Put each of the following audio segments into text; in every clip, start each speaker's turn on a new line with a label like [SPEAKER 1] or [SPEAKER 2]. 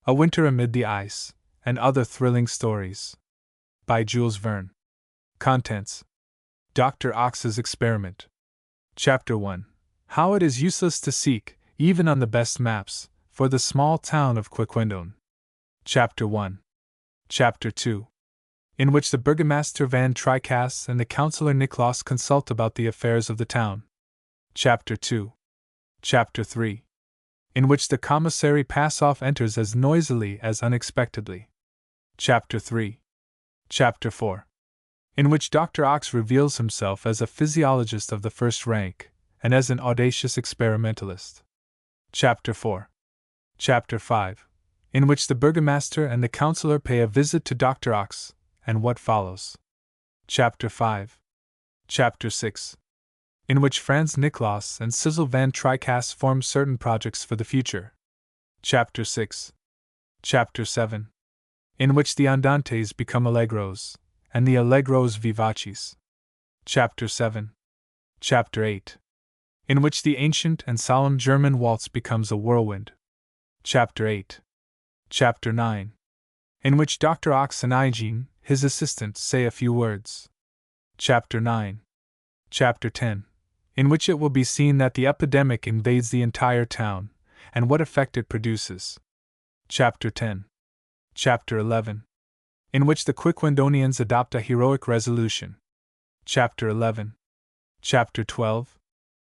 [SPEAKER 1] A Winter Amid the Ice, and Other Thrilling Stories. By Jules Verne. Contents: Dr. Ox's Experiment. Chapter 1. How it is useless to seek, even on the best maps, for the small town of Quiquendone. Chapter 1. Chapter 2. In which the Burgomaster Van Tricasse and the Councillor Nicklaus consult about the affairs of the town. Chapter 2. Chapter 3. In which the Commissary Passoff enters as noisily as unexpectedly. Chapter 3. Chapter 4. In which Dr. Ox reveals himself as a physiologist of the first rank, and as an audacious experimentalist. Chapter 4. Chapter 5. In which the Burgomaster and the Councillor pay a visit to Dr. Ox, and what follows. Chapter 5. Chapter 6. In which Franz Nicklaus and Sizzle Van Tricasse form certain projects for the future. Chapter 6. Chapter 7. In which the Andantes become Allegros, and the Allegros vivaces. Chapter 7. Chapter 8. In which the ancient and solemn German waltz becomes a whirlwind. Chapter 8. Chapter 9. In which Dr. Ox and Hygiene, his assistant, say a few words. Chapter 9. Chapter 10. In which it will be seen that the epidemic invades the entire town, and what effect it produces. Chapter 10. Chapter 11. In which the Quiquendonians adopt a heroic resolution. Chapter 11. Chapter 12.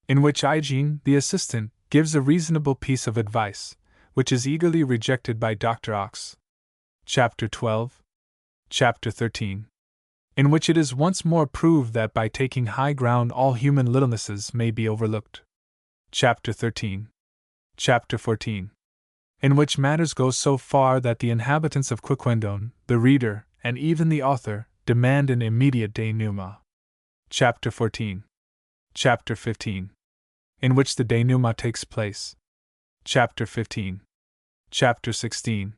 [SPEAKER 1] In which Hygiene, the assistant, gives a reasonable piece of advice, which is eagerly rejected by Dr. Ox. Chapter 12. Chapter 13. In which it is once more proved that by taking high ground all human littlenesses may be overlooked. Chapter 13. Chapter 14. In which matters go so far that the inhabitants of Quiquendone, the reader, and even the author, demand an immediate denouement. Chapter 14. Chapter 15. In which the denouement takes place. Chapter 15. Chapter 16.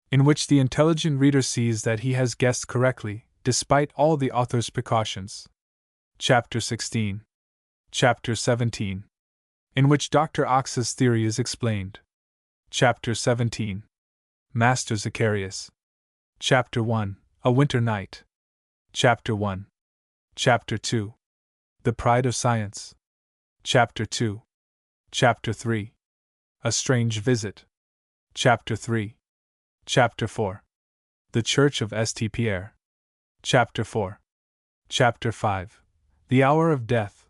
[SPEAKER 1] In which the intelligent reader sees that he has guessed correctly, despite all the author's precautions. Chapter 16. Chapter 17. In which Dr. Ox's theory is explained. Chapter 17. Master Zacharias. Chapter 1. A Winter Night. Chapter 1. Chapter 2. The Pride of Science. Chapter 2. Chapter 3. A Strange Visit. Chapter 3. Chapter 4. The Church of St. Pierre. Chapter 4. Chapter 5. The Hour of Death.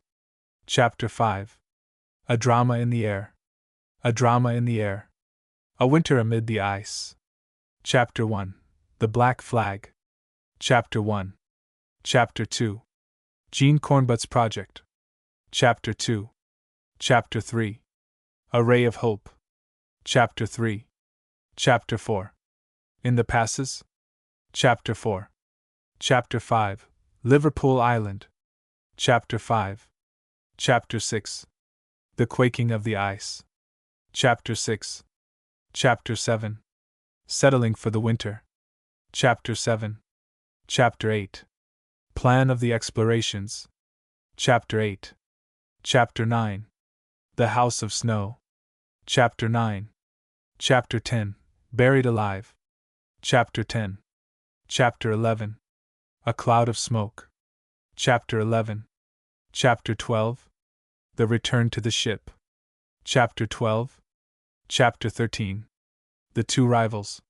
[SPEAKER 1] Chapter 5. A Drama in the Air. A Drama in the Air. A Winter Amid the Ice. Chapter 1. The Black Flag. Chapter 1. Chapter 2. Jean Cornbutt's Project. Chapter 2. Chapter 3. A Ray of Hope. Chapter 3. Chapter 4. In the Passes. Chapter 4. Chapter 5. Liverpool Island. Chapter 5. Chapter 6. The Quaking of the Ice. Chapter 6. Chapter 7. Settling for the Winter. Chapter 7. Chapter 8. Plan of the Explorations. Chapter 8. Chapter 9. The House of Snow. Chapter 9. Chapter 10. Buried Alive. Chapter 10. Chapter 11. A Cloud of Smoke. Chapter 11. Chapter 12. The Return to the Ship. Chapter 12. Chapter 13. The Two Rivals.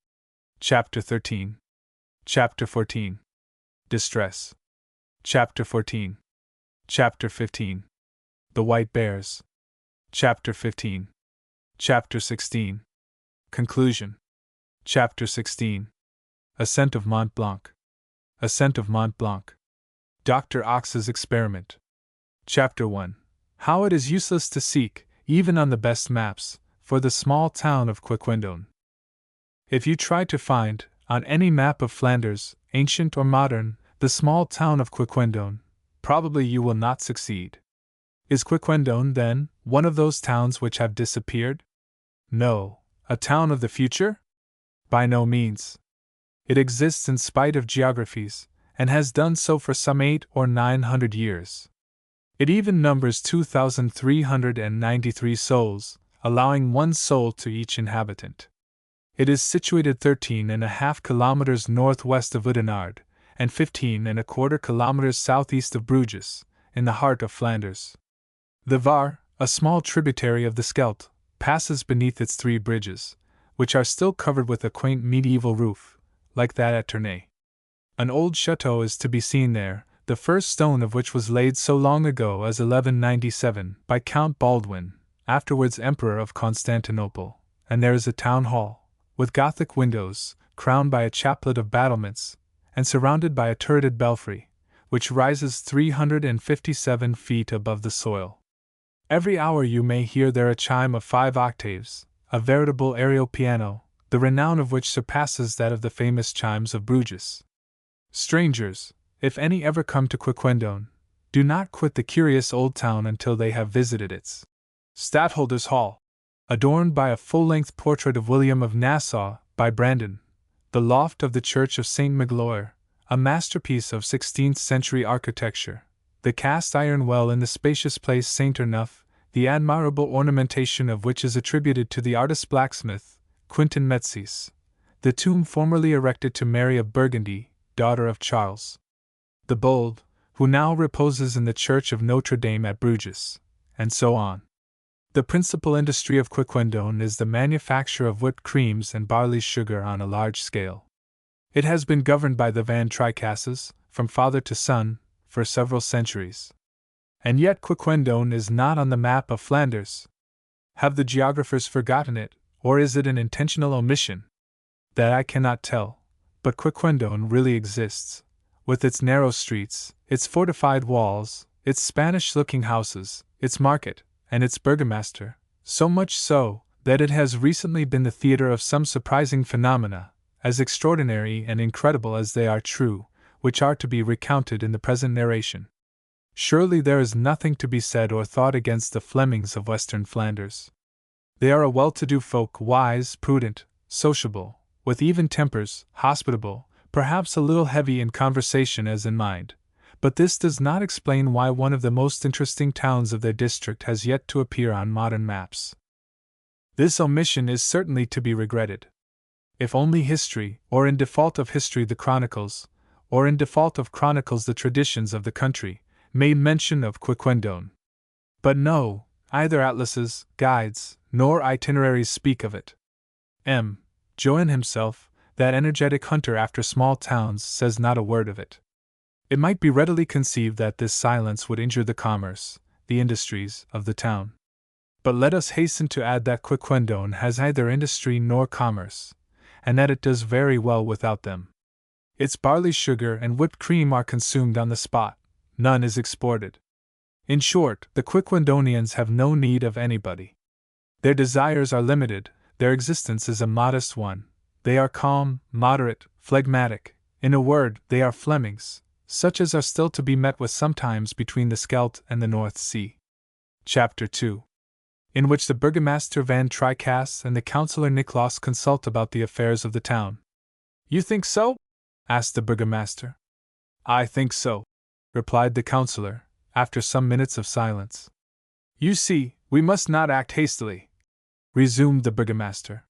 [SPEAKER 1] Chapter 13. Chapter 14. Distress. Chapter 14. Chapter 15. The White Bears. Chapter 15. Chapter 16. Conclusion. Chapter 16. Ascent of Mont Blanc. Ascent of Mont Blanc. Dr. Ox's Experiment. Chapter 1. How it is useless to seek, even on the best maps, for the small town of Quiquendone. If you try to find, on any map of Flanders, ancient or modern, the small town of Quiquendone, probably you will not succeed. Is Quiquendone, then, one of those towns which have disappeared? No. A town of the future? By no means. It exists in spite of geographies, and has done so for some 800 or 900 years. It even numbers 2,393 souls, allowing one soul to each inhabitant. It is situated 13.5 kilometers northwest of Oudenaarde, and 15.25 kilometers southeast of Bruges, in the heart of Flanders. The Var, a small tributary of the Scheldt, passes beneath its 3 bridges, which are still covered with a quaint medieval roof, like that at Tournai. An old chateau is to be seen there, the first stone of which was laid so long ago as 1197 by Count Baldwin, afterwards Emperor of Constantinople, and there is a town hall, with Gothic windows, crowned by a chaplet of battlements, and surrounded by a turreted belfry, which rises 357 feet above the soil. Every hour you may hear there a chime of 5 octaves, a veritable aerial piano, the renown of which surpasses that of the famous chimes of Bruges. Strangers, if any ever come to Quiquendone, do not quit the curious old town until they have visited its Stadtholder's Hall, adorned by a full-length portrait of William of Nassau by Brandon, the loft of the Church of St. Magloire, a masterpiece of 16th-century architecture, the cast-iron well in the spacious place St. Ernuph, the admirable ornamentation of which is attributed to the artist blacksmith, Quintin Metzys, the tomb formerly erected to Mary of Burgundy, daughter of Charles the Bold, who now reposes in the church of Notre Dame at Bruges, and so on. The principal industry of Quiquendone is the manufacture of whipped creams and barley sugar on a large scale. It has been governed by the Van Tricasses, from father to son, for several centuries. And yet Quiquendone is not on the map of Flanders. Have the geographers forgotten it, or is it an intentional omission? That I cannot tell, but Quiquendone really exists, with its narrow streets, its fortified walls, its Spanish-looking houses, its market, and its burgomaster, so much so that it has recently been the theater of some surprising phenomena, as extraordinary and incredible as they are true, which are to be recounted in the present narration. Surely there is nothing to be said or thought against the Flemings of Western Flanders. They are a well-to-do folk, wise, prudent, sociable, with even tempers, hospitable, perhaps a little heavy in conversation as in mind, but this does not explain why one of the most interesting towns of their district has yet to appear on modern maps. This omission is certainly to be regretted. If only history, or in default of history the chronicles, or in default of chronicles the traditions of the country, made mention of Quiquendone. But no, either atlases, guides, nor itineraries speak of it. M. Joan himself, that energetic hunter after small towns, says not a word of it. It might be readily conceived that this silence would injure the commerce, the industries, of the town. But let us hasten to add that Quiquendone has neither industry nor commerce, and that it does very well without them. Its barley sugar and whipped cream are consumed on the spot, none is exported. In short, the Quiquendonians have no need of anybody. Their desires are limited, their existence is a modest one, they are calm, moderate, phlegmatic, in a word, they are Flemings, such as are still to be met with sometimes between the Scheldt and the North Sea. Chapter 2. In which the Burgomaster Van Tricasse and the Councillor Nicklaus consult about the affairs of the town. You think so? Asked the Burgomaster. I think so, replied the Councillor, after some minutes of silence. You see, we must not act hastily, resumed the Burgomaster.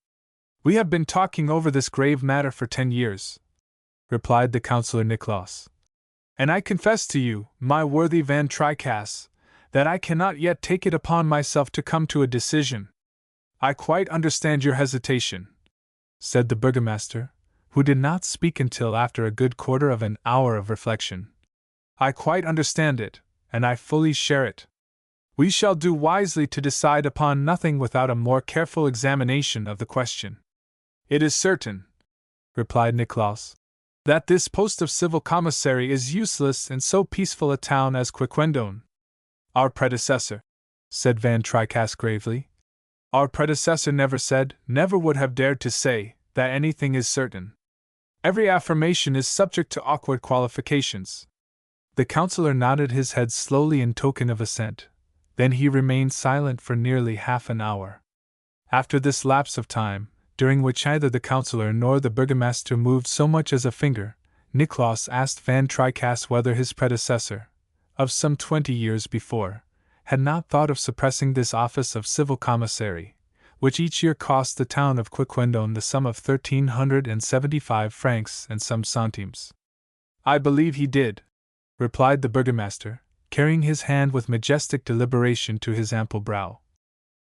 [SPEAKER 1] We have been talking over this grave matter for 10 years, replied the Councillor Nicklaus. And I confess to you, my worthy Van Tricasse, that I cannot yet take it upon myself to come to a decision. I quite understand your hesitation, said the Burgomaster, who did not speak until after a good quarter of an hour of reflection. I quite understand it, and I fully share it. We shall do wisely to decide upon nothing without a more careful examination of the question. It is certain, replied Nicklaus, that this post of civil commissary is useless in so peaceful a town as Quiquendone. Our predecessor, said Van Tricasse gravely, our predecessor never said, never would have dared to say, that anything is certain. Every affirmation is subject to awkward qualifications. The councillor nodded his head slowly in token of assent. Then he remained silent for nearly half an hour. After this lapse of time, during which neither the councillor nor the burgomaster moved so much as a finger, Nicklaus asked Van Tricasse whether his predecessor, of some 20 years before, had not thought of suppressing this office of civil commissary, which each year cost the town of Quiquendone the sum of 1,375 francs and some centimes. I believe he did, replied the burgomaster, carrying his hand with majestic deliberation to his ample brow.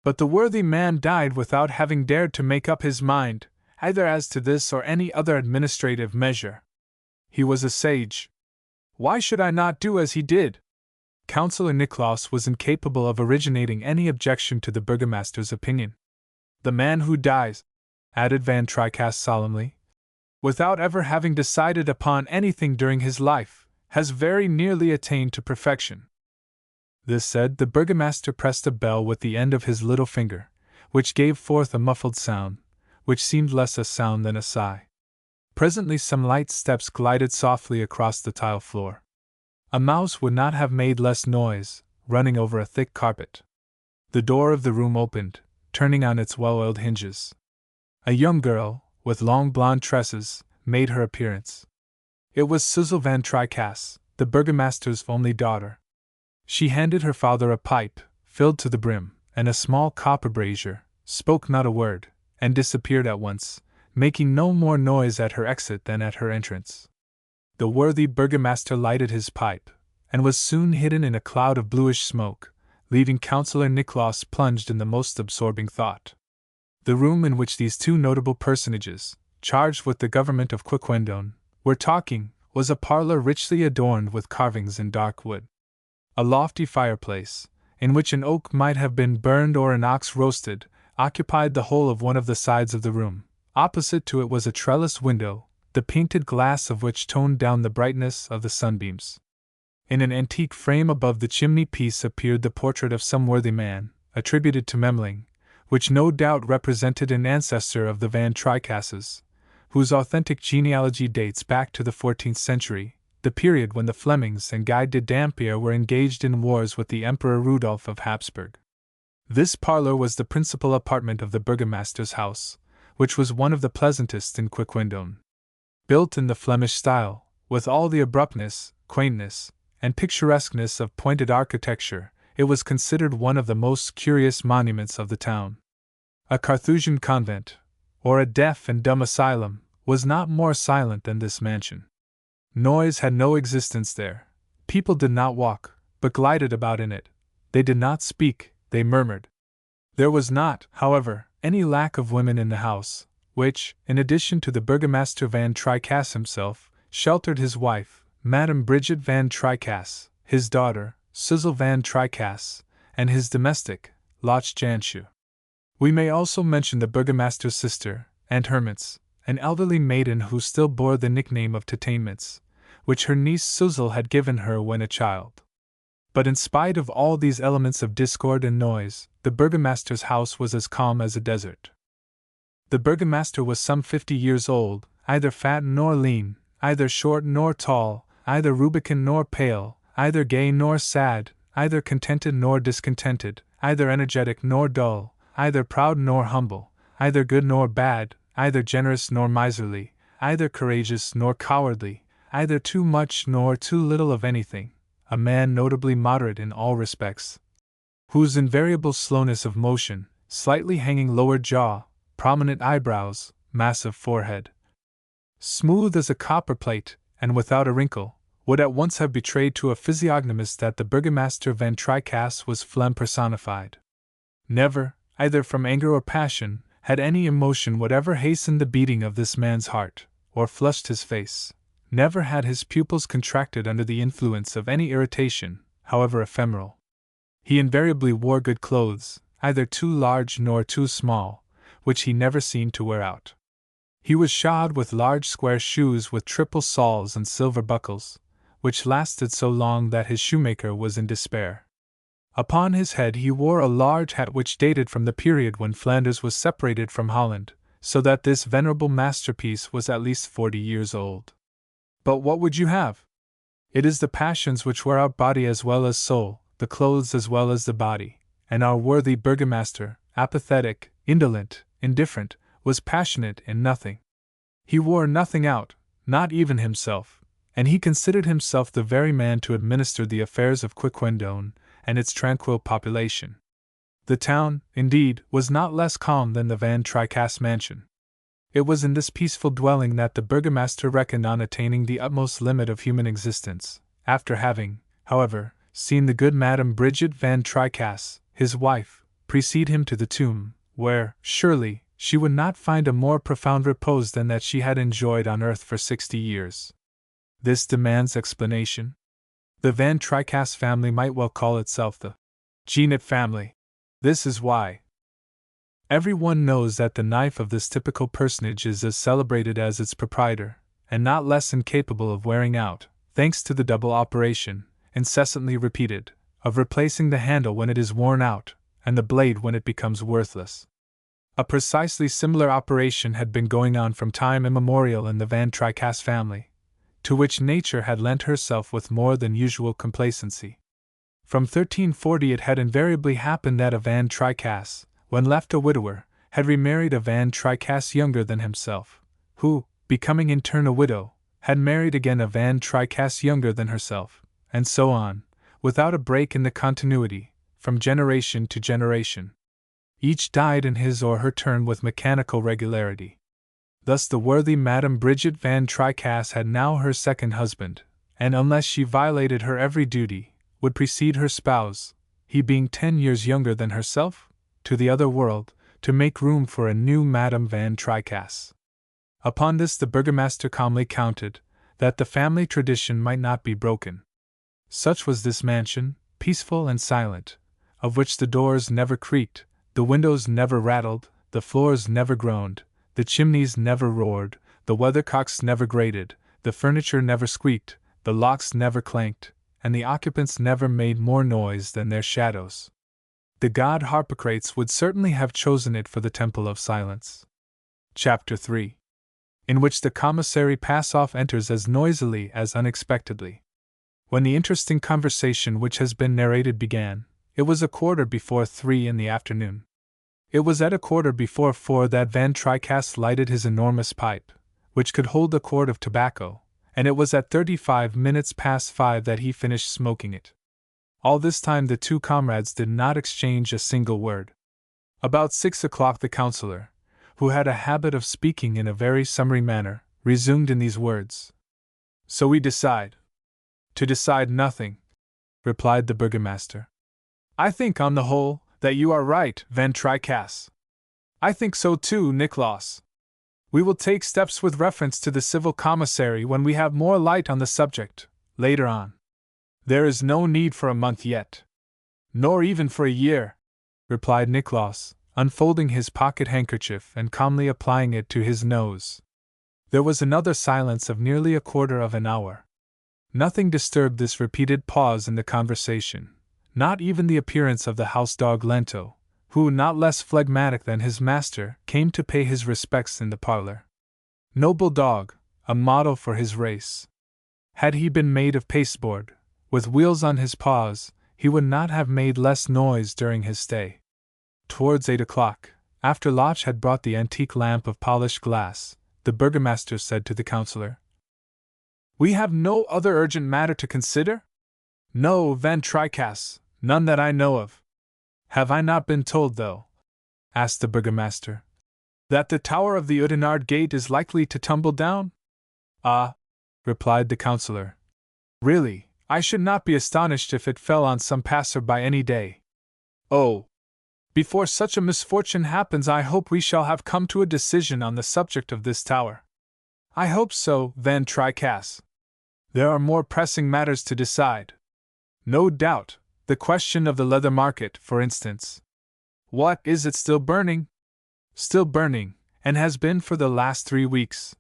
[SPEAKER 1] But the worthy man died without having dared to make up his mind, either as to this or any other administrative measure. He was a sage. Why should I not do as he did? Councillor Niklaus was incapable of originating any objection to the burgomaster's opinion. The man who dies, added Van Tricasse solemnly, without ever having decided upon anything during his life, has very nearly attained to perfection. This said, the burgomaster pressed a bell with the end of his little finger, which gave forth a muffled sound, which seemed less a sound than a sigh. Presently some light steps glided softly across the tile floor. A mouse would not have made less noise, running over a thick carpet. The door of the room opened, turning on its well-oiled hinges. A young girl, with long blonde tresses, made her appearance. It was Suzel Van Tricasse, the burgomaster's only daughter. She handed her father a pipe, filled to the brim, and a small copper brazier, spoke not a word, and disappeared at once, making no more noise at her exit than at her entrance. The worthy burgomaster lighted his pipe, and was soon hidden in a cloud of bluish smoke, leaving Councillor Niklaus plunged in the most absorbing thought. The room in which these two notable personages, charged with the government of Quiquendone, were talking, was a parlor richly adorned with carvings in dark wood. A lofty fireplace, in which an oak might have been burned or an ox roasted, occupied the whole of one of the sides of the room. Opposite to it was a trellised window, the painted glass of which toned down the brightness of the sunbeams. In an antique frame above the chimney-piece appeared the portrait of some worthy man, attributed to Memling, which no doubt represented an ancestor of the Van Tricasses, whose authentic genealogy dates back to the 14th century, the period when the Flemings and Guy de Dampierre were engaged in wars with the Emperor Rudolph of Habsburg. This parlor was the principal apartment of the burgomaster's house, which was one of the pleasantest in Quiquendone. Built in the Flemish style, with all the abruptness, quaintness, and picturesqueness of pointed architecture, it was considered one of the most curious monuments of the town. A Carthusian convent, or a deaf and dumb asylum, was not more silent than this mansion. Noise had no existence there. People did not walk, but glided about in it. They did not speak, they murmured. There was not, however, any lack of women in the house, which, in addition to the burgomaster Van Tricasse himself, sheltered his wife, Madame Bridget Van Tricasse, his daughter, Suzel Van Tricasse, and his domestic, Loch Janshu. We may also mention the burgomaster's sister, Aunt Hermits, an elderly maiden who still bore the nickname of Tatainments, which her niece Suzel had given her when a child. But in spite of all these elements of discord and noise, the burgomaster's house was as calm as a desert. The burgomaster was some 50 years old, either fat nor lean, either short nor tall, either rubicund nor pale, either gay nor sad, either contented nor discontented, either energetic nor dull, either proud nor humble, either good nor bad, either generous nor miserly, either courageous nor cowardly, either too much nor too little of anything, a man notably moderate in all respects, whose invariable slowness of motion, slightly hanging lower jaw, prominent eyebrows, massive forehead, smooth as a copper plate, and without a wrinkle, would at once have betrayed to a physiognomist that the burgomaster Van Tricasse was phlegm personified. Never, either from anger or passion, had any emotion whatever hastened the beating of this man's heart, or flushed his face. Never had his pupils contracted under the influence of any irritation, however ephemeral. He invariably wore good clothes, either too large nor too small, which he never seemed to wear out. He was shod with large square shoes with triple soles and silver buckles, which lasted so long that his shoemaker was in despair. Upon his head he wore a large hat which dated from the period when Flanders was separated from Holland, so that this venerable masterpiece was at least 40 years old. But what would you have? It is the passions which wear out body as well as soul, the clothes as well as the body, and our worthy burgomaster, apathetic, indolent, indifferent, was passionate in nothing. He wore nothing out, not even himself, and he considered himself the very man to administer the affairs of Quiquendone and its tranquil population. The town, indeed, was not less calm than the Van Tricasse mansion. It was in this peaceful dwelling that the burgomaster reckoned on attaining the utmost limit of human existence, after having, however, seen the good Madame Bridget Van Tricasse, his wife, precede him to the tomb, where, surely, she would not find a more profound repose than that she had enjoyed on earth for 60 years. This demands explanation. The Van Tricasse family might well call itself the Genet family. This is why. Everyone knows that the knife of this typical personage is as celebrated as its proprietor, and not less incapable of wearing out, thanks to the double operation, incessantly repeated, of replacing the handle when it is worn out, and the blade when it becomes worthless. A precisely similar operation had been going on from time immemorial in the Van Tricasse family, to which nature had lent herself with more than usual complacency. From 1340 it had invariably happened that a Van Tricasse, when left a widower, had remarried a Van Tricasse younger than himself, who, becoming in turn a widow, had married again a Van Tricasse younger than herself, and so on, without a break in the continuity, from generation to generation. Each died in his or her turn with mechanical regularity. Thus the worthy Madame Bridget Van Tricasse had now her second husband, and unless she violated her every duty, would precede her spouse, he being 10 years younger than herself, to the other world, to make room for a new Madame Van Tricasse. Upon this the burgomaster calmly counted, that the family tradition might not be broken. Such was this mansion, peaceful and silent, of which the doors never creaked, the windows never rattled, the floors never groaned, the chimneys never roared, the weathercocks never grated, the furniture never squeaked, the locks never clanked, and the occupants never made more noise than their shadows. The god Harpocrates would certainly have chosen it for the Temple of Silence. Chapter 3. In which the commissary pass-off enters as noisily as unexpectedly. When the interesting conversation which has been narrated began, it was 3:15 in the afternoon. It was at 4:15 that Van Tricasse lighted his enormous pipe, which could hold a quart of tobacco, and it was at 5:35 that he finished smoking it. All this time the two comrades did not exchange a single word. About 6 o'clock the councillor, who had a habit of speaking in a very summary manner, resumed in these words. "So we decide." "To decide nothing," replied the burgomaster. "I think, on the whole, that you are right, Van Tricasse." "I think so too, Niklaus. We will take steps with reference to the civil commissary when we have more light on the subject, later on. There is no need for a month yet." "Nor even for a year," replied Niklaus, unfolding his pocket handkerchief and calmly applying it to his nose. There was another silence of nearly a quarter of an hour. Nothing disturbed this repeated pause in the conversation, not even the appearance of the house dog Lento, who, not less phlegmatic than his master, came to pay his respects in the parlor. Noble dog, a model for his race. Had he been made of pasteboard, with wheels on his paws, he would not have made less noise during his stay. Towards 8 o'clock, after Locke had brought the antique lamp of polished glass, the burgomaster said to the councillor, "We have no other urgent matter to consider?" "No, Van Tricasse, none that I know of." "Have I not been told, though," asked the burgomaster, "that the tower of the Oudenarde gate is likely to tumble down?" "Ah," replied the councillor, "really, I should not be astonished if it fell on some passer-by any day." "Oh! Before such a misfortune happens I hope we shall have come to a decision on the subject of this tower." "I hope so, Van Tricasse. There are more pressing matters to decide." "No doubt, the question of the leather market, for instance." "What, is it still burning?" "Still burning, and has been for the last 3 weeks."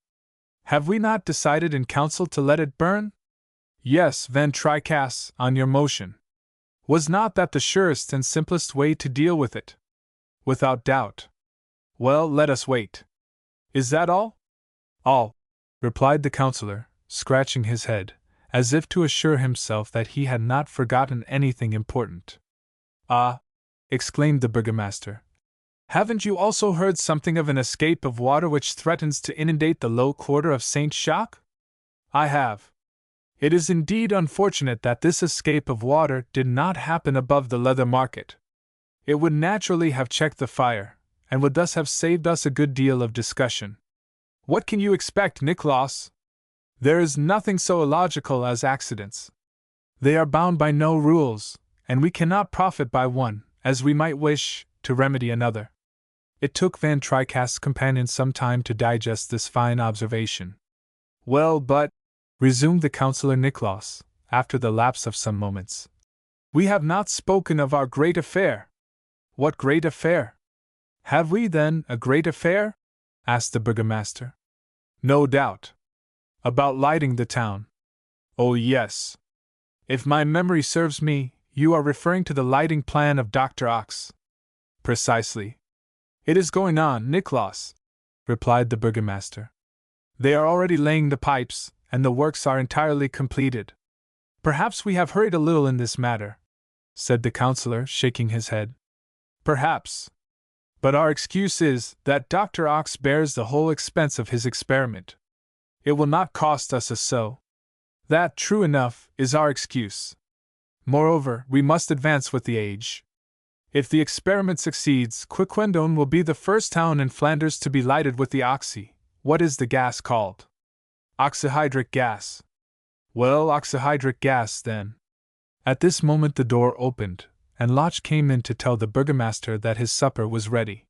[SPEAKER 1] "Have we not decided in council to let it burn?" "Yes, Van Tricasse, on your motion." "Was not that the surest and simplest way to deal with it?" "Without doubt." "Well, let us wait." "Is that all?" "All," replied the councillor, scratching his head, as if to assure himself that he had not forgotten anything important. "Ah!" exclaimed the burgomaster. "Haven't you also heard something of an escape of water which threatens to inundate the low quarter of Saint Jacques?" "I have." "It is indeed unfortunate that this escape of water did not happen above the leather market." It would naturally have checked the fire, and would thus have saved us a good deal of discussion. What can you expect, Nicholas? There is nothing so illogical as accidents. They are bound by no rules, and we cannot profit by one, as we might wish, to remedy another. It took Van Tricaste's companion some time to digest this fine observation. Well, but, resumed the Councillor Nicholas, after the lapse of some moments, we have not spoken of our great affair. What great affair? Have we, then, a great affair? Asked the burgomaster. No doubt. About lighting the town. Oh, yes. If my memory serves me, you are referring to the lighting plan of Dr. Ox. Precisely. It is going on, Nicholas, replied the burgomaster. They are already laying the pipes, and the works are entirely completed. Perhaps we have hurried a little in this matter, said the councillor, shaking his head. Perhaps. But our excuse is that Dr. Ox bears the whole expense of his experiment. It will not cost us a sou. That, true enough, is our excuse. Moreover, we must advance with the age. If the experiment succeeds, Quiquendone will be the first town in Flanders to be lighted with the oxy. What is the gas called? Oxyhydric gas. Well, oxyhydric gas, then. At this moment the door opened, and Locke came in to tell the burgomaster that his supper was ready.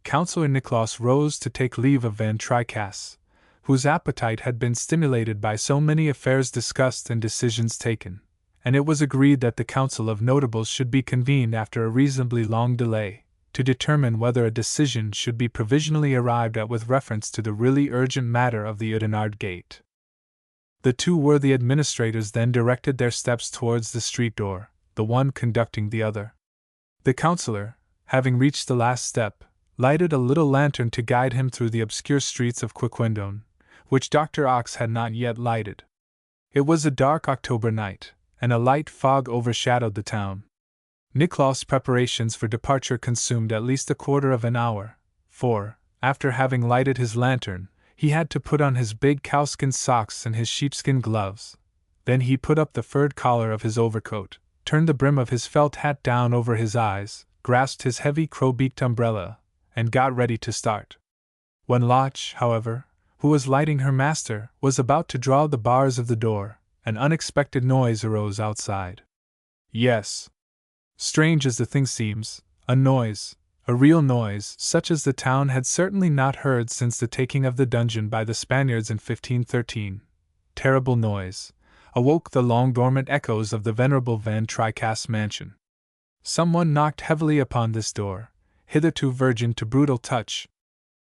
[SPEAKER 1] Councillor Nicholas rose to take leave of Van Tricaste, whose appetite had been stimulated by so many affairs discussed and decisions taken, and it was agreed that the Council of Notables should be convened after a reasonably long delay, to determine whether a decision should be provisionally arrived at with reference to the really urgent matter of the Oudenarde gate. The two worthy administrators then directed their steps towards the street door, the one conducting the other. The councillor, having reached the last step, lighted a little lantern to guide him through the obscure streets of Quiquendone, which Dr. Ox had not yet lighted. It was a dark October night, and a light fog overshadowed the town. Nicholas' preparations for departure consumed at least a quarter of an hour, for, after having lighted his lantern, he had to put on his big cowskin socks and his sheepskin gloves. Then he put up the furred collar of his overcoat, turned the brim of his felt hat down over his eyes, grasped his heavy crow-beaked umbrella, and got ready to start. When Locke, however, who was lighting her master, was about to draw the bars of the door, an unexpected noise arose outside. Yes. Strange as the thing seems, a noise, a real noise, such as the town had certainly not heard since the taking of the dungeon by the Spaniards in 1513, terrible noise, awoke the long-dormant echoes of the venerable Van Tricaste mansion. Someone knocked heavily upon this door, hitherto virgin to brutal touch.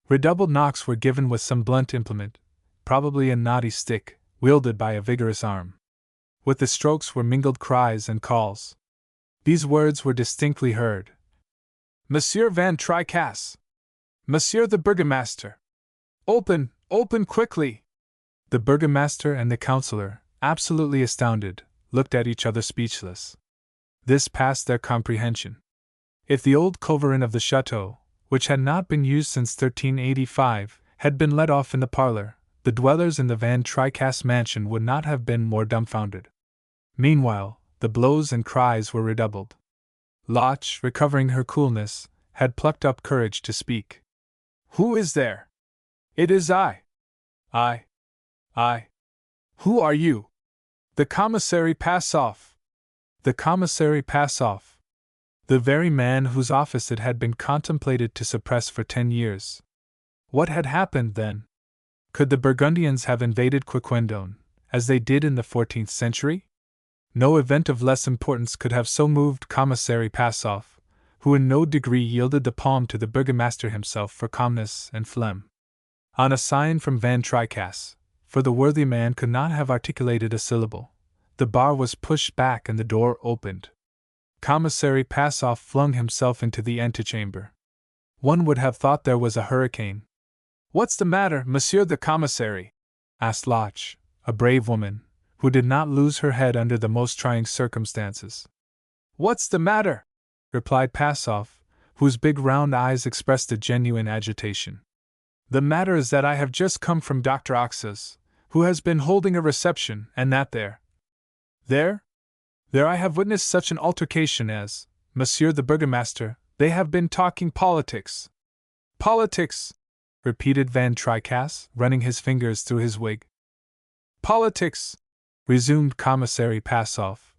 [SPEAKER 1] Redoubled knocks were given with some blunt implement, probably a knotty stick, wielded by a vigorous arm. With the strokes were mingled cries and calls. These words were distinctly heard. Monsieur Van Tricaste! Monsieur the Burgomaster! Open, open quickly! The Burgomaster and the councillor, absolutely astounded, looked at each other speechless. This passed their comprehension. If the old culverin of the chateau, which had not been used since 1385, had been let off in the parlor, the dwellers in the Van Tricaste mansion would not have been more dumbfounded. Meanwhile, the blows and cries were redoubled. Locke, recovering her coolness, had plucked up courage to speak. Who is there? It is I. I. Who are you? The commissary Passoff. The commissary Passoff. The very man whose office it had been contemplated to suppress for 10 years. What had happened then? Could the Burgundians have invaded Quiquendone, as they did in the 14th century? No event of less importance could have so moved Commissary Passoff, who in no degree yielded the palm to the burgomaster himself for calmness and phlegm. On a sign from Van Tricaste, for the worthy man could not have articulated a syllable, the bar was pushed back and the door opened. Commissary Passoff flung himself into the antechamber. One would have thought there was a hurricane. What's the matter, Monsieur the Commissary? Asked Locke, a brave woman, who did not lose her head under the most trying circumstances. What's the matter? Replied Passoff, whose big round eyes expressed a genuine agitation. The matter is that I have just come from Dr. Ox's, who has been holding a reception, and that there I have witnessed such an altercation as, Monsieur the Burgomaster, They have been talking politics. Politics, repeated Van Tricasse, running his fingers through his wig. Politics, resumed Commissary Passoff,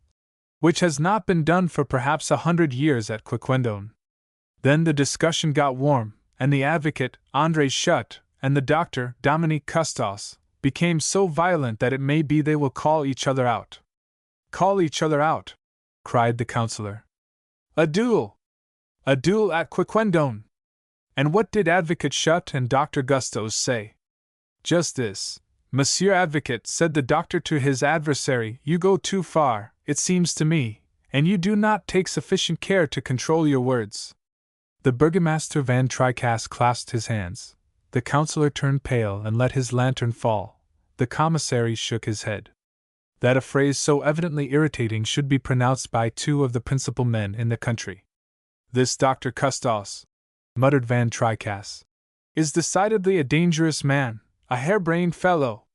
[SPEAKER 1] which has not been done for perhaps 100 years at Quiquendone. Then the discussion got warm, and the advocate, André Schutt, and the doctor, Dominique Custos, became so violent that it may be they will call each other out. Call each other out, cried the councillor. A duel! A duel at Quiquendone! And what did Advocate Schutt and Dr. Gustos say? Just this, Monsieur Advocate, said the doctor to his adversary, you go too far, it seems to me, and you do not take sufficient care to control your words. The Burgomaster Van Tricasse clasped his hands. The councillor turned pale and let his lantern fall. The commissary shook his head. That a phrase so evidently irritating should be pronounced by two of the principal men in the country. This Dr. Custos, muttered Van Tricasse, is decidedly a dangerous man, a harebrained fellow.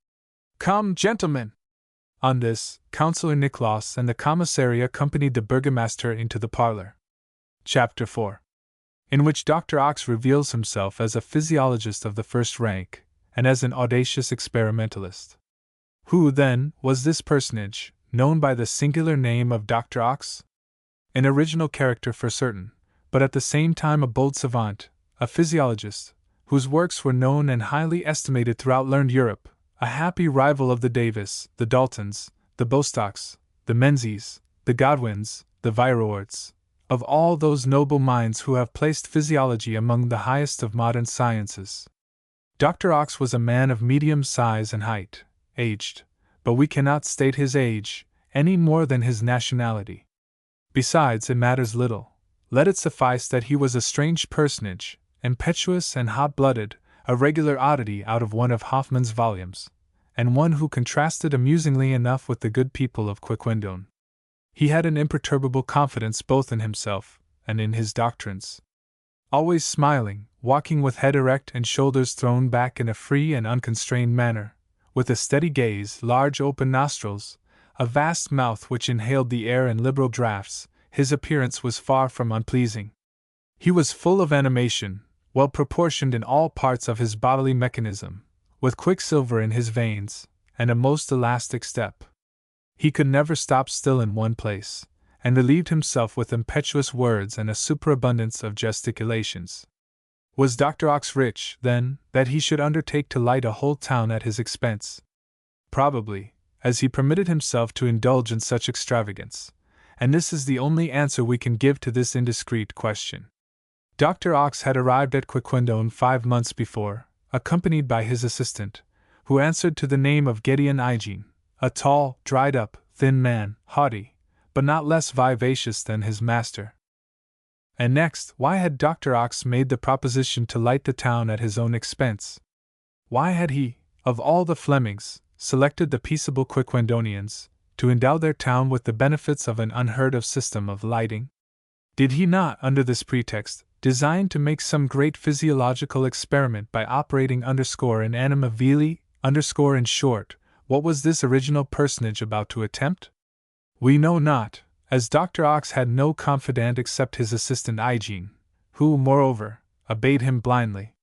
[SPEAKER 1] Come, gentlemen! On this, Councillor Nicholas and the commissary accompanied the burgomaster into the parlor. Chapter 4. In which Dr. Ox reveals himself as a physiologist of the first rank, and as an audacious experimentalist. Who, then, was this personage, known by the singular name of Dr. Ox? An original character for certain, but at the same time a bold savant, a physiologist, whose works were known and highly estimated throughout learned Europe, a happy rival of the Davis, the Daltons, the Bostocks, the Menzies, the Godwins, the Viroords, of all those noble minds who have placed physiology among the highest of modern sciences. Dr. Ox was a man of medium size and height, aged, but we cannot state his age, any more than his nationality. Besides, it matters little. Let it suffice that he was a strange personage, impetuous and hot-blooded, a regular oddity out of one of Hoffmann's volumes, and one who contrasted amusingly enough with the good people of Quiquendone. He had an imperturbable confidence both in himself and in his doctrines. Always smiling, walking with head erect and shoulders thrown back in a free and unconstrained manner, with a steady gaze, large open nostrils, a vast mouth which inhaled the air in liberal draughts, his appearance was far from unpleasing. He was full of animation, well proportioned in all parts of his bodily mechanism, with quicksilver in his veins, and a most elastic step. He could never stop still in one place, and relieved himself with impetuous words and a superabundance of gesticulations. Was Dr. Ox rich, then, that he should undertake to light a whole town at his expense? Probably, as he permitted himself to indulge in such extravagance, and this is the only answer we can give to this indiscreet question. Dr. Ox had arrived at Quiquendone 5 months before, accompanied by his assistant, who answered to the name of Gideon Ige, a tall, dried-up, thin man, haughty, but not less vivacious than his master. And next, why had Dr. Ox made the proposition to light the town at his own expense? Why had he, of all the Flemings, selected the peaceable Quiquendonians, to endow their town with the benefits of an unheard-of system of lighting? Did he not, under this pretext, design to make some great physiological experiment by operating in anima vili, in short, what was this original personage about to attempt? We know not, as Dr. Ox had no confidant except his assistant Ige, who, moreover, obeyed him blindly.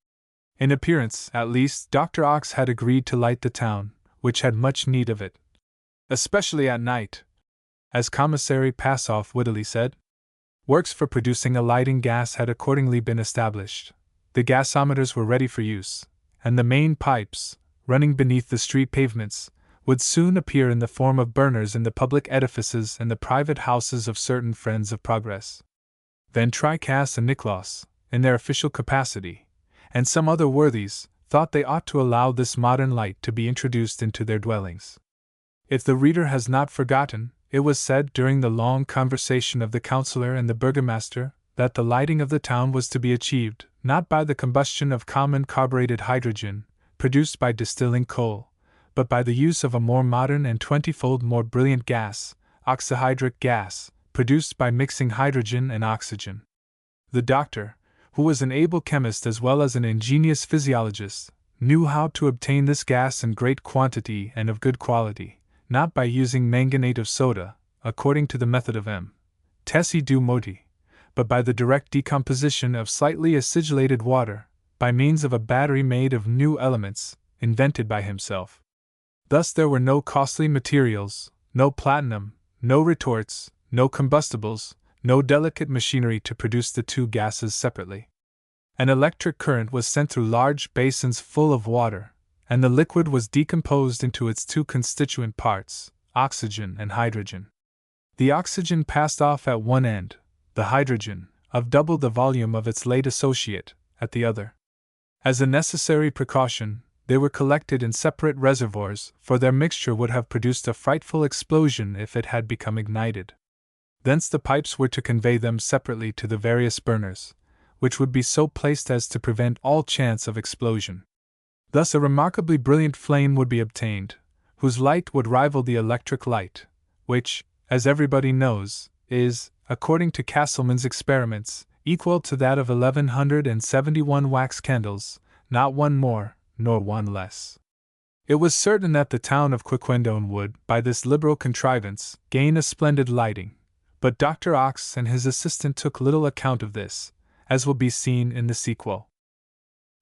[SPEAKER 1] In appearance, at least, Dr. Ox had agreed to light the town, which had much need of it. Especially at night, as Commissary Passoff wittily said. Works for producing a lighting gas had accordingly been established. The gasometers were ready for use, and the main pipes, running beneath the street pavements, would soon appear in the form of burners in the public edifices and the private houses of certain friends of progress. Van Tricasse and Nicholas, in their official capacity, and some other worthies, thought they ought to allow this modern light to be introduced into their dwellings. If the reader has not forgotten, it was said during the long conversation of the councillor and the burgomaster that the lighting of the town was to be achieved, not by the combustion of common carbureted hydrogen, produced by distilling coal, but by the use of a more modern and 20-fold more brilliant gas, oxyhydric gas, produced by mixing hydrogen and oxygen. The doctor, who was an able chemist as well as an ingenious physiologist, knew how to obtain this gas in great quantity and of good quality, not by using manganate of soda, according to the method of M. Tessie du Moti, but by the direct decomposition of slightly acidulated water, by means of a battery made of new elements, invented by himself. Thus there were no costly materials, no platinum, no retorts, no combustibles, no delicate machinery to produce the two gases separately. An electric current was sent through large basins full of water, and the liquid was decomposed into its two constituent parts, oxygen and hydrogen. The oxygen passed off at one end, the hydrogen, of double the volume of its late associate, at the other. As a necessary precaution, they were collected in separate reservoirs, for their mixture would have produced a frightful explosion if it had become ignited. Thence the pipes were to convey them separately to the various burners, which would be so placed as to prevent all chance of explosion. Thus a remarkably brilliant flame would be obtained, whose light would rival the electric light, which, as everybody knows, is, according to Castleman's experiments, equal to that of 1171 wax candles, not one more, nor one less. It was certain that the town of Quiquendone would, by this liberal contrivance, gain a splendid lighting, but Dr. Ox and his assistant took little account of this, as will be seen in the sequel.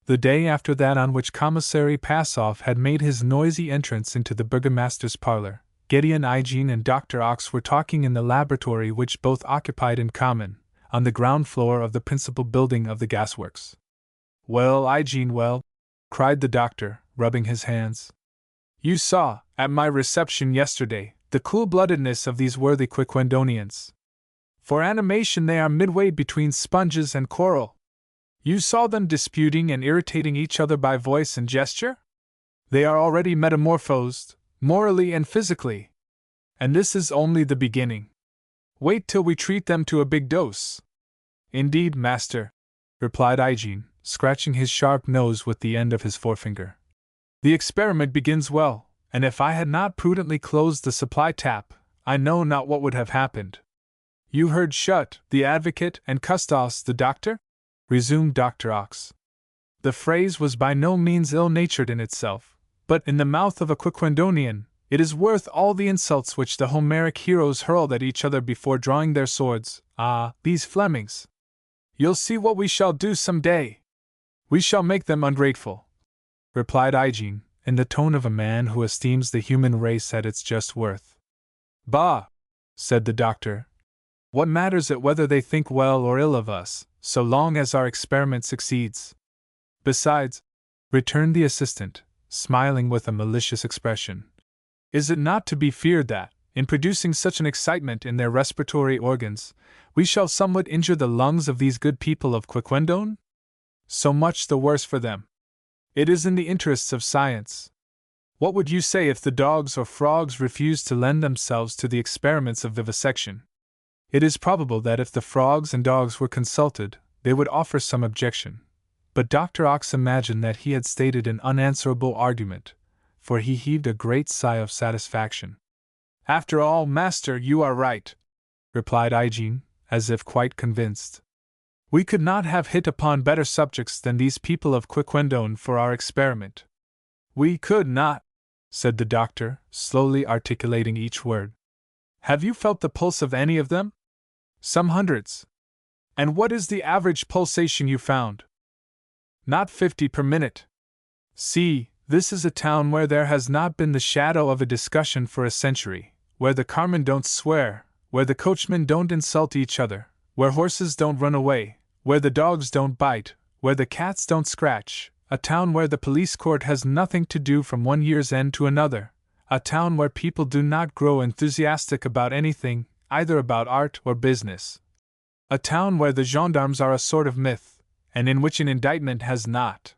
[SPEAKER 1] The day after that on which Commissary Passoff had made his noisy entrance into the burgomaster's parlor, Gideon Ige and Dr. Ox were talking in the laboratory which both occupied in common, on the ground floor of the principal building of the gasworks. "Well, Ige, well," cried the doctor, rubbing his hands. "You saw, at my reception yesterday, the cool-bloodedness of these worthy Quiquendonians. For animation they are midway between sponges and coral. You saw them disputing and irritating each other by voice and gesture? They are already metamorphosed, morally and physically. And this is only the beginning. Wait till we treat them to a big dose." "Indeed, master," replied Ige, scratching his sharp nose with the end of his forefinger. "The experiment begins well, and if I had not prudently closed the supply tap, I know not what would have happened." "You heard Schutt, the advocate, and Custos, the doctor?" resumed Dr. Ox. The phrase was by no means ill-natured in itself, but in the mouth of a Quiquendonian, it is worth all the insults which the Homeric heroes hurled at each other before drawing their swords. "Ah, these Flemings! You'll see what we shall do some day. We shall make them ungrateful," replied Ige, in the tone of a man who esteems the human race at its just worth. "Bah!" said the doctor. "What matters it whether they think well or ill of us, so long as our experiment succeeds?" "Besides," returned the assistant, smiling with a malicious expression, "is it not to be feared that, in producing such an excitement in their respiratory organs, we shall somewhat injure the lungs of these good people of Quiquendone? So much the worse for them. It is in the interests of science. What would you say if the dogs or frogs refused to lend themselves to the experiments of vivisection? It is probable that if the frogs and dogs were consulted, they would offer some objection, but Dr. Ox imagined that he had stated an unanswerable argument, for he heaved a great sigh of satisfaction. "After all, master, you are right," replied Ige, as if quite convinced. "We could not have hit upon better subjects than these people of Quiquendone for our experiment." "We could not," said the doctor, slowly articulating each word. "Have you felt the pulse of any of them?" "Some hundreds." "And what is the average pulsation you found?" "Not 50 per minute." "See, this is a town where there has not been the shadow of a discussion for a century, where the carmen don't swear, where the coachmen don't insult each other, where horses don't run away, where the dogs don't bite, where the cats don't scratch, a town where the police court has nothing to do from one year's end to another, a town where people do not grow enthusiastic about anything, either about art or business, a town where the gendarmes are a sort of myth, and in which an indictment has not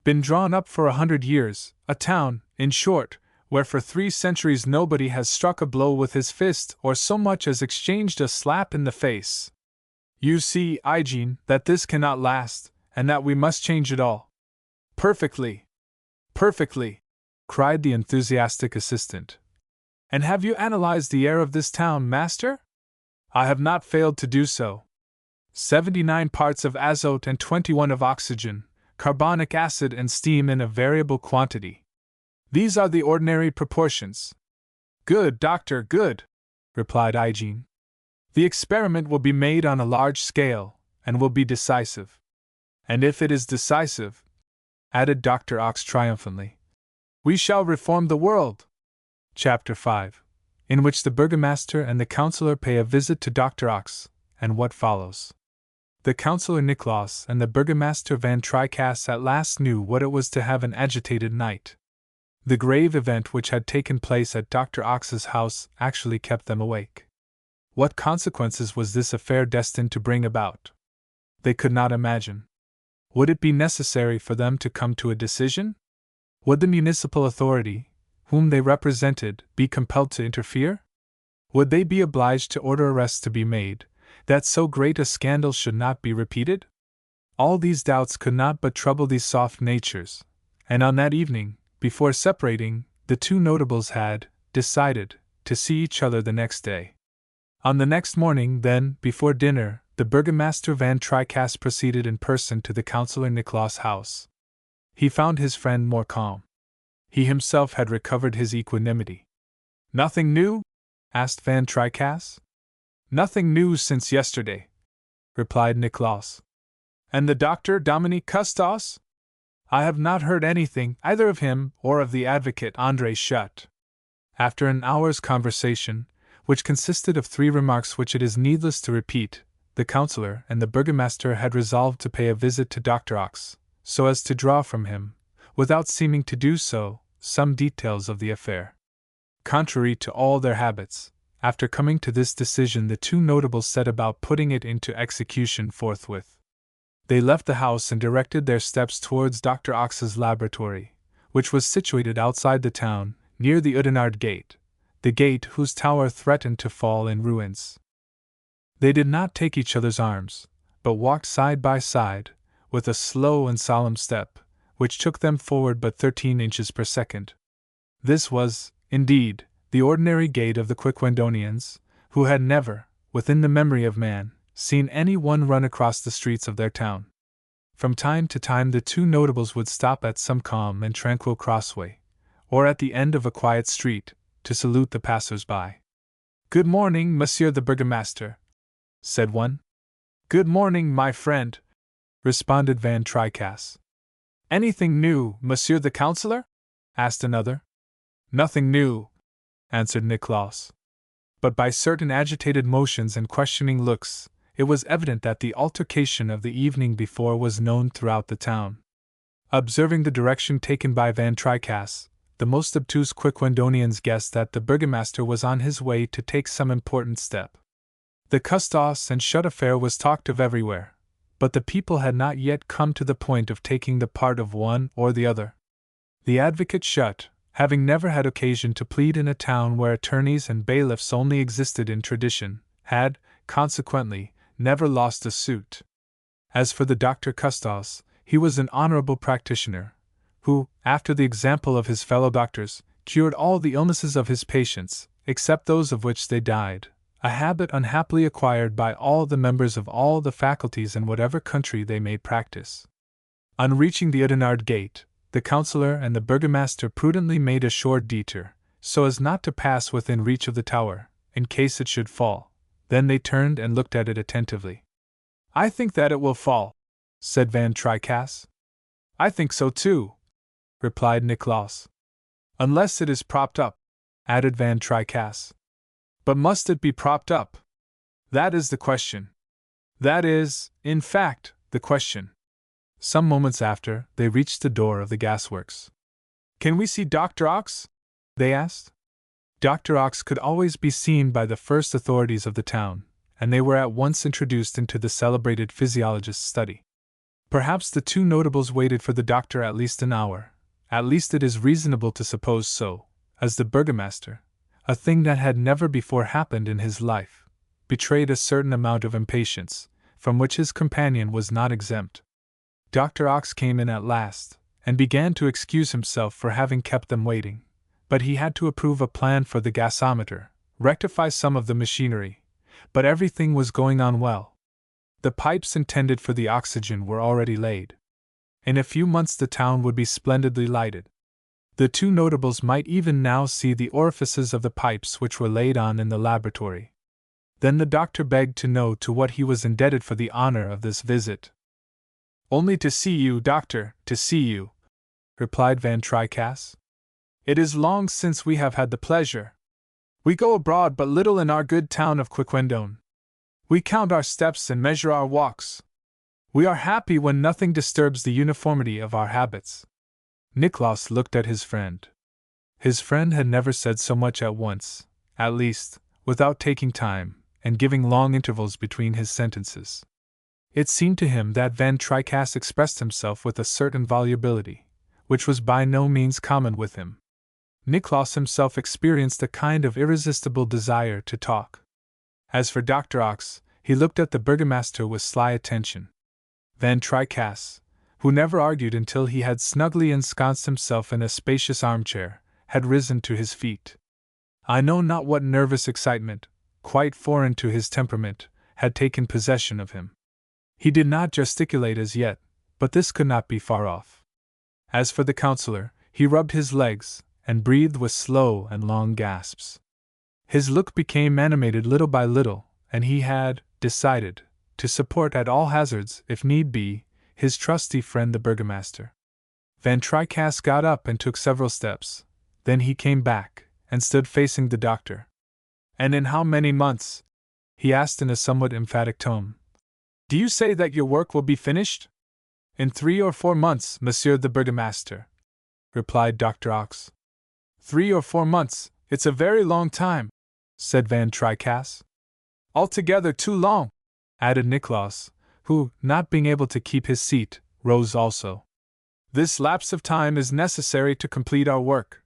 [SPEAKER 1] been drawn up for 100 years, a town, in short, where for 3 centuries nobody has struck a blow with his fist or so much as exchanged a slap in the face. You see, Ige, that this cannot last, and that we must change it all." "Perfectly! Perfectly!" cried the enthusiastic assistant. "And have you analyzed the air of this town, master?" "I have not failed to do so. 79 parts of azote and 21 of oxygen, carbonic acid and steam in a variable quantity. These are the ordinary proportions." "Good, doctor, good," replied Ige. The experiment will be made on a large scale, and will be decisive. And if it is decisive, added Dr. Ox triumphantly, we shall reform the world. Chapter 5, in which the burgomaster and the councillor pay a visit to Dr. Ox, and what follows. The councillor Nicklaus and the burgomaster Van Tricasse at last knew what it was to have an agitated night. The grave event which had taken place at Dr. Ox's house actually kept them awake. What consequences was this affair destined to bring about? They could not imagine. Would it be necessary for them to come to a decision? Would the municipal authority, whom they represented, be compelled to interfere? Would they be obliged to order arrests to be made, that so great a scandal should not be repeated? All these doubts could not but trouble these soft natures, and on that evening, before separating, the two notables had decided to see each other the next day. On the next morning, then, before dinner, the burgomaster Van Tricasse proceeded in person to the councillor Nicklaus' house. He found his friend more calm. He himself had recovered his equanimity. Nothing new? Asked Van Tricasse. Nothing new since yesterday, replied Nicklaus. And the doctor, Dominique Custos? I have not heard anything, either of him or of the advocate André Schutt. After an hour's conversation, which consisted of 3 remarks which it is needless to repeat, the councillor and the burgomaster had resolved to pay a visit to Dr. Ox, so as to draw from him, without seeming to do so, some details of the affair. Contrary to all their habits, after coming to this decision, the two notables set about putting it into execution forthwith. They left the house and directed their steps towards Dr. Ox's laboratory, which was situated outside the town, near the Oudenarde gate, the gate whose tower threatened to fall in ruins. They did not take each other's arms, but walked side by side, with a slow and solemn step, which took them forward but 13 inches per second. This was, indeed, the ordinary gait of the Quiquendonians, who had never, within the memory of man, seen any one run across the streets of their town. From time to time the two notables would stop at some calm and tranquil crossway, or at the end of a quiet street, to salute the passers-by. "Good morning, Monsieur the Burgomaster," said one. "Good morning, my friend," responded Van Tricasse. "Anything new, Monsieur the Councillor?" asked another. "Nothing new," answered Nicklaus. But by certain agitated motions and questioning looks, it was evident that the altercation of the evening before was known throughout the town. Observing the direction taken by Van Tricasse, the most obtuse Quiquendonians guessed that the burgomaster was on his way to take some important step. The Custos and Schutt affair was talked of everywhere, but the people had not yet come to the point of taking the part of one or the other. The advocate Schutt, having never had occasion to plead in a town where attorneys and bailiffs only existed in tradition, had, consequently, never lost a suit. As for the Dr. Custos, he was an honorable practitioner, who, after the example of his fellow doctors, cured all the illnesses of his patients, except those of which they died, a habit unhappily acquired by all the members of all the faculties in whatever country they made practice. On reaching the Oudenarde gate, the councillor and the burgomaster prudently made a short detour, so as not to pass within reach of the tower, in case it should fall. Then they turned and looked at it attentively. "I think that it will fall," said Van Tricasse. "I think so too," replied Nicklaus. "Unless it is propped up," added Van Tricasse. "But must it be propped up? That is the question. That is, in fact, the question." Some moments after, they reached the door of the gasworks. "Can we see Dr. Ox?" they asked. Dr. Ox could always be seen by the first authorities of the town, and they were at once introduced into the celebrated physiologist's study. Perhaps the two notables waited for the doctor at least an hour, at least it is reasonable to suppose so, as the burgomaster, a thing that had never before happened in his life, betrayed a certain amount of impatience, from which his companion was not exempt. Dr. Ox came in at last, and began to excuse himself for having kept them waiting, but he had to approve a plan for the gasometer, rectify some of the machinery, but everything was going on well. The pipes intended for the oxygen were already laid. In a few months the town would be splendidly lighted. The two notables might even now see the orifices of the pipes which were laid on in the laboratory. Then the doctor begged to know to what he was indebted for the honor of this visit. "Only to see you, doctor, to see you," replied Van Tricasse. "It is long since we have had the pleasure. We go abroad but little in our good town of Quiquendone. We count our steps and measure our walks. We are happy when nothing disturbs the uniformity of our habits." Nicholas looked at his friend. His friend had never said so much at once, at least, without taking time, and giving long intervals between his sentences. It seemed to him that Van Tricasse expressed himself with a certain volubility, which was by no means common with him. Nicholas himself experienced a kind of irresistible desire to talk. As for Dr. Ox, he looked at the burgomaster with sly attention. Van Tricasse, who never argued until he had snugly ensconced himself in a spacious armchair, had risen to his feet. I know not what nervous excitement, quite foreign to his temperament, had taken possession of him. He did not gesticulate as yet, but this could not be far off. As for the counselor, he rubbed his legs, and breathed with slow and long gasps. His look became animated little by little, and he had decided to support at all hazards, if need be, his trusty friend the burgomaster. Van Tricasse got up and took several steps. Then he came back, and stood facing the doctor. "And in how many months?" he asked in a somewhat emphatic tone. "Do you say that your work will be finished?" "In 3 or 4 months, Monsieur the Burgomaster," replied Dr. Ox. 3 or 4 months, it's a very long time," said Van Tricasse. "Altogether too long," added Nicholas, who, not being able to keep his seat, rose also. "This lapse of time is necessary to complete our work,"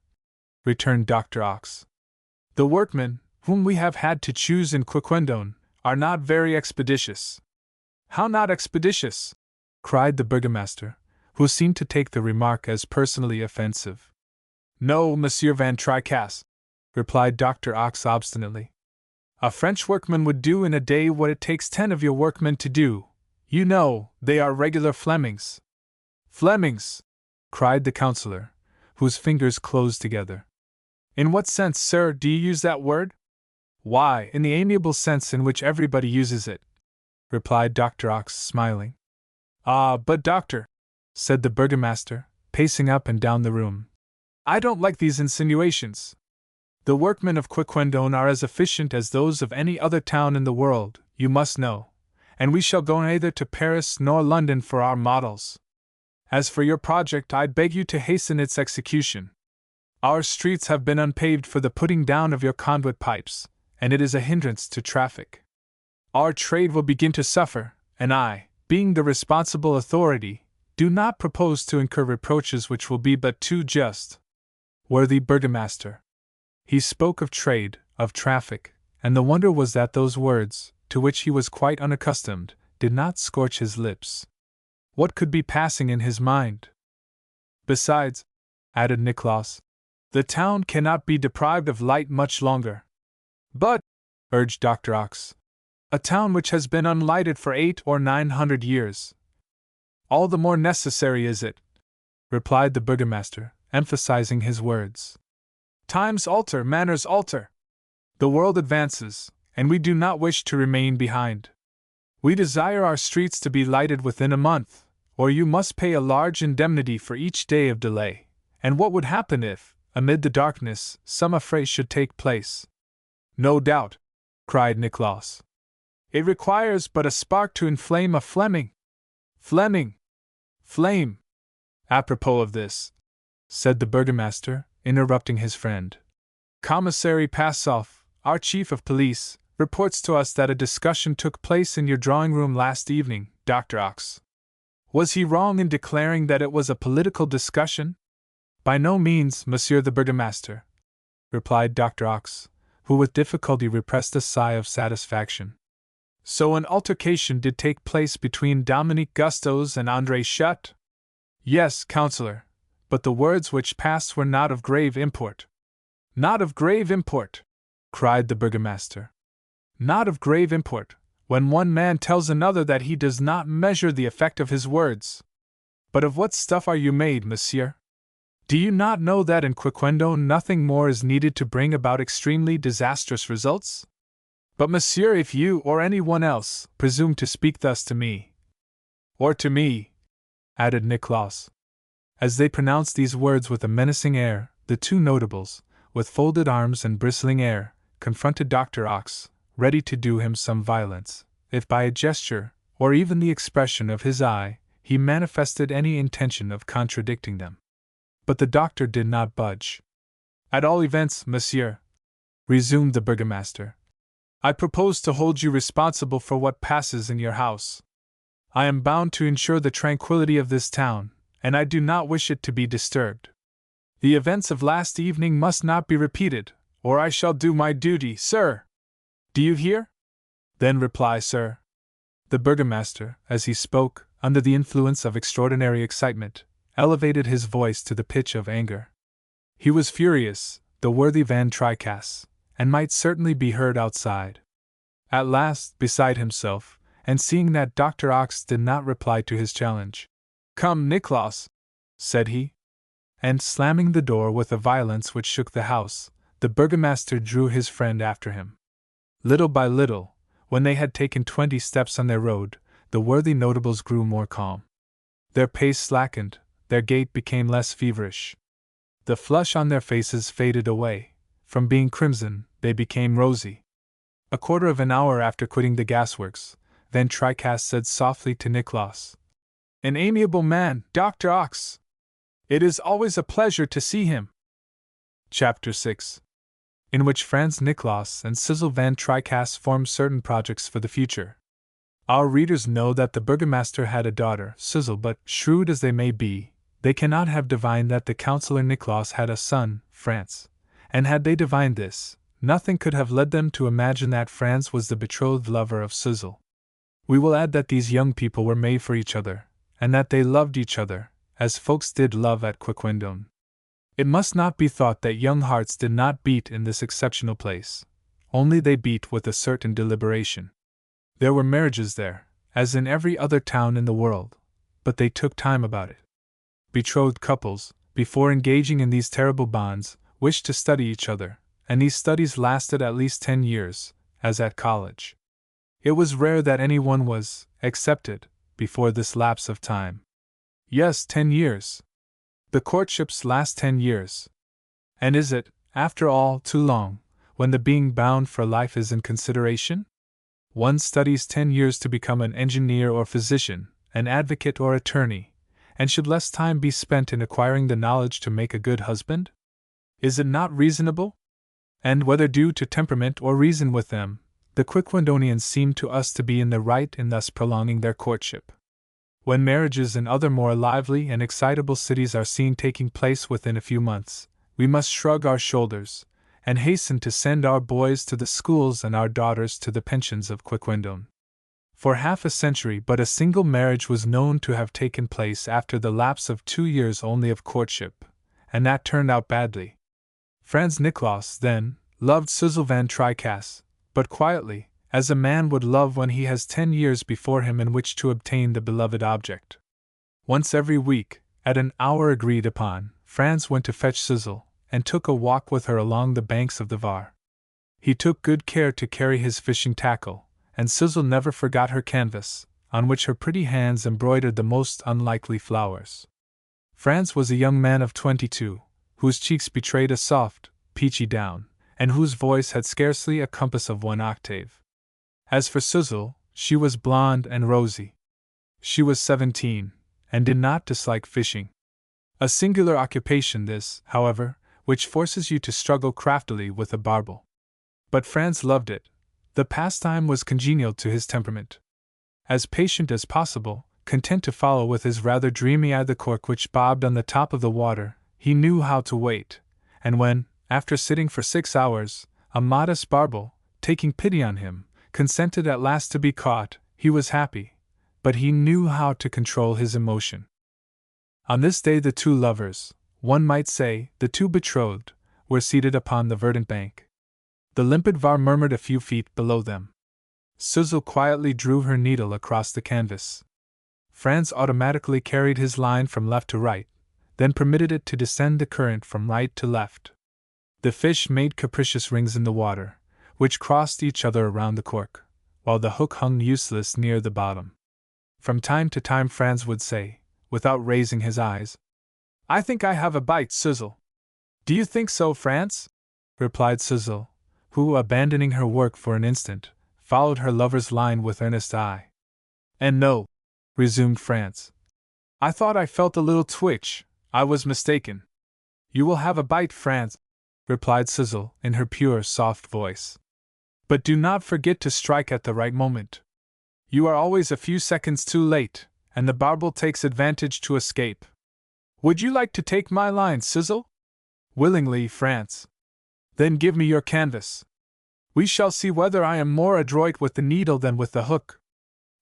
[SPEAKER 1] returned Dr. Ox. "The workmen, whom we have had to choose in Quiquendone, are not very expeditious." "How not expeditious?" cried the burgomaster, who seemed to take the remark as personally offensive. "No, Monsieur Van Tricasse," replied Dr. Ox obstinately. "A French workman would do in a day what it takes 10 of your workmen to do. You know, they are regular Flemings." "Flemings!" cried the counselor, whose fingers closed together. "In what sense, sir, do you use that word?" "Why, in the amiable sense in which everybody uses it," replied Dr. Ox, smiling. "Ah, but doctor," said the burgomaster, pacing up and down the room, "I don't like these insinuations. The workmen of Quiquendone are as efficient as those of any other town in the world, you must know, and we shall go neither to Paris nor London for our models. As for your project, I beg you to hasten its execution. Our streets have been unpaved for the putting down of your conduit pipes, and it is a hindrance to traffic. Our trade will begin to suffer, and I, being the responsible authority, do not propose to incur reproaches which will be but too just. Worthy burgomaster." He spoke of trade, of traffic, and the wonder was that those words, to which he was quite unaccustomed, did not scorch his lips. What could be passing in his mind? "Besides," added Nicholas, "the town cannot be deprived of light much longer." "But," urged Dr. Ox, "a town which has been unlighted for 800 or 900 years." "All the more necessary is it," replied the burgomaster, emphasizing his words. "Times alter, manners alter. The world advances, and we do not wish to remain behind. We desire our streets to be lighted within a month, or you must pay a large indemnity for each day of delay. And what would happen if, amid the darkness, some affray should take place?" "No doubt," cried Nicholas. "It requires but a spark to inflame a Fleming." "Fleming! Flame!" "Apropos of this," said the burgomaster, interrupting his friend, "Commissary Passoff, our chief of police, reports to us that a discussion took place in your drawing-room last evening, Dr. Ox. Was he wrong in declaring that it was a political discussion?" "By no means, Monsieur the Burgomaster," replied Dr. Ox, who with difficulty repressed a sigh of satisfaction. "So an altercation did take place between Dominique Gustos and André Schutt?" "Yes, counselor, but the words which passed were not of grave import." "Not of grave import!" cried the burgomaster. "Not of grave import, when one man tells another that he does not measure the effect of his words. But of what stuff are you made, monsieur? Do you not know that in Quiquendone nothing more is needed to bring about extremely disastrous results? But, monsieur, if you or anyone else presume to speak thus to me, or to me, added Nicholas. As they pronounced these words with a menacing air, the two notables, with folded arms and bristling hair, confronted Dr. Ox, ready to do him some violence, if by a gesture, or even the expression of his eye, he manifested any intention of contradicting them. But the doctor did not budge. At all events, monsieur, resumed the burgomaster, I propose to hold you responsible for what passes in your house. I am bound to ensure the tranquility of this town, and I do not wish it to be disturbed. The events of last evening must not be repeated, or I shall do my duty, sir. Do you hear? Then reply, sir. The burgomaster, as he spoke, under the influence of extraordinary excitement, elevated his voice to the pitch of anger. He was furious, the worthy Van Tricasse, and might certainly be heard outside. At last, beside himself, and seeing that Dr. Ox did not reply to his challenge, "Come, Nicholas," said he. And slamming the door with a violence which shook the house, the burgomaster drew his friend after him. Little by little, when they had taken 20 steps on their road, the worthy notables grew more calm. Their pace slackened, their gait became less feverish. The flush on their faces faded away. From being crimson, they became rosy. A quarter of an hour after quitting the gasworks, Van Tricasse said softly to Nicholas, "An amiable man, Dr. Ox. It is always a pleasure to see him." Chapter 6, in which Franz Nicholas and Sizzle Van Tricasse formed certain projects for the future. Our readers know that the burgomaster had a daughter, Sizzle, but, shrewd as they may be, they cannot have divined that the councillor Nicholas had a son, Franz, and had they divined this, nothing could have led them to imagine that Franz was the betrothed lover of Sizzle. We will add that these young people were made for each other, and that they loved each other, as folks did love at Quiquendone. It must not be thought that young hearts did not beat in this exceptional place, only they beat with a certain deliberation. There were marriages there, as in every other town in the world, but they took time about it. Betrothed couples, before engaging in these terrible bonds, wished to study each other, and these studies lasted at least 10 years, as at college. It was rare that anyone was accepted before this lapse of time. Yes, 10 years. The courtships last 10 years. And is it, after all, too long, when the being bound for life is in consideration? One studies 10 years to become an engineer or physician, an advocate or attorney, and should less time be spent in acquiring the knowledge to make a good husband? Is it not reasonable? And whether due to temperament or reason with them, the Quiquendonians seem to us to be in the right in thus prolonging their courtship. When marriages in other more lively and excitable cities are seen taking place within a few months, we must shrug our shoulders, and hasten to send our boys to the schools and our daughters to the pensions of Quiquendone. For half a century but a single marriage was known to have taken place after the lapse of 2 years only of courtship, and that turned out badly. Franz Nicholas, then, loved Sizzle Van Tricasse, but quietly, as a man would love when he has 10 years before him in which to obtain the beloved object. Once every week, at an hour agreed upon, Franz went to fetch Sizzle, and took a walk with her along the banks of the Var. He took good care to carry his fishing tackle, and Sizzle never forgot her canvas, on which her pretty hands embroidered the most unlikely flowers. Franz was a young man of 22, whose cheeks betrayed a soft, peachy down, and whose voice had scarcely a compass of 1 octave. As for Sizzle, she was blonde and rosy. She was 17, and did not dislike fishing. A singular occupation this, however, which forces you to struggle craftily with a barbel. But Franz loved it. The pastime was congenial to his temperament. As patient as possible, content to follow with his rather dreamy eye the cork which bobbed on the top of the water, he knew how to wait, and when, after sitting for 6 hours, a modest barbel, taking pity on him, consented at last to be caught, he was happy, but he knew how to control his emotion. On this day the two lovers, one might say, the two betrothed, were seated upon the verdant bank. The limpid Var murmured a few feet below them. Sizzle quietly drew her needle across the canvas. Franz automatically carried his line from left to right, then permitted it to descend the current from right to left. The fish made capricious rings in the water, which crossed each other around the cork, while the hook hung useless near the bottom. From time to time Franz would say, without raising his eyes, "I think I have a bite, Suzel." "Do you think so, Franz?" replied Suzel, who, abandoning her work for an instant, followed her lover's line with earnest eye. "And no," resumed Franz. "I thought I felt a little twitch. I was mistaken." "You will have a bite, Franz," replied Suzel, in her pure, soft voice. "But do not forget to strike at the right moment. You are always a few seconds too late, and the barbel takes advantage to escape. Would you like to take my line, Suzel?" "Willingly, Franz." "Then give me your canvas. We shall see whether I am more adroit with the needle than with the hook."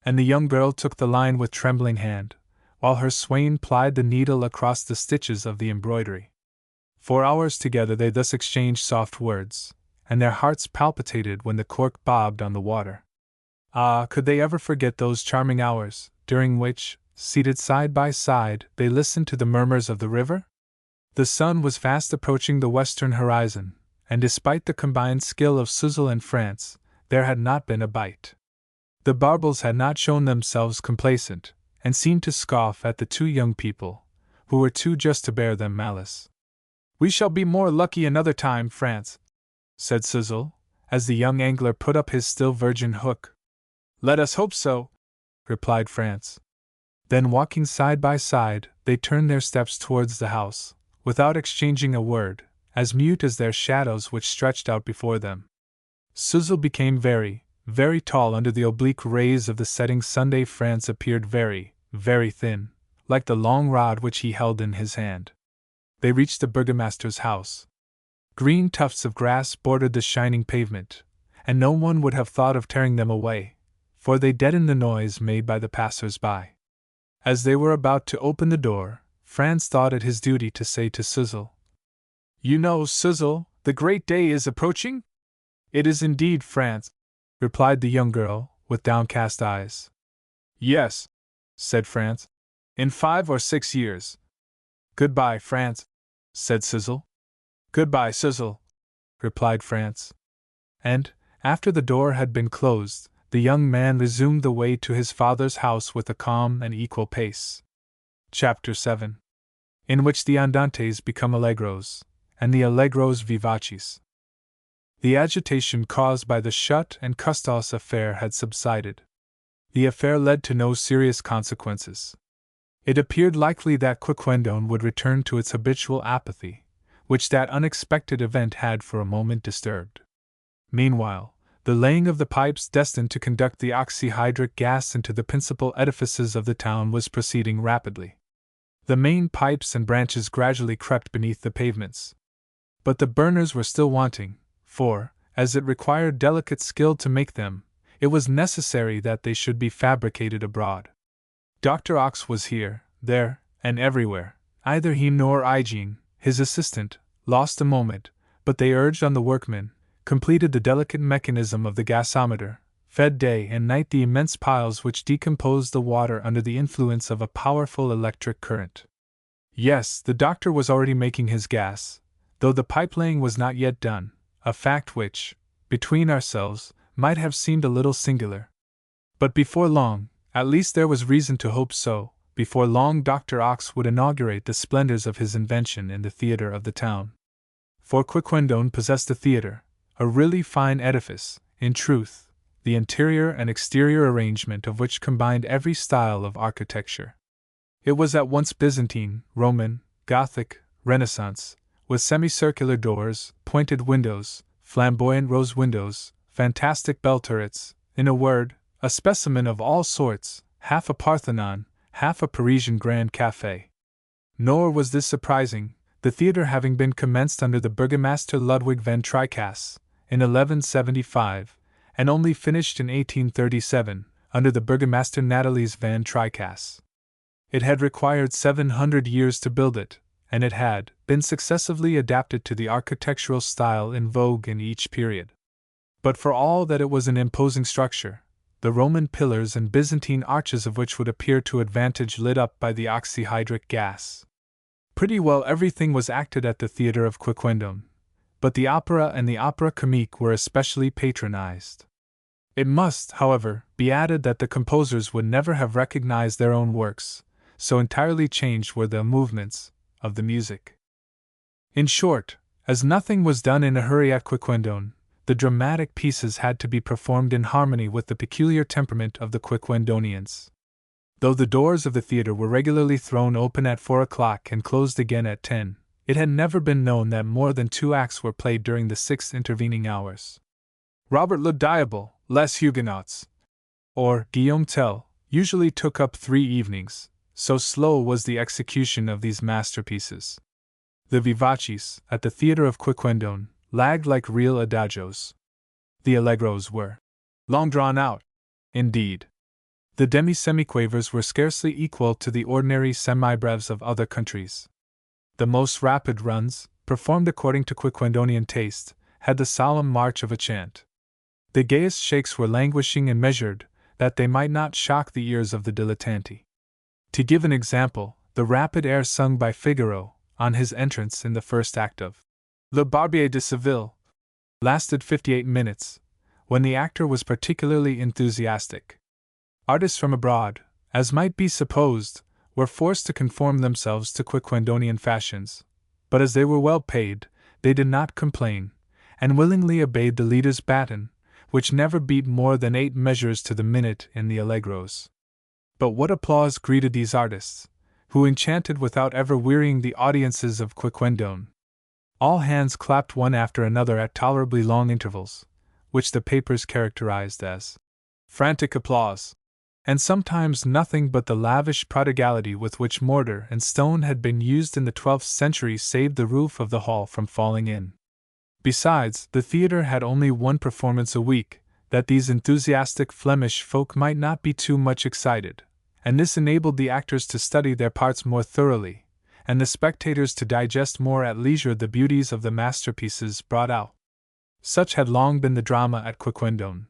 [SPEAKER 1] And the young girl took the line with trembling hand, while her swain plied the needle across the stitches of the embroidery. For hours together they thus exchanged soft words, and their hearts palpitated when the cork bobbed on the water. Ah, could they ever forget those charming hours, during which, seated side by side, they listened to the murmurs of the river? The sun was fast approaching the western horizon, and despite the combined skill of Suzel and Franz, there had not been a bite. The barbels had not shown themselves complacent, and seemed to scoff at the two young people, who were too just to bear them malice. "We shall be more lucky another time, Franz," said Suzel, as the young angler put up his still virgin hook. "Let us hope so," replied Franz. Then, walking side by side, they turned their steps towards the house, without exchanging a word, as mute as their shadows which stretched out before them. Suzel became very, very tall under the oblique rays of the setting sun. Franz appeared very, very thin, like the long rod which he held in his hand. They reached the burgomaster's house. Green tufts of grass bordered the shining pavement, and no one would have thought of tearing them away, for they deadened the noise made by the passers-by. As they were about to open the door, Franz thought it his duty to say to Suzel, "You know, Suzel, the great day is approaching?" "It is indeed, Franz," replied the young girl, with downcast eyes. "Yes," said Franz, "in 5 or 6 years." "Goodbye, Franz," said Suzel. "Goodbye, Suzel," replied Franz. And, after the door had been closed, the young man resumed the way to his father's house with a calm and equal pace. Chapter 7, in which the andantes become allegros, and the allegros vivaces. The agitation caused by the Schutt and Custos affair had subsided. The affair led to no serious consequences. It appeared likely that Quiquendone would return to its habitual apathy, which that unexpected event had for a moment disturbed. Meanwhile, the laying of the pipes destined to conduct the oxyhydric gas into the principal edifices of the town was proceeding rapidly. The main pipes and branches gradually crept beneath the pavements. But the burners were still wanting, for, as it required delicate skill to make them, it was necessary that they should be fabricated abroad. Dr. Ox was here, there, and everywhere. Either he nor Ygene, his assistant, lost a moment, but they urged on the workmen, completed the delicate mechanism of the gasometer, fed day and night the immense piles which decomposed the water under the influence of a powerful electric current. Yes, the doctor was already making his gas, though the pipe-laying was not yet done, a fact which, between ourselves, might have seemed a little singular. But before long, at least there was reason to hope so, before long Dr. Ox would inaugurate the splendors of his invention in the theatre of the town. For Quiquendone possessed a theatre, a really fine edifice, in truth, the interior and exterior arrangement of which combined every style of architecture. It was at once Byzantine, Roman, Gothic, Renaissance, with semicircular doors, pointed windows, flamboyant rose windows, fantastic bell turrets, in a word, a specimen of all sorts, half a Parthenon, half a Parisian Grand Café. Nor was this surprising, the theatre having been commenced under the Burgomaster Ludwig van Tricasse, in 1175, and only finished in 1837, under the Burgomaster Natalies van Tricasse. It had required 700 years to build it, and it had been successively adapted to the architectural style in vogue in each period. But for all that it was an imposing structure, the Roman pillars and Byzantine arches of which would appear to advantage lit up by the oxyhydric gas. Pretty well everything was acted at the theatre of Quiquendone, but the opera and the opera comique were especially patronized. It must, however, be added that the composers would never have recognized their own works, so entirely changed were the movements of the music. In short, as nothing was done in a hurry at Quiquendone, the dramatic pieces had to be performed in harmony with the peculiar temperament of the Quiquendonians. Though the doors of the theater were regularly thrown open at 4 o'clock and closed again at 10, it had never been known that more than 2 acts were played during the 6 intervening hours. Robert le Diable, Les Huguenots, or Guillaume Tell, usually took up 3 evenings, so slow was the execution of these masterpieces. The vivaces, at the theatre of Quiquendone, lagged like real adagios. The allegros were long drawn out, indeed. The demi-semiquavers were scarcely equal to the ordinary semi-breves of other countries. The most rapid runs, performed according to Quiquendonian taste, had the solemn march of a chant. The gayest shakes were languishing and measured, that they might not shock the ears of the dilettanti. To give an example, the rapid air sung by Figaro, on his entrance in the first act of Le Barbier de Seville, lasted 58 minutes, when the actor was particularly enthusiastic. Artists from abroad, as might be supposed, were forced to conform themselves to Quiquendonian fashions, but as they were well paid, they did not complain, and willingly obeyed the leader's baton, which never beat more than 8 measures to the minute in the allegros. But what applause greeted these artists, who enchanted without ever wearying the audiences of Quiquendone. All hands clapped one after another at tolerably long intervals, which the papers characterized as frantic applause, and sometimes nothing but the lavish prodigality with which mortar and stone had been used in the 12th century saved the roof of the hall from falling in. Besides, the theatre had only 1 performance a week, that these enthusiastic Flemish folk might not be too much excited, and this enabled the actors to study their parts more thoroughly, and the spectators to digest more at leisure the beauties of the masterpieces brought out. Such had long been the drama at Quiquendone.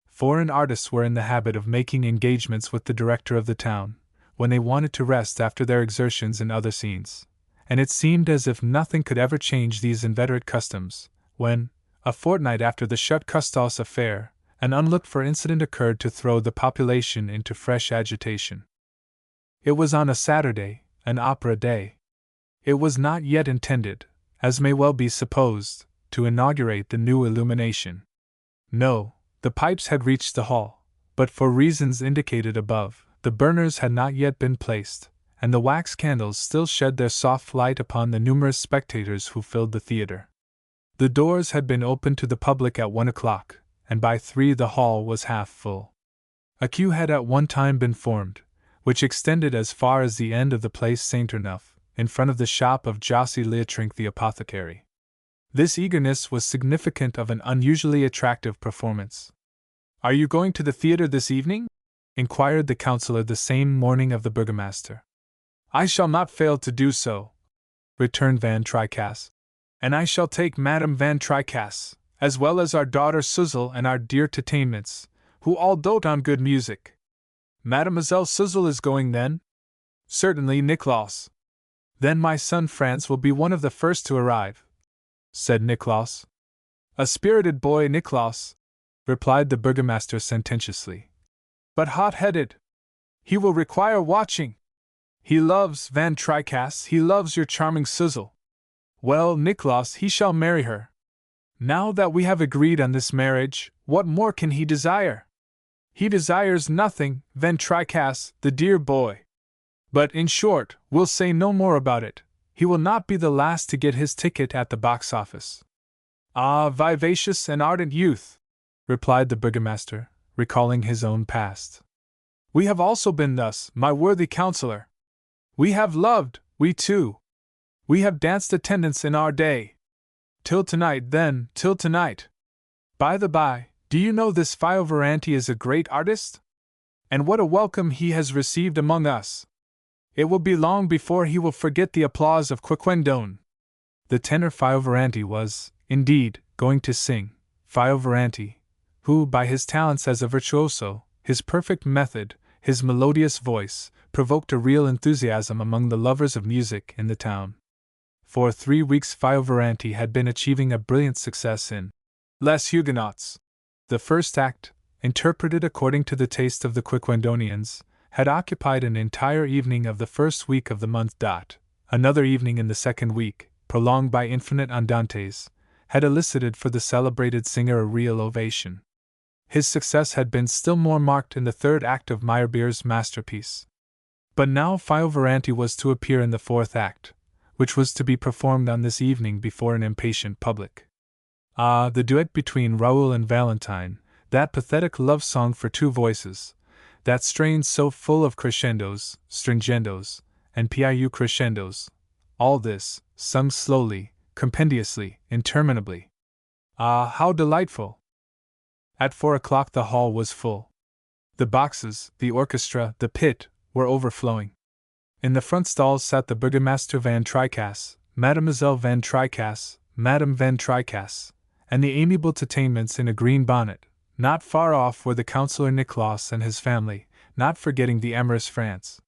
[SPEAKER 1] Foreign artists were in the habit of making engagements with the director of the town, when they wanted to rest after their exertions in other scenes, and it seemed as if nothing could ever change these inveterate customs, when, a fortnight after the Chute Custos affair, an unlooked-for incident occurred to throw the population into fresh agitation. It was on a Saturday, an opera day. It was not yet intended, as may well be supposed, to inaugurate the new illumination. No, the pipes had reached the hall, but for reasons indicated above, the burners had not yet been placed, and the wax candles still shed their soft light upon the numerous spectators who filled the theatre. The doors had been opened to the public at 1 o'clock, and by 3 the hall was half full. A queue had at one time been formed, which extended as far as the end of the Place Saint-Ernest, in front of the shop of Jossy Leotrink the apothecary. This eagerness was significant of an unusually attractive performance. "Are you going to the theatre this evening?" inquired the councillor the same morning of the burgomaster. "I shall not fail to do so," returned Van Tricasse. "And I shall take Madame Van Tricasse, as well as our daughter Suzel and our dear Titainments, who all dote on good music." "Mademoiselle Suzel is going then?" "Certainly, Niklaus." "Then my son Franz will be one of the first to arrive," said Niklaus. "A spirited boy, Niklaus," replied the burgomaster sententiously. "But hot-headed. He will require watching. He loves Van Tricasse, he loves your charming Suzel. Well, Niklaus, he shall marry her. Now that we have agreed on this marriage, what more can he desire? He desires nothing, Van Tricasse, the dear boy. But, in short, we'll say no more about it. He will not be the last to get his ticket at the box office." "Ah, vivacious and ardent youth!" replied the burgomaster, recalling his own past. "We have also been thus, my worthy counsellor. We have loved, we too. We have danced attendance in our day. Till tonight, then, till tonight. By the by, do you know this Fiovaranti is a great artist? And what a welcome he has received among us! It will be long before he will forget the applause of Quiquendone." The tenor Fiovaranti was, indeed, going to sing. Fiovaranti, who, by his talents as a virtuoso, his perfect method, his melodious voice, provoked a real enthusiasm among the lovers of music in the town. For 3 weeks Fiovaranti had been achieving a brilliant success in Les Huguenots. The first act, interpreted according to the taste of the Quiquendonians, had occupied an entire evening of the first week of the month. Another evening in the second week, prolonged by infinite andantes, had elicited for the celebrated singer a real ovation. His success had been still more marked in the third act of Meyerbeer's masterpiece. But now Fiovaranti was to appear in the fourth act, which was to be performed on this evening before an impatient public. Ah, the duet between Raoul and Valentine, that pathetic love song for two voices, that strain so full of crescendos, stringendos, and piu crescendos, all this, sung slowly, compendiously, interminably. Ah, how delightful! At 4 o'clock the hall was full. The boxes, the orchestra, the pit, were overflowing. In the front stalls sat the Burgomaster Van Tricasse, Mademoiselle Van Tricasse, Madame Van Tricasse, and the amiable Titanements in a green bonnet. Not far off were the Councillor Nicolas and his family, not forgetting the amorous France.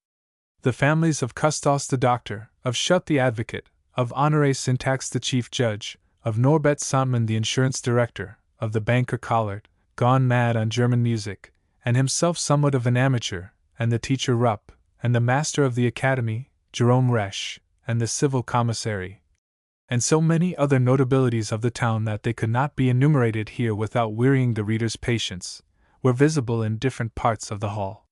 [SPEAKER 1] The families of Custos the doctor, of Schutt the advocate, of Honoré Syntax the chief judge, of Norbert Santman the insurance director, of the banker Collard, gone mad on German music, and himself somewhat of an amateur, and the teacher Rupp, and the master of the academy, Jerome Resch, and the civil commissary, and so many other notabilities of the town that they could not be enumerated here without wearying the reader's patience, were visible in different parts of the hall.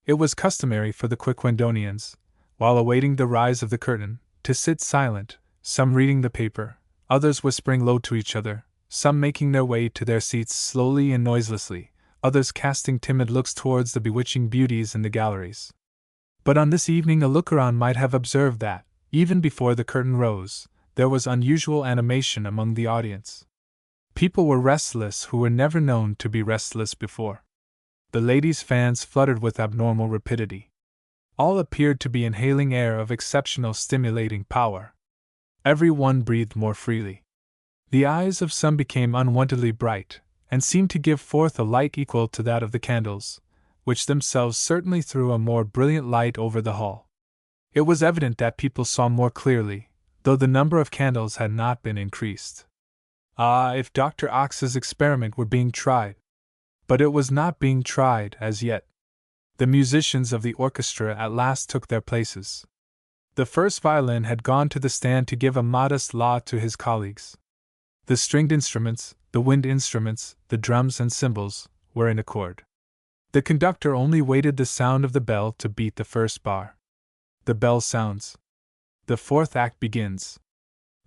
[SPEAKER 1] It was customary for the Quiquendonians, while awaiting the rise of the curtain, to sit silent, some reading the paper, others whispering low to each other, some making their way to their seats slowly and noiselessly, others casting timid looks towards the bewitching beauties in the galleries. But on this evening a looker-on might have observed that, even before the curtain rose, there was unusual animation among the audience. People were restless who were never known to be restless before. The ladies' fans fluttered with abnormal rapidity. All appeared to be inhaling air of exceptional stimulating power. Every one breathed more freely. The eyes of some became unwontedly bright, and seemed to give forth a light equal to that of the candles, which themselves certainly threw a more brilliant light over the hall. It was evident that people saw more clearly, though the number of candles had not been increased. Ah, if Dr. Ox's experiment were being tried! But it was not being tried as yet. The musicians of the orchestra at last took their places. The first violin had gone to the stand to give a modest laud to his colleagues. The stringed instruments, the wind instruments, the drums and cymbals, were in accord. The conductor only waited the sound of the bell to beat the first bar. The bell sounds. The fourth act begins.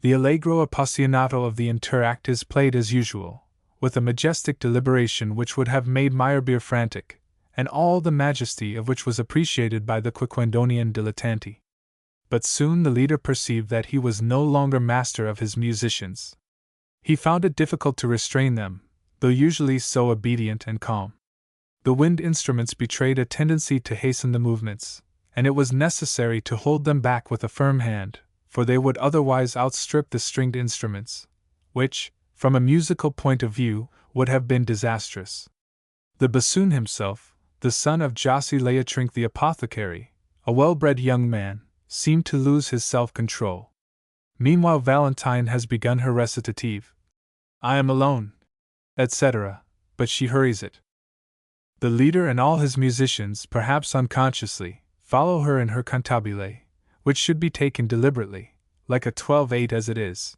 [SPEAKER 1] The Allegro appassionato of the interact is played as usual, with a majestic deliberation which would have made Meyerbeer frantic, and all the majesty of which was appreciated by the Quiquendonian dilettanti. But soon the leader perceived that he was no longer master of his musicians. He found it difficult to restrain them, though usually so obedient and calm. The wind instruments betrayed a tendency to hasten the movements, and it was necessary to hold them back with a firm hand, for they would otherwise outstrip the stringed instruments, which, from a musical point of view, would have been disastrous. The bassoon himself, the son of Jossi Leotrink the apothecary, a well-bred young man, seemed to lose his self-control. Meanwhile Valentine has begun her recitative. I am alone, etc., but she hurries it. The leader and all his musicians, perhaps unconsciously, follow her in her cantabile, which should be taken deliberately, like a 12/8 as it is.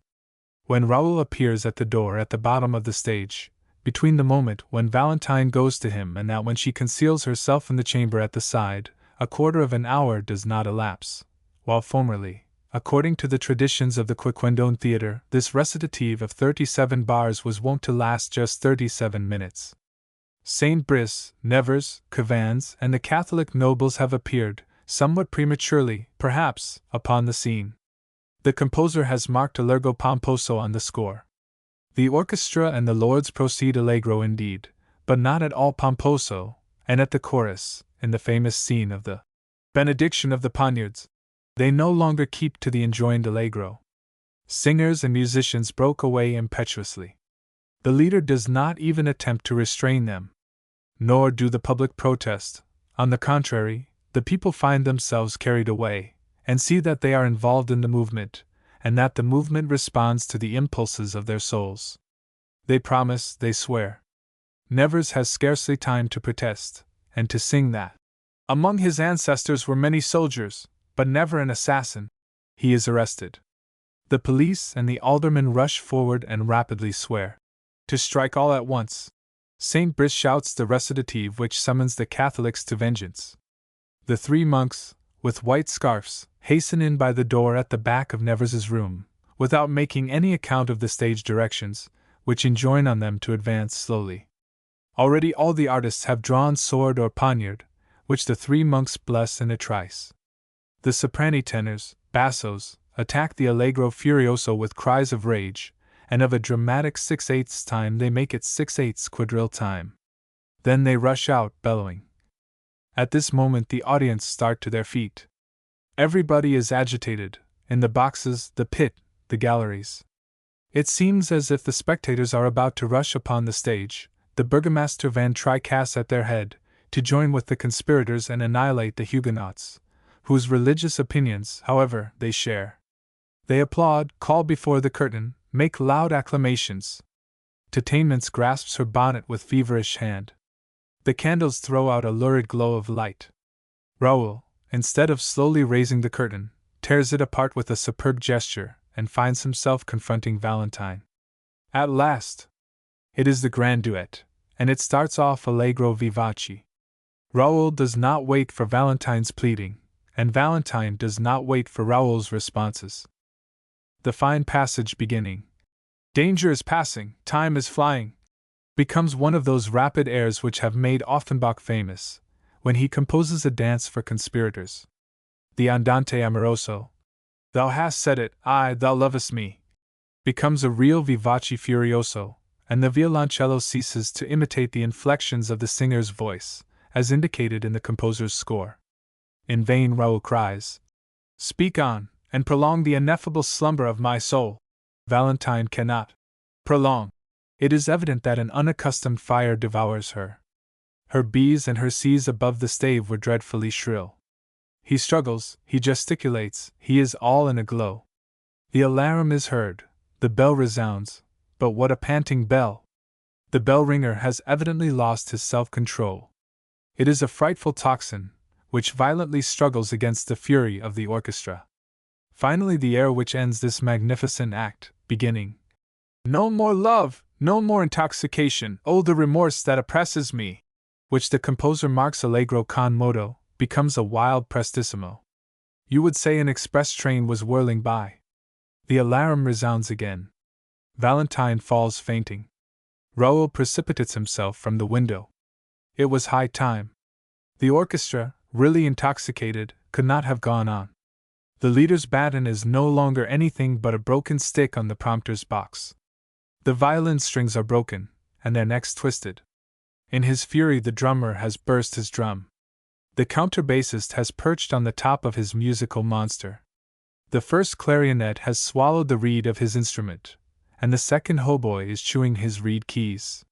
[SPEAKER 1] When Raoul appears at the door at the bottom of the stage, between the moment when Valentine goes to him and that when she conceals herself in the chamber at the side, a quarter of an hour does not elapse, while formerly, according to the traditions of the Quiquendone theatre, this recitative of 37 bars was wont to last just 37 minutes. Saint Brice, Nevers, Cavans, and the Catholic nobles have appeared, somewhat prematurely, perhaps, upon the scene. The composer has marked Allegro pomposo on the score. The orchestra and the lords proceed allegro indeed, but not at all pomposo, and at the chorus, in the famous scene of the benediction of the poniards, they no longer keep to the enjoined allegro. Singers and musicians broke away impetuously. The leader does not even attempt to restrain them. Nor do the public protest. On the contrary, the people find themselves carried away, and see that they are involved in the movement, and that the movement responds to the impulses of their souls. They promise, they swear. Nevers has scarcely time to protest, and to sing that among his ancestors were many soldiers, but never an assassin. He is arrested. The police and the aldermen rush forward and rapidly swear to strike all at once. St. Brice shouts the recitative which summons the Catholics to vengeance. The three monks, with white scarfs, hasten in by the door at the back of Nevers's room, without making any account of the stage directions, which enjoin on them to advance slowly. Already all the artists have drawn sword or poniard, which the three monks bless in a trice. The soprani tenors, bassos, attack the allegro furioso with cries of rage, and of a dramatic 6/8 time they make it 6/8 quadrille time. Then they rush out, bellowing. At this moment the audience start to their feet. Everybody is agitated, in the boxes, the pit, the galleries. It seems as if the spectators are about to rush upon the stage, the Burgomaster Van Tricasse at their head, to join with the conspirators and annihilate the Huguenots, whose religious opinions, however, they share. They applaud, call before the curtain, make loud acclamations. Tetainments grasps her bonnet with feverish hand. The candles throw out a lurid glow of light. Raoul, instead of slowly raising the curtain, tears it apart with a superb gesture, and finds himself confronting Valentine. At last! It is the grand duet, and it starts off allegro vivace. Raoul does not wait for Valentine's pleading, and Valentine does not wait for Raoul's responses. The fine passage beginning, "Danger is passing, time is flying," becomes one of those rapid airs which have made Offenbach famous, when he composes a dance for conspirators. The Andante amoroso, "Thou hast said it, aye, thou lovest me," becomes a real vivace furioso, and the violoncello ceases to imitate the inflections of the singer's voice, as indicated in the composer's score. In vain Raoul cries, "Speak on, and prolong the ineffable slumber of my soul." Valentine cannot prolong. It is evident that an unaccustomed fire devours her. Her B's and her C's above the stave were dreadfully shrill. He struggles, he gesticulates, he is all in a glow. The alarum is heard, the bell resounds, but what a panting bell! The bell ringer has evidently lost his self-control. It is a frightful tocsin, which violently struggles against the fury of the orchestra. Finally the air which ends this magnificent act, beginning, "No more love, no more intoxication, oh the remorse that oppresses me," which the composer marks allegro con moto, becomes a wild prestissimo. You would say an express train was whirling by. The alarum resounds again. Valentine falls fainting. Raoul precipitates himself from the window. It was high time. The orchestra, really intoxicated, could not have gone on. The leader's baton is no longer anything but a broken stick on the prompter's box. The violin strings are broken, and their necks twisted. In his fury the drummer has burst his drum. The counterbassist has perched on the top of his musical monster. The first clarionet has swallowed the reed of his instrument, and the second hautboy is chewing his reed keys.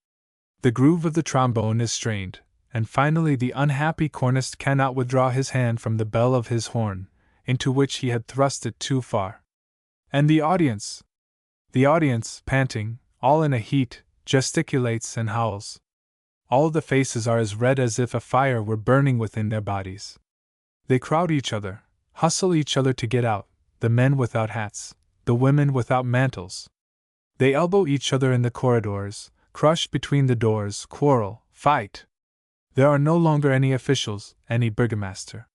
[SPEAKER 1] The groove of the trombone is strained, and finally the unhappy cornist cannot withdraw his hand from the bell of his horn, into which he had thrust it too far. And the audience, panting, all in a heat, gesticulates and howls. All the faces are as red as if a fire were burning within their bodies. They crowd each other, hustle each other to get out, the men without hats, the women without mantles. They elbow each other in the corridors, crush between the doors, quarrel, fight. There are no longer any officials, any burgomaster.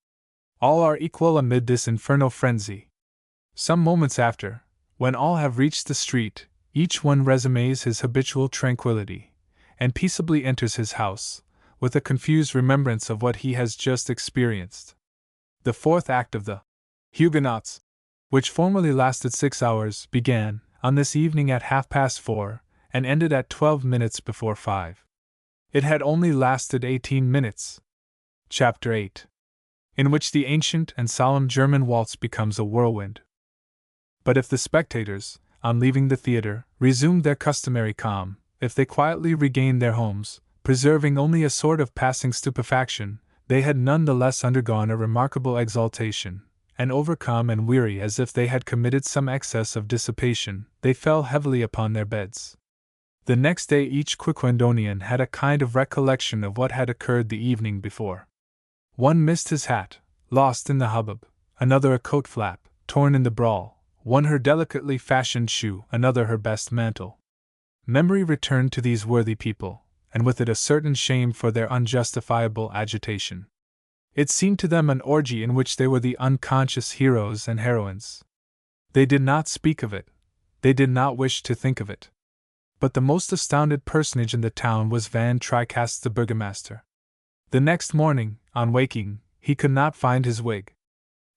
[SPEAKER 1] All are equal amid this infernal frenzy. Some moments after, when all have reached the street, each one resumes his habitual tranquillity, and peaceably enters his house, with a confused remembrance of what he has just experienced. The fourth act of the Huguenots, which formerly lasted 6 hours, began, on this evening at 4:30, and ended at 12 minutes before 5. It had only lasted 18 minutes. Chapter 8. In which the ancient and solemn German waltz becomes a whirlwind. But if the spectators, on leaving the theater, resumed their customary calm, if they quietly regained their homes, preserving only a sort of passing stupefaction, they had none the less undergone a remarkable exaltation, and overcome and weary as if they had committed some excess of dissipation, they fell heavily upon their beds. The next day each Quiquendonian had a kind of recollection of what had occurred the evening before. One missed his hat, lost in the hubbub, another a coat flap, torn in the brawl, one her delicately fashioned shoe, another her best mantle. Memory returned to these worthy people, and with it a certain shame for their unjustifiable agitation. It seemed to them an orgy in which they were the unconscious heroes and heroines. They did not speak of it, they did not wish to think of it. But the most astounded personage in the town was Van Tricaste the burgomaster. The next morning, on waking, he could not find his wig.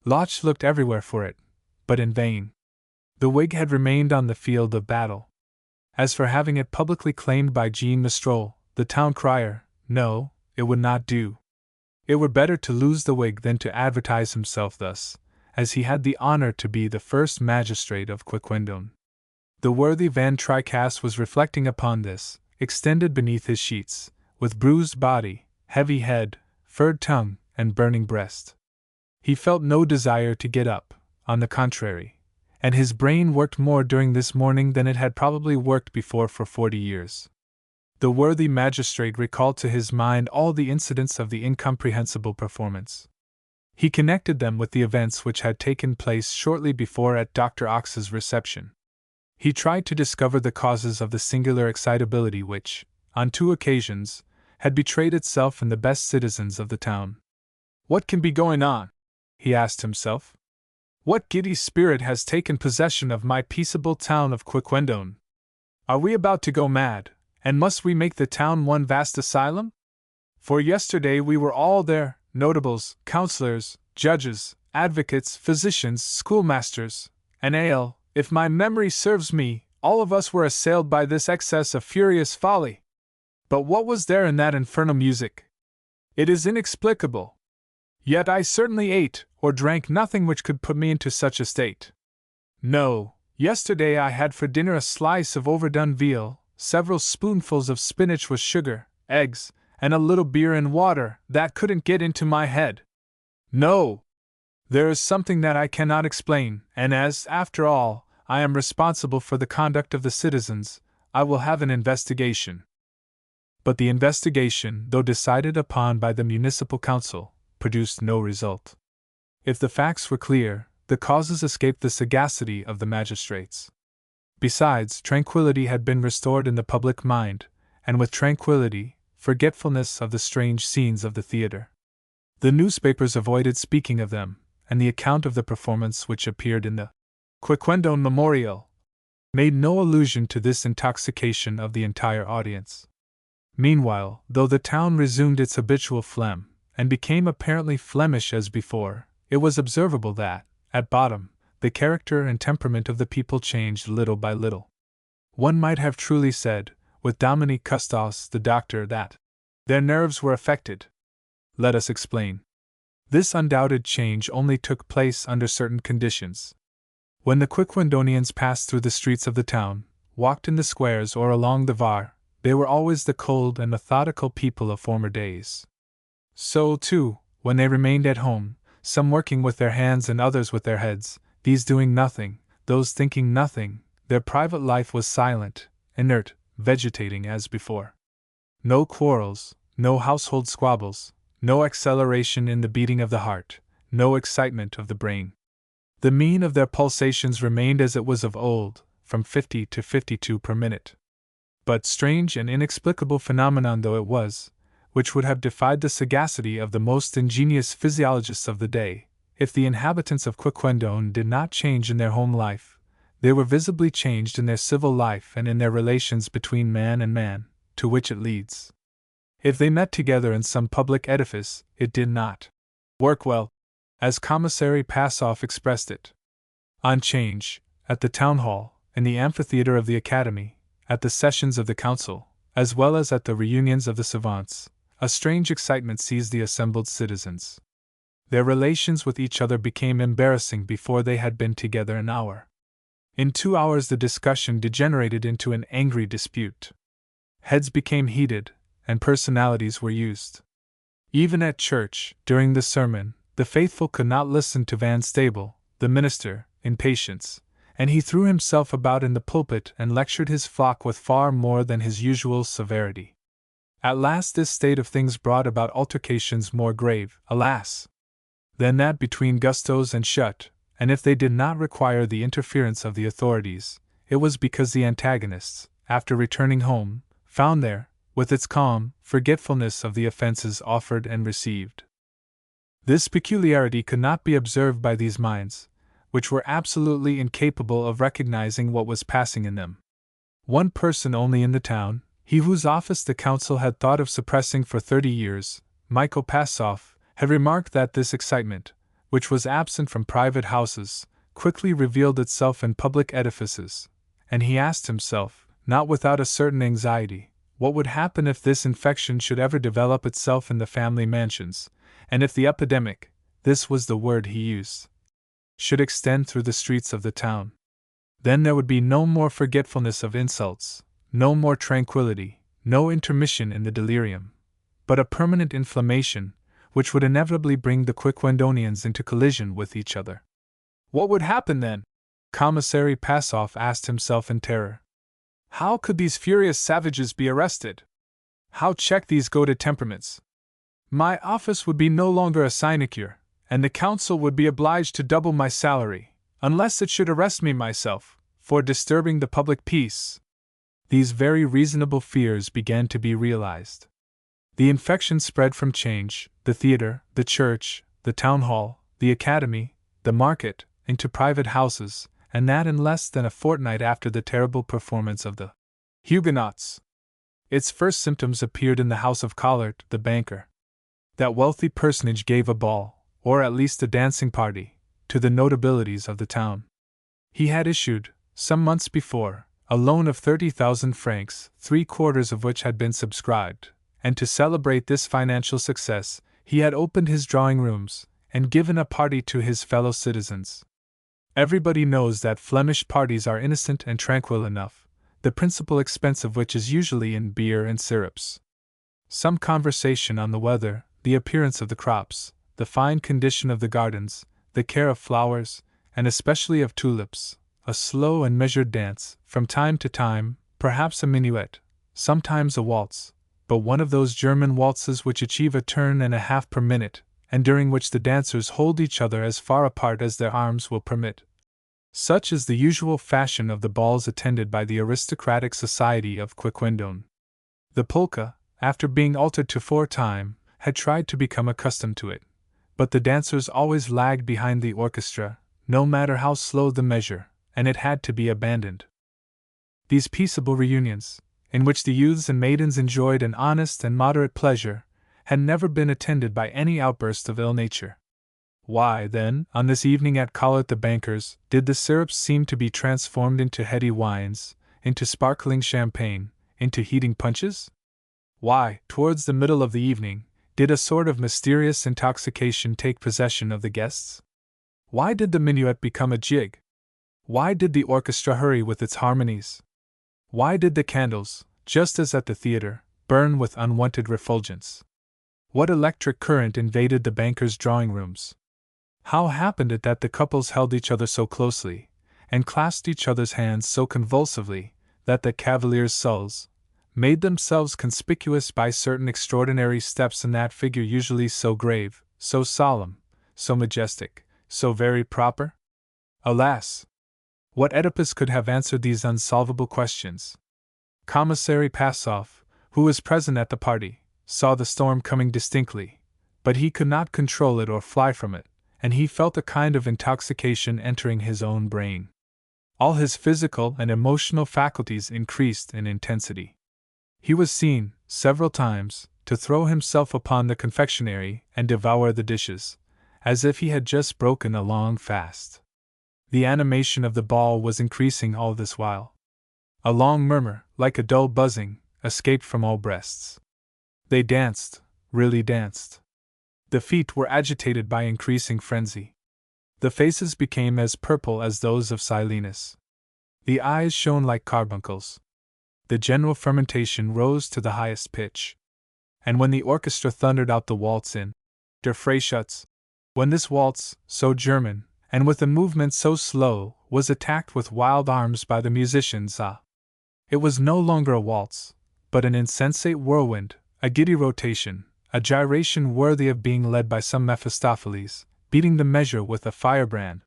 [SPEAKER 1] Loch looked everywhere for it, but in vain. The wig had remained on the field of battle. As for having it publicly claimed by Jean Mistrol, the town crier, no, it would not do. It were better to lose the wig than to advertise himself thus, as he had the honor to be the first magistrate of Quiquendone. The worthy Van Tricaste was reflecting upon this, extended beneath his sheets, with bruised body, heavy head, furred tongue, and burning breast. He felt no desire to get up, on the contrary, and his brain worked more during this morning than it had probably worked before for 40 years. The worthy magistrate recalled to his mind all the incidents of the incomprehensible performance. He connected them with the events which had taken place shortly before at Dr. Ox's reception. He tried to discover the causes of the singular excitability which, on 2 occasions, had betrayed itself in the best citizens of the town. "What can be going on?" he asked himself. "What giddy spirit has taken possession of my peaceable town of Quiquendone? Are we about to go mad, and must we make the town one vast asylum? For yesterday we were all there, notables, councillors, judges, advocates, physicians, schoolmasters, and if my memory serves me, all of us were assailed by this excess of furious folly. But what was there in that infernal music? It is inexplicable. Yet I certainly ate or drank nothing which could put me into such a state. No, yesterday I had for dinner a slice of overdone veal, several spoonfuls of spinach with sugar, eggs, and a little beer and water that couldn't get into my head. No! There is something that I cannot explain, and as, after all, I am responsible for the conduct of the citizens, I will have an investigation." But the investigation, though decided upon by the municipal council, produced no result. If the facts were clear, the causes escaped the sagacity of the magistrates. Besides, tranquillity had been restored in the public mind, and with tranquillity, forgetfulness of the strange scenes of the theatre. The newspapers avoided speaking of them, and the account of the performance which appeared in the Quiquendone Memorial made no allusion to this intoxication of the entire audience. Meanwhile, though the town resumed its habitual phlegm, and became apparently Flemish as before, it was observable that, at bottom, the character and temperament of the people changed little by little. One might have truly said, with Dominique Custos the doctor, that their nerves were affected. Let us explain. This undoubted change only took place under certain conditions. When the Quiquendonians passed through the streets of the town, walked in the squares or along the Var, they were always the cold and methodical people of former days. So, too, when they remained at home, some working with their hands and others with their heads, these doing nothing, those thinking nothing, their private life was silent, inert, vegetating as before. No quarrels, no household squabbles, no acceleration in the beating of the heart, no excitement of the brain. The mean of their pulsations remained as it was of old, from 50 to 52 per minute. But strange and inexplicable phenomenon though it was, which would have defied the sagacity of the most ingenious physiologists of the day, if the inhabitants of Quiquendone did not change in their home life, they were visibly changed in their civil life and in their relations between man and man, to which it leads. If they met together in some public edifice, it did not work well, as Commissary Passoff expressed it. On 'change, at the town hall, in the amphitheatre of the academy, at the sessions of the council, as well as at the reunions of the savants, a strange excitement seized the assembled citizens. Their relations with each other became embarrassing before they had been together an hour. In 2 hours the discussion degenerated into an angry dispute. Heads became heated, and personalities were used. Even at church, during the sermon, The faithful could not listen to Van Stable, the minister, in patience, and he threw himself about in the pulpit and lectured his flock with far more than his usual severity. At last this state of things brought about altercations more grave, alas, than that between Gustos and Schutt, and if they did not require the interference of the authorities, it was because the antagonists, after returning home, found there, with its calm forgetfulness of the offences offered and received. This peculiarity could not be observed by these minds, which were absolutely incapable of recognizing what was passing in them. One person only in the town, he whose office the council had thought of suppressing for 30 years, Michael Passoff, had remarked that this excitement, which was absent from private houses, quickly revealed itself in public edifices, and he asked himself, not without a certain anxiety, what would happen if this infection should ever develop itself in the family mansions, and if the epidemic, this was the word he used, should extend through the streets of the town. Then there would be no more forgetfulness of insults, no more tranquility, no intermission in the delirium, but a permanent inflammation, which would inevitably bring the Quiquendonians into collision with each other. What would happen then? Commissary Passoff asked himself in terror. How could these furious savages be arrested? How check these goaded temperaments? My office would be no longer a sinecure, and the council would be obliged to double my salary, unless it should arrest me myself, for disturbing the public peace. These very reasonable fears began to be realized. The infection spread from Change, the theatre, the church, the town hall, the academy, the market, into private houses, and that in less than a fortnight after the terrible performance of the Huguenots. Its first symptoms appeared in the house of Collard, the banker. That wealthy personage gave a ball, or at least a dancing party, to the notabilities of the town. He had issued, some months before, a loan of 30,000 francs, 3/4 of which had been subscribed, and to celebrate this financial success, he had opened his drawing rooms, and given a party to his fellow citizens. Everybody knows that Flemish parties are innocent and tranquil enough, the principal expense of which is usually in beer and syrups. Some conversation on the weather, the appearance of the crops, the fine condition of the gardens, the care of flowers, and especially of tulips, a slow and measured dance, from time to time, perhaps a minuet, sometimes a waltz, but one of those German waltzes which achieve a turn and a half per minute, and during which the dancers hold each other as far apart as their arms will permit. Such is the usual fashion of the balls attended by the aristocratic society of Quiquendone. The polka, after being altered to 4/time, had tried to become accustomed to it, but the dancers always lagged behind the orchestra, no matter how slow the measure, and it had to be abandoned. These peaceable reunions, in which the youths and maidens enjoyed an honest and moderate pleasure, had never been attended by any outburst of ill nature. Why, then, on this evening at Collard the banker's, did the syrups seem to be transformed into heady wines, into sparkling champagne, into heating punches? Why, towards the middle of the evening, did a sort of mysterious intoxication take possession of the guests? Why did the minuet become a jig? Why did the orchestra hurry with its harmonies? Why did the candles, just as at the theatre, burn with unwonted refulgence? What electric current invaded the banker's drawing rooms? How happened it that the couples held each other so closely, and clasped each other's hands so convulsively, that the cavaliers' sulls made themselves conspicuous by certain extraordinary steps in that figure usually so grave, so solemn, so majestic, so very proper? Alas! What Oedipus could have answered these unsolvable questions? Commissary Passoff, who was present at the party, saw the storm coming distinctly, but he could not control it or fly from it, and he felt a kind of intoxication entering his own brain. All his physical and emotional faculties increased in intensity. He was seen, several times, to throw himself upon the confectionery and devour the dishes, as if he had just broken a long fast. The animation of the ball was increasing all this while. A long murmur, like a dull buzzing, escaped from all breasts. They danced, really danced. The feet were agitated by increasing frenzy. The faces became as purple as those of Silenus. The eyes shone like carbuncles. The general fermentation rose to the highest pitch. And when the orchestra thundered out the waltz in Der Freischütz, When this waltz, so German, and with a movement so slow, was attacked with wild arms by the musicians, it was no longer a waltz, but an insensate whirlwind, a giddy rotation, a gyration worthy of being led by some Mephistopheles, beating the measure with a firebrand.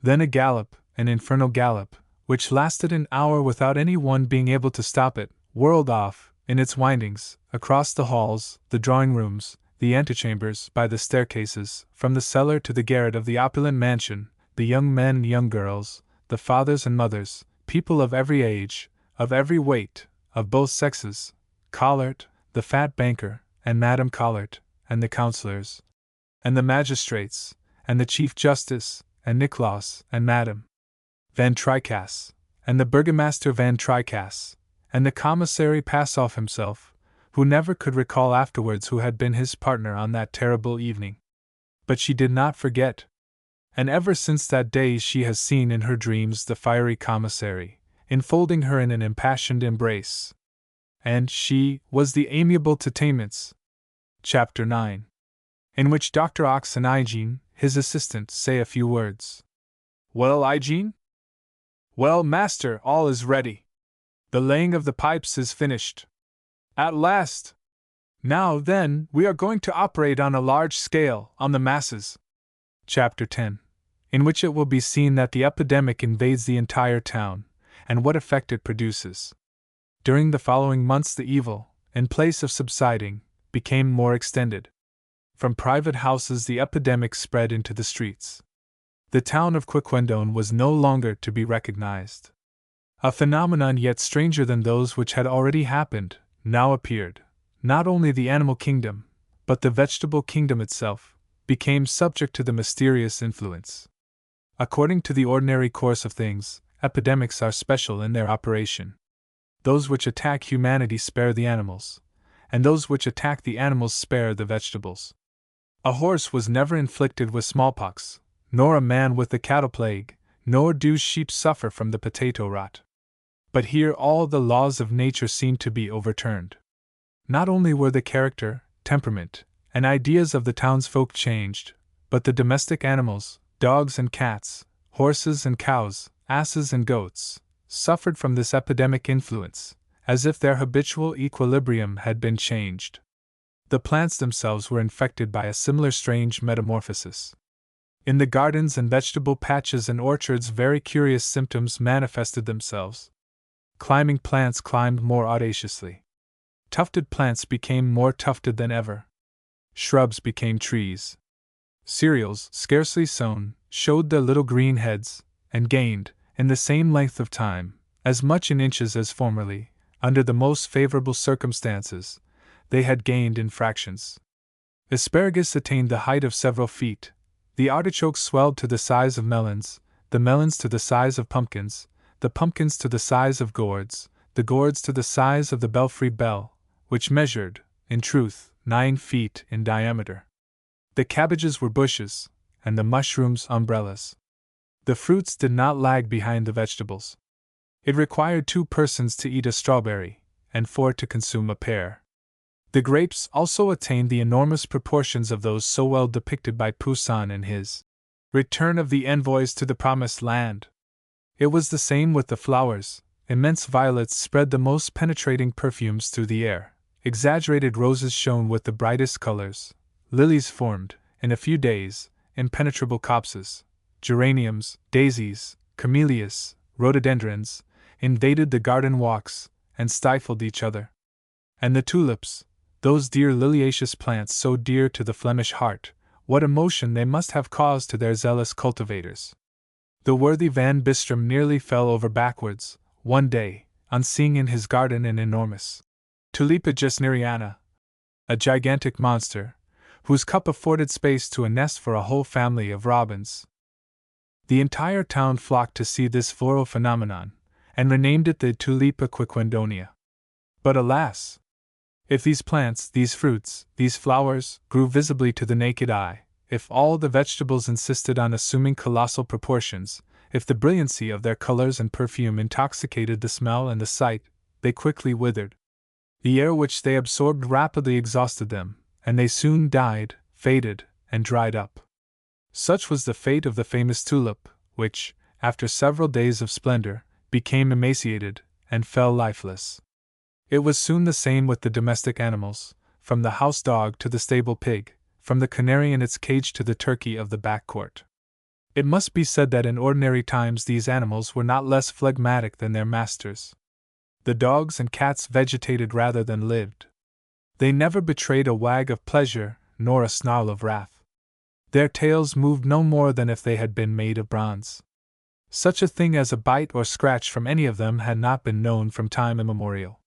[SPEAKER 1] Then a gallop, an infernal gallop, which lasted an hour without any one being able to stop it, whirled off, in its windings, across the halls, the drawing rooms, the antechambers, by the staircases, from the cellar to the garret of the opulent mansion, the young men and young girls, the fathers and mothers, people of every age, of every weight, of both sexes, Collard, the fat banker, and Madame Collard, and the councillors, and the magistrates, and the Chief Justice, and Nicholas, and Madame Van Tricasse, and the Burgomaster Van Tricasse, and the Commissary Passoff himself, who never could recall afterwards who had been his partner on that terrible evening. But she did not forget, and ever since that day she has seen in her dreams the fiery commissary, enfolding her in an impassioned embrace. And she was the amiable Titaiments. Chapter 9. In which Dr. Ox and Hygiene, his assistant, say a few words. Well, Hygiene? Well, master, all is ready. The laying of the pipes is finished. At last! Now, then, we are going to operate on a large scale, on the masses. Chapter 10. In which it will be seen that the epidemic invades the entire town, and what effect it produces. During the following months the evil, in place of subsiding, became more extended. From private houses the epidemic spread into the streets. The town of Quiquendone was no longer to be recognized. A phenomenon yet stranger than those which had already happened, now appeared. Not only the animal kingdom, but the vegetable kingdom itself, became subject to the mysterious influence. According to the ordinary course of things, epidemics are special in their operation. Those which attack humanity spare the animals, and those which attack the animals spare the vegetables. A horse was never inflicted with smallpox, nor a man with the cattle plague, nor do sheep suffer from the potato rot. But here all the laws of nature seemed to be overturned. Not only were the character, temperament, and ideas of the townsfolk changed, but the domestic animals, dogs and cats, horses and cows, asses and goats, suffered from this epidemic influence, as if their habitual equilibrium had been changed. The plants themselves were infected by a similar strange metamorphosis. In the gardens and vegetable patches and orchards very curious symptoms manifested themselves. Climbing plants climbed more audaciously. Tufted plants became more tufted than ever. Shrubs became trees. Cereals, scarcely sown, showed their little green heads, and gained, in the same length of time, as much in inches as formerly, under the most favorable circumstances, they had gained in fractions. Asparagus attained the height of several feet, the artichokes swelled to the size of melons, the melons to the size of pumpkins, the pumpkins to the size of gourds, the gourds to the size of the belfry bell, which measured, in truth, 9 feet in diameter. The cabbages were bushes, and the mushrooms umbrellas. The fruits did not lag behind the vegetables. It required 2 persons to eat a strawberry, and 4 to consume a pear. The grapes also attained the enormous proportions of those so well depicted by Poussin in his Return of the Envoys to the Promised Land. It was the same with the flowers. Immense violets spread the most penetrating perfumes through the air. Exaggerated roses shone with the brightest colors. Lilies formed, in a few days, impenetrable copses. Geraniums, daisies, camellias, rhododendrons, invaded the garden walks, and stifled each other. And the tulips, those dear liliaceous plants so dear to the Flemish heart, what emotion they must have caused to their zealous cultivators. The worthy Van Bistrom nearly fell over backwards, one day, on seeing in his garden an enormous Tulipa gesneriana, a gigantic monster, whose cup afforded space to a nest for a whole family of robins. The entire town flocked to see this floral phenomenon, and renamed it the Tulipa quiquendonia. But alas! If these plants, these fruits, these flowers, grew visibly to the naked eye, if all the vegetables insisted on assuming colossal proportions, if the brilliancy of their colors and perfume intoxicated the smell and the sight, they quickly withered. The air which they absorbed rapidly exhausted them, and they soon died, faded, and dried up. Such was the fate of the famous tulip, which, after several days of splendor, became emaciated and fell lifeless. It was soon the same with the domestic animals, from the house dog to the stable pig, from the canary in its cage to the turkey of the back court. It must be said that in ordinary times these animals were not less phlegmatic than their masters. The dogs and cats vegetated rather than lived. They never betrayed a wag of pleasure, nor a snarl of wrath. Their tails moved no more than if they had been made of bronze. Such a thing as a bite or scratch from any of them had not been known from time immemorial.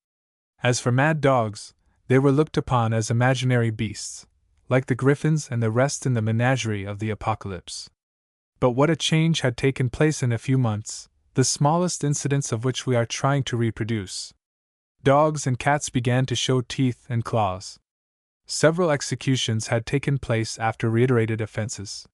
[SPEAKER 1] As for mad dogs, they were looked upon as imaginary beasts, like the griffins and the rest in the menagerie of the apocalypse. But what a change had taken place in a few months, the smallest incidents of which we are trying to reproduce. Dogs and cats began to show teeth and claws. Several executions had taken place after reiterated offenses.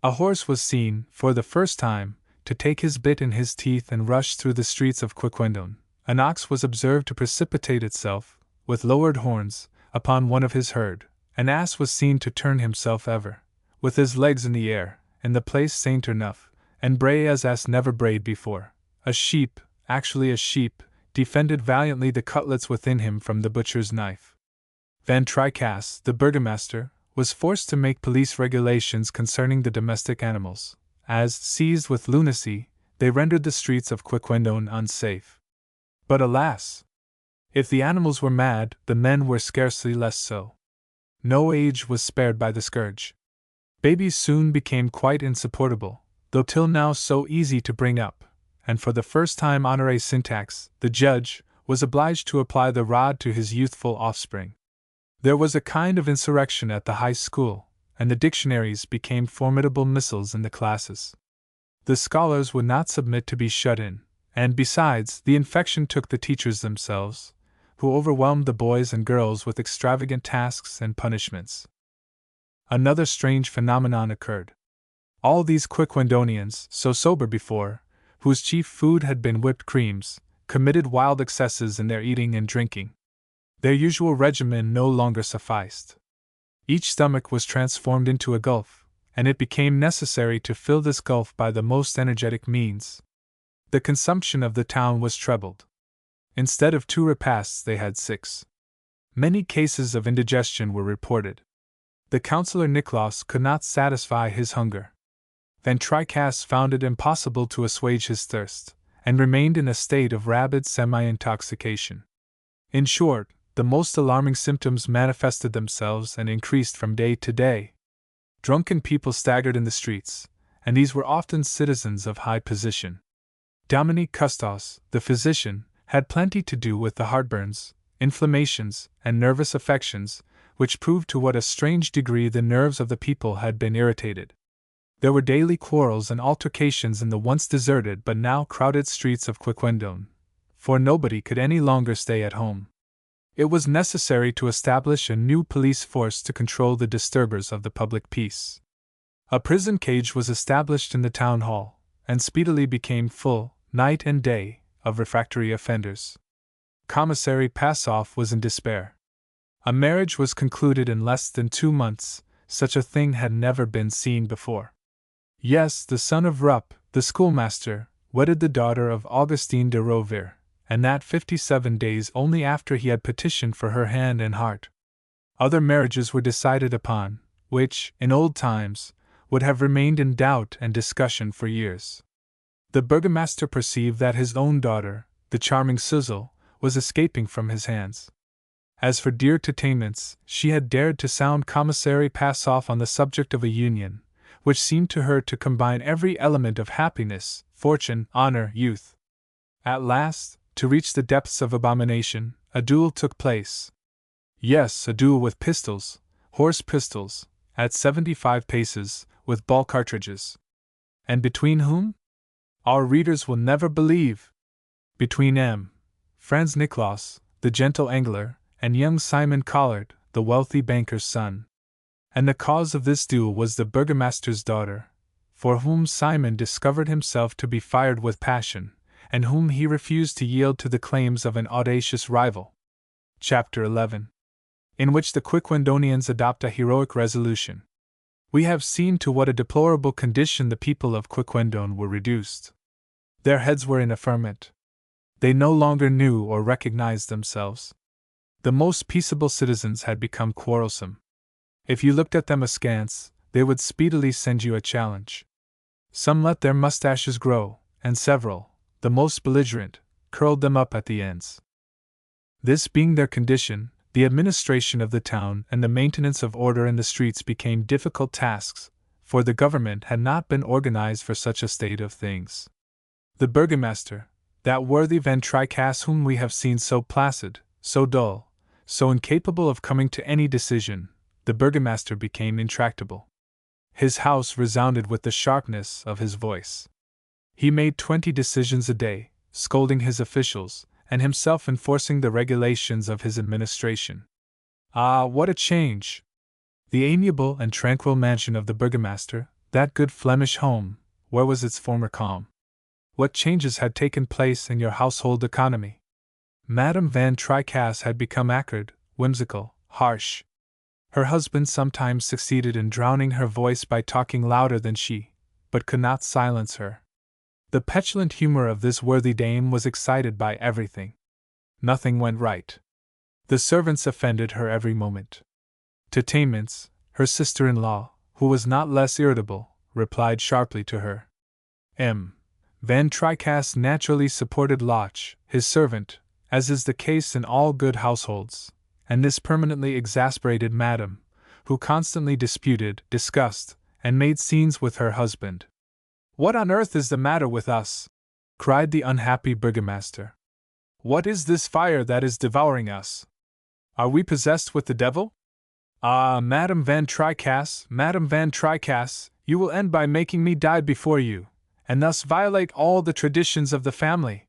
[SPEAKER 1] A horse was seen, for the first time, to take his bit in his teeth and rush through the streets of Quiquendone. An ox was observed to precipitate itself, with lowered horns, upon one of his herd. An ass was seen to turn himself ever, with his legs in the air, in the place Saint Enough, and bray as ass never brayed before. A sheep, actually a sheep, defended valiantly the cutlets within him from the butcher's knife. Van Tricasse, the burgomaster, was forced to make police regulations concerning the domestic animals, as, seized with lunacy, they rendered the streets of Quiquendone unsafe. But alas! If the animals were mad, the men were scarcely less so. No age was spared by the scourge. Babies soon became quite insupportable, though till now so easy to bring up, and for the first time Honoré Syntax, the judge, was obliged to apply the rod to his youthful offspring. There was a kind of insurrection at the high school, and the dictionaries became formidable missiles in the classes. The scholars would not submit to be shut in, and besides, the infection took the teachers themselves, who overwhelmed the boys and girls with extravagant tasks and punishments. Another strange phenomenon occurred. All these Quiquendonians, so sober before, whose chief food had been whipped creams, committed wild excesses in their eating and drinking. Their usual regimen no longer sufficed. Each stomach was transformed into a gulf, and it became necessary to fill this gulf by the most energetic means. The consumption of the town was trebled. Instead of 2 repasts they had 6. Many cases of indigestion were reported. The councillor Nicholas could not satisfy his hunger. Van Tricasse found it impossible to assuage his thirst, and remained in a state of rabid semi-intoxication. In short, the most alarming symptoms manifested themselves and increased from day to day. Drunken people staggered in the streets, and these were often citizens of high position. Dominique Custos, the physician, had plenty to do with the heartburns, inflammations, and nervous affections, which proved to what a strange degree the nerves of the people had been irritated. There were daily quarrels and altercations in the once deserted but now crowded streets of Quiquendone, for nobody could any longer stay at home. It was necessary to establish a new police force to control the disturbers of the public peace. A prison cage was established in the town hall, and speedily became full, night and day, of refractory offenders. Commissary Passoff was in despair. A marriage was concluded in less than 2 months. Such a thing had never been seen before. Yes, the son of Rupp, the schoolmaster, wedded the daughter of Augustine de Rovere, and that 57 days only after he had petitioned for her hand and heart. Other marriages were decided upon, which, in old times, would have remained in doubt and discussion for years. The burgomaster perceived that his own daughter, the charming Suzel, was escaping from his hands. As for dear Tetainments, she had dared to sound Commissary Passoff on the subject of a union, which seemed to her to combine every element of happiness, fortune, honor, youth. At last, to reach the depths of abomination, a duel took place. Yes, a duel with pistols, horse pistols, at 75 paces, with ball cartridges. And between whom? Our readers will never believe. Between M. Franz Niklaus, the gentle angler, and young Simon Collard, the wealthy banker's son. And the cause of this duel was the burgomaster's daughter, for whom Simon discovered himself to be fired with passion, and whom he refused to yield to the claims of an audacious rival. Chapter 11. In which the Quiquendonians adopt a heroic resolution. We have seen to what a deplorable condition the people of Quiquendone were reduced. Their heads were in a ferment. They no longer knew or recognized themselves. The most peaceable citizens had become quarrelsome. If you looked at them askance, they would speedily send you a challenge. Some let their mustaches grow, and several, the most belligerent, curled them up at the ends. This being their condition, the administration of the town and the maintenance of order in the streets became difficult tasks, for the government had not been organized for such a state of things. The burgomaster, that worthy Van Tricasse whom we have seen so placid, so dull, so incapable of coming to any decision, the burgomaster became intractable. His house resounded with the sharpness of his voice. He made 20 decisions a day, scolding his officials, and himself enforcing the regulations of his administration. Ah, what a change! The amiable and tranquil mansion of the burgomaster, that good Flemish home, where was its former calm? What changes had taken place in your household economy? Madame Van Tricasse had become acrid, whimsical, harsh. Her husband sometimes succeeded in drowning her voice by talking louder than she, but could not silence her. The petulant humor of this worthy dame was excited by everything. Nothing went right. The servants offended her every moment. To Tamence, her sister-in-law, who was not less irritable, replied sharply to her. Van Tricasse naturally supported Loch, his servant, as is the case in all good households, and this permanently exasperated Madame, who constantly disputed, discussed, and made scenes with her husband. "What on earth is the matter with us?" cried the unhappy burgomaster. "What is this fire that is devouring us? Are we possessed with the devil? Ah, Madame Van Tricasse, you will end by making me die before you, and thus violate all the traditions of the family."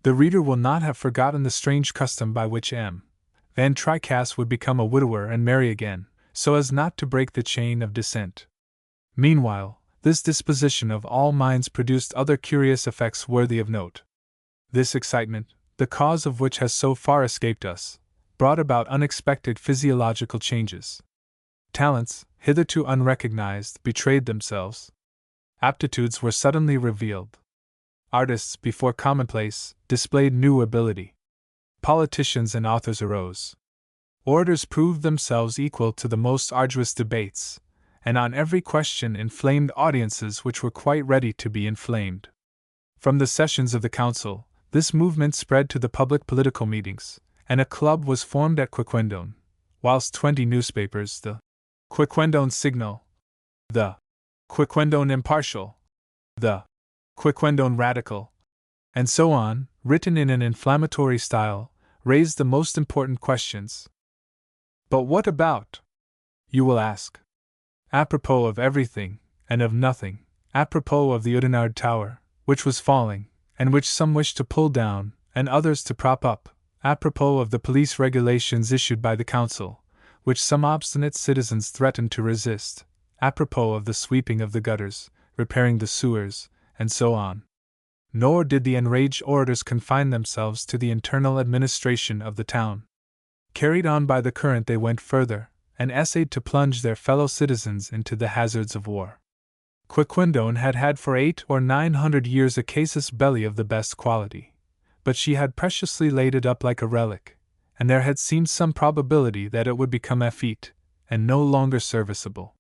[SPEAKER 1] The reader will not have forgotten the strange custom by which Van Tricasse would become a widower and marry again, so as not to break the chain of descent. Meanwhile, this disposition of all minds produced other curious effects worthy of note. This excitement, the cause of which has so far escaped us, brought about unexpected physiological changes. Talents, hitherto unrecognized, betrayed themselves. Aptitudes were suddenly revealed. Artists, before commonplace, displayed new ability. Politicians and authors arose. Orators proved themselves equal to the most arduous debates, and on every question inflamed audiences which were quite ready to be inflamed. From the sessions of the council, this movement spread to the public political meetings, and a club was formed at Quiquendone, whilst 20 newspapers, the Quiquendone Signal, the Quiquendone Impartial, the Quiquendone Radical, and so on, written in an inflammatory style, raised the most important questions. But what about? You will ask. Apropos of everything, and of nothing, apropos of the Oudenarde Tower, which was falling, and which some wished to pull down, and others to prop up, apropos of the police regulations issued by the council, which some obstinate citizens threatened to resist, apropos of the sweeping of the gutters, repairing the sewers, and so on. Nor did the enraged orators confine themselves to the internal administration of the town. Carried on by the current, they went further, and essayed to plunge their fellow citizens into the hazards of war. Quiquendone had had for 800 or 900 years a casus belli of the best quality, but she had preciously laid it up like a relic, and there had seemed some probability that it would become effete, and no longer serviceable.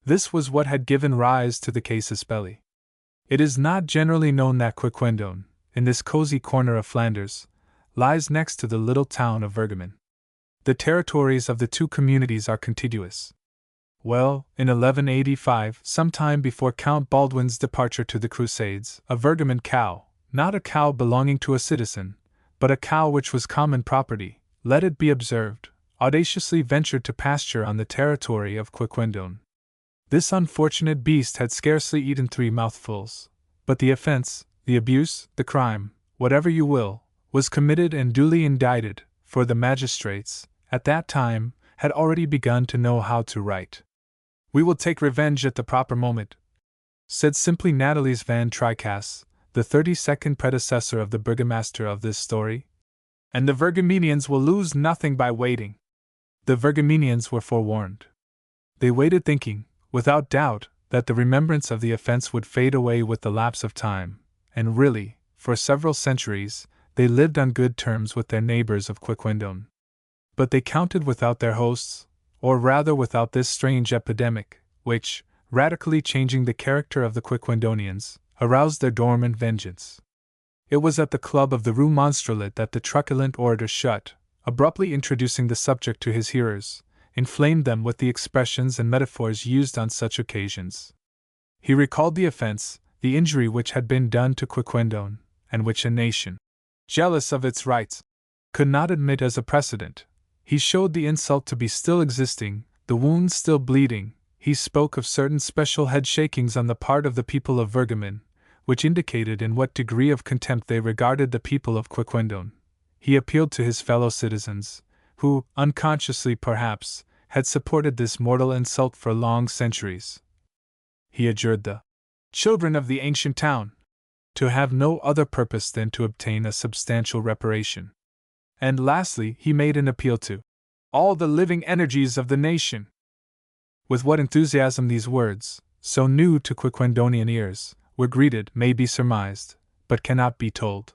[SPEAKER 1] This was what had given rise to the casus belli. It is not generally known that Quiquendone, in this cozy corner of Flanders, lies next to the little town of Virgamen. The territories of the two communities are contiguous. Well, in 1185, some time before Count Baldwin's departure to the Crusades, a Virgamen cow, not a cow belonging to a citizen, but a cow which was common property, let it be observed, audaciously ventured to pasture on the territory of Quiquendone. This unfortunate beast had scarcely eaten 3 mouthfuls, but the offense, the abuse, the crime, whatever you will, was committed and duly indicted, for the magistrates, at that time, had already begun to know how to write. "We will take revenge at the proper moment," said simply Nathalie's Van Tricasse, the 32nd predecessor of the burgomaster of this story, "and the Virgamenians will lose nothing by waiting." The Virgamenians were forewarned. They waited thinking, without doubt, that the remembrance of the offense would fade away with the lapse of time, and really, for several centuries, they lived on good terms with their neighbors of Quiquendone. But they counted without their hosts, or rather without this strange epidemic, which, radically changing the character of the Quiquendonians, aroused their dormant vengeance. It was at the club of the Rue Monstrelet that the truculent orator shut, abruptly introducing the subject to his hearers, inflamed them with the expressions and metaphors used on such occasions. He recalled the offense, the injury which had been done to Quiquendone, and which a nation, jealous of its rights, could not admit as a precedent. He showed the insult to be still existing, the wound still bleeding. He spoke of certain special head-shakings on the part of the people of Virgamen, which indicated in what degree of contempt they regarded the people of Quiquendone. He appealed to his fellow citizens, who, unconsciously perhaps, had supported this mortal insult for long centuries. He adjured the children of the ancient town to have no other purpose than to obtain a substantial reparation. And lastly, he made an appeal to all the living energies of the nation. With what enthusiasm these words, so new to Quiquendonian ears, were greeted may be surmised, but cannot be told.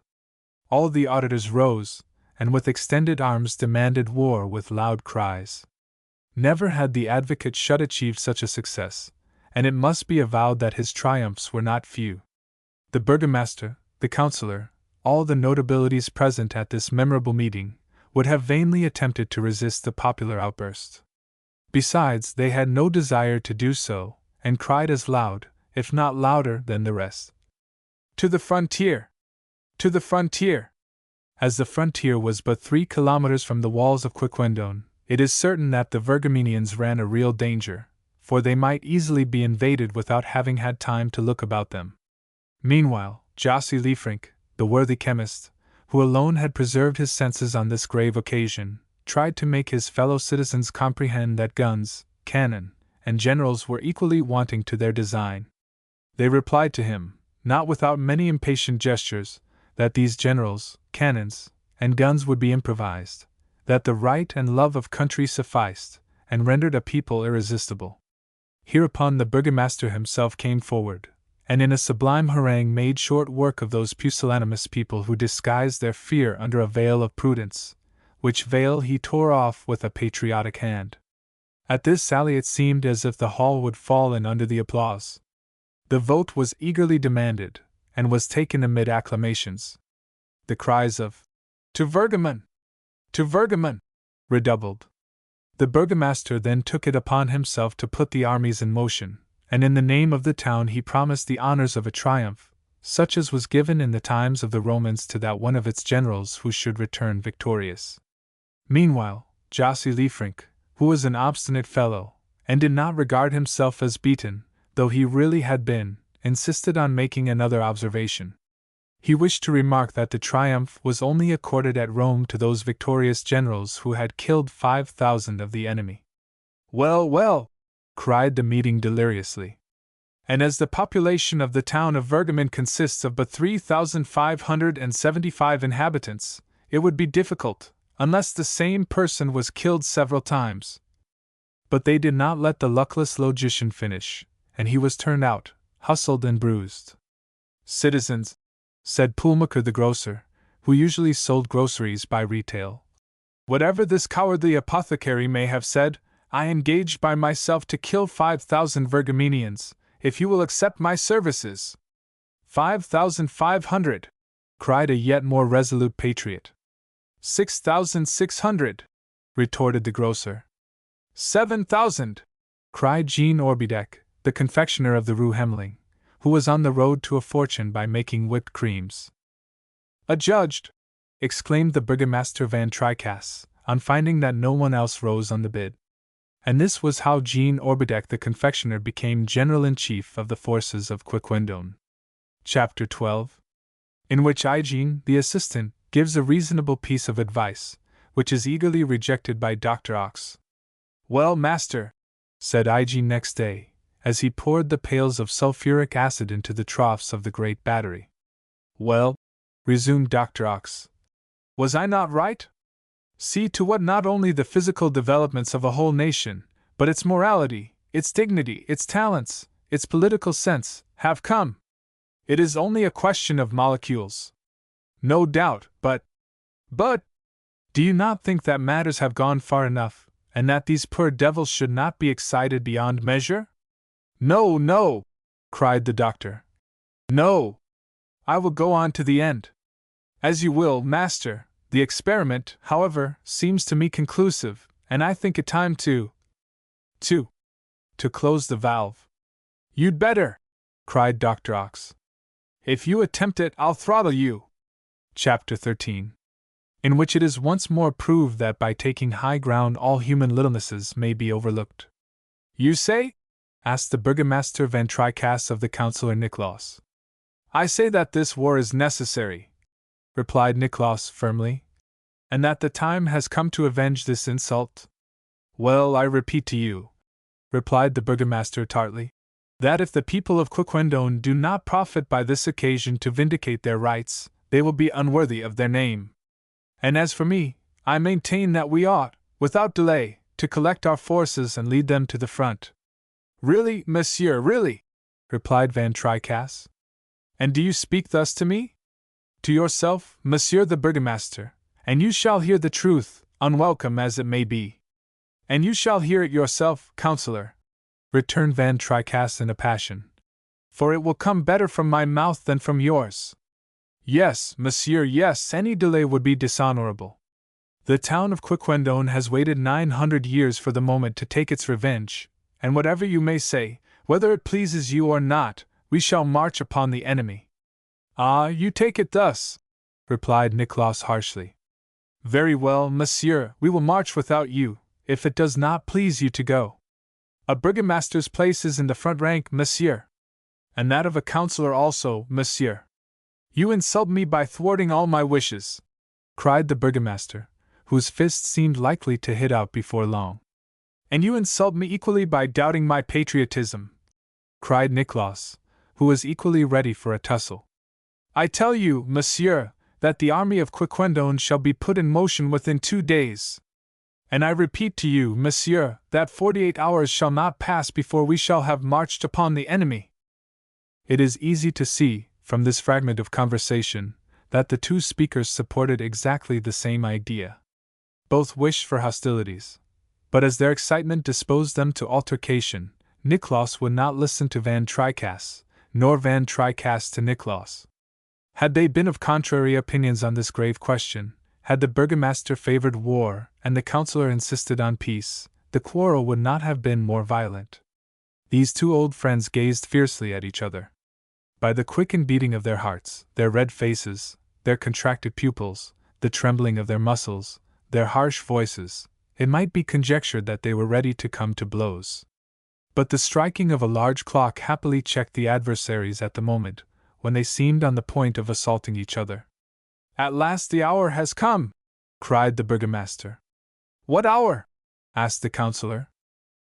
[SPEAKER 1] All the auditors rose, and with extended arms demanded war with loud cries. Never had the advocate Shut achieved such a success, and it must be avowed that his triumphs were not few. The burgomaster, the councillor, all the notabilities present at this memorable meeting, would have vainly attempted to resist the popular outburst. Besides, they had no desire to do so, and cried as loud, if not louder, than the rest. To the frontier! To the frontier! As the frontier was but 3 kilometers from the walls of Quiquendone, it is certain that the Virgamenians ran a real danger, for they might easily be invaded without having had time to look about them. Meanwhile, Josy Liefrink, the worthy chemist, who alone had preserved his senses on this grave occasion, tried to make his fellow citizens comprehend that guns, cannon, and generals were equally wanting to their design. They replied to him, not without many impatient gestures, that these generals, cannons, and guns would be improvised, that the right and love of country sufficed, and rendered a people irresistible. Hereupon the burgomaster himself came forward, and in a sublime harangue made short work of those pusillanimous people who disguised their fear under a veil of prudence, which veil he tore off with a patriotic hand. At this sally it seemed as if the hall would fall in under the applause. The vote was eagerly demanded, and was taken amid acclamations. The cries of "To Virgamen! To Virgamen!" redoubled. The burgomaster then took it upon himself to put the armies in motion, and in the name of the town he promised the honors of a triumph, such as was given in the times of the Romans to that one of its generals who should return victorious. Meanwhile, Josy Liefrink, who was an obstinate fellow, and did not regard himself as beaten, though he really had been, insisted on making another observation. He wished to remark that the triumph was only accorded at Rome to those victorious generals who had killed 5,000 of the enemy. "Well, well!" cried the meeting deliriously. "And as the population of the town of Virgamen consists of but 3,575 inhabitants, it would be difficult, unless the same person was killed several times." But they did not let the luckless logician finish, and he was turned out, hustled and bruised. "Citizens," said Pulmacher the grocer, who usually sold groceries by retail, "whatever this cowardly apothecary may have said, I engage by myself to kill 5,000 Virgamenians, if you will accept my services." 5,500! cried a yet more resolute patriot. 6,600! retorted the grocer. 7,000! cried Jean Orbideck, the confectioner of the Rue Hemling, who was on the road to a fortune by making whipped creams. "Adjudged!" exclaimed the burgomaster Van Tricasse, on finding that no one else rose on the bid. And this was how Jean Orbideck the confectioner became general-in-chief of the forces of Quiquendone. Chapter 12, in which Hygiene, the assistant, gives a reasonable piece of advice, which is eagerly rejected by Dr. Ox. "Well, master," said Hygiene next day, as he poured the pails of sulphuric acid into the troughs of the great battery. "Well," resumed Dr. Ox, "was I not right? See to what not only the physical developments of a whole nation, but its morality, its dignity, its talents, its political sense, have come. It is only a question of molecules. No doubt, but, do you not think that matters have gone far enough, and that these poor devils should not be excited beyond measure? No, no, cried the doctor. No. I will go on to the end. As you will, master. The experiment, however, seems to me conclusive, and I think it time to close the valve. You'd better, cried Dr. Ox. If you attempt it, I'll throttle you. Chapter 13. In which it is once more proved that by taking high ground all human littlenesses may be overlooked. You say? Asked the Burgomaster Van Tricasse of the Councillor Nicklaus. I say that this war is necessary, replied Nicklaus firmly, and that the time has come to avenge this insult. Well, I repeat to you, replied the Burgomaster tartly, that if the people of Quiquendone do not profit by this occasion to vindicate their rights, they will be unworthy of their name. And as for me, I maintain that we ought, without delay, to collect our forces and lead them to the front. Really, monsieur, really, replied Van Tricasse. And do you speak thus to me? To yourself, monsieur the Burgomaster, and you shall hear the truth, unwelcome as it may be. And you shall hear it yourself, councillor, returned Van Tricasse in a passion, for it will come better from my mouth than from yours. Yes, monsieur, yes, any delay would be dishonorable. The town of Quiquendone has waited 900 years for the moment to take its revenge, and whatever you may say, whether it pleases you or not, we shall march upon the enemy. Ah, you take it thus, replied Nicklaus harshly. Very well, monsieur, we will march without you, if it does not please you to go. A burgomaster's place is in the front rank, monsieur. And that of a councillor also, monsieur. You insult me by thwarting all my wishes, cried the burgomaster, whose fist seemed likely to hit out before long. And you insult me equally by doubting my patriotism, cried Nicklaus, who was equally ready for a tussle. I tell you, monsieur, that the army of Quiquendone shall be put in motion within 2 days. And I repeat to you, monsieur, that 48 hours shall not pass before we shall have marched upon the enemy. It is easy to see, from this fragment of conversation, that the two speakers supported exactly the same idea. Both wished for hostilities, but as their excitement disposed them to altercation, Nicklaus would not listen to Van Tricasse, nor Van Tricasse to Nicklaus. Had they been of contrary opinions on this grave question, had the burgomaster favored war and the councillor insisted on peace, the quarrel would not have been more violent. These two old friends gazed fiercely at each other. By the quickened beating of their hearts, their red faces, their contracted pupils, the trembling of their muscles, their harsh voices, it might be conjectured that they were ready to come to blows. But the striking of a large clock happily checked the adversaries at the moment when they seemed on the point of assaulting each other. At last the hour has come, cried the burgomaster. What hour? asked the councillor.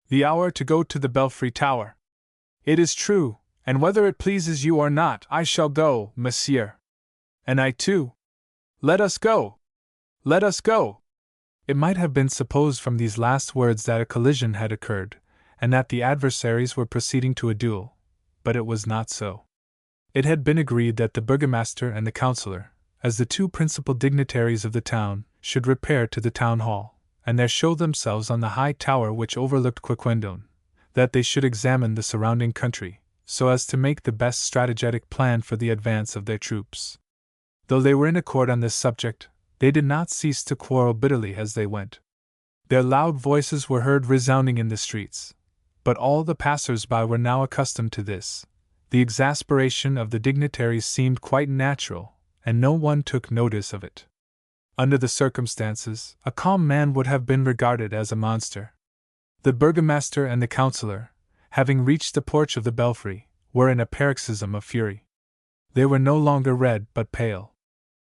[SPEAKER 1] The hour to go to the belfry tower. It is true, and whether it pleases you or not, I shall go, monsieur. And I too. Let us go! Let us go! It might have been supposed from these last words that a collision had occurred, and that the adversaries were proceeding to a duel, but it was not so. It had been agreed that the burgomaster and the councillor, as the two principal dignitaries of the town, should repair to the town hall, and there show themselves on the high tower which overlooked Quiquendone, that they should examine the surrounding country, so as to make the best strategic plan for the advance of their troops. Though they were in accord on this subject, they did not cease to quarrel bitterly as they went. Their loud voices were heard resounding in the streets, but all the passers-by were now accustomed to this. The exasperation of the dignitaries seemed quite natural, and no one took notice of it. Under the circumstances, a calm man would have been regarded as a monster. The burgomaster and the councillor, having reached the porch of the belfry, were in a paroxysm of fury. They were no longer red but pale.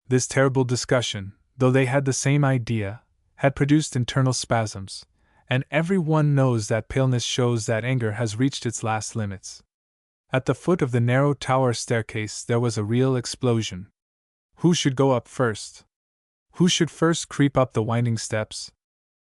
[SPEAKER 1] This terrible discussion, though they had the same idea, had produced internal spasms, and every one knows that paleness shows that anger has reached its last limits. At the foot of the narrow tower staircase there was a real explosion. Who should go up first? Who should first creep up the winding steps?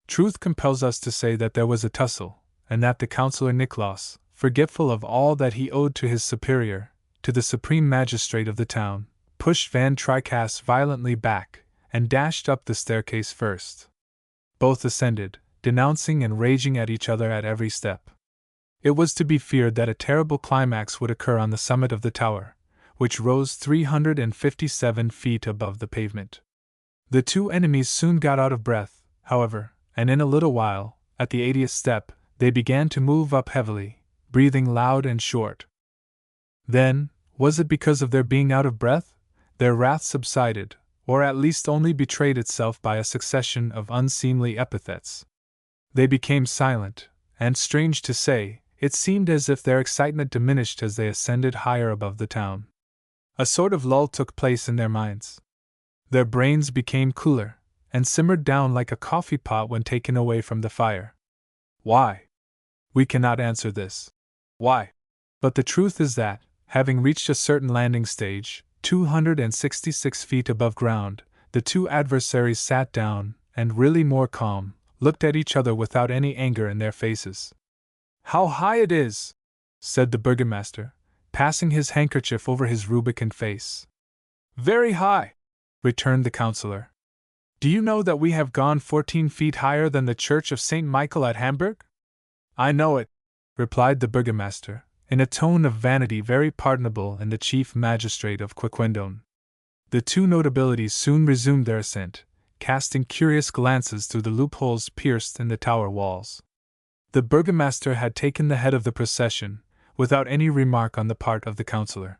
[SPEAKER 1] Truth compels us to say that there was a tussle, and that the councillor Niklaus, forgetful of all that he owed to his superior, to the supreme magistrate of the town, pushed Van Tricasse violently back, and dashed up the staircase first. Both ascended, denouncing and raging at each other at every step. It was to be feared that a terrible climax would occur on the summit of the tower, which rose 357 feet above the pavement. The two enemies soon got out of breath, however, and in a little while, at the 80th step, they began to move up heavily, breathing loud and short. Then, was it because of their being out of breath? Their wrath subsided, or at least only betrayed itself by a succession of unseemly epithets. They became silent, and strange to say, it seemed as if their excitement diminished as they ascended higher above the town. A sort of lull took place in their minds. Their brains became cooler, and simmered down like a coffee pot when taken away from the fire. Why? We cannot answer this. Why? But the truth is that, having reached a certain landing stage, 266 feet above ground, the two adversaries sat down, and really more calm, looked at each other without any anger in their faces. "How high it is!" said the burgomaster, passing his handkerchief over his rubicund face. "Very high," returned the councillor. "Do you know that we have gone 14 feet higher than the church of St. Michael at Hamburg?" "I know it," replied the burgomaster, in a tone of vanity very pardonable in the chief magistrate of Quiquendone. The two notabilities soon resumed their ascent, casting curious glances through the loopholes pierced in the tower walls. The burgomaster had taken the head of the procession, without any remark on the part of the councillor.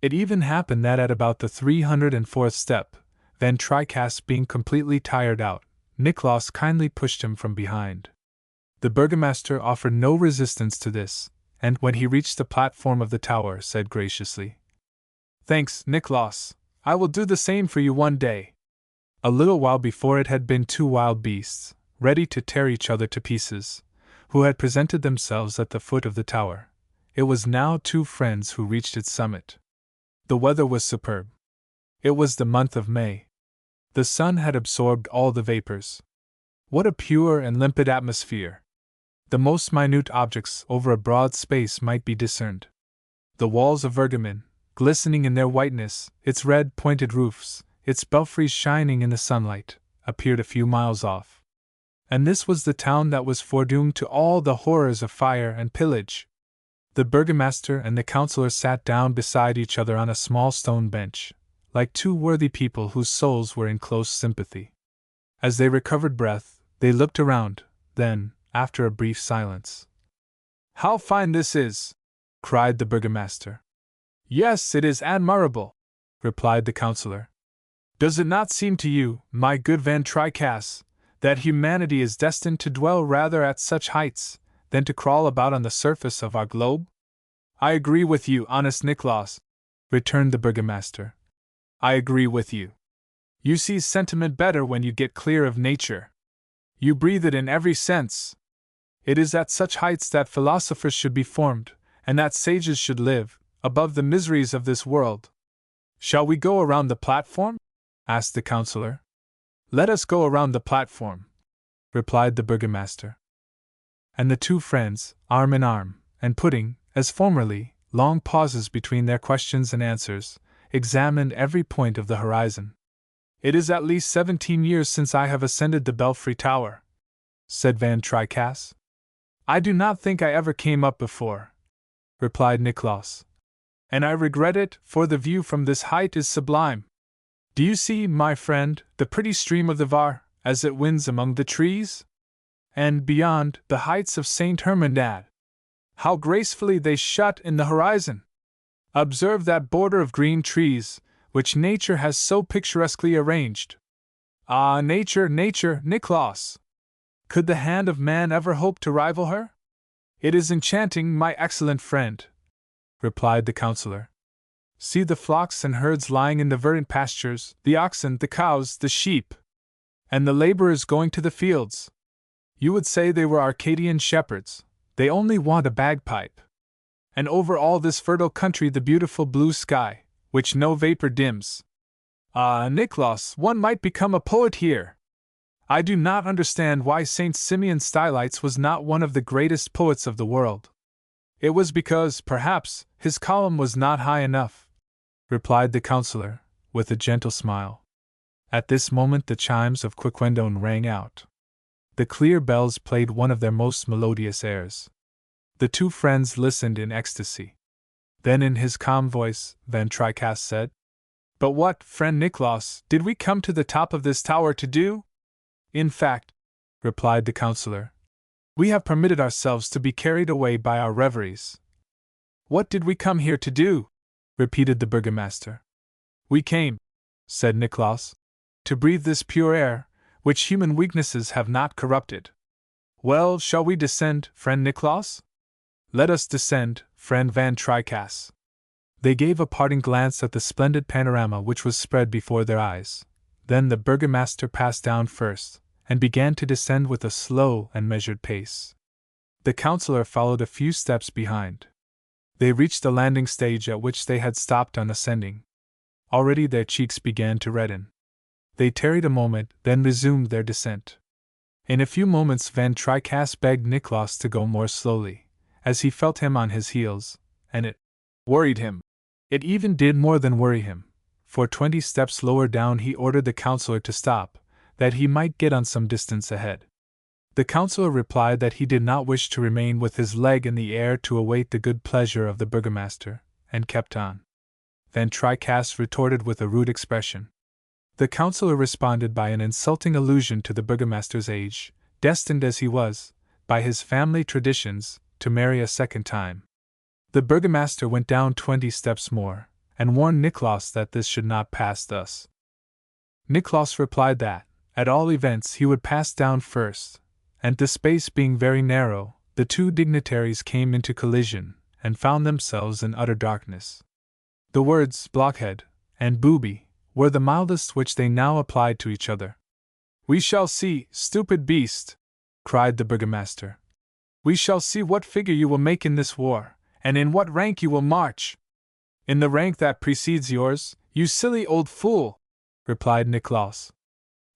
[SPEAKER 1] It even happened that at about the 304th step, Van Tricasse being completely tired out, Niklaus kindly pushed him from behind. The burgomaster offered no resistance to this, and when he reached the platform of the tower, said graciously, "Thanks, Niklaus, I will do the same for you one day." A little while before it had been two wild beasts, ready to tear each other to pieces, who had presented themselves at the foot of the tower. It was now two friends who reached its summit. The weather was superb. It was the month of May. The sun had absorbed all the vapors. What a pure and limpid atmosphere! The most minute objects over a broad space might be discerned. The walls of Virgamen, glistening in their whiteness, its red pointed roofs, its belfries shining in the sunlight, appeared a few miles off. And this was the town that was foredoomed to all the horrors of fire and pillage. The burgomaster and the councillor sat down beside each other on a small stone bench, like two worthy people whose souls were in close sympathy. As they recovered breath, they looked around, then, after a brief silence, "How fine this is!" cried the burgomaster. "Yes, it is admirable," replied the councillor. "Does it not seem to you, my good Van Tricasse, that humanity is destined to dwell rather at such heights than to crawl about on the surface of our globe?" "I agree with you, honest Niklaus," returned the burgomaster. "I agree with you. You see sentiment better when you get clear of nature. You breathe it in every sense. It is at such heights that philosophers should be formed, and that sages should live, above the miseries of this world." "Shall we go around the platform?" asked the councillor. "Let us go around the platform," replied the burgomaster. And the two friends, arm in arm, and putting, as formerly, long pauses between their questions and answers, examined every point of the horizon. "It is at least 17 years since I have ascended the belfry tower," said Van Tricasse. "I do not think I ever came up before," replied Niklaus. "And I regret it, for the view from this height is sublime. Do you see, my friend, the pretty stream of the Var, as it winds among the trees? And, beyond, the heights of St. Hermandad. How gracefully they shut in the horizon! Observe that border of green trees, which nature has so picturesquely arranged. Ah, nature, nature, Niklaus! Could the hand of man ever hope to rival her? It is enchanting, my excellent friend," replied the councillor. "See the flocks and herds lying in the verdant pastures, the oxen, the cows, the sheep, and the laborers going to the fields. You would say they were Arcadian shepherds, they only want a bagpipe. And over all this fertile country the beautiful blue sky, which no vapor dims. Ah, Niklaus, one might become a poet here. I do not understand why Saint Simeon Stylites was not one of the greatest poets of the world. It was because, perhaps, his column was not high enough, replied the counselor, with a gentle smile. At this moment the chimes of Quiquendone rang out. The clear bells played one of their most melodious airs. The two friends listened in ecstasy. Then in his calm voice, Van Tricasse said, "But what, friend Nicholas, did we come to the top of this tower to do?" "In fact," replied the counselor, "we have permitted ourselves to be carried away by our reveries." "What did we come here to do?" repeated the burgomaster. "We came," said Nicholas, "to breathe this pure air, which human weaknesses have not corrupted." "Well, shall we descend, friend Nicholas?" "Let us descend, friend Van Tricasse." They gave a parting glance at the splendid panorama which was spread before their eyes. Then the burgomaster passed down first, and began to descend with a slow and measured pace. The counselor followed a few steps behind. They reached the landing stage at which they had stopped on ascending. Already their cheeks began to redden. They tarried a moment, then resumed their descent. In a few moments Van Tricasse begged Nicholas to go more slowly, as he felt him on his heels, and it worried him. It even did more than worry him, for 20 steps lower down he ordered the counselor to stop, that he might get on some distance ahead. The counselor replied that he did not wish to remain with his leg in the air to await the good pleasure of the burgomaster, and kept on. Van Tricasse retorted with a rude expression. The counselor responded by an insulting allusion to the burgomaster's age, destined as he was, by his family traditions, to marry a second time. The burgomaster went down 20 steps more, and warned Nicholas that this should not pass thus. Nicholas replied that, at all events, he would pass down first, and the space being very narrow, the two dignitaries came into collision, and found themselves in utter darkness. The words blockhead and booby were the mildest which they now applied to each other. "We shall see, stupid beast!" cried the burgomaster. "We shall see what figure you will make in this war, and in what rank you will march." "In the rank that precedes yours, you silly old fool!" replied Nicholas.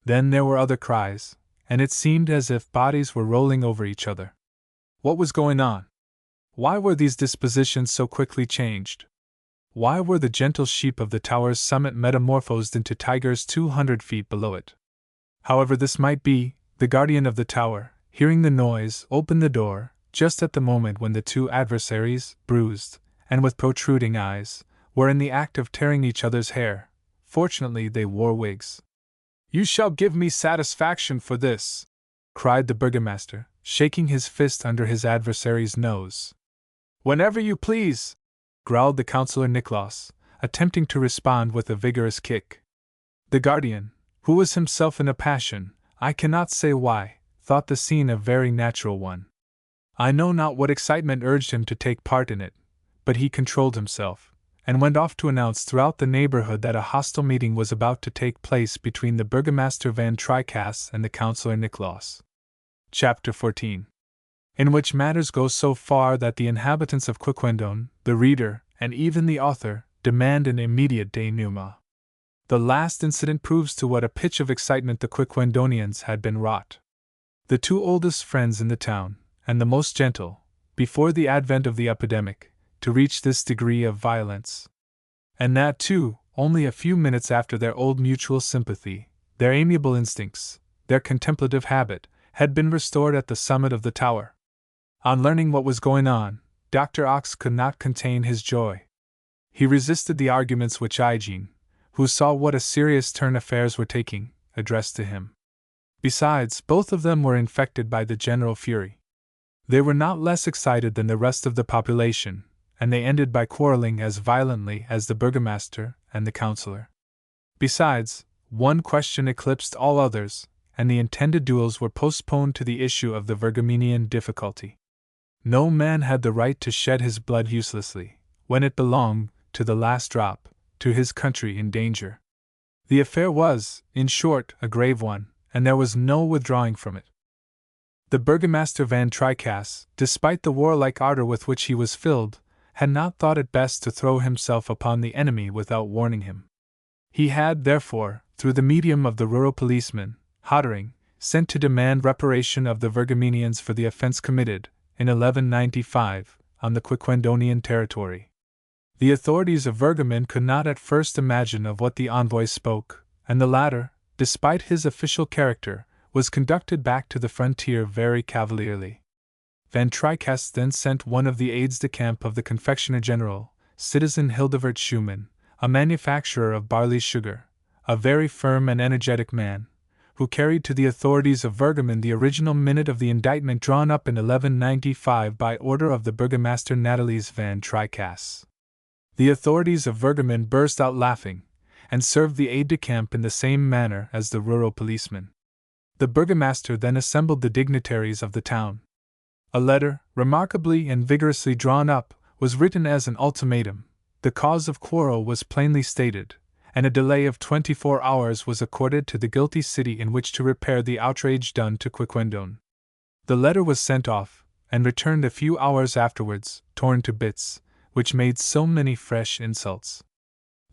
[SPEAKER 1] Then there were other cries, and it seemed as if bodies were rolling over each other. What was going on? Why were these dispositions so quickly changed? Why were the gentle sheep of the tower's summit metamorphosed into tigers 200 feet below it? However this might be, the guardian of the tower, hearing the noise, opened the door, just at the moment when the two adversaries, bruised, and with protruding eyes, were in the act of tearing each other's hair. Fortunately they wore wigs. "You shall give me satisfaction for this!" cried the burgomaster, shaking his fist under his adversary's nose. "Whenever you please!" growled the counselor Nicholas, attempting to respond with a vigorous kick. The guardian, who was himself in a passion, I cannot say why, thought the scene a very natural one. I know not what excitement urged him to take part in it, but he controlled himself, and went off to announce throughout the neighborhood that a hostile meeting was about to take place between the burgomaster Van Tricasse and the counselor Nicholas. Chapter 14. In which matters go so far that the inhabitants of Quiquendone, the reader, and even the author, demand an immediate denouement. The last incident proves to what a pitch of excitement the Quiquendonians had been wrought. The two oldest friends in the town, and the most gentle, before the advent of the epidemic, to reach this degree of violence. And that, too, only a few minutes after their old mutual sympathy, their amiable instincts, their contemplative habit, had been restored at the summit of the tower. On learning what was going on, Dr. Ox could not contain his joy. He resisted the arguments which Ygene, who saw what a serious turn affairs were taking, addressed to him. Besides, both of them were infected by the general fury. They were not less excited than the rest of the population, and they ended by quarreling as violently as the burgomaster and the counselor. Besides, one question eclipsed all others, and the intended duels were postponed to the issue of the Virgamenian difficulty. No man had the right to shed his blood uselessly, when it belonged, to the last drop, to his country in danger. The affair was, in short, a grave one, and there was no withdrawing from it. The burgomaster Van Tricasse, despite the warlike ardor with which he was filled, had not thought it best to throw himself upon the enemy without warning him. He had, therefore, through the medium of the rural policeman, Hottering, sent to demand reparation of the Virgamenians for the offense committed, in 1195, on the Quiquendonian territory. The authorities of Virgamen could not at first imagine of what the envoy spoke, and the latter, despite his official character, was conducted back to the frontier very cavalierly. Van Tricasse then sent one of the aides-de-camp of the Confectioner General, citizen Hildevert Schumann, a manufacturer of barley sugar, a very firm and energetic man, who carried to the authorities of Virgamen the original minute of the indictment drawn up in 1195 by order of the Burgomaster Nathalie's Van Tricasse. The authorities of Virgamen burst out laughing, and served the aide-de-camp in the same manner as the rural policeman. The burgomaster then assembled the dignitaries of the town. A letter, remarkably and vigorously drawn up, was written as an ultimatum. The cause of quarrel was plainly stated, and a delay of 24 hours was accorded to the guilty city in which to repair the outrage done to Quiquendone. The letter was sent off, and returned a few hours afterwards, torn to bits, which made so many fresh insults.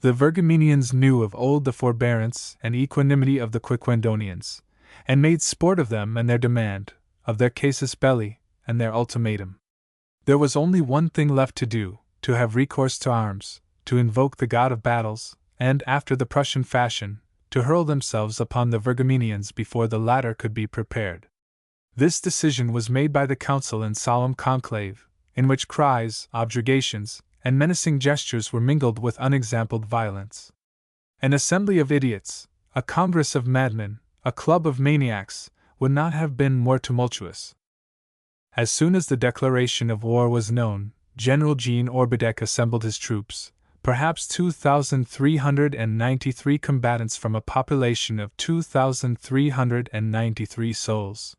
[SPEAKER 1] The Virgamenians knew of old the forbearance and equanimity of the Quiquendonians, and made sport of them and their demand, of their casus belli, and their ultimatum. There was only one thing left to do, to have recourse to arms, to invoke the god of battles, and, after the Prussian fashion, to hurl themselves upon the Virgamenians before the latter could be prepared. This decision was made by the council in solemn conclave, in which cries, objurgations, and menacing gestures were mingled with unexampled violence. An assembly of idiots, a congress of madmen, a club of maniacs, would not have been more tumultuous. As soon as the declaration of war was known, General Jean Orbideck assembled his troops, perhaps 2,393 combatants from a population of 2,393 souls.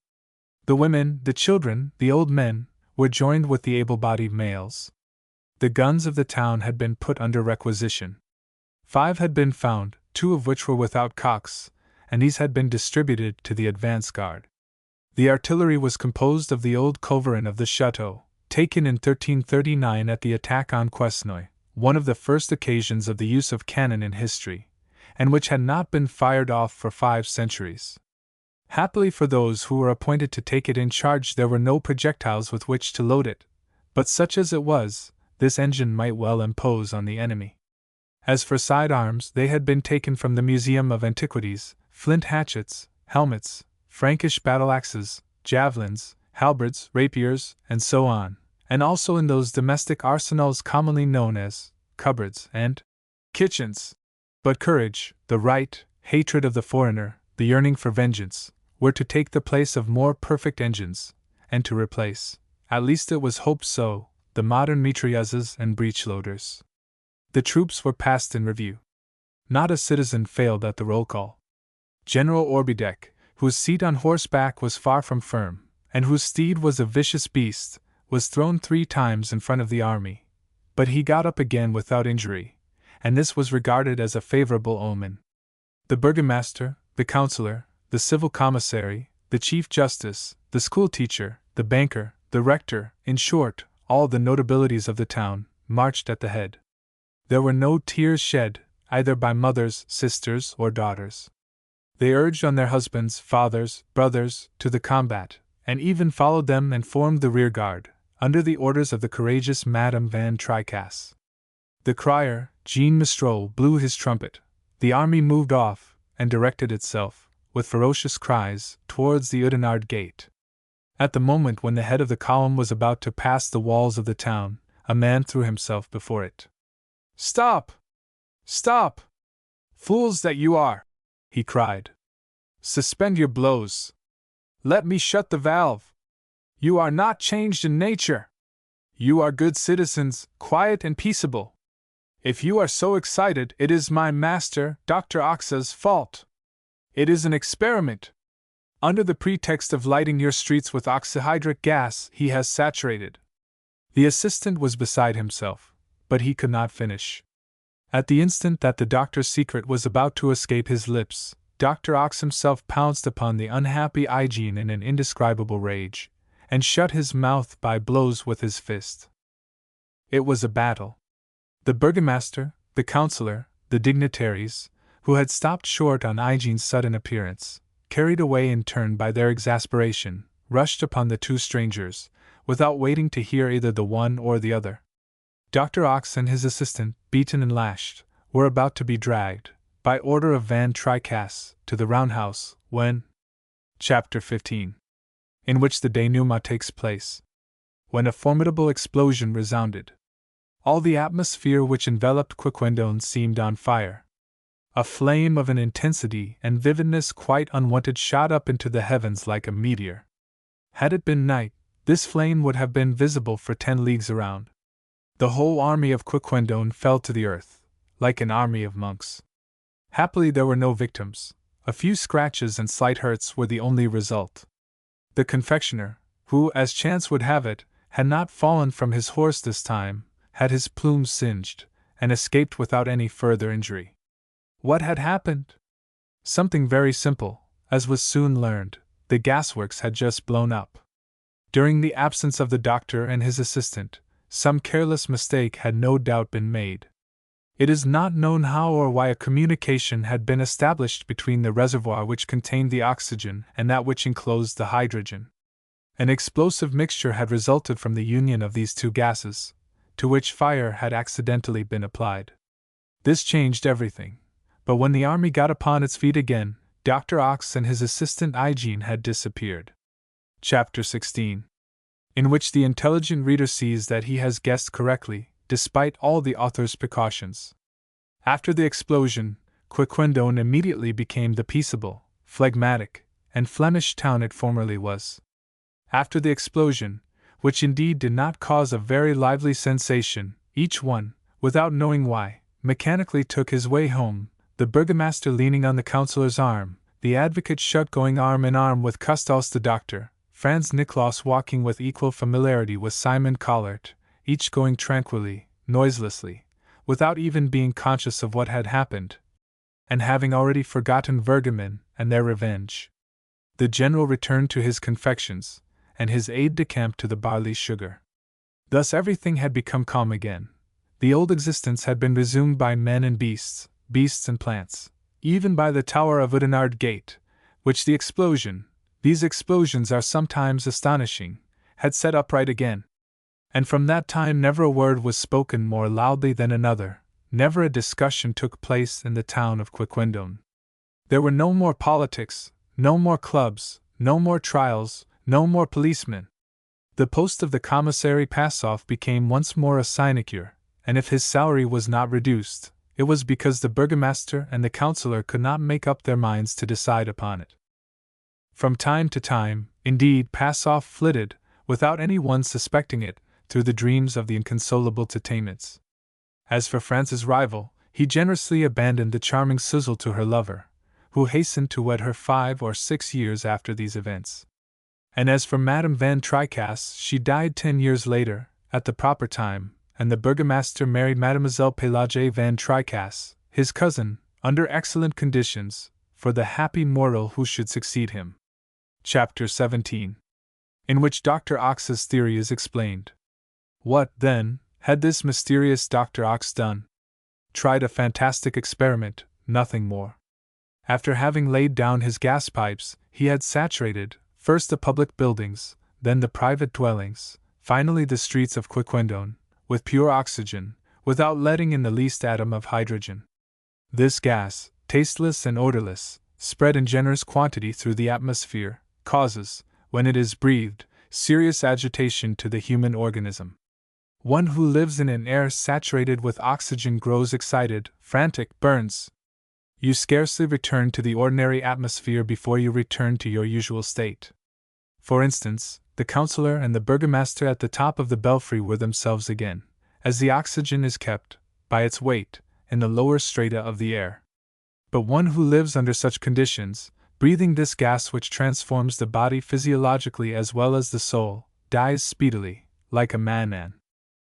[SPEAKER 1] The women, the children, the old men, were joined with the able-bodied males. The guns of the town had been put under requisition. 5 had been found, 2 of which were without cocks, and these had been distributed to the advance guard. The artillery was composed of the old culverin of the chateau, taken in 1339 at the attack on Quesnoy, one of the first occasions of the use of cannon in history, and which had not been fired off for 5 centuries. Happily for those who were appointed to take it in charge, there were no projectiles with which to load it, but such as it was, this engine might well impose on the enemy. As for sidearms, they had been taken from the Museum of Antiquities: flint hatchets, helmets, Frankish battle-axes, javelins, halberds, rapiers, and so on, and also in those domestic arsenals commonly known as cupboards and kitchens. But courage, the right, hatred of the foreigner, the yearning for vengeance, were to take the place of more perfect engines, and to replace, at least it was hoped so, the modern mitrailleuses and breech-loaders. The troops were passed in review. Not a citizen failed at the roll call. General Orbideck, whose seat on horseback was far from firm, and whose steed was a vicious beast, was thrown 3 times in front of the army, but he got up again without injury, and this was regarded as a favorable omen. The burgomaster, the councillor, the civil commissary, the chief justice, the schoolteacher, the banker, the rector, in short, all the notabilities of the town, marched at the head. There were no tears shed, either by mothers, sisters, or daughters. They urged on their husbands, fathers, brothers, to the combat, and even followed them and formed the rear guard, under the orders of the courageous Madame Van Tricasse. The crier, Jean Mistrol, blew his trumpet. The army moved off, and directed itself, with ferocious cries, towards the Oudenarde gate. At the moment when the head of the column was about to pass the walls of the town, a man threw himself before it. "Stop! Stop! Fools that you are!" he cried. "Suspend your blows! Let me shut the valve! You are not changed in nature! You are good citizens, quiet and peaceable. If you are so excited, it is my master, Dr. Oxa's fault. It is an experiment. Under the pretext of lighting your streets with oxyhydric gas, he has saturated." The assistant was beside himself, but he could not finish. At the instant that the doctor's secret was about to escape his lips, Dr. Ox himself pounced upon the unhappy Hygiene in an indescribable rage, and shut his mouth by blows with his fist. It was a battle. The burgomaster, the councillor, the dignitaries, who had stopped short on Hygiene's sudden appearance, carried away in turn by their exasperation, rushed upon the two strangers, without waiting to hear either the one or the other. Dr. Ox and his assistant, beaten and lashed, were about to be dragged, by order of Van Tricasse, to the roundhouse, when— Chapter 15. In which the denouement takes place. When a formidable explosion resounded. All the atmosphere which enveloped Quiquendone seemed on fire. A flame of an intensity and vividness quite unwonted shot up into the heavens like a meteor. Had it been night, this flame would have been visible for 10 leagues around. The whole army of Quiquendone fell to the earth, like an army of monks. Happily there were no victims. A few scratches and slight hurts were the only result. The confectioner, who, as chance would have it, had not fallen from his horse this time, had his plumes singed, and escaped without any further injury. What had happened? Something very simple, as was soon learned. The gasworks had just blown up. During the absence of the doctor and his assistant, some careless mistake had no doubt been made. It is not known how or why a communication had been established between the reservoir which contained the oxygen and that which enclosed the hydrogen. An explosive mixture had resulted from the union of these two gases, to which fire had accidentally been applied. This changed everything, but when the army got upon its feet again, Dr. Ox and his assistant Hygiene had disappeared. Chapter 16. In which the intelligent reader sees that he has guessed correctly, despite all the author's precautions. After the explosion, Quiquendone immediately became the peaceable, phlegmatic, and Flemish town it formerly was. After the explosion, which indeed did not cause a very lively sensation, each one, without knowing why, mechanically took his way home, the burgomaster leaning on the councillor's arm, the advocate Schutt going arm in arm with Custos the doctor, Franz Niklaus walking with equal familiarity with Simon Collert, each going tranquilly, noiselessly, without even being conscious of what had happened, and having already forgotten Vergamin and their revenge. The general returned to his confections, and his aide-de-camp to the barley sugar. Thus everything had become calm again. The old existence had been resumed by men and beasts, beasts and plants, even by the tower of Oudenarde Gate, which these explosions are sometimes astonishing, had set upright again. And from that time never a word was spoken more loudly than another, never a discussion took place in the town of Quiquendone. There were no more politics, no more clubs, no more trials, no more policemen. The post of the commissary Passoff became once more a sinecure, and if his salary was not reduced, it was because the burgomaster and the councillor could not make up their minds to decide upon it. From time to time, indeed, Passoff flitted, without any one suspecting it, through the dreams of the inconsolable Titaimets. As for France's rival, he generously abandoned the charming Suzel to her lover, who hastened to wed her 5 or 6 years after these events. And as for Madame Van Tricasse, she died 10 years later, at the proper time, and the burgomaster married Mademoiselle Pelagie Van Tricasse, his cousin, under excellent conditions, for the happy mortal who should succeed him. Chapter 17. In which Dr. Ox's theory is explained. What, then, had this mysterious Dr. Ox done? Tried a fantastic experiment, nothing more. After having laid down his gas pipes, he had saturated, first the public buildings, then the private dwellings, finally the streets of Quiquendone, with pure oxygen, without letting in the least atom of hydrogen. This gas, tasteless and odorless, spread in generous quantity through the atmosphere, causes, when it is breathed, serious agitation to the human organism. One who lives in an air saturated with oxygen grows excited, frantic, burns. You scarcely return to the ordinary atmosphere before you return to your usual state. For instance, the councillor and the burgomaster at the top of the belfry were themselves again, as the oxygen is kept, by its weight, in the lower strata of the air. But one who lives under such conditions, breathing this gas which transforms the body physiologically as well as the soul, dies speedily, like a madman.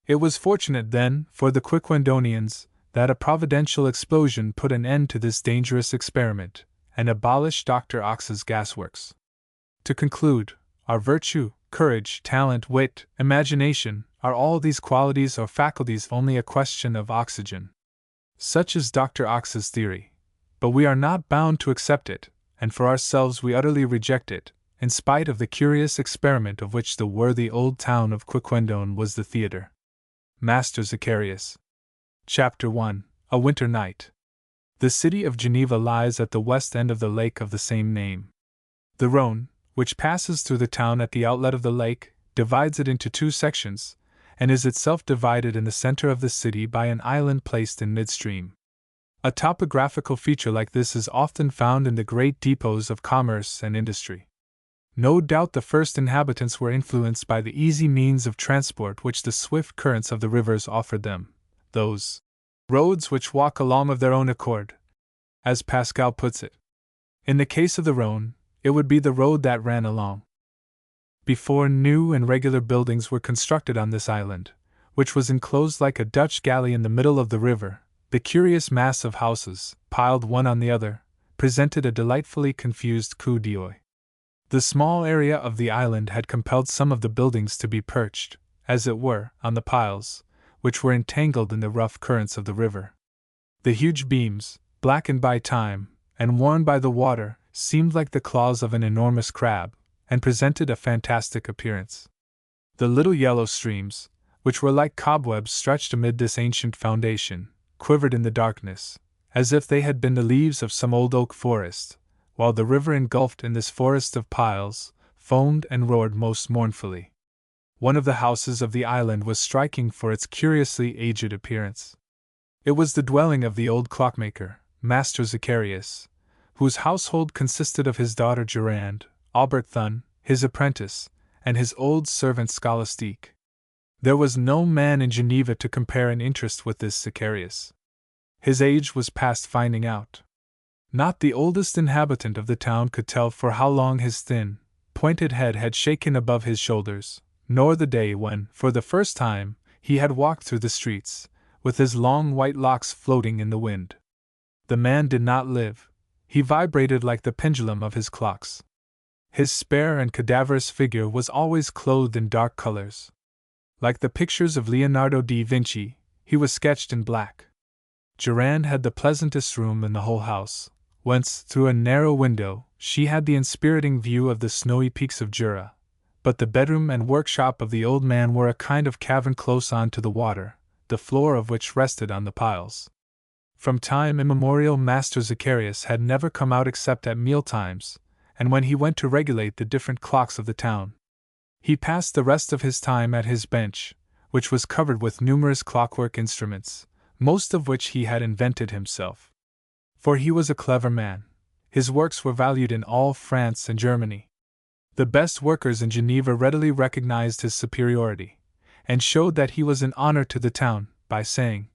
[SPEAKER 1] It was fortunate, then, for the Quiquendonians, that a providential explosion put an end to this dangerous experiment, and abolished Dr. Ox's gasworks. To conclude, our virtue, courage, talent, wit, imagination, are all these qualities or faculties only a question of oxygen? Such is Dr. Ox's theory, but we are not bound to accept it, and for ourselves we utterly reject it, in spite of the curious experiment of which the worthy old town of Quiquendone was the theatre. Master Zacharias. Chapter 1. A Winter Night. The city of Geneva lies at the west end of the lake of the same name. The Rhone, which passes through the town at the outlet of the lake, divides it into two sections, and is itself divided in the center of the city by an island placed in midstream. A topographical feature like this is often found in the great depots of commerce and industry. No doubt the first inhabitants were influenced by the easy means of transport which the swift currents of the rivers offered them, those roads which walk along of their own accord, as Pascal puts it. In the case of the Rhone, it would be the road that ran along. Before new and regular buildings were constructed on this island, which was enclosed like a Dutch galley in the middle of the river, the curious mass of houses, piled one on the other, presented a delightfully confused coup d'oeil. The small area of the island had compelled some of the buildings to be perched, as it were, on the piles, which were entangled in the rough currents of the river. The huge beams, blackened by time, and worn by the water, seemed like the claws of an enormous crab, and presented a fantastic appearance. The little yellow streams, which were like cobwebs stretched amid this ancient foundation, quivered in the darkness, as if they had been the leaves of some old oak forest, while the river engulfed in this forest of piles, foamed and roared most mournfully. One of the houses of the island was striking for its curiously aged appearance. It was the dwelling of the old clockmaker, Master Zacharias, whose household consisted of his daughter Durand, Albert Thun, his apprentice, and his old servant Scholastique. There was no man in Geneva to compare in interest with this Zacharias. His age was past finding out. Not the oldest inhabitant of the town could tell for how long his thin, pointed head had shaken above his shoulders, nor the day when, for the first time, he had walked through the streets, with his long white locks floating in the wind. The man did not live. He vibrated like the pendulum of his clocks. His spare and cadaverous figure was always clothed in dark colors. Like the pictures of Leonardo da Vinci, he was sketched in black. Durand had the pleasantest room in the whole house, whence, through a narrow window, she had the inspiriting view of the snowy peaks of Jura, but the bedroom and workshop of the old man were a kind of cavern close on to the water, the floor of which rested on the piles. From time immemorial Master Zacharias had never come out except at meal-times, and when he went to regulate the different clocks of the town. He passed the rest of his time at his bench, which was covered with numerous clockwork instruments, most of which he had invented himself. For he was a clever man. His works were valued in all France and Germany. The best workers in Geneva readily recognized his superiority, and showed that he was an honor to the town, by saying,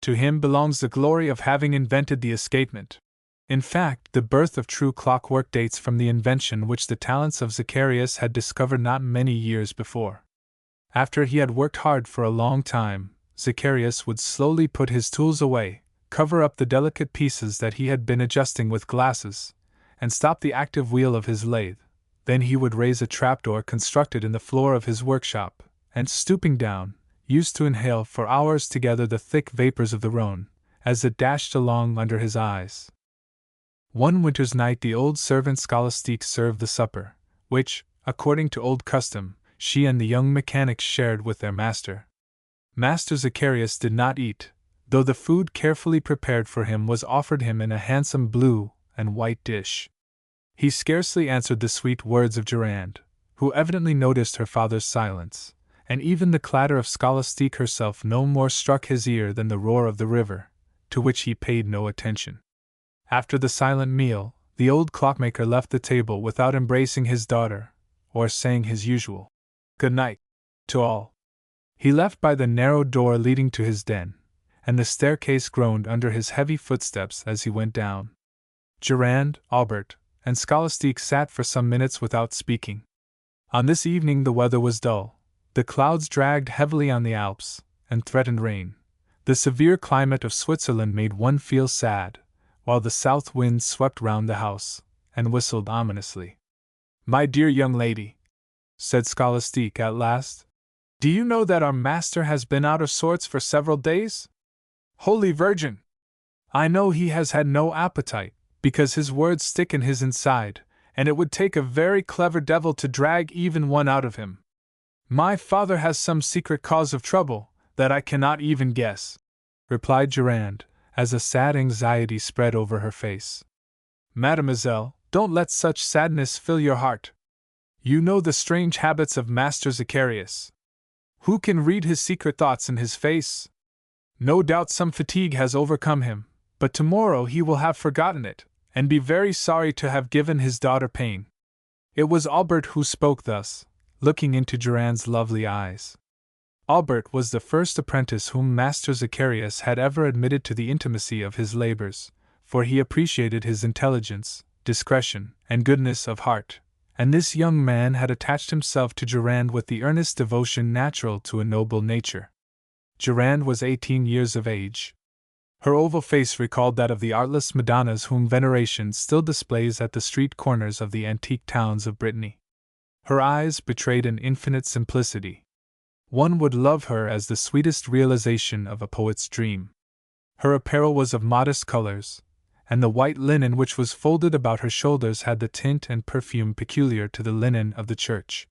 [SPEAKER 1] "To him belongs the glory of having invented the escapement." In fact, the birth of true clockwork dates from the invention which the talents of Zacharias had discovered not many years before. After he had worked hard for a long time, Zacharias would slowly put his tools away, cover up the delicate pieces that he had been adjusting with glasses, and stop the active wheel of his lathe. Then he would raise a trapdoor constructed in the floor of his workshop, and stooping down, used to inhale for hours together the thick vapors of the Rhone, as it dashed along under his eyes. One winter's night the old servant Scholastique served the supper, which, according to old custom, she and the young mechanic shared with their master. Master Zacharias did not eat, though the food carefully prepared for him was offered him in a handsome blue and white dish. He scarcely answered the sweet words of Durand, who evidently noticed her father's silence, and even the clatter of Scholastique herself no more struck his ear than the roar of the river, to which he paid no attention. After the silent meal, the old clockmaker left the table without embracing his daughter, or saying his usual "good night" to all. He left by the narrow door leading to his den, and the staircase groaned under his heavy footsteps as he went down. Durand, Albert, and Scholastique sat for some minutes without speaking. On this evening the weather was dull. The clouds dragged heavily on the Alps, and threatened rain. The severe climate of Switzerland made one feel sad, while the south wind swept round the house, and whistled ominously. "My dear young lady," said Scholastique at last, "do you know that our master has been out of sorts for several days? Holy Virgin! I know he has had no appetite, because his words stick in his inside, and it would take a very clever devil to drag even one out of him. My father has some secret cause of trouble that I cannot even guess, replied Durand, as a sad anxiety spread over her face. Mademoiselle, don't let such sadness fill your heart. You know the strange habits of Master Zacharias. Who can read his secret thoughts in his face? No doubt some fatigue has overcome him, but tomorrow he will have forgotten it, and be very sorry to have given his daughter pain. It was Albert who spoke thus, looking into Durand's lovely eyes. Albert was the first apprentice whom Master Zacharias had ever admitted to the intimacy of his labors, for he appreciated his intelligence, discretion, and goodness of heart, and this young man had attached himself to Durand with the earnest devotion natural to a noble nature. Durand was 18 years of age. Her oval face recalled that of the artless Madonnas whom veneration still displays at the street corners of the antique towns of Brittany. Her eyes betrayed an infinite simplicity. One would love her as the sweetest realization of a poet's dream. Her apparel was of modest colors, and the white linen which was folded about her shoulders had the tint and perfume peculiar to the linen of the church.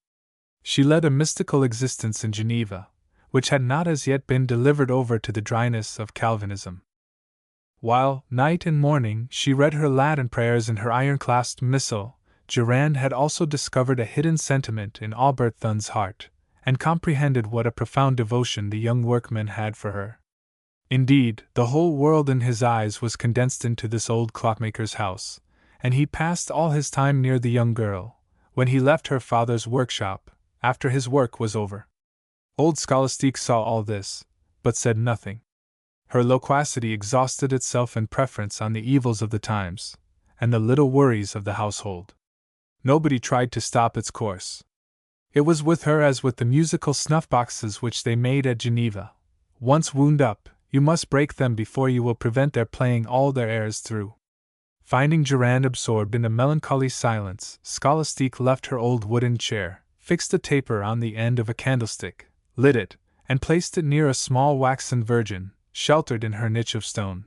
[SPEAKER 1] She led a mystical existence in Geneva, which had not as yet been delivered over to the dryness of Calvinism. While, night and morning, she read her Latin prayers in her iron-clasped missal, Durand had also discovered a hidden sentiment in Albert Thun's heart, and comprehended what a profound devotion the young workman had for her. Indeed, the whole world in his eyes was condensed into this old clockmaker's house, and he passed all his time near the young girl, when he left her father's workshop, after his work was over. Old Scholastique saw all this, but said nothing. Her loquacity exhausted itself in preference on the evils of the times, and the little worries of the household. Nobody tried to stop its course. It was with her as with the musical snuff-boxes which they made at Geneva. Once wound up, you must break them before you will prevent their playing all their airs through. Finding Durand absorbed in a melancholy silence, Scholastique left her old wooden chair, fixed a taper on the end of a candlestick, lit it, and placed it near a small waxen Virgin, sheltered in her niche of stone.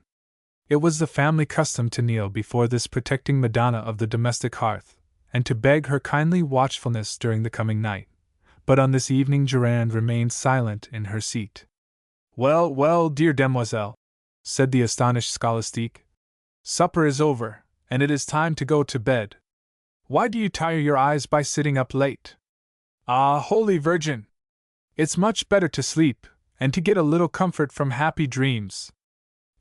[SPEAKER 1] It was the family custom to kneel before this protecting Madonna of the domestic hearth, and to beg her kindly watchfulness during the coming night. But on this evening Durand remained silent in her seat. Well, well, dear demoiselle, said the astonished Scholastique. Supper is over, and it is time to go to bed. Why do you tire your eyes by sitting up late? Ah, Holy Virgin! It's much better to sleep, and to get a little comfort from happy dreams.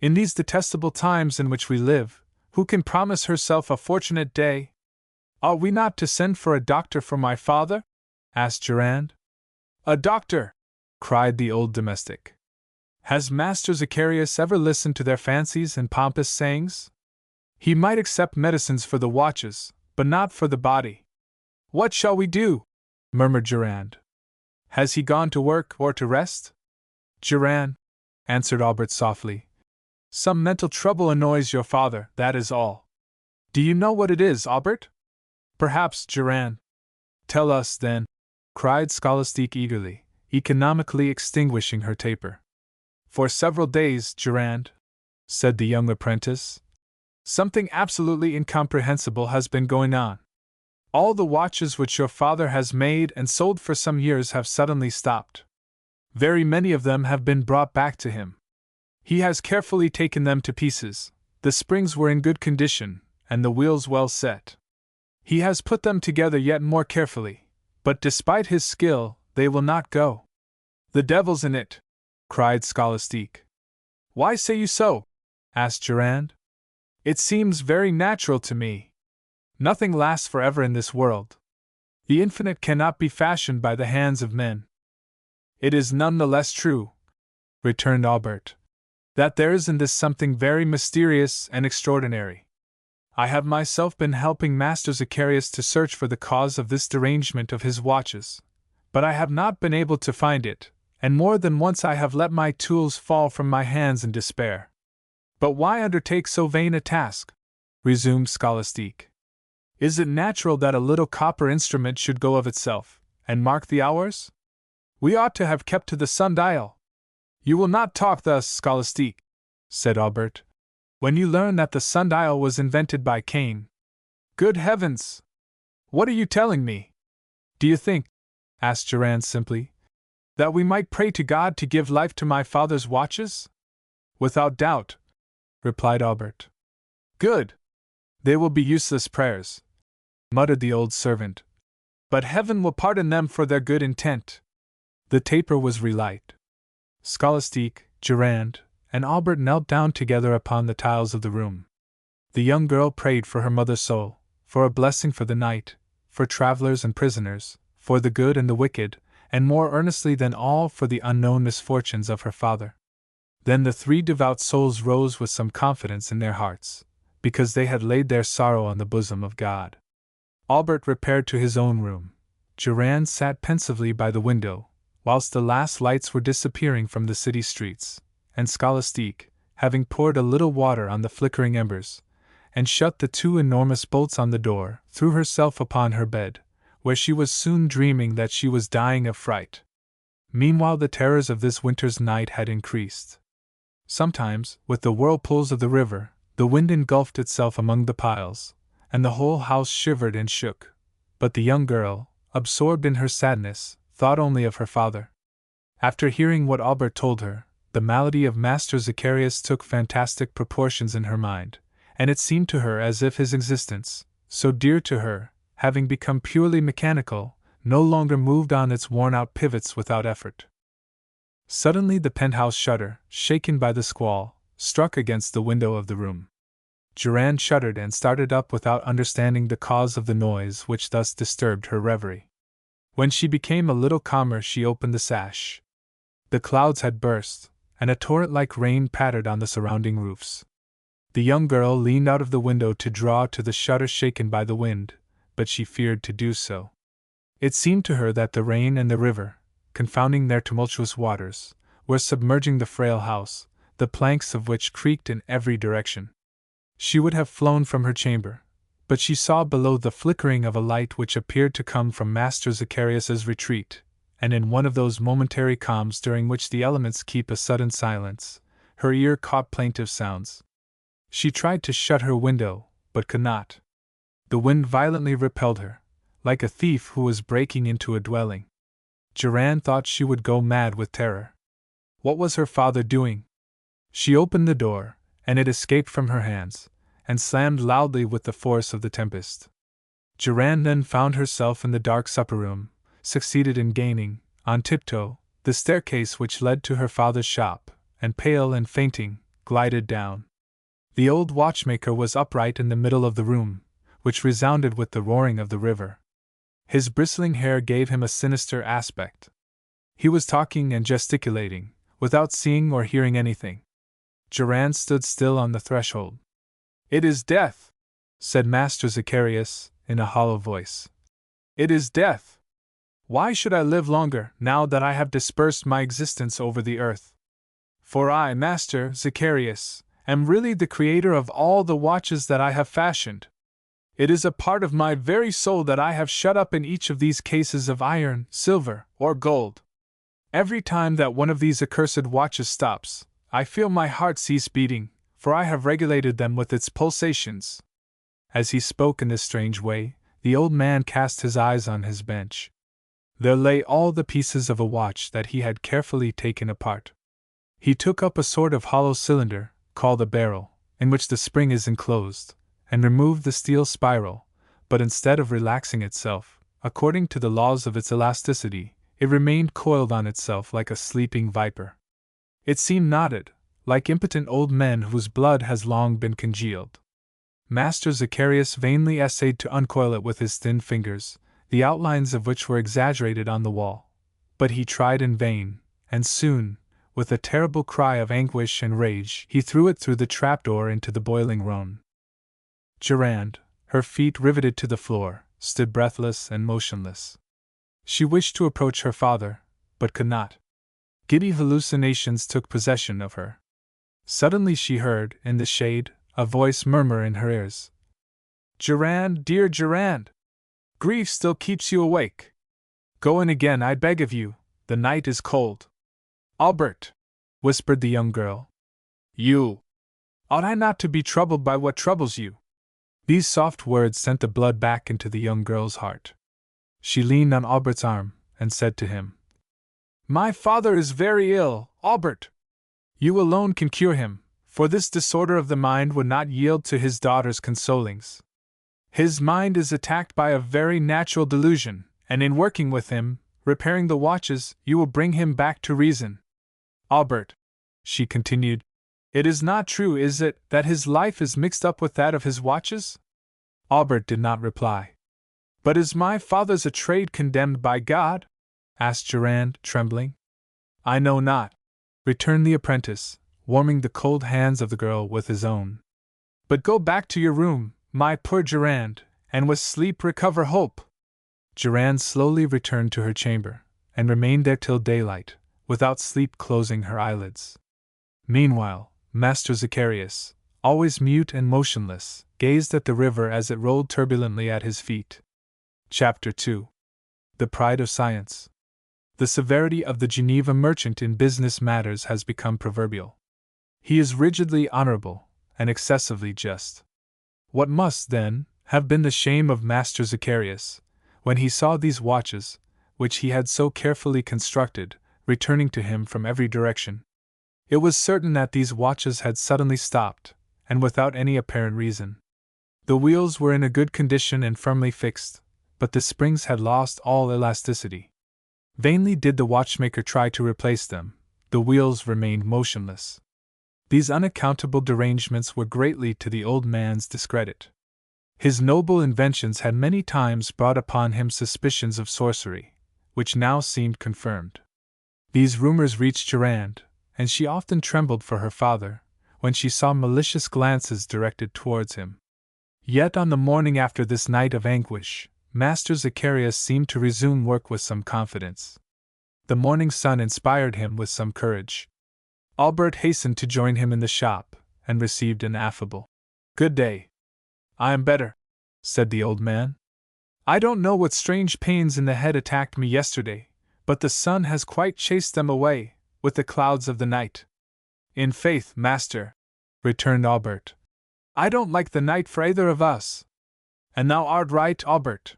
[SPEAKER 1] In these detestable times in which we live, who can promise herself a fortunate day? Ought we not to send for a doctor for my father? Asked Durand. A doctor! Cried the old domestic. Has Master Zacharias ever listened to their fancies and pompous sayings? He might accept medicines for the watches, but not for the body. What shall we do? Murmured Durand. Has he gone to work or to rest? Durand, answered Albert softly. Some mental trouble annoys your father, that is all. Do you know what it is, Albert? Perhaps, Durand. Tell us, then, cried Scholastique eagerly, economically extinguishing her taper. For several days, Durand, said the young apprentice, something absolutely incomprehensible has been going on. All the watches which your father has made and sold for some years have suddenly stopped. Very many of them have been brought back to him. He has carefully taken them to pieces. The springs were in good condition, and the wheels well set. He has put them together yet more carefully, but despite his skill, they will not go. The devil's in it, cried Scholastique. Why say you so? Asked Durand. It seems very natural to me. Nothing lasts forever in this world. The infinite cannot be fashioned by the hands of men. It is none the less true, returned Albert, that there is in this something very mysterious and extraordinary. I have myself been helping Master Zacharias to search for the cause of this derangement of his watches, but I have not been able to find it, and more than once I have let my tools fall from my hands in despair. But why undertake so vain a task? Resumed Scholastique. Is it natural that a little copper instrument should go of itself, and mark the hours? We ought to have kept to the sundial. You will not talk thus, Scholastique, said Albert. when you learn that the sundial was invented by Cain. Good heavens! What are you telling me? Do you think, asked Durand simply, that we might pray to God to give life to my father's watches? Without doubt, replied Albert. Good! They will be useless prayers, muttered the old servant, but heaven will pardon them for their good intent. The taper was relight. Scholastique, Durand, and Albert knelt down together upon the tiles of the room. The young girl prayed for her mother's soul, for a blessing for the night, for travelers and prisoners, for the good and the wicked, and more earnestly than all for the unknown misfortunes of her father. Then the three devout souls rose with some confidence in their hearts, because they had laid their sorrow on the bosom of God. Albert repaired to his own room. Durand sat pensively by the window, whilst the last lights were disappearing from the city streets, and Scholastique, having poured a little water on the flickering embers, and shut the two enormous bolts on the door, threw herself upon her bed, where she was soon dreaming that she was dying of fright. Meanwhile the terrors of this winter's night had increased. Sometimes, with the whirlpools of the river, the wind engulfed itself among the piles, and the whole house shivered and shook. But the young girl, absorbed in her sadness, thought only of her father. After hearing what Albert told her, the malady of Master Zacharias took fantastic proportions in her mind, and it seemed to her as if his existence, so dear to her, having become purely mechanical, no longer moved on its worn-out pivots without effort. Suddenly the penthouse shutter, shaken by the squall, struck against the window of the room. Durand shuddered and started up without understanding the cause of the noise which thus disturbed her reverie. When she became a little calmer she opened the sash. The clouds had burst, and a torrent like rain pattered on the surrounding roofs. The young girl leaned out of the window to draw to the shutter shaken by the wind, but she feared to do so. It seemed to her that the rain and the river, confounding their tumultuous waters, were submerging the frail house, the planks of which creaked in every direction. She would have flown from her chamber, but she saw below the flickering of a light which appeared to come from Master Zacharias's retreat, and in one of those momentary calms during which the elements keep a sudden silence, her ear caught plaintive sounds. She tried to shut her window, but could not. The wind violently repelled her, like a thief who was breaking into a dwelling. Durand thought she would go mad with terror. What was her father doing? She opened the door, and it escaped from her hands, and slammed loudly with the force of the tempest. Durand then found herself in the dark supper-room, succeeded in gaining, on tiptoe, the staircase which led to her father's shop, and pale and fainting, glided down. The old watchmaker was upright in the middle of the room, which resounded with the roaring of the river. His bristling hair gave him a sinister aspect. He was talking and gesticulating, without seeing or hearing anything. Durand stood still on the threshold. "It is death," said Master Zacharias, in a hollow voice. "It is death. Why should I live longer, now that I have dispersed my existence over the earth? For I, Master Zacharias, am really the creator of all the watches that I have fashioned. It is a part of my very soul that I have shut up in each of these cases of iron, silver, or gold. Every time that one of these accursed watches stops, I feel my heart cease beating, for I have regulated them with its pulsations." As he spoke in this strange way, the old man cast his eyes on his bench. There lay all the pieces of a watch that he had carefully taken apart. He took up a sort of hollow cylinder, called a barrel, in which the spring is enclosed, and removed the steel spiral, but instead of relaxing itself, according to the laws of its elasticity, it remained coiled on itself like a sleeping viper. It seemed knotted, like impotent old men whose blood has long been congealed. Master Zacharias vainly essayed to uncoil it with his thin fingers, the outlines of which were exaggerated on the wall. But he tried in vain, and soon, with a terrible cry of anguish and rage, he threw it through the trapdoor into the boiling Rhone. Durand, her feet riveted to the floor, stood breathless and motionless. She wished to approach her father, but could not. Giddy hallucinations took possession of her. Suddenly she heard, in the shade, a voice murmur in her ears. "Durand, dear Durand! Grief still keeps you awake. Go in again, I beg of you, the night is cold." "Albert!" whispered the young girl. "You!" Ought I not to be troubled by what troubles you?" These soft words sent the blood back into the young girl's heart. She leaned on Albert's arm and said to him, "My father is very ill, Albert. You alone can cure him, for this disorder of the mind would not yield to his daughter's consolings. His mind is attacked by a very natural delusion, and in working with him, repairing the watches, you will bring him back to reason. Albert," she continued, "it is not true, is it, that his life is mixed up with that of his watches?" Albert did not reply. "But is my father's a trade condemned by God?" asked Durand, trembling. "I know not," returned the apprentice, warming the cold hands of the girl with his own. "But go back to your room, my poor Durand, and with sleep recover hope." Durand slowly returned to her chamber, and remained there till daylight, without sleep, closing her eyelids. Meanwhile, Master Zacharias, always mute and motionless, gazed at the river as it rolled turbulently at his feet. Chapter 2. The Pride of Science. The severity of the Geneva merchant in business matters has become proverbial. He is rigidly honorable, and excessively just. What must, then, have been the shame of Master Zacharias, when he saw these watches, which he had so carefully constructed, returning to him from every direction? It was certain that these watches had suddenly stopped, and without any apparent reason. The wheels were in a good condition and firmly fixed, but the springs had lost all elasticity. Vainly did the watchmaker try to replace them, the wheels remained motionless. These unaccountable derangements were greatly to the old man's discredit. His noble inventions had many times brought upon him suspicions of sorcery, which now seemed confirmed. These rumors reached Durand, and she often trembled for her father, when she saw malicious glances directed towards him. Yet on the morning after this night of anguish, Master Zacharias seemed to resume work with some confidence. The morning sun inspired him with some courage. Albert hastened to join him in the shop, and received an affable "Good day." "I am better," said the old man. "I don't know what strange pains in the head attacked me yesterday, but the sun has quite chased them away, with the clouds of the night." "In faith, master," returned Albert, "I don't like the night for either of us." "And thou art right, Albert.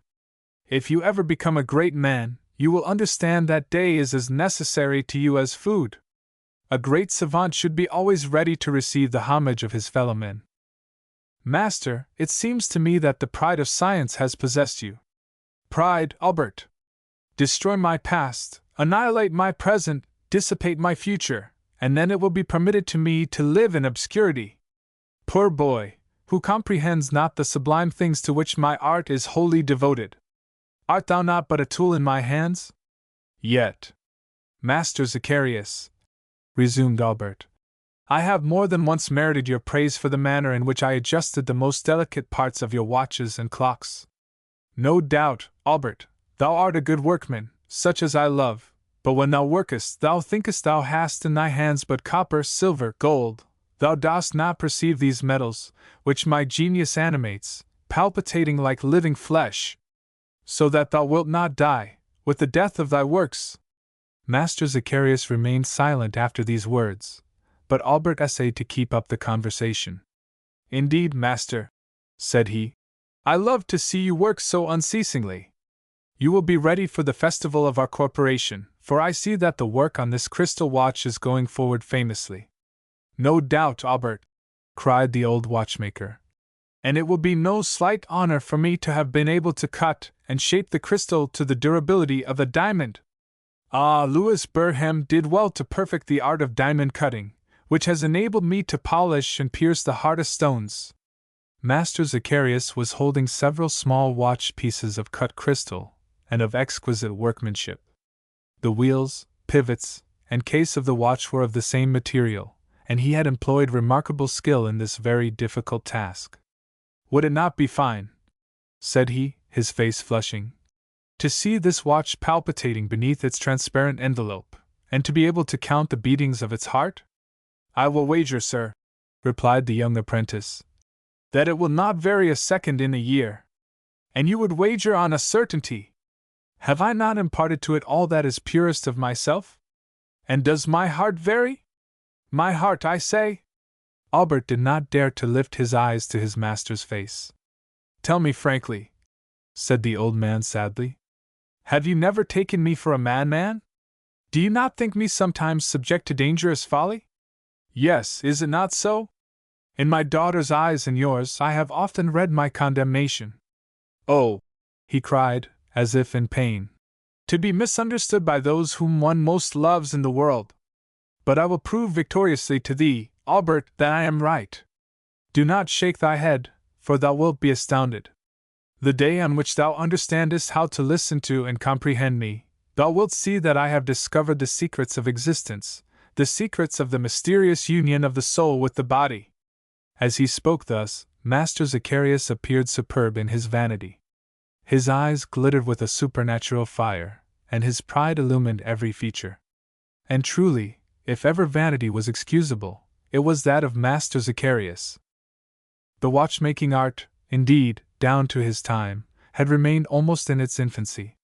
[SPEAKER 1] If you ever become a great man, you will understand that day is as necessary to you as food. A great savant should be always ready to receive the homage of his fellow men." "Master, it seems to me that the pride of science has possessed you." "Pride, Albert! Destroy my past, annihilate my present, dissipate my future, and then it will be permitted to me to live in obscurity. Poor boy, who comprehends not the sublime things to which my art is wholly devoted. Art thou not but a tool in my hands? Yet, Master Zacharias," resumed Albert, "I have more than once merited your praise for the manner in which I adjusted the most delicate parts of your watches and clocks. No doubt, Albert, thou art a good workman, such as I love, but when thou workest thou thinkest thou hast in thy hands but copper, silver, gold. Thou dost not perceive these metals, which my genius animates, palpitating like living flesh, so that thou wilt not die, with the death of thy works." Master Zacharias remained silent after these words, but Albert essayed to keep up the conversation. "Indeed, master," said he, "I love to see you work so unceasingly. You will be ready for the festival of our corporation, for I see that the work on this crystal watch is going forward famously." "No doubt, Albert," cried the old watchmaker. "And it will be no slight honor for me to have been able to cut and shape the crystal to the durability of a diamond. Ah, Louis Burham did well to perfect the art of diamond cutting, which has enabled me to polish and pierce the hardest stones." Master Zacharias was holding several small watch pieces of cut crystal, and of exquisite workmanship. The wheels, pivots, and case of the watch were of the same material, and he had employed remarkable skill in this very difficult task. "Would it not be fine," said he, his face flushing, "to see this watch palpitating beneath its transparent envelope, and to be able to count the beatings of its heart?" "I will wager, sir," replied the young apprentice, "that it will not vary a second in a year." "And you would wager on a certainty? Have I not imparted to it all that is purest of myself? And does my heart vary? My heart, I say? Albert did not dare to lift his eyes to his master's face. "Tell me frankly," said the old man sadly. "Have you never taken me for a madman? Do you not think me sometimes subject to dangerous folly? Yes, is it not so? In my daughter's eyes and yours I have often read my condemnation. Oh," he cried, as if in pain, "to be misunderstood by those whom one most loves in the world! But I will prove victoriously to thee, Albert, that I am right. Do not shake thy head, for thou wilt be astounded. The day on which thou understandest how to listen to and comprehend me, thou wilt see that I have discovered the secrets of existence, the secrets of the mysterious union of the soul with the body." As he spoke thus, Master Zacharias appeared superb in his vanity. His eyes glittered with a supernatural fire, and his pride illumined every feature. And truly, if ever vanity was excusable, it was that of Master Zacharias. The watchmaking art, indeed, down to his time, had remained almost in its infancy.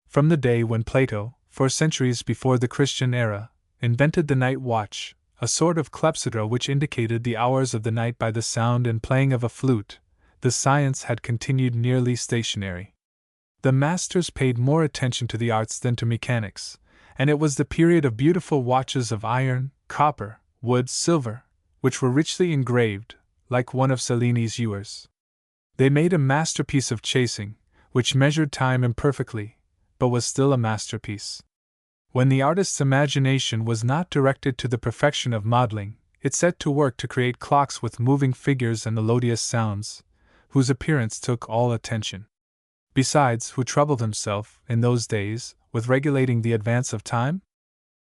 [SPEAKER 1] From the day when Plato, 4 centuries before the Christian era, invented the night watch, a sort of clepsydra which indicated the hours of the night by the sound and playing of a flute, the science had continued nearly stationary. The masters paid more attention to the arts than to mechanics, and it was the period of beautiful watches of iron, copper, wood, silver, which were richly engraved, like one of Cellini's ewers. They made a masterpiece of chasing, which measured time imperfectly, but was still a masterpiece. When the artist's imagination was not directed to the perfection of modeling, it set to work to create clocks with moving figures and melodious sounds, whose appearance took all attention. Besides, who troubled himself, in those days, with regulating the advance of time?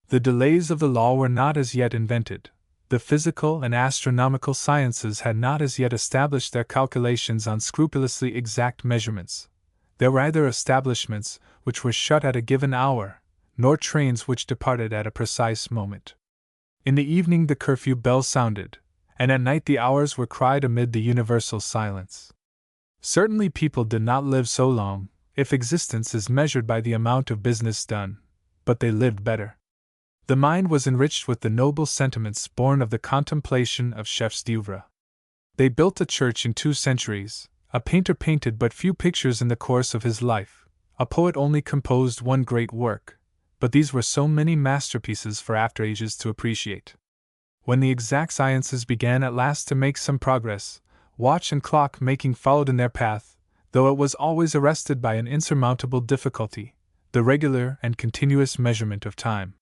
[SPEAKER 1] The delays of the law were not as yet invented. The physical and astronomical sciences had not as yet established their calculations on scrupulously exact measurements. There were neither establishments which were shut at a given hour, nor trains which departed at a precise moment. In the evening the curfew bell sounded, and at night the hours were cried amid the universal silence. Certainly people did not live so long, if existence is measured by the amount of business done, but they lived better. The mind was enriched with the noble sentiments born of the contemplation of chefs d'oeuvre. They built a church in 2 centuries, a painter painted but few pictures in the course of his life, a poet only composed one great work, but these were so many masterpieces for after ages to appreciate. When the exact sciences began at last to make some progress, watch and clock making followed in their path, though it was always arrested by an insurmountable difficulty, the regular and continuous measurement of time.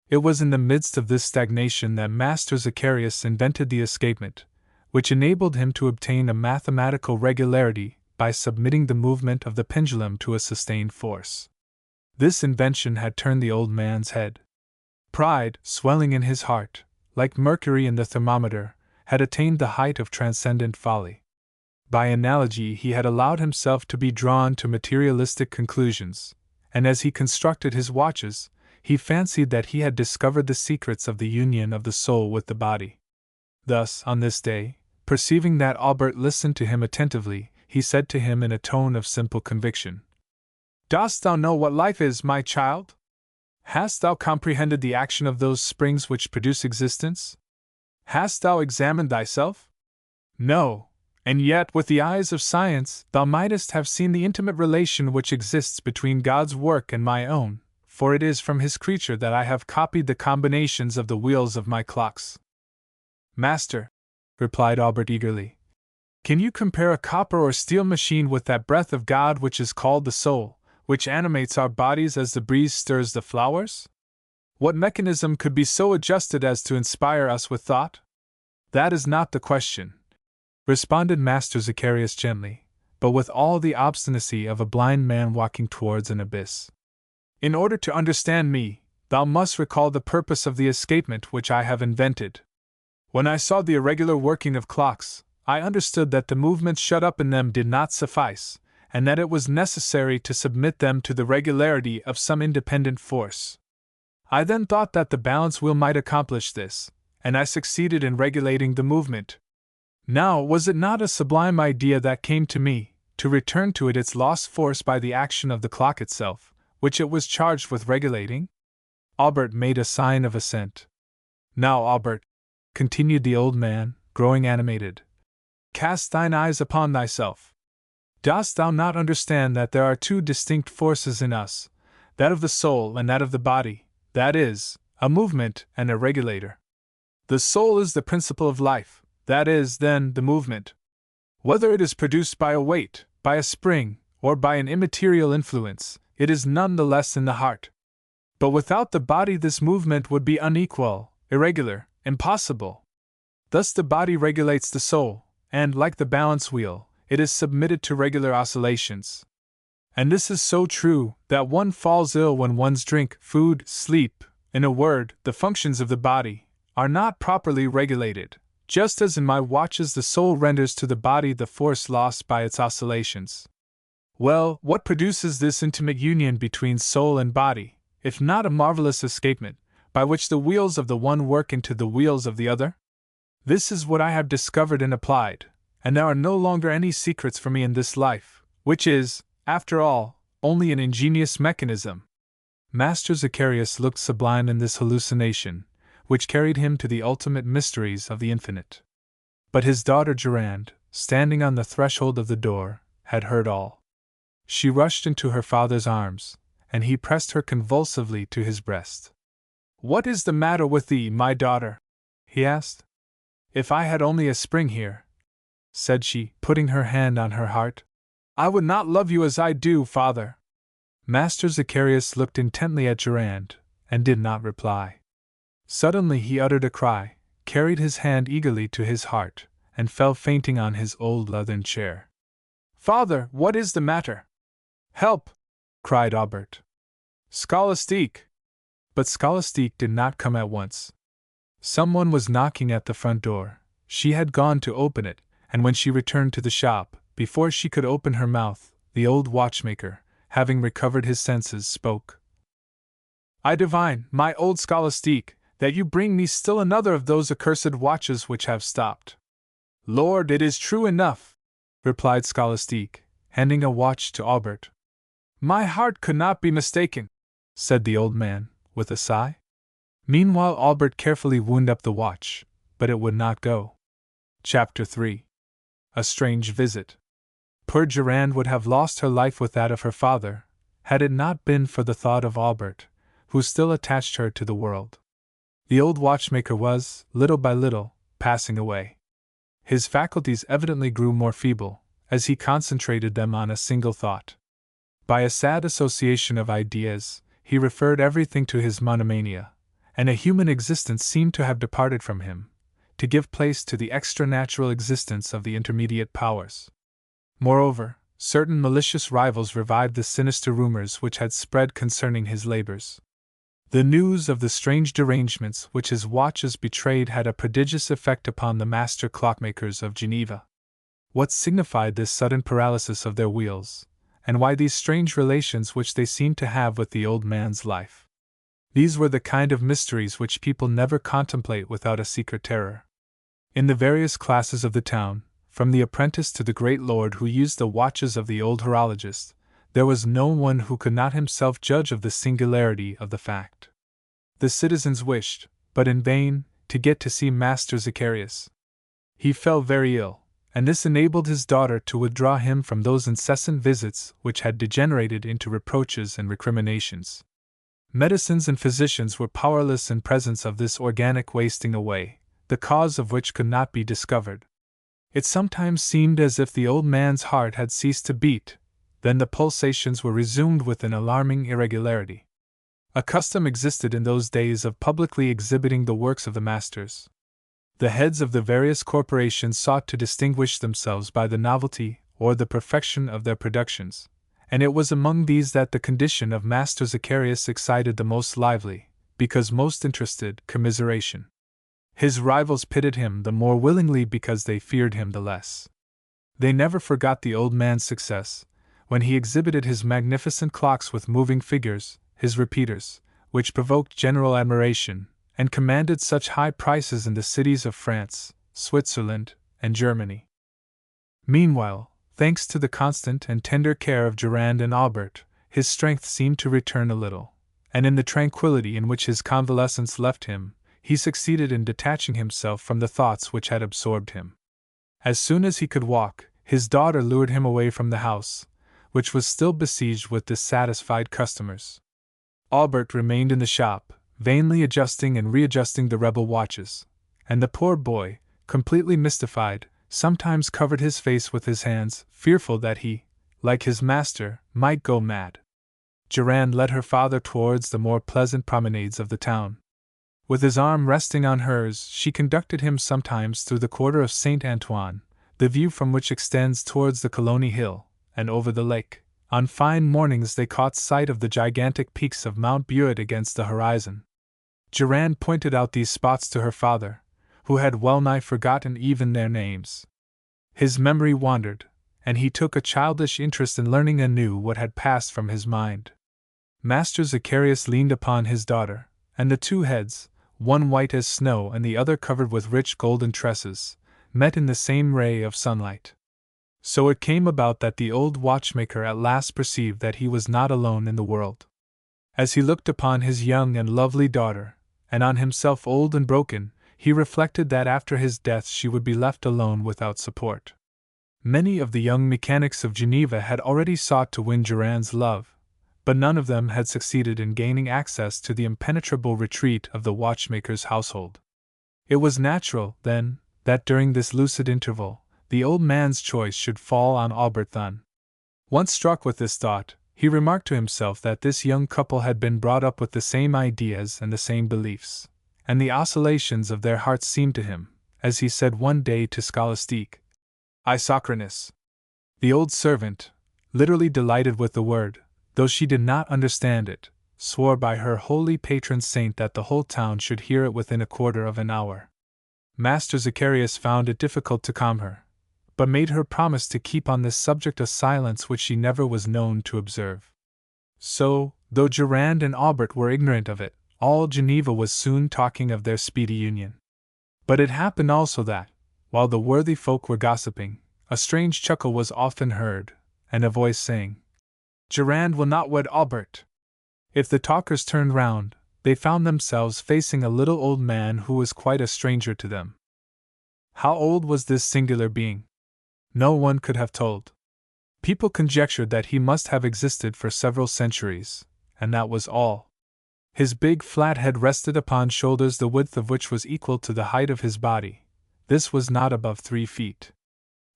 [SPEAKER 1] It was in the midst of this stagnation that Master Zacharias invented the escapement, which enabled him to obtain a mathematical regularity by submitting the movement of the pendulum to a sustained force. This invention had turned the old man's head. Pride, swelling in his heart, like mercury in the thermometer, had attained the height of transcendent folly. By analogy, he had allowed himself to be drawn to materialistic conclusions, and as he constructed his watches, he fancied that he had discovered the secrets of the union of the soul with the body. Thus, on this day, perceiving that Albert listened to him attentively, he said to him in a tone of simple conviction, "Dost thou know what life is, my child? Hast thou comprehended the action of those springs which produce existence? Hast thou examined thyself? No, and yet with the eyes of science thou mightest have seen the intimate relation which exists between God's work and my own, for it is from his creature that I have copied the combinations of the wheels of my clocks." "Master," replied Albert eagerly, "can you compare a copper or steel machine with that breath of God which is called the soul, which animates our bodies as the breeze stirs the flowers? What mechanism could be so adjusted as to inspire us with thought?" "That is not the question," responded Master Zacharias gently, but with all the obstinacy of a blind man walking towards an abyss. "In order to understand me, thou must recall the purpose of the escapement which I have invented. When I saw the irregular working of clocks, I understood that the movements shut up in them did not suffice, and that it was necessary to submit them to the regularity of some independent force. I then thought that the balance wheel might accomplish this, and I succeeded in regulating the movement. Now, was it not a sublime idea that came to me, to return to it its lost force by the action of the clock itself, which it was charged with regulating?" Albert made a sign of assent. "Now, Albert," continued the old man, growing animated. Cast thine eyes upon thyself. Dost thou not understand that there are two distinct forces in us, that of the soul and that of the body, that is, a movement and a regulator? The soul is the principle of life, that is, then, the movement. Whether it is produced by a weight, by a spring, or by an immaterial influence, it is none the less in the heart. But without the body this movement would be unequal, irregular, impossible. Thus the body regulates the soul, and, like the balance wheel, it is submitted to regular oscillations. And this is so true that one falls ill when one's drink, food, sleep, in a word, the functions of the body, are not properly regulated, just as in my watches the soul renders to the body the force lost by its oscillations. Well, what produces this intimate union between soul and body, if not a marvelous escapement, by which the wheels of the one work into the wheels of the other? This is what I have discovered and applied, and there are no longer any secrets for me in this life, which is, after all, only an ingenious mechanism. Master Zacharias looked sublime in this hallucination, which carried him to the ultimate mysteries of the infinite. But his daughter Durand, standing on the threshold of the door, had heard all. She rushed into her father's arms, and he pressed her convulsively to his breast. "What is the matter with thee, my daughter?" he asked. "If I had only a spring here," said she, putting her hand on her heart, "I would not love you as I do, father." Master Zacharias looked intently at Durand, and did not reply. Suddenly he uttered a cry, carried his hand eagerly to his heart, and fell fainting on his old leathern chair. "Father, what is the matter?" "Help!" cried Aubert. "Scholastique!" But Scholastique did not come at once. Someone was knocking at the front door. She had gone to open it, and when she returned to the shop, before she could open her mouth, the old watchmaker, having recovered his senses, spoke. "I divine, my old Scholastique, that you bring me still another of those accursed watches which have stopped." "Lord, it is true enough," replied Scholastique, handing a watch to Aubert. "My heart could not be mistaken," said the old man, with a sigh. Meanwhile Aubert carefully wound up the watch, but it would not go. Chapter 3. A Strange Visit. Poor Durand would have lost her life with that of her father, had it not been for the thought of Aubert, who still attached her to the world. The old watchmaker was, little by little, passing away. His faculties evidently grew more feeble, as he concentrated them on a single thought. By a sad association of ideas, he referred everything to his monomania, and a human existence seemed to have departed from him, to give place to the extra-natural existence of the intermediate powers. Moreover, certain malicious rivals revived the sinister rumors which had spread concerning his labors. The news of the strange derangements which his watches betrayed had a prodigious effect upon the master clockmakers of Geneva. What signified this sudden paralysis of their wheels, and why these strange relations which they seemed to have with the old man's life? These were the kind of mysteries which people never contemplate without a secret terror. In the various classes of the town, from the apprentice to the great lord who used the watches of the old horologist, there was no one who could not himself judge of the singularity of the fact. The citizens wished, but in vain, to get to see Master Zacharias. He fell very ill, and this enabled his daughter to withdraw him from those incessant visits which had degenerated into reproaches and recriminations. Medicines and physicians were powerless in presence of this organic wasting away, the cause of which could not be discovered. It sometimes seemed as if the old man's heart had ceased to beat, then the pulsations were resumed with an alarming irregularity. A custom existed in those days of publicly exhibiting the works of the masters. The heads of the various corporations sought to distinguish themselves by the novelty or the perfection of their productions, and it was among these that the condition of Master Zacharias excited the most lively, because most interested, commiseration. His rivals pitied him the more willingly because they feared him the less. They never forgot the old man's success, when he exhibited his magnificent clocks with moving figures, his repeaters, which provoked general admiration, and commanded such high prices in the cities of France, Switzerland, and Germany. Meanwhile, thanks to the constant and tender care of Durand and Aubert, his strength seemed to return a little, and in the tranquillity in which his convalescence left him, he succeeded in detaching himself from the thoughts which had absorbed him. As soon as he could walk, his daughter lured him away from the house, which was still besieged with dissatisfied customers. Albert remained in the shop, vainly adjusting and readjusting the rebel watches, and the poor boy, completely mystified, sometimes covered his face with his hands, fearful that he, like his master, might go mad. Durand led her father towards the more pleasant promenades of the town. With his arm resting on hers, she conducted him sometimes through the quarter of Saint Antoine, the view from which extends towards the Colony Hill, and over the lake. On fine mornings they caught sight of the gigantic peaks of Mount Buet against the horizon. Durand pointed out these spots to her father, who had well-nigh forgotten even their names. His memory wandered, and he took a childish interest in learning anew what had passed from his mind. Master Zacharias leaned upon his daughter, and the two heads, one white as snow and the other covered with rich golden tresses, met in the same ray of sunlight. So it came about that the old watchmaker at last perceived that he was not alone in the world. As he looked upon his young and lovely daughter, and on himself old and broken, he reflected that after his death she would be left alone without support. Many of the young mechanics of Geneva had already sought to win Durand's love, but none of them had succeeded in gaining access to the impenetrable retreat of the watchmaker's household. It was natural, then, that during this lucid interval, the old man's choice should fall on Albert Thun. Once struck with this thought, he remarked to himself that this young couple had been brought up with the same ideas and the same beliefs, and the oscillations of their hearts seemed to him, as he said one day to Scholastique, Isocrates. The old servant, literally delighted with the word, though she did not understand it, swore by her holy patron saint that the whole town should hear it within a quarter of an hour. Master Zacharias found it difficult to calm her, but made her promise to keep on this subject a silence which she never was known to observe. So, though Durand and Albert were ignorant of it, all Geneva was soon talking of their speedy union. But it happened also that, while the worthy folk were gossiping, a strange chuckle was often heard, and a voice saying, Durand will not wed Albert. If the talkers turned round, they found themselves facing a little old man who was quite a stranger to them. How old was this singular being? No one could have told. People conjectured that he must have existed for several centuries, and that was all. His big flat head rested upon shoulders the width of which was equal to the height of his body. This was not above 3 feet.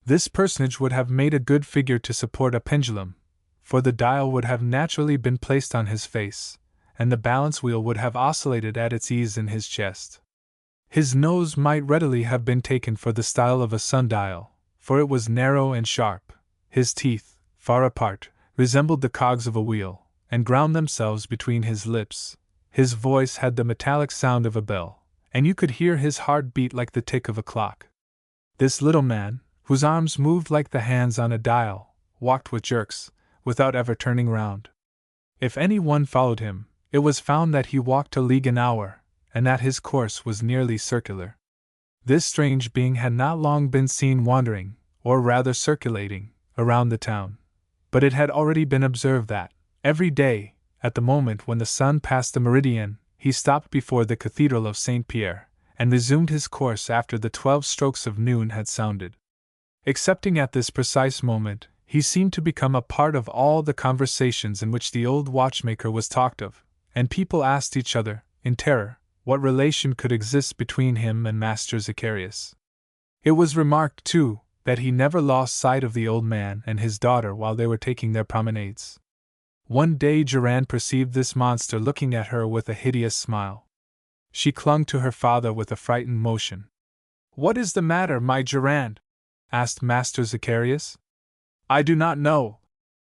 [SPEAKER 1] This personage would have made a good figure to support a pendulum, for the dial would have naturally been placed on his face, and the balance wheel would have oscillated at its ease in his chest. His nose might readily have been taken for the style of a sundial, for it was narrow and sharp. His teeth, far apart, resembled the cogs of a wheel, and ground themselves between his lips. His voice had the metallic sound of a bell, and you could hear his heart beat like the tick of a clock. This little man, whose arms moved like the hands on a dial, walked with jerks, without ever turning round. If any one followed him, it was found that he walked a league an hour, and that his course was nearly circular. This strange being had not long been seen wandering, or rather circulating, around the town, but it had already been observed that, every day, at the moment when the sun passed the meridian, he stopped before the Cathedral of St. Pierre, and resumed his course after the 12 strokes of noon had sounded. Excepting at this precise moment, he seemed to become a part of all the conversations in which the old watchmaker was talked of, and people asked each other, in terror, what relation could exist between him and Master Zacharias. It was remarked, too, that he never lost sight of the old man and his daughter while they were taking their promenades. One day Durand perceived this monster looking at her with a hideous smile. She clung to her father with a frightened motion. "What is the matter, my Durand?" asked Master Zacharias. "I do not know,"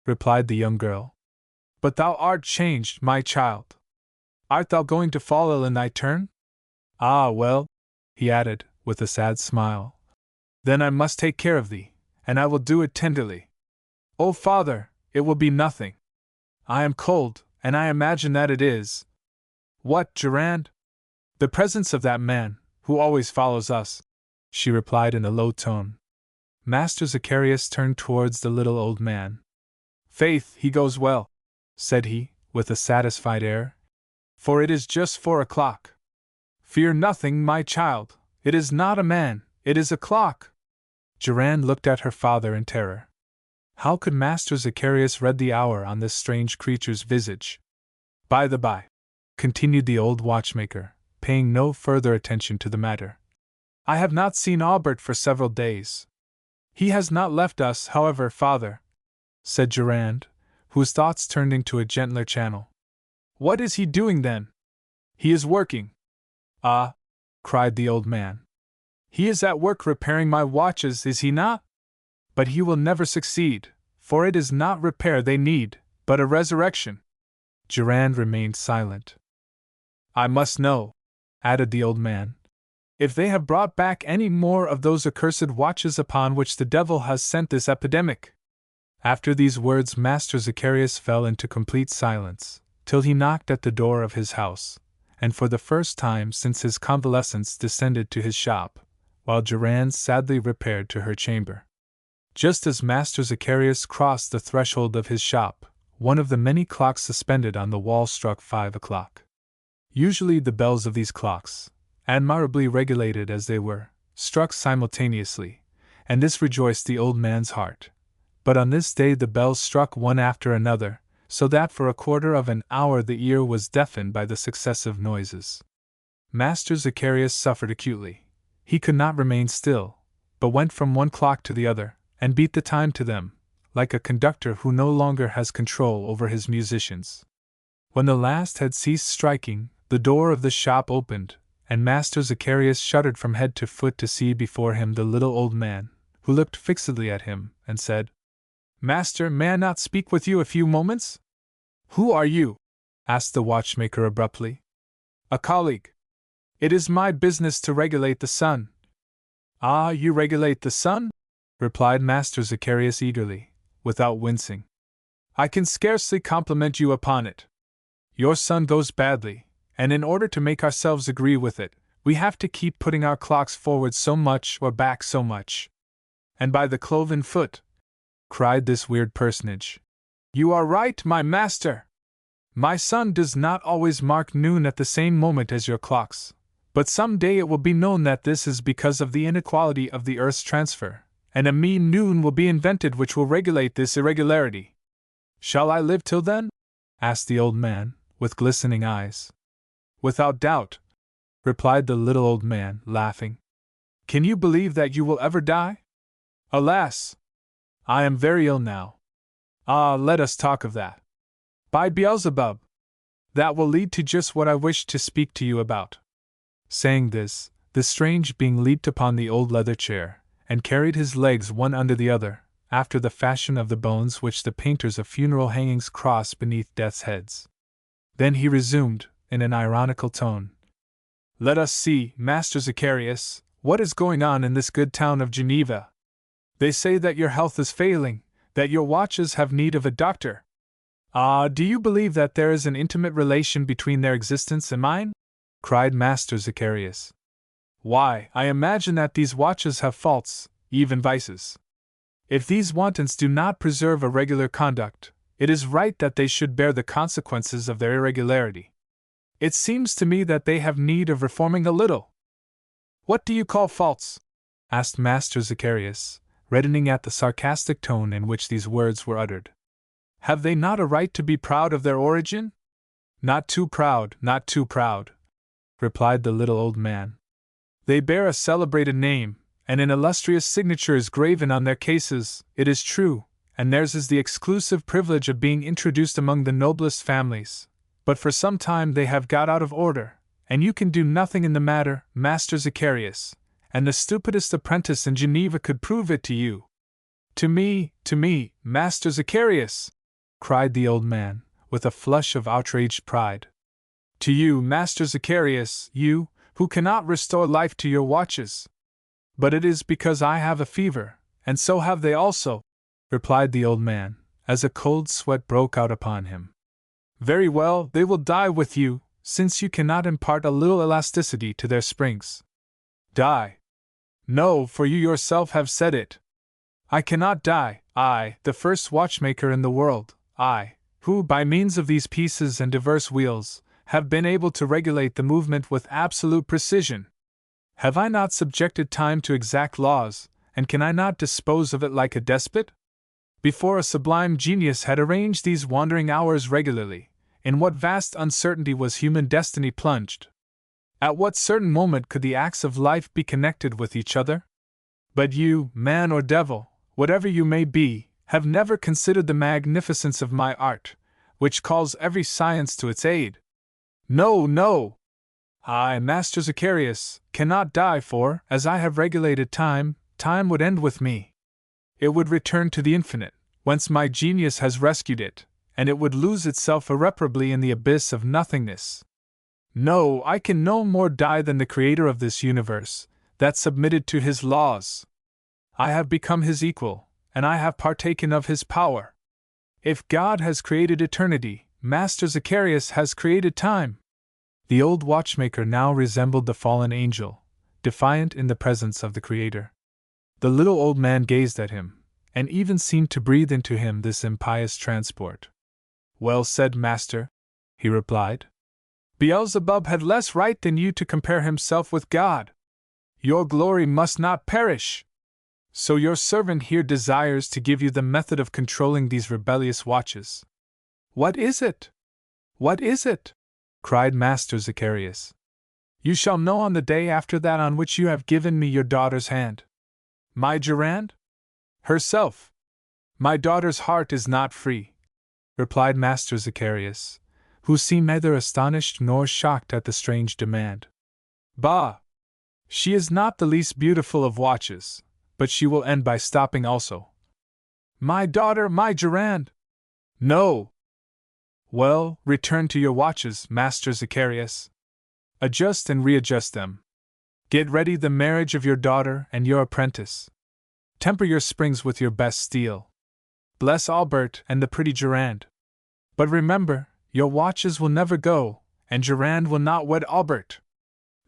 [SPEAKER 1] replied the young girl. "But thou art changed, my child. Art thou going to fall ill in thy turn? Ah, well," he added, with a sad smile, "then I must take care of thee, and I will do it tenderly. Oh, father, it will be nothing. I am cold, and I imagine that it is." "What, Durand?" "The presence of that man, who always follows us," she replied in a low tone. Master Zacharias turned towards the little old man. "Faith, he goes well," said he, with a satisfied air, "for it is just 4 o'clock. Fear nothing, my child, it is not a man, it is a clock. Joanne looked at her father in terror. How could Master Zacharias read the hour on this strange creature's visage? By the by, continued the old watchmaker, paying no further attention to the matter, I have not seen Albert for several days. He has not left us, however, father, said Durand, whose thoughts turned into a gentler channel. What is he doing then? He is working. Ah, cried the old man. He is at work repairing my watches, is he not? But he will never succeed, for it is not repair they need, but a resurrection. Durand remained silent. I must know, added the old man, if they have brought back any more of those accursed watches upon which the devil has sent this epidemic. After these words, Master Zacharias fell into complete silence, till he knocked at the door of his house, and for the first time since his convalescence descended to his shop, while Durand sadly repaired to her chamber. Just as Master Zacharias crossed the threshold of his shop, one of the many clocks suspended on the wall struck 5 o'clock. Usually the bells of these clocks, admirably regulated as they were, struck simultaneously, and this rejoiced the old man's heart. But on this day the bells struck one after another, so that for a quarter of an hour the ear was deafened by the successive noises. Master Zacharias suffered acutely. He could not remain still, but went from one clock to the other, and beat the time to them, like a conductor who no longer has control over his musicians. When the last had ceased striking, the door of the shop opened, and Master Zacharias shuddered from head to foot to see before him the little old man, who looked fixedly at him, and said, Master, may I not speak with you a few moments? Who are you? Asked the watchmaker abruptly. A colleague. It is my business to regulate the sun. Ah, you regulate the sun? Replied Master Zacharias eagerly, without wincing. I can scarcely compliment you upon it. Your sun goes badly, and in order to make ourselves agree with it, we have to keep putting our clocks forward so much or back so much. And by the cloven foot, cried this weird personage, you are right, my master! My sun does not always mark noon at the same moment as your clocks, but some day it will be known that this is because of the inequality of the earth's transfer, and a mean noon will be invented which will regulate this irregularity. Shall I live till then? Asked the old man, with glistening eyes. Without doubt, replied the little old man, laughing. Can you believe that you will ever die? Alas! I am very ill now. Ah, let us talk of that. By Beelzebub! That will lead to just what I wished to speak to you about. Saying this, the strange being leaped upon the old leather chair, and carried his legs one under the other, after the fashion of the bones which the painters of funeral hangings cross beneath death's heads. Then he resumed, in an ironical tone. Let us see, Master Zacharias, what is going on in this good town of Geneva. They say that your health is failing, that your watches have need of a doctor. Ah, do you believe that there is an intimate relation between their existence and mine? Cried Master Zacharias. Why, I imagine that these watches have faults, even vices. If these wantons do not preserve a regular conduct, it is right that they should bear the consequences of their irregularity. It seems to me that they have need of reforming a little. What do you call faults? Asked Master Zacharias, reddening at the sarcastic tone in which these words were uttered. Have they not a right to be proud of their origin? Not too proud, not too proud, replied the little old man. They bear a celebrated name, and an illustrious signature is graven on their cases, it is true, and theirs is the exclusive privilege of being introduced among the noblest families. But for some time they have got out of order, and you can do nothing in the matter, Master Zacharias, and the stupidest apprentice in Geneva could prove it to you. To me, Master Zacharias! Cried the old man, with a flush of outraged pride. To you, Master Zacharias, you, who cannot restore life to your watches. But it is because I have a fever, and so have they also, replied the old man, as a cold sweat broke out upon him. Very well, they will die with you, since you cannot impart a little elasticity to their springs. Die? No, for you yourself have said it. I cannot die, I, the first watchmaker in the world, I, who, by means of these pieces and diverse wheels, have been able to regulate the movement with absolute precision? Have I not subjected time to exact laws, and can I not dispose of it like a despot? Before a sublime genius had arranged these wandering hours regularly, in what vast uncertainty was human destiny plunged? At what certain moment could the acts of life be connected with each other? But you, man or devil, whatever you may be, have never considered the magnificence of my art, which calls every science to its aid. No, no! I, Master Zacharias, cannot die, for, as I have regulated time, time would end with me. It would return to the infinite, whence my genius has rescued it, and it would lose itself irreparably in the abyss of nothingness. No, I can no more die than the creator of this universe, that submitted to his laws. I have become his equal, and I have partaken of his power. If God has created eternity, Master Zacharias has created time. The old watchmaker now resembled the fallen angel, defiant in the presence of the Creator. The little old man gazed at him, and even seemed to breathe into him this impious transport. Well said, master, he replied. Beelzebub had less right than you to compare himself with God. Your glory must not perish. So your servant here desires to give you the method of controlling these rebellious watches. What is it? What is it? Cried Master Zacharias. You shall know on the day after that on which you have given me your daughter's hand. My Durand? Herself. My daughter's heart is not free, replied Master Zacharias, who seemed neither astonished nor shocked at the strange demand. Bah! She is not the least beautiful of watches, but she will end by stopping also. My daughter, my Durand! No! Well, return to your watches, Master Zacharias. Adjust and readjust them. Get ready the marriage of your daughter and your apprentice. Temper your springs with your best steel. Bless Albert and the pretty Durand. But remember, your watches will never go, and Durand will not wed Albert.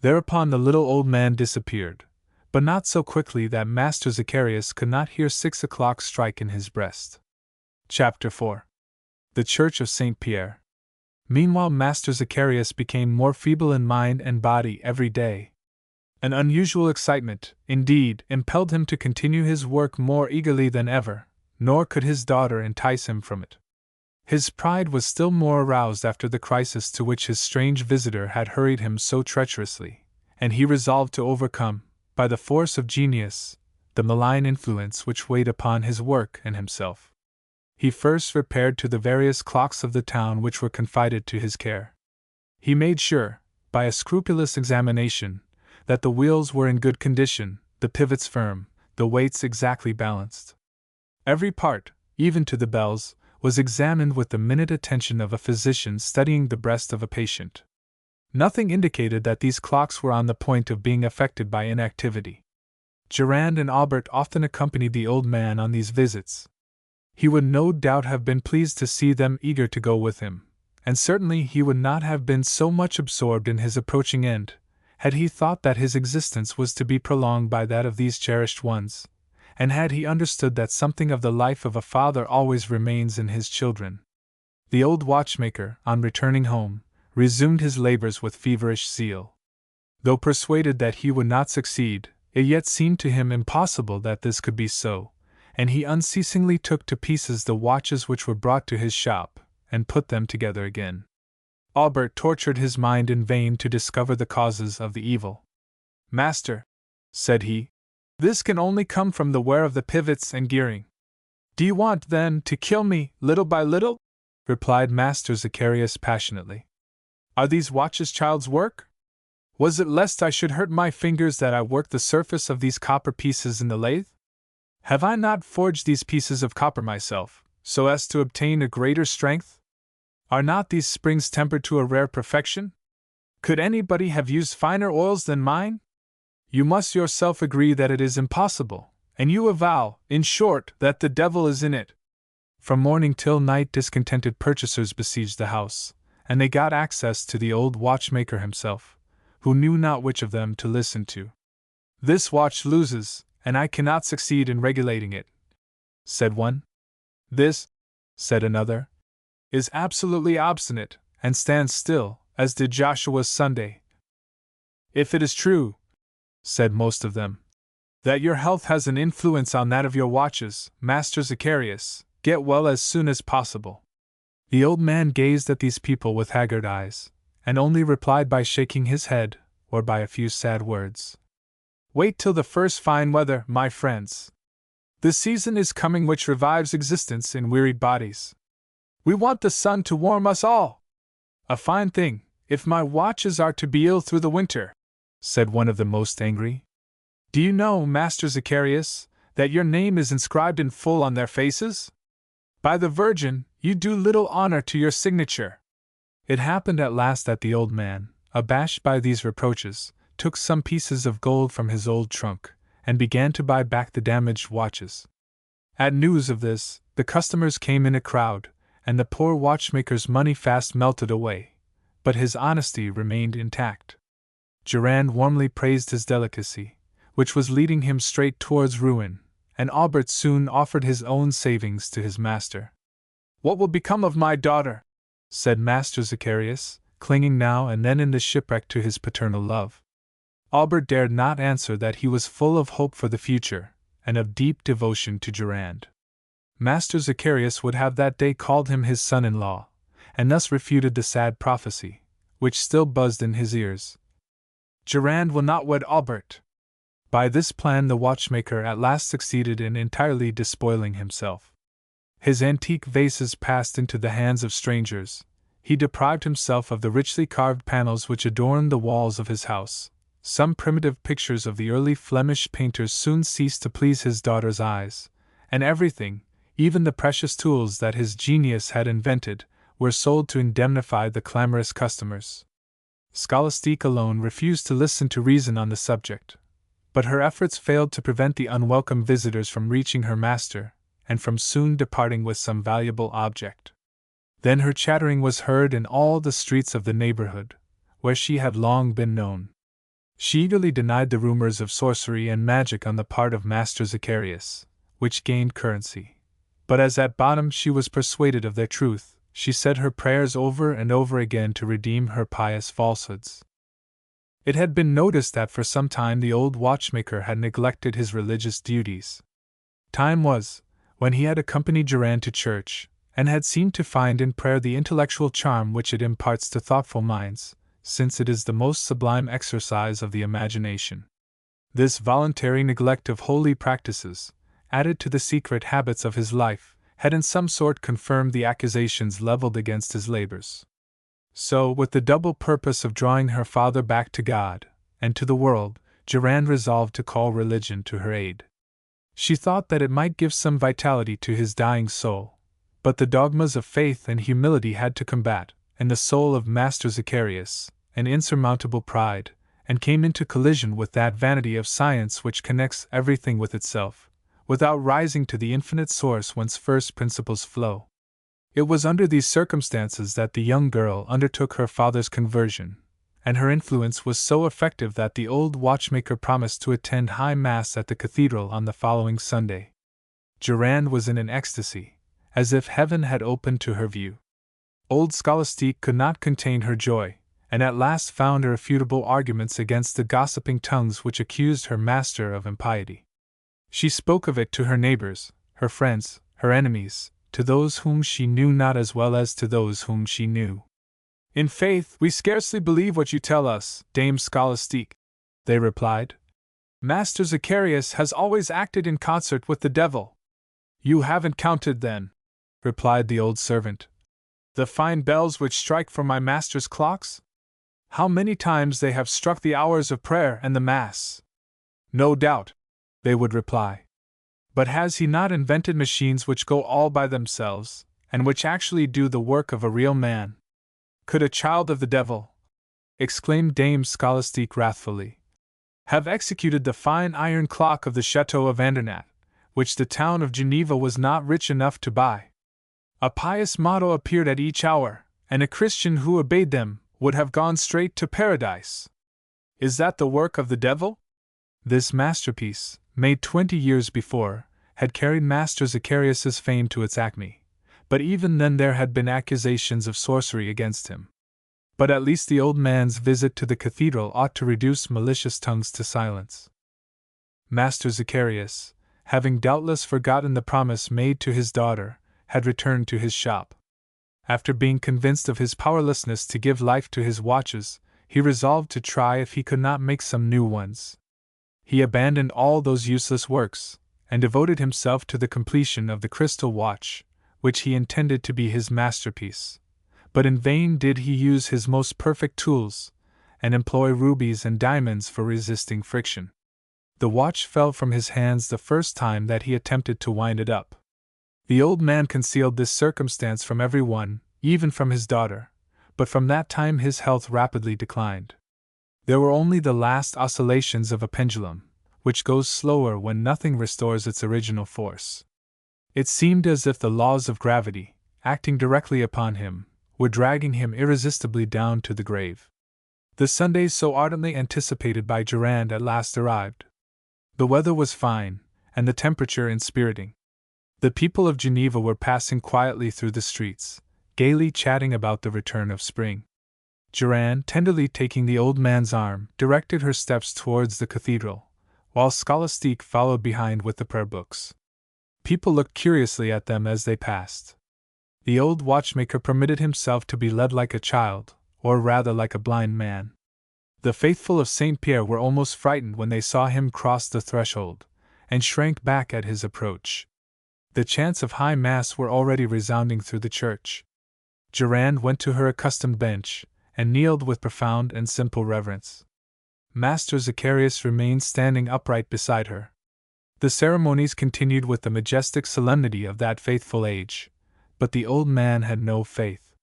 [SPEAKER 1] Thereupon the little old man disappeared, but not so quickly that Master Zacharias could not hear 6 o'clock strike in his breast. Chapter 4. The Church of St. Pierre. Meanwhile Master Zacharias became more feeble in mind and body every day. An unusual excitement, indeed, impelled him to continue his work more eagerly than ever, nor could his daughter entice him from it. His pride was still more aroused after the crisis to which his strange visitor had hurried him so treacherously, and he resolved to overcome, by the force of genius, the malign influence which weighed upon his work and himself. He first repaired to the various clocks of the town which were confided to his care. He made sure, by a scrupulous examination, that the wheels were in good condition, the pivots firm, the weights exactly balanced. Every part, even to the bells, was examined with the minute attention of a physician studying the breast of a patient. Nothing indicated that these clocks were on the point of being affected by inactivity. Durand and Albert often accompanied the old man on these visits. He would no doubt have been pleased to see them eager to go with him, and certainly he would not have been so much absorbed in his approaching end, had he thought that his existence was to be prolonged by that of these cherished ones, and had he understood that something of the life of a father always remains in his children. The old watchmaker, on returning home, resumed his labors with feverish zeal. Though persuaded that he would not succeed, it yet seemed to him impossible that this could be so, and he unceasingly took to pieces the watches which were brought to his shop, and put them together again. Albert tortured his mind in vain to discover the causes of the evil. Master, said he, this can only come from the wear of the pivots and gearing. Do you want, then, to kill me, little by little? Replied Master Zacharias passionately. Are these watches child's work? Was it lest I should hurt my fingers that I worked the surface of these copper pieces in the lathe? Have I not forged these pieces of copper myself, so as to obtain a greater strength? Are not these springs tempered to a rare perfection? Could anybody have used finer oils than mine? You must yourself agree that it is impossible, and you avow, in short, that the devil is in it. From morning till night discontented purchasers besieged the house, and they got access to the old watchmaker himself, who knew not which of them to listen to. This watch loses, and I cannot succeed in regulating it, said one. This, said another, is absolutely obstinate, and stands still, as did Joshua's Sunday. If it is true, said most of them, that your health has an influence on that of your watches, Master Zacharias, get well as soon as possible. The old man gazed at these people with haggard eyes, and only replied by shaking his head, or by a few sad words. Wait till the first fine weather, my friends. The season is coming which revives existence in wearied bodies. We want the sun to warm us all. A fine thing, if my watches are to be ill through the winter, said one of the most angry. Do you know, Master Zacharias, that your name is inscribed in full on their faces? By the Virgin, you do little honor to your signature. It happened at last that the old man, abashed by these reproaches, took some pieces of gold from his old trunk, and began to buy back the damaged watches. At news of this, the customers came in a crowd, and the poor watchmaker's money fast melted away, but his honesty remained intact. Durand warmly praised his delicacy, which was leading him straight towards ruin, and Albert soon offered his own savings to his master. What will become of my daughter? Said Master Zacharias, clinging now and then in the shipwreck to his paternal love. Albert dared not answer that he was full of hope for the future, and of deep devotion to Durand. Master Zacharias would have that day called him his son-in-law, and thus refuted the sad prophecy, which still buzzed in his ears. Durand will not wed Albert. By this plan the watchmaker at last succeeded in entirely despoiling himself. His antique vases passed into the hands of strangers, he deprived himself of the richly carved panels which adorned the walls of his house. Some primitive pictures of the early Flemish painters soon ceased to please his daughter's eyes, and everything, even the precious tools that his genius had invented, were sold to indemnify the clamorous customers. Scholastique alone refused to listen to reason on the subject, but her efforts failed to prevent the unwelcome visitors from reaching her master, and from soon departing with some valuable object. Then her chattering was heard in all the streets of the neighborhood, where she had long been known. She eagerly denied the rumors of sorcery and magic on the part of Master Zacharias, which gained currency. But as at bottom she was persuaded of their truth, she said her prayers over and over again to redeem her pious falsehoods. It had been noticed that for some time the old watchmaker had neglected his religious duties. Time was, when he had accompanied Durand to church, and had seemed to find in prayer the intellectual charm which it imparts to thoughtful minds, since it is the most sublime exercise of the imagination. This voluntary neglect of holy practices, added to the secret habits of his life, had in some sort confirmed the accusations leveled against his labors. So, with the double purpose of drawing her father back to God, and to the world, Durand resolved to call religion to her aid. She thought that it might give some vitality to his dying soul, but the dogmas of faith and humility had to combat, in the soul of Master Zacharias, an insurmountable pride, and came into collision with that vanity of science which connects everything with itself, without rising to the infinite source whence first principles flow. It was under these circumstances that the young girl undertook her father's conversion, and her influence was so effective that the old watchmaker promised to attend High Mass at the cathedral on the following Sunday. Durand was in an ecstasy, as if heaven had opened to her view. Old Scholastique could not contain her joy, and at last found irrefutable arguments against the gossiping tongues which accused her master of impiety. She spoke of it to her neighbors, her friends, her enemies, to those whom she knew not as well as to those whom she knew. In faith, we scarcely believe what you tell us, Dame Scholastique, they replied. Master Zacharias has always acted in concert with the devil. You haven't counted then, replied the old servant, the fine bells which strike for my master's clocks? How many times they have struck the hours of prayer and the Mass? No doubt, they would reply. But has he not invented machines which go all by themselves, and which actually do the work of a real man? Could a child of the devil, exclaimed Dame Scholastique wrathfully, have executed the fine iron clock of the Chateau of Andernach, which the town of Geneva was not rich enough to buy? A pious motto appeared at each hour, and a Christian who obeyed them would have gone straight to paradise. Is that the work of the devil? This masterpiece, made 20 years before, had carried Master Zacharias's fame to its acme, but even then there had been accusations of sorcery against him. but at least the old man's visit to the cathedral ought to reduce malicious tongues to silence. Master Zacharias, having doubtless forgotten the promise made to his daughter, had returned to his shop. After being convinced of his powerlessness to give life to his watches, he resolved to try if he could not make some new ones. He abandoned all those useless works, and devoted himself to the completion of the crystal watch, which he intended to be his masterpiece. But in vain did he use his most perfect tools, and employ rubies and diamonds for resisting friction. The watch fell from his hands the first time that he attempted to wind it up. The old man concealed this circumstance from every one, even from his daughter, but from that time his health rapidly declined. There were only the last oscillations of a pendulum, which goes slower when nothing restores its original force. It seemed as if the laws of gravity, acting directly upon him, were dragging him irresistibly down to the grave. The Sunday so ardently anticipated by Durand at last arrived. The weather was fine, and the temperature inspiriting. The people of Geneva were passing quietly through the streets, gaily chatting about the return of spring. Durand, tenderly taking the old man's arm, directed her steps towards the cathedral, while Scholastique followed behind with the prayer books. People looked curiously at them as they passed. The old watchmaker permitted himself to be led like a child, or rather like a blind man. The faithful of St. Pierre were almost frightened when they saw him cross the threshold, and shrank back at his approach. The chants of high mass were already resounding through the church. Durand went to her accustomed bench, and kneeled with profound and simple reverence. Master Zacharias remained standing upright beside her. The ceremonies continued with the majestic solemnity of that faithful age, but the old man had no faith.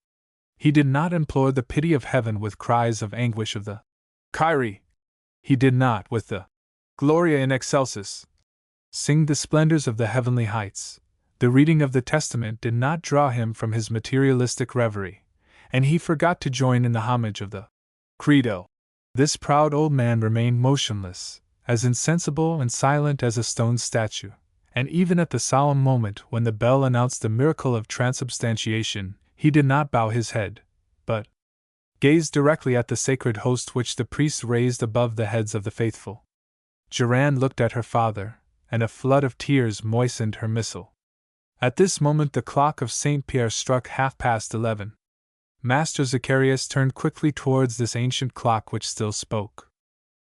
[SPEAKER 1] He did not implore the pity of heaven with cries of anguish of the Kyrie. He did not, with the Gloria in Excelsis, sing the splendors of the heavenly heights. The reading of the Testament did not draw him from his materialistic reverie, and he forgot to join in the homage of the Credo. This proud old man remained motionless, as insensible and silent as a stone statue, and even at the solemn moment when the bell announced the miracle of transubstantiation, he did not bow his head, but gazed directly at the sacred host which the priests raised above the heads of the faithful. Durand looked at her father, and a flood of tears moistened her missal. At this moment the clock of St. Pierre struck 11:30. Master Zacharias turned quickly towards this ancient clock which still spoke.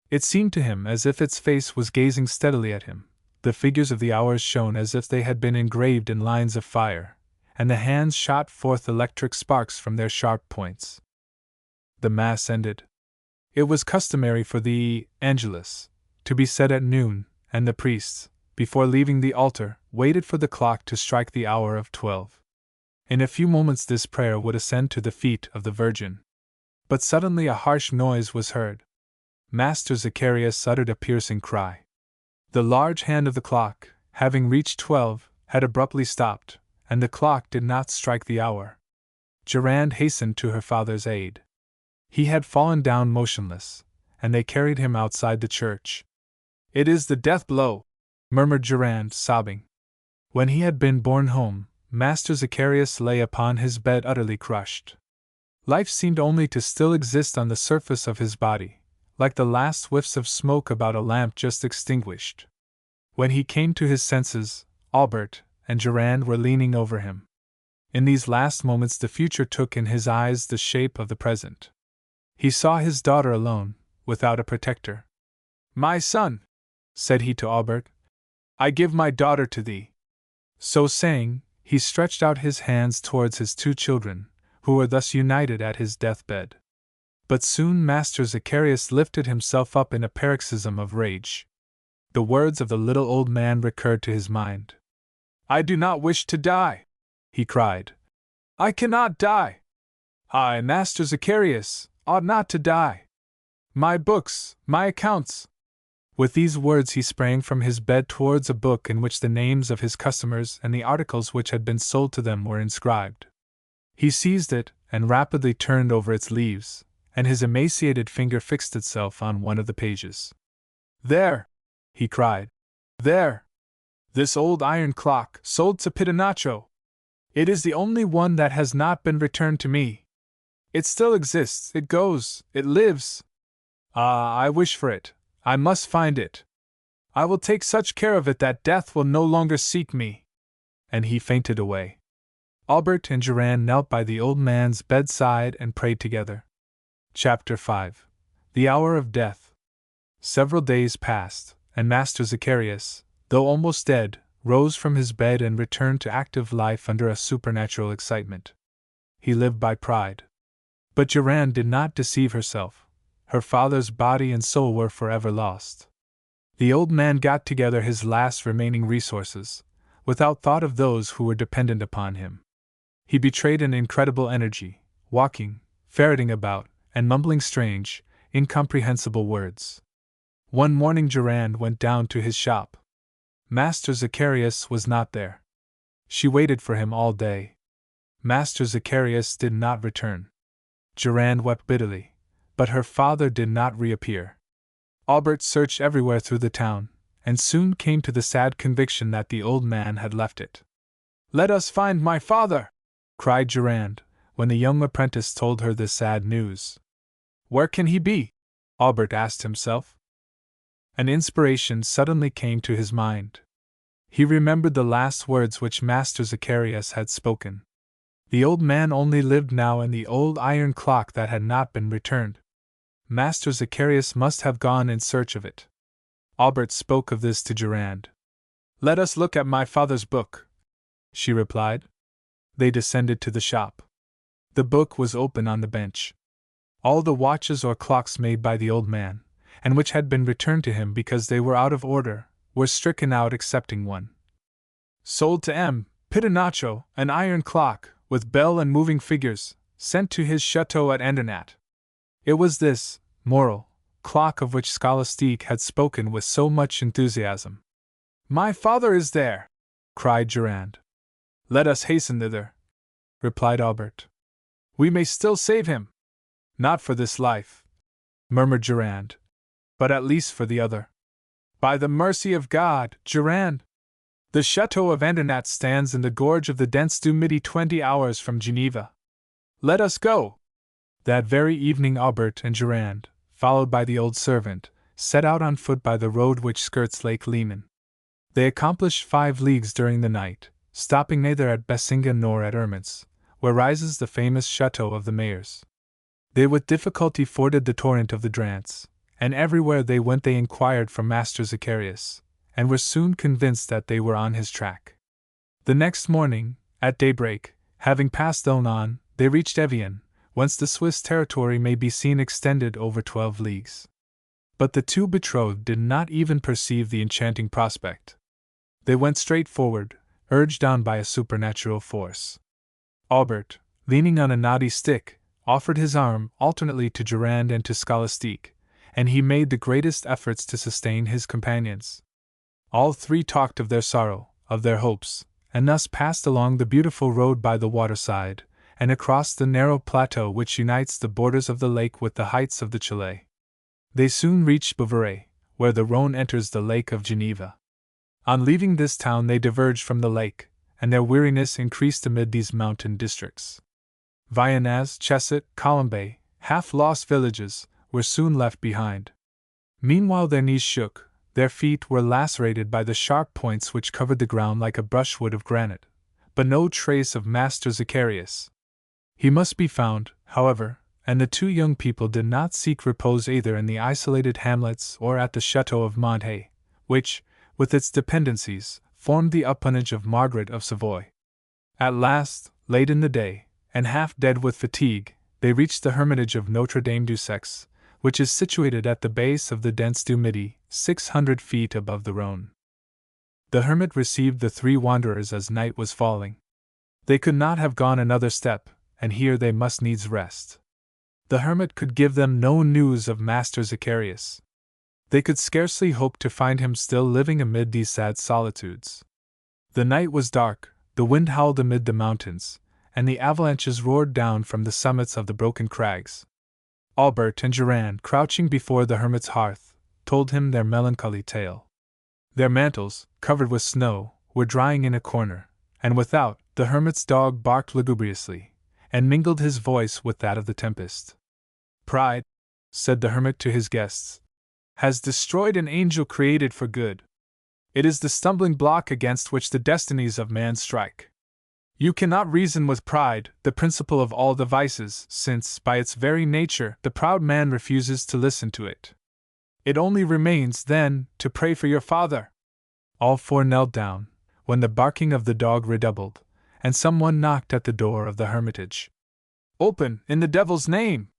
[SPEAKER 1] It seemed to him as if its face was gazing steadily at him. The figures of the hours shone as if they had been engraved in lines of fire, and the hands shot forth electric sparks from their sharp points. The Mass ended. It was customary for the Angelus to be said at noon, and the priests, before leaving the altar, waited for the clock to strike the hour of 12. In a few moments this prayer would ascend to the feet of the Virgin. But suddenly a harsh noise was heard. Master Zacharias uttered a piercing cry. The large hand of the clock, having reached 12, had abruptly stopped, and the clock did not strike the hour. Durand hastened to her father's aid. He had fallen down motionless, and they carried him outside the church. "It is the death blow," murmured Durand, sobbing. When he had been borne home, Master Zacharias lay upon his bed utterly crushed. Life seemed only to still exist on the surface of his body, like the last whiffs of smoke about a lamp just extinguished. When he came to his senses, Albert and Durand were leaning over him. In these last moments the future took in his eyes the shape of the present. He saw his daughter alone, without a protector. "My son," said he to Albert, "I give my daughter to thee." So saying, he stretched out his hands towards his two children, who were thus united at his deathbed. But soon Master Zacharias lifted himself up in a paroxysm of rage. The words of the little old man recurred to his mind. "I do not wish to die," he cried. "I cannot die. I, Master Zacharias, ought not to die. My books, my accounts." With these words he sprang from his bed towards a book in which the names of his customers and the articles which had been sold to them were inscribed. He seized it and rapidly turned over its leaves, and his emaciated finger fixed itself on one of the pages. "There!" he cried. "There! This old iron clock, sold to Pitonaccio. It is the only one that has not been returned to me. It still exists, it goes, it lives. Ah, I wish for it. I must find it. I will take such care of it that death will no longer seek me. And he fainted away. Albert and Durand knelt by the old man's bedside and prayed together. Chapter 5. The Hour of Death. Several days passed, and Master Zacharias, though almost dead, rose from his bed and returned to active life under a supernatural excitement. He lived by pride. But Durand did not deceive herself. Her father's body and soul were forever lost. The old man got together his last remaining resources, without thought of those who were dependent upon him. He betrayed an incredible energy, walking, ferreting about, and mumbling strange, incomprehensible words. One morning Durand went down to his shop. Master Zacharias was not there. She waited for him all day. Master Zacharias did not return. Durand wept bitterly, but her father did not reappear. Albert searched everywhere through the town, and soon came to the sad conviction that the old man had left it. "Let us find my father!" cried Durand, when the young apprentice told her this sad news. "Where can he be?" Albert asked himself. An inspiration suddenly came to his mind. He remembered the last words which Master Zacharias had spoken. The old man only lived now in the old iron clock that had not been returned. Master Zacharias must have gone in search of it. Albert spoke of this to Durand. "Let us look at my father's book," she replied. They descended to the shop. The book was open on the bench. All the watches or clocks made by the old man, and which had been returned to him because they were out of order, were stricken out excepting one. "Sold to M. Pitonaccio, an iron clock, with bell and moving figures, sent to his chateau at Andernach." It was this moral clock of which Scholastique had spoken with so much enthusiasm. "My father is there!" cried Durand. "Let us hasten thither," replied Albert. "We may still save him." "Not for this life," murmured Durand, "but at least for the other." "By the mercy of God, Durand! The chateau of Andernach stands in the gorge of the Dents du Midi 20 hours from Geneva. Let us go!" That very evening Albert and Durand, followed by the old servant, set out on foot by the road which skirts Lake Leman. They accomplished 5 leagues during the night, stopping neither at Bessinga nor at Erments, where rises the famous chateau of the Mayors. They with difficulty forded the torrent of the Drance, and everywhere they went they inquired for Master Zacharias, and were soon convinced that they were on his track. The next morning, at daybreak, having passed Elnon, they reached Evian, whence the Swiss territory may be seen extended over 12 leagues. But the two betrothed did not even perceive the enchanting prospect. They went straight forward, urged on by a supernatural force. Albert, leaning on a knotty stick, offered his arm alternately to Durand and to Scholastique, and he made the greatest efforts to sustain his companions. All three talked of their sorrow, of their hopes, and thus passed along the beautiful road by the waterside, and across the narrow plateau which unites the borders of the lake with the heights of the Châlet. They soon reached Bouveret, where the Rhône enters the Lake of Geneva. On leaving this town they diverged from the lake, and their weariness increased amid these mountain districts. Vianaz, Chesset, Colombay, half-lost villages, were soon left behind. Meanwhile their knees shook, their feet were lacerated by the sharp points which covered the ground like a brushwood of granite, but no trace of Master Zacharias. He must be found, however, and the two young people did not seek repose either in the isolated hamlets or at the chateau of Monthey, which, with its dependencies, formed the appanage of Margaret of Savoy. At last, late in the day, and half dead with fatigue, they reached the hermitage of Notre Dame du Sexe, which is situated at the base of the Dents du Midi, 600 feet above the Rhône. The hermit received the 3 wanderers as night was falling. They could not have gone another step, and here they must needs rest. The hermit could give them no news of Master Zacharias. They could scarcely hope to find him still living amid these sad solitudes. The night was dark, the wind howled amid the mountains, and the avalanches roared down from the summits of the broken crags. Albert and Durand, crouching before the hermit's hearth, told him their melancholy tale. Their mantles, covered with snow, were drying in a corner, and without, the hermit's dog barked lugubriously, and mingled his voice with that of the tempest. "Pride," said the hermit to his guests, "has destroyed an angel created for good. It is the stumbling block against which the destinies of man strike. You cannot reason with pride, the principal of all the vices, since, by its very nature, the proud man refuses to listen to it. It only remains, then, to pray for your father." All four knelt down, when the barking of the dog redoubled, and someone knocked at the door of the hermitage. "Open, in the devil's name!"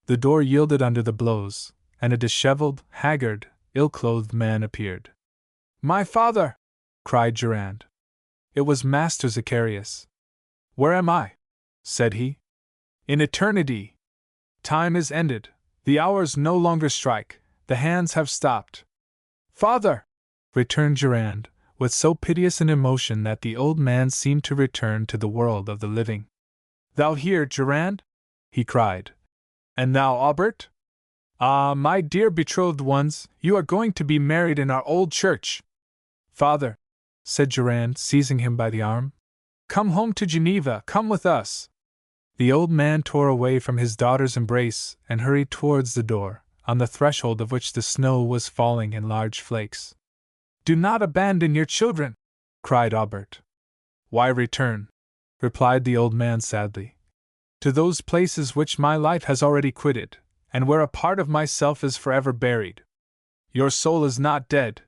[SPEAKER 1] The door yielded under the blows, and a disheveled, haggard, ill-clothed man appeared. "My father!" cried Durand. It was Master Zacharias. "Where am I?" said he. "In eternity. Time is ended, the hours no longer strike, the hands have stopped." "Father!" returned Durand, with so piteous an emotion that the old man seemed to return to the world of the living. "Thou here, Durand?" he cried. "And thou, Albert? Ah, my dear betrothed ones, you are going to be married in our old church." "Father," said Durand, seizing him by the arm, "come home to Geneva, come with us." The old man tore away from his daughter's embrace and hurried towards the door, on the threshold of which the snow was falling in large flakes. "Do not abandon your children!" cried Albert. "Why return?" replied the old man sadly. "To those places which my life has already quitted, and where a part of myself is forever buried." "Your soul is not dead,"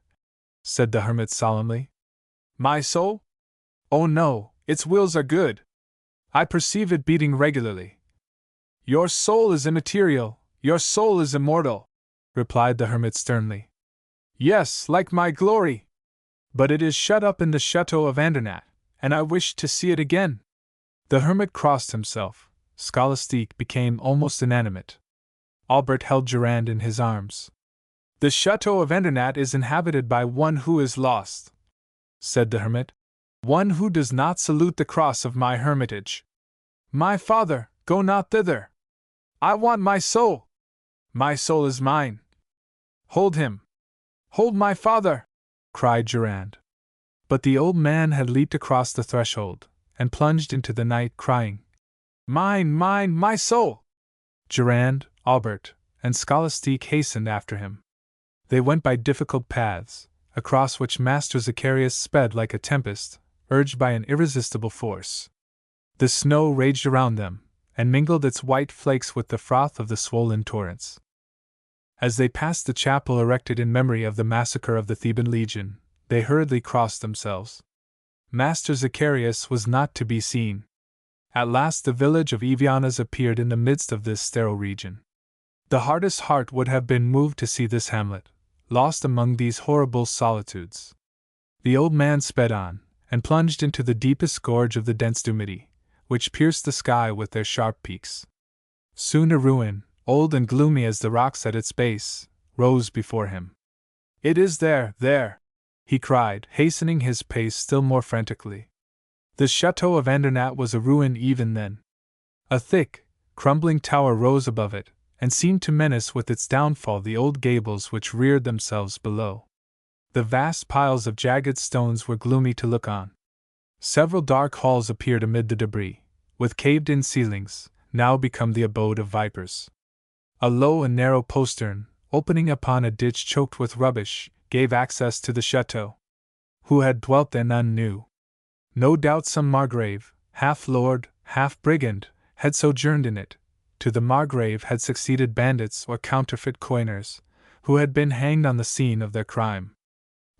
[SPEAKER 1] said the hermit solemnly. "My soul? Oh no, its wills are good. I perceive it beating regularly." "Your soul is immaterial, your soul is immortal," replied the hermit sternly. "Yes, like my glory. But it is shut up in the chateau of Andernach, and I wish to see it again." The hermit crossed himself. Scholastique became almost inanimate. Albert held Durand in his arms. "The chateau of Andernach is inhabited by one who is lost," said the hermit. "One who does not salute the cross of my hermitage. My father, go not thither. I want my soul. My soul is mine. Hold him. Hold my father!" cried Durand. But the old man had leaped across the threshold, and plunged into the night, crying, "Mine, mine, my soul!" Durand, Albert, and Scholastique hastened after him. They went by difficult paths, across which Master Zacharias sped like a tempest, urged by an irresistible force. The snow raged around them, and mingled its white flakes with the froth of the swollen torrents. As they passed the chapel erected in memory of the massacre of the Theban legion, they hurriedly crossed themselves. Master Zacharias was not to be seen. At last the village of Evianas appeared in the midst of this sterile region. The hardest heart would have been moved to see this hamlet, lost among these horrible solitudes. The old man sped on, and plunged into the deepest gorge of the dense Dumidi, which pierced the sky with their sharp peaks. Soon a ruin, old and gloomy as the rocks at its base, rose before him. "It is there, there!" he cried, hastening his pace still more frantically. The chateau of Andernach was a ruin even then. A thick, crumbling tower rose above it, and seemed to menace with its downfall the old gables which reared themselves below. The vast piles of jagged stones were gloomy to look on. Several dark halls appeared amid the debris, with caved-in ceilings, now become the abode of vipers. A low and narrow postern, opening upon a ditch choked with rubbish, gave access to the chateau. Who had dwelt there none knew. No doubt some margrave, half lord, half brigand, had sojourned in it. To the margrave had succeeded bandits or counterfeit coiners, who had been hanged on the scene of their crime.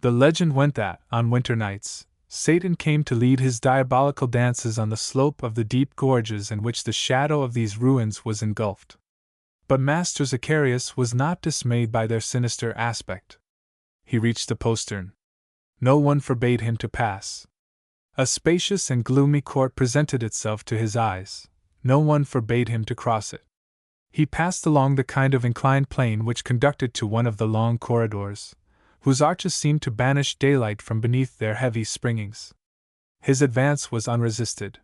[SPEAKER 1] The legend went that, on winter nights, Satan came to lead his diabolical dances on the slope of the deep gorges in which the shadow of these ruins was engulfed. But Master Zacharias was not dismayed by their sinister aspect. He reached the postern. No one forbade him to pass. A spacious and gloomy court presented itself to his eyes. No one forbade him to cross it. He passed along the kind of inclined plane which conducted to one of the long corridors, whose arches seemed to banish daylight from beneath their heavy springings. His advance was unresisted.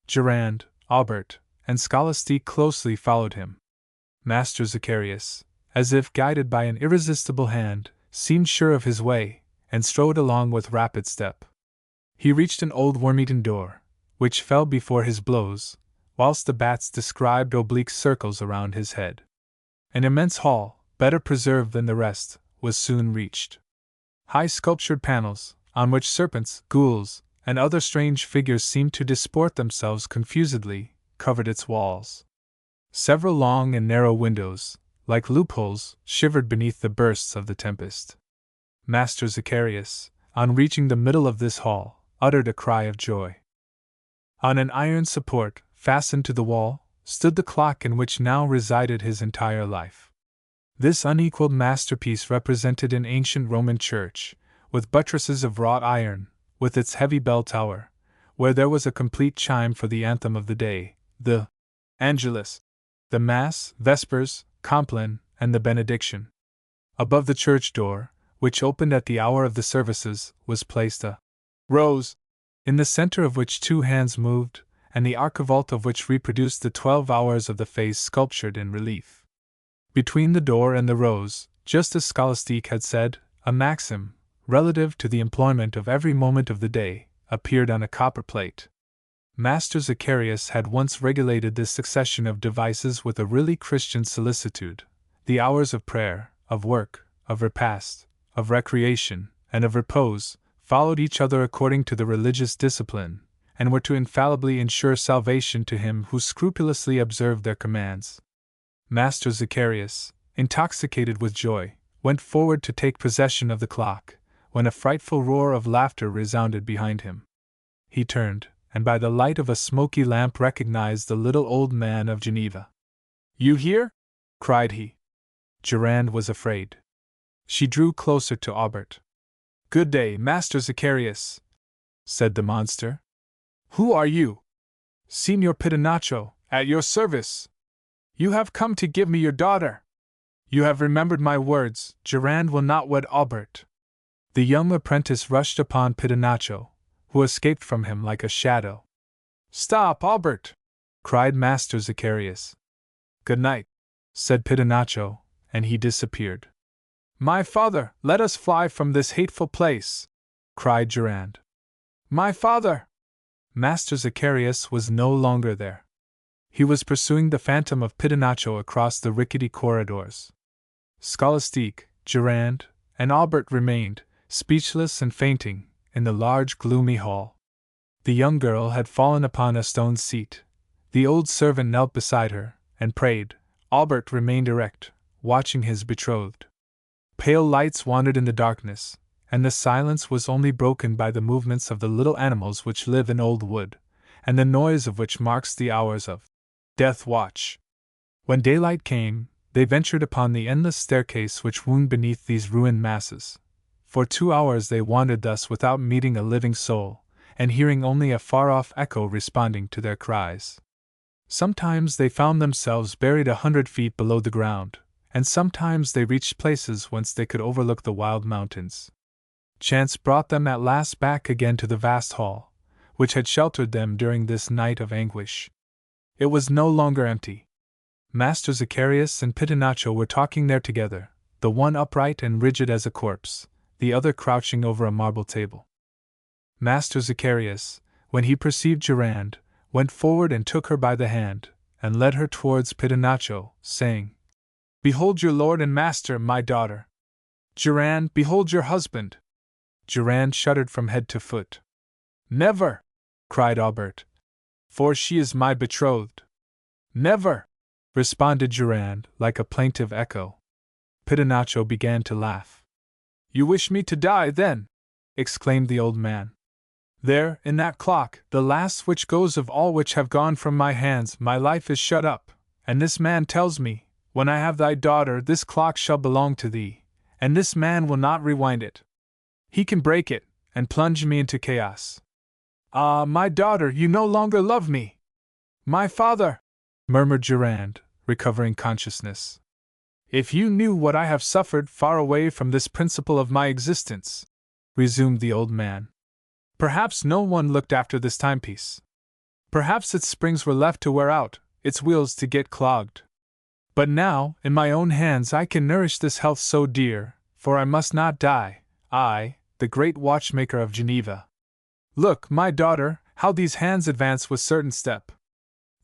[SPEAKER 1] Durand, Albert, and Scholastique closely followed him. Master Zacharias, as if guided by an irresistible hand, seemed sure of his way, and strode along with rapid step. He reached an old worm-eaten door, which fell before his blows, whilst the bats described oblique circles around his head. An immense hall, better preserved than the rest, was soon reached. High sculptured panels, on which serpents, ghouls, and other strange figures seemed to disport themselves confusedly, covered its walls. Several long and narrow windows, like loopholes, shivered beneath the bursts of the tempest. Master Zacharias, on reaching the middle of this hall, uttered a cry of joy. On an iron support, fastened to the wall, stood the clock in which now resided his entire life. This unequaled masterpiece represented an ancient Roman church, with buttresses of wrought iron, with its heavy bell tower, where there was a complete chime for the anthem of the day, the Angelus, the Mass, Vespers, Compline, and the Benediction. Above the church door, which opened at the hour of the services, was placed a rose, in the center of which 2 hands moved, and the archivolt of which reproduced the 12 hours of the face sculptured in relief. Between the door and the rose, just as Scholastique had said, a maxim, relative to the employment of every moment of the day, appeared on a copper plate. Master Zacharias had once regulated this succession of devices with a really Christian solicitude. The hours of prayer, of work, of repast, of recreation, and of repose, followed each other according to the religious discipline, and were to infallibly ensure salvation to him who scrupulously observed their commands. Master Zacharias, intoxicated with joy, went forward to take possession of the clock, when a frightful roar of laughter resounded behind him. He turned, and by the light of a smoky lamp recognized the little old man of Geneva. "You here?" cried he. Durand was afraid. She drew closer to Aubert. "Good day, Master Zacharias," said the monster. "Who are you?" "Signor Pitonaccio, at your service." "You have come to give me your daughter." "You have remembered my words, Durand will not wed Aubert." The young apprentice rushed upon Pitonaccio, who escaped from him like a shadow. "Stop, Aubert!" cried Master Zacharias. "Good night," said Pitonaccio, and he disappeared. "My father, let us fly from this hateful place!" cried Durand. "My father!" Master Zacharias was no longer there. He was pursuing the phantom of Pitonaccio across the rickety corridors. Scholastique, Durand, and Aubert remained, speechless and fainting, in the large gloomy hall. The young girl had fallen upon a stone seat. The old servant knelt beside her, and prayed. Aubert remained erect, watching his betrothed. Pale lights wandered in the darkness, and the silence was only broken by the movements of the little animals which live in old wood, and the noise of which marks the hours of death watch. When daylight came, they ventured upon the endless staircase which wound beneath these ruined masses. For 2 hours they wandered thus without meeting a living soul, and hearing only a far-off echo responding to their cries. Sometimes they found themselves buried 100 feet below the ground, and sometimes they reached places whence they could overlook the wild mountains. Chance brought them at last back again to the vast hall, which had sheltered them during this night of anguish. It was no longer empty. Master Zacharias and Pitonaccio were talking there together, the one upright and rigid as a corpse, the other crouching over a marble table. Master Zacharias, when he perceived Durand, went forward and took her by the hand, and led her towards Pitonaccio, saying, "Behold your lord and master, my daughter. Durand, behold your husband." Durand shuddered from head to foot. "Never!" cried Aubert, "for she is my betrothed." "Never!" responded Durand, like a plaintive echo. Pitonaccio began to laugh. "You wish me to die, then?" exclaimed the old man. "There, in that clock, the last which goes of all which have gone from my hands, my life is shut up, and this man tells me, when I have thy daughter, this clock shall belong to thee, and this man will not rewind it. He can break it, and plunge me into chaos. Ah, my daughter, you no longer love me!" "My father!" murmured Durand, recovering consciousness. "If you knew what I have suffered far away from this principle of my existence," resumed the old man. "Perhaps no one looked after this timepiece. Perhaps its springs were left to wear out, its wheels to get clogged. But now, in my own hands I can nourish this health so dear, for I must not die, I, the great watchmaker of Geneva. Look, my daughter, how these hands advance with certain step.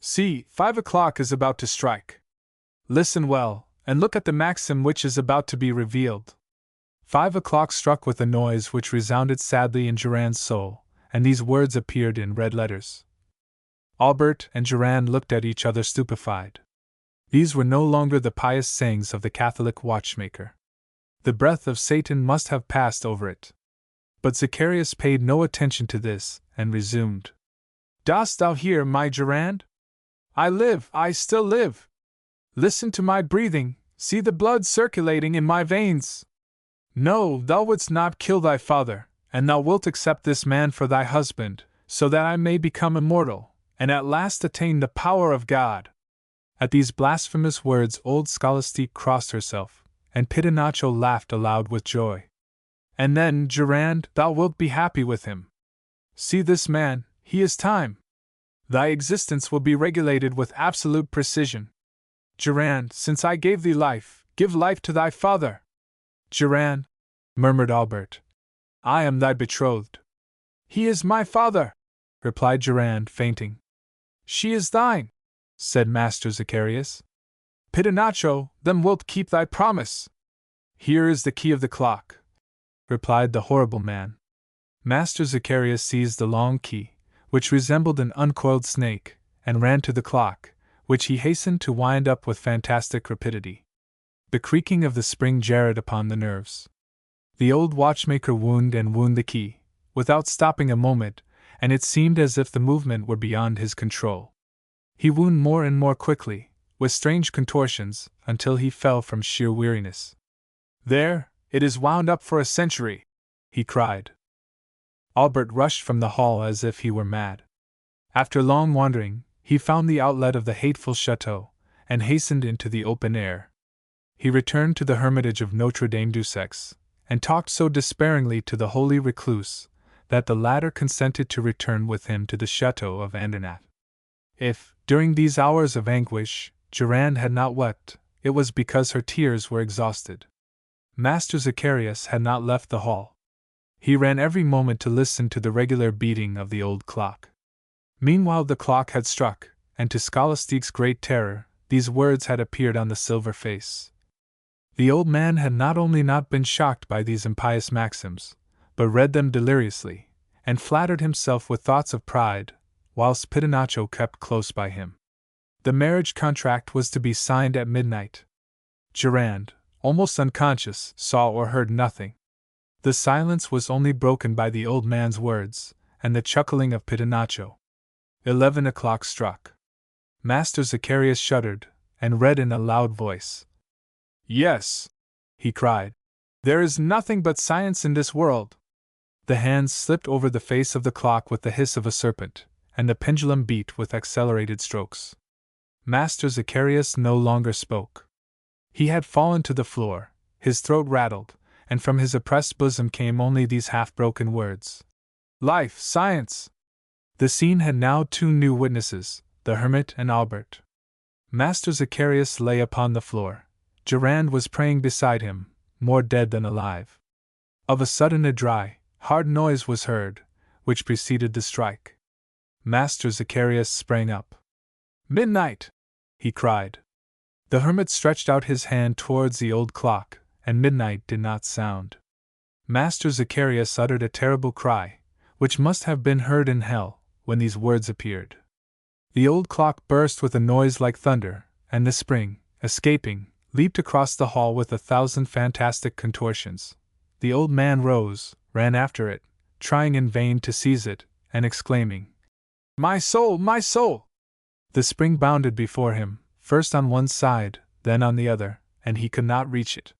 [SPEAKER 1] See, 5 o'clock is about to strike. Listen well, and look at the maxim which is about to be revealed. 5 o'clock struck with a noise which resounded sadly in Durand's soul, and these words appeared in red letters. Albert and Durand looked at each other stupefied. These were no longer the pious sayings of the Catholic watchmaker. The breath of Satan must have passed over it. But Zacharias paid no attention to this, and resumed. Dost thou hear, my Durand? I live, I still live. Listen to my breathing, see the blood circulating in my veins. No, thou wouldst not kill thy father, and thou wilt accept this man for thy husband, so that I may become immortal, and at last attain the power of God. At these blasphemous words old Scholastique crossed herself, and Pitonaccio laughed aloud with joy. And then, Durand, thou wilt be happy with him. See this man, he is time. Thy existence will be regulated with absolute precision. Durand, since I gave thee life, give life to thy father. Durand, murmured Albert, I am thy betrothed. He is my father, replied Durand, fainting. She is thine, said Master Zacharias. Pitonaccio, then wilt keep thy promise. Here is the key of the clock, replied the horrible man. Master Zacharias seized the long key, which resembled an uncoiled snake, and ran to the clock, which he hastened to wind up with fantastic rapidity. The creaking of the spring jarred upon the nerves. The old watchmaker wound the key, without stopping a moment, and it seemed as if the movement were beyond his control. He wound more and more quickly, with strange contortions, until he fell from sheer weariness. There, it is wound up for a century, he cried. Albert rushed from the hall as if he were mad. After long wandering, he found the outlet of the hateful chateau, and hastened into the open air. He returned to the hermitage of Notre Dame du Sex, and talked so despairingly to the holy recluse, that the latter consented to return with him to the chateau of Andernach. If, during these hours of anguish, Durand had not wept, it was because her tears were exhausted. Master Zacharias had not left the hall. He ran every moment to listen to the regular beating of the old clock. Meanwhile the clock had struck, and to Scholastique's great terror, these words had appeared on the silver face. The old man had not only not been shocked by these impious maxims, but read them deliriously, and flattered himself with thoughts of pride, whilst Pitonaccio kept close by him. The marriage contract was to be signed at midnight. Durand, almost unconscious, saw or heard nothing. The silence was only broken by the old man's words, and the chuckling of Pitonaccio. 11 o'clock struck. Master Zacharias shuddered, and read in a loud voice. Yes, he cried, there is nothing but science in this world. The hands slipped over the face of the clock with the hiss of a serpent, and the pendulum beat with accelerated strokes. Master Zacharias no longer spoke. He had fallen to the floor, his throat rattled, and from his oppressed bosom came only these half-broken words. Life, science! The scene had now two new witnesses, the hermit and Albert. Master Zacharias lay upon the floor. Durand was praying beside him, more dead than alive. Of a sudden a dry, hard noise was heard, which preceded the strike. Master Zacharias sprang up. Midnight! He cried. The hermit stretched out his hand towards the old clock, and midnight did not sound. Master Zacharias uttered a terrible cry, which must have been heard in hell, when these words appeared. The old clock burst with a noise like thunder, and the spring, escaping, leaped across the hall with 1,000 fantastic contortions. The old man rose, ran after it, trying in vain to seize it, and exclaiming, My soul, my soul! The spring bounded before him, first on one side, then on the other, and he could not reach it.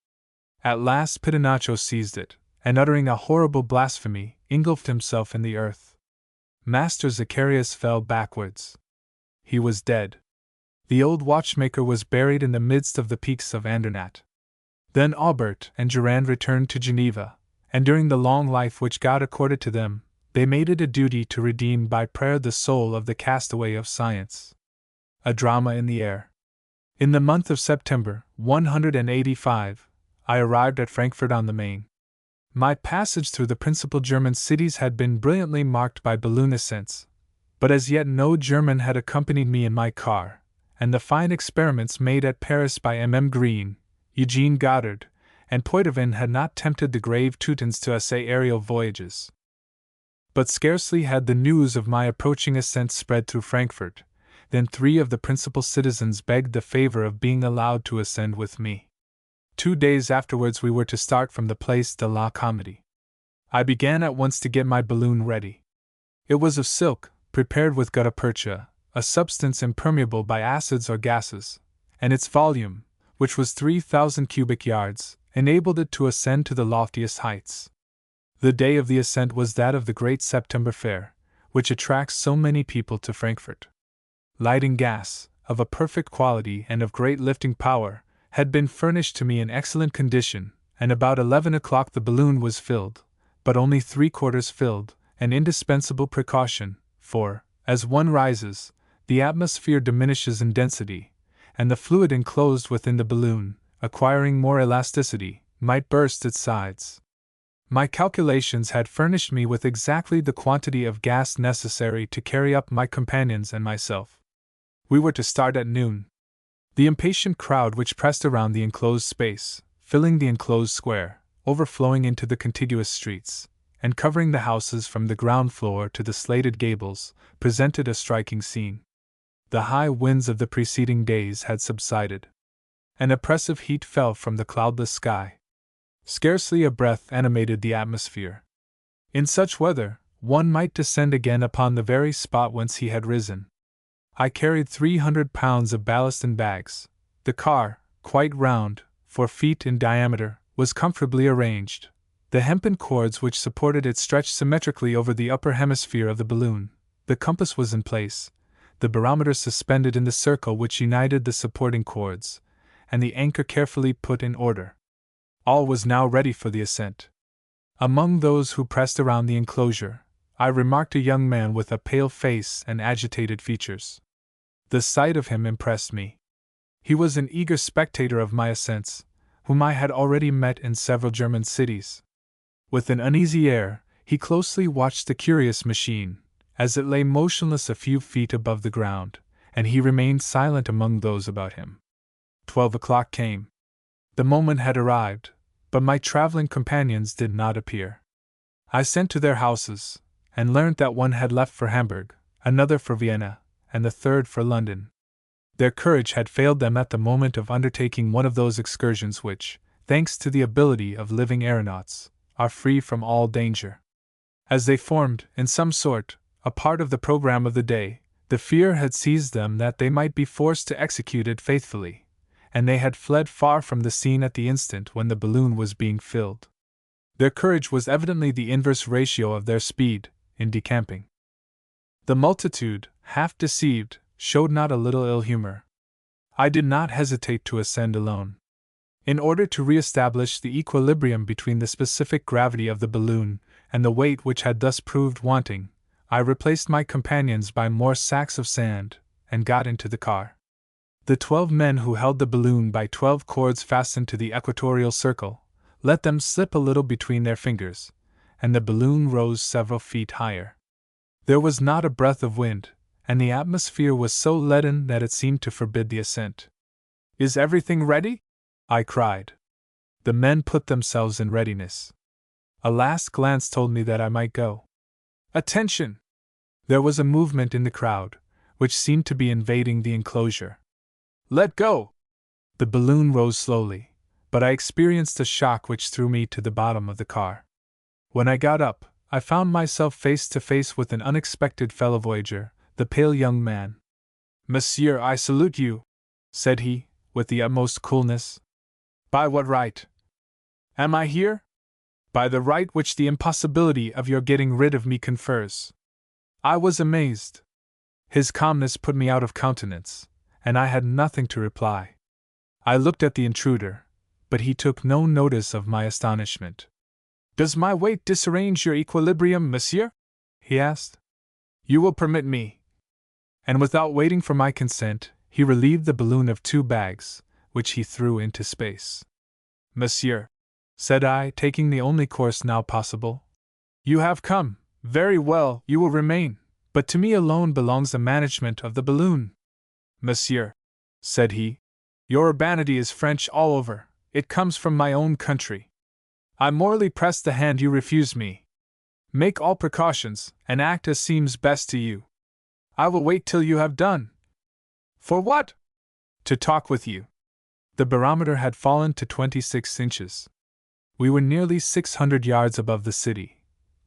[SPEAKER 1] At last Pitonaccio seized it, and uttering a horrible blasphemy, engulfed himself in the earth. Master Zacharias fell backwards. He was dead. The old watchmaker was buried in the midst of the peaks of Andernach. Then Albert and Durand returned to Geneva, and during the long life which God accorded to them, they made it a duty to redeem by prayer the soul of the castaway of science. A drama in the air. In the month of September, 185, I arrived at Frankfurt on the Main. My passage through the principal German cities had been brilliantly marked by balloon ascents, But as yet no German had accompanied me in my car, and the fine experiments made at Paris by M. Green, Eugene Goddard, and Poitevin had not tempted the grave Teutons to essay aerial voyages. But scarcely had the news of my approaching ascent spread through Frankfurt, than 3 of the principal citizens begged the favor of being allowed to ascend with me. 2 days afterwards we were to start from the Place de la Comédie. I began at once to get my balloon ready. It was of silk, prepared with gutta percha, a substance impermeable by acids or gases, and its volume, which was 3,000 cubic yards, enabled it to ascend to the loftiest heights. The day of the ascent was that of the great September Fair, which attracts so many people to Frankfurt. Lighting gas, of a perfect quality and of great lifting power, had been furnished to me in excellent condition, and about 11 o'clock the balloon was filled, but only 3/4 filled, an indispensable precaution, for, as one rises, the atmosphere diminishes in density, and the fluid enclosed within the balloon, acquiring more elasticity, might burst its sides. My calculations had furnished me with exactly the quantity of gas necessary to carry up my companions and myself. We were to start at noon. The impatient crowd which pressed around the enclosed space, filling the enclosed square, overflowing into the contiguous streets, and covering the houses from the ground floor to the slated gables, presented a striking scene. The high winds of the preceding days had subsided. An oppressive heat fell from the cloudless sky. Scarcely a breath animated the atmosphere. In such weather, one might descend again upon the very spot whence he had risen. I carried 300 pounds of ballast in bags. The car, quite round, 4 feet in diameter, was comfortably arranged. The hempen cords which supported it stretched symmetrically over the upper hemisphere of the balloon. The compass was in place, the barometer suspended in the circle which united the supporting cords, and the anchor carefully put in order. All was now ready for the ascent. Among those who pressed around the enclosure, I remarked a young man with a pale face and agitated features. The sight of him impressed me. He was an eager spectator of my ascents, whom I had already met in several German cities. With an uneasy air, he closely watched the curious machine, as it lay motionless a few feet above the ground, and he remained silent among those about him. 12 o'clock came. The moment had arrived, but my traveling companions did not appear. I sent to their houses, and learned that one had left for Hamburg, another for Vienna, and the third for London. Their courage had failed them at the moment of undertaking one of those excursions which, thanks to the ability of living aeronauts, are free from all danger. As they formed, in some sort, a part of the program of the day, the fear had seized them that they might be forced to execute it faithfully, and they had fled far from the scene at the instant when the balloon was being filled. Their courage was evidently the inverse ratio of their speed in decamping. The multitude, half deceived, showed not a little ill humor. I did not hesitate to ascend alone. In order to re-establish the equilibrium between the specific gravity of the balloon and the weight which had thus proved wanting, I replaced my companions by more sacks of sand, and got into the car. The 12 men who held the balloon by 12 cords fastened to the equatorial circle let them slip a little between their fingers, and the balloon rose several feet higher. There was not a breath of wind, and the atmosphere was so leaden that it seemed to forbid the ascent. "Is everything ready?" I cried. The men put themselves in readiness. A last glance told me that I might go. "Attention!" There was a movement in the crowd, which seemed to be invading the enclosure. "Let go!" The balloon rose slowly, but I experienced a shock which threw me to the bottom of the car. When I got up, I found myself face to face with an unexpected fellow voyager, the pale young man. "Monsieur, I salute you," said he, with the utmost coolness. "By what right am I here?" "By the right which the impossibility of your getting rid of me confers." I was amazed. His calmness put me out of countenance, and I had nothing to reply. I looked at the intruder, but he took no notice of my astonishment. "Does my weight disarrange your equilibrium, monsieur?" he asked. "You will permit me." And without waiting for my consent, he relieved the balloon of 2 bags, which he threw into space. "Monsieur," said I, taking the only course now possible, "you have come. Very well, you will remain, but to me alone belongs the management of the balloon. Monsieur, said he, your urbanity is French all over, it comes from my own country. I morally press the hand you refuse me. Make all precautions, and act as seems best to you. I will wait till you have done. For what? To talk with you. The barometer had fallen to 26 inches. We were nearly 600 yards above the city,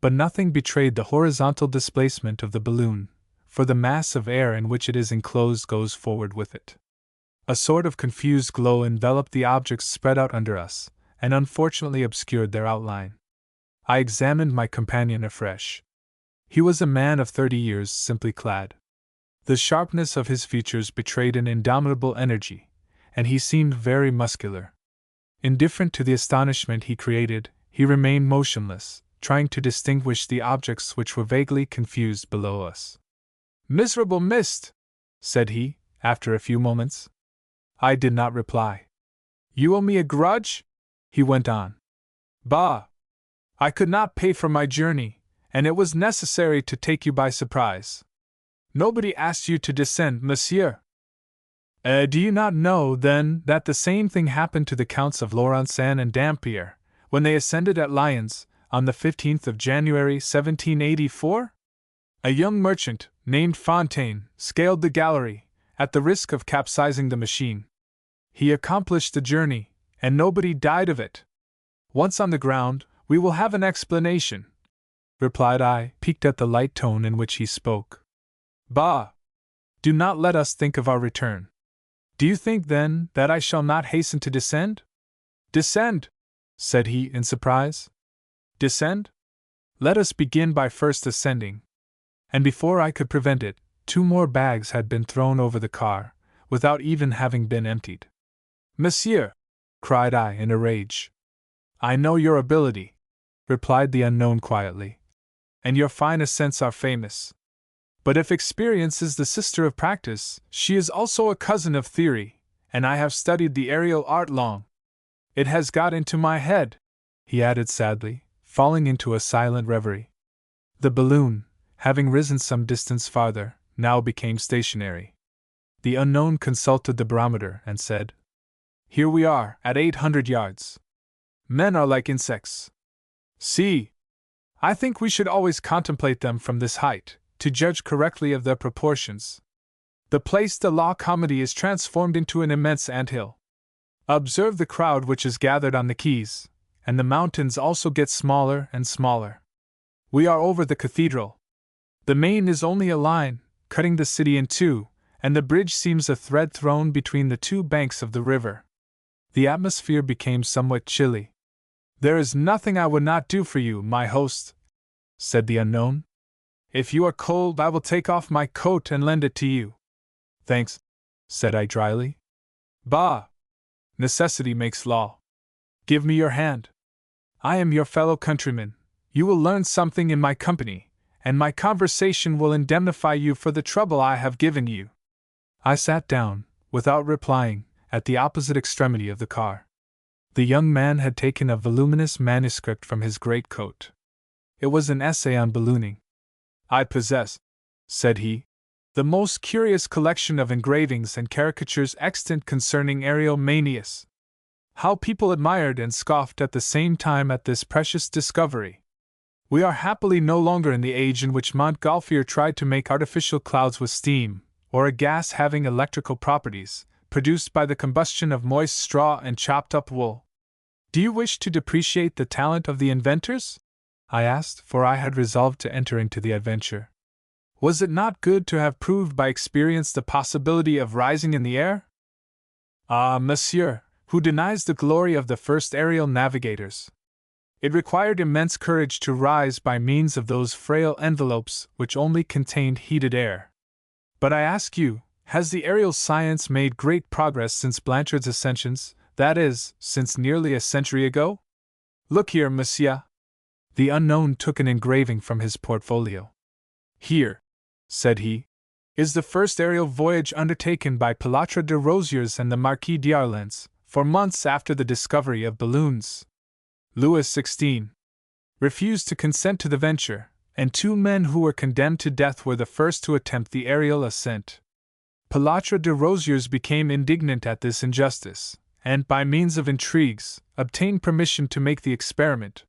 [SPEAKER 1] but nothing betrayed the horizontal displacement of the balloon, for the mass of air in which it is enclosed goes forward with it. A sort of confused glow enveloped the objects spread out under us, and unfortunately obscured their outline. I examined my companion afresh. He was a man of 30 years, simply clad. The sharpness of his features betrayed an indomitable energy, and he seemed very muscular. Indifferent to the astonishment he created, he remained motionless, trying to distinguish the objects which were vaguely confused below us. Miserable mist! Said he, after a few moments. I did not reply. You owe me a grudge? He went on. Bah! I could not pay for my journey, and it was necessary to take you by surprise. Nobody asked you to descend, monsieur. Do you not know, then, that the same thing happened to the Counts of Laurencin and Dampierre, when they ascended at Lyons, on the 15th of January 1784? A young merchant, named Fontaine, scaled the gallery, at the risk of capsizing the machine. He accomplished the journey, and nobody died of it. Once on the ground, we will have an explanation, replied I, piqued at the light tone in which he spoke. Bah! Do not let us think of our return. Do you think, then, that I shall not hasten to descend? Descend? Said he in surprise. Descend? Let us begin by first ascending. And before I could prevent it, 2 more bags had been thrown over the car, without even having been emptied. Monsieur! Cried I in a rage. I know your ability, replied the unknown quietly, and your fine ascents are famous. But if experience is the sister of practice, she is also a cousin of theory, and I have studied the aerial art long. It has got into my head, he added sadly, falling into a silent reverie. The balloon, having risen some distance farther, now became stationary. The unknown consulted the barometer and said, Here we are, at 800 yards. Men are like insects. See! I think we should always contemplate them from this height, to judge correctly of their proportions. The Place de la Comédie is transformed into an immense anthill. Observe the crowd which is gathered on the quays, and the mountains also get smaller and smaller. We are over the cathedral. The Main is only a line, cutting the city in two, and the bridge seems a thread thrown between the 2 banks of the river. The atmosphere became somewhat chilly. There is nothing I would not do for you, my host, said the unknown. If you are cold, I will take off my coat and lend it to you. Thanks, said I dryly. Bah! Necessity makes law. Give me your hand. I am your fellow countryman. You will learn something in my company, and my conversation will indemnify you for the trouble I have given you. I sat down, without replying, at the opposite extremity of the car. The young man had taken a voluminous manuscript from his greatcoat. It was an essay on ballooning. I possess, said he, the most curious collection of engravings and caricatures extant concerning aerial manias. How people admired and scoffed at the same time at this precious discovery. We are happily no longer in the age in which Montgolfier tried to make artificial clouds with steam, or a gas having electrical properties, produced by the combustion of moist straw and chopped up wool. Do you wish to depreciate the talent of the inventors? I asked, for I had resolved to enter into the adventure. Was it not good to have proved by experience the possibility of rising in the air? Ah, monsieur, who denies the glory of the first aerial navigators? It required immense courage to rise by means of those frail envelopes which only contained heated air. But I ask you, has the aerial science made great progress since Blanchard's ascensions, that is, since nearly a century ago? Look here, monsieur. The unknown took an engraving from his portfolio. Here, said he, is the first aerial voyage undertaken by Pilatre de Rosiers and the Marquis d'Arlens, for months after the discovery of balloons. Louis XVI refused to consent to the venture, and 2 men who were condemned to death were the first to attempt the aerial ascent. Pilatre de Rosiers became indignant at this injustice, and by means of intrigues, obtained permission to make the experiment.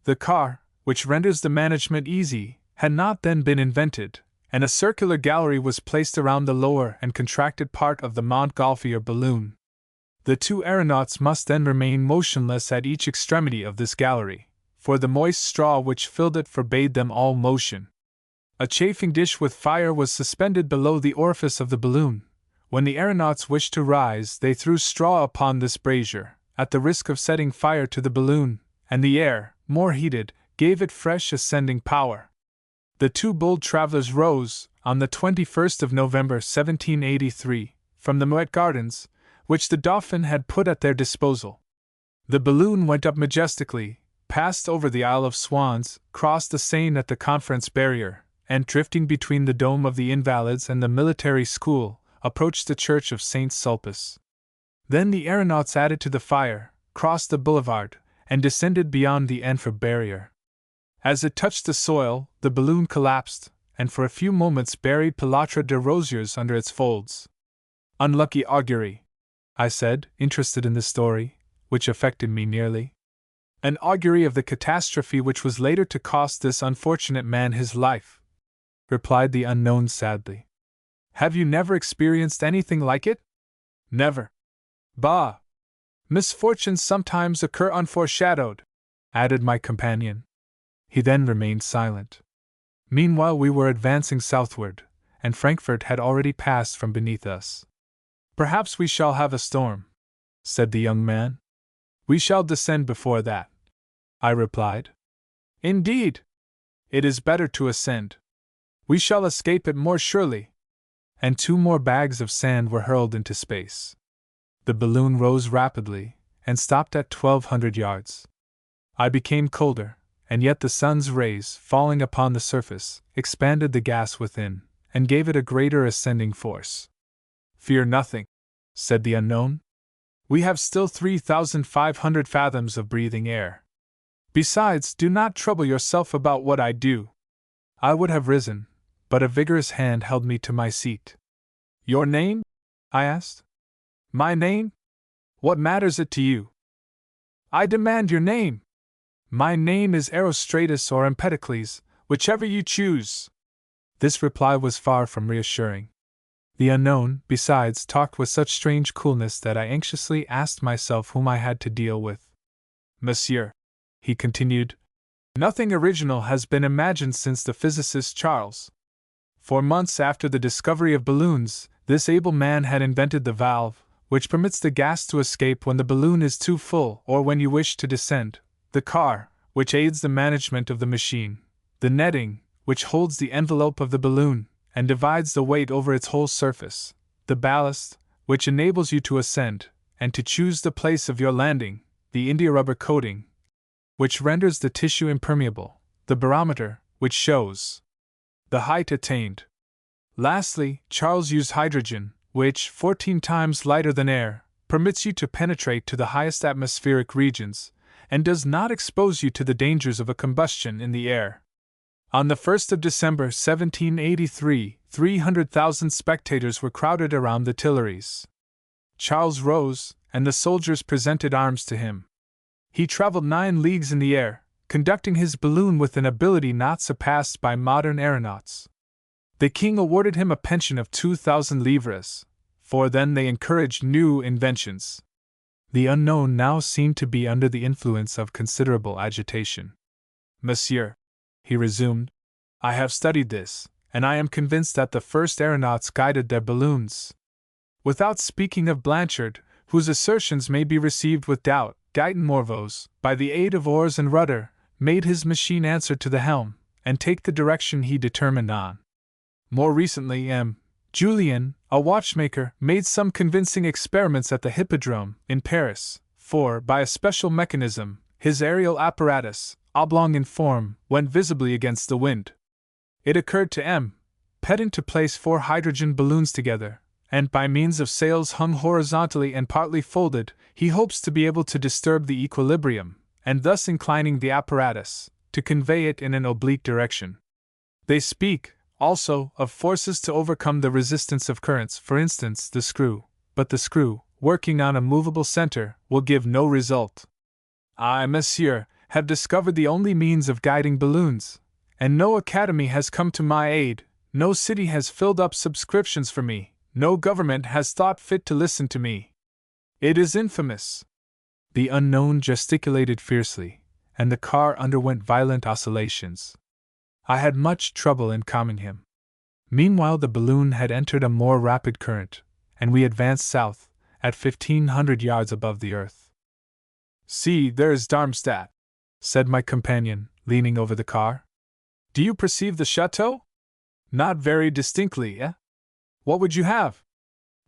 [SPEAKER 1] The car, which renders the management easy, had not then been invented, and a circular gallery was placed around the lower and contracted part of the Montgolfier balloon. The 2 aeronauts must then remain motionless at each extremity of this gallery, for the moist straw which filled it forbade them all motion. A chafing dish with fire was suspended below the orifice of the balloon. When the aeronauts wished to rise, they threw straw upon this brazier, at the risk of setting fire to the balloon, and the air, more heated, gave it fresh ascending power. The 2 bold travelers rose, on the 21st of November 1783, from the Moet Gardens, which the Dauphin had put at their disposal. The balloon went up majestically, passed over the Isle of Swans, crossed the Seine at the Conference Barrier, and drifting between the dome of the Invalids and the military school, approached the church of Saint Sulpice. Then the aeronauts added to the fire, crossed the boulevard, and descended beyond the Enfre barrier. As it touched the soil, the balloon collapsed, and for a few moments buried Pilatre de Rosiers under its folds. Unlucky augury, I said, interested in the story, which affected me nearly. An augury of the catastrophe which was later to cost this unfortunate man his life, replied the unknown sadly. Have you never experienced anything like it? Never. Bah! Misfortunes sometimes occur unforeshadowed, added my companion. He then remained silent. Meanwhile we were advancing southward, and Frankfurt had already passed from beneath us. Perhaps we shall have a storm, said the young man. We shall descend before that, I replied. Indeed! It is better to ascend. We shall escape it more surely. And 2 more bags of sand were hurled into space. The balloon rose rapidly, and stopped at 1,200 yards. I became colder, and yet the sun's rays, falling upon the surface, expanded the gas within, and gave it a greater ascending force. Fear nothing, said the unknown. We have still 3,500 fathoms of breathing air. Besides, do not trouble yourself about what I do. I would have risen, but a vigorous hand held me to my seat. Your name? I asked. My name? What matters it to you? I demand your name. My name is Erostratus or Empedocles, whichever you choose. This reply was far from reassuring. The unknown, besides, talked with such strange coolness that I anxiously asked myself whom I had to deal with. Monsieur, he continued, nothing original has been imagined since the physicist Charles. For months after the discovery of balloons, this able man had invented the valve, which permits the gas to escape when the balloon is too full or when you wish to descend, the car, which aids the management of the machine, the netting, which holds the envelope of the balloon and divides the weight over its whole surface, the ballast, which enables you to ascend and to choose the place of your landing, the india-rubber coating, which renders the tissue impermeable, the barometer, which shows the height attained. Lastly, Charles used hydrogen, which, 14 times lighter than air, permits you to penetrate to the highest atmospheric regions, and does not expose you to the dangers of a combustion in the air. On the 1st of December 1783, 300,000 spectators were crowded around the Tuileries. Charles rose, and the soldiers presented arms to him. He traveled 9 leagues in the air, conducting his balloon with an ability not surpassed by modern aeronauts. The king awarded him a pension of 2,000 livres, for then they encouraged new inventions. The unknown now seemed to be under the influence of considerable agitation. Monsieur, he resumed, I have studied this, and I am convinced that the first aeronauts guided their balloons. Without speaking of Blanchard, whose assertions may be received with doubt, Guyton Morvos, by the aid of oars and rudder, made his machine answer to the helm, and take the direction he determined on. More recently, M. Julien, a watchmaker, made some convincing experiments at the Hippodrome, in Paris, for, by a special mechanism, his aerial apparatus, oblong in form, went visibly against the wind. It occurred to M. Pedin to place 4 hydrogen balloons together, and by means of sails hung horizontally and partly folded, he hopes to be able to disturb the equilibrium, and thus inclining the apparatus, to convey it in an oblique direction. They speak, also, of forces to overcome the resistance of currents, for instance, the screw, but the screw, working on a movable center, will give no result. I, monsieur, have discovered the only means of guiding balloons, and no academy has come to my aid, no city has filled up subscriptions for me, no government has thought fit to listen to me. It is infamous. The unknown gesticulated fiercely, and the car underwent violent oscillations. I had much trouble in calming him. Meanwhile, the balloon had entered a more rapid current, and we advanced south, at 1,500 yards above the earth. See, there is Darmstadt, said my companion, leaning over the car. Do you perceive the chateau? Not very distinctly, eh? What would you have?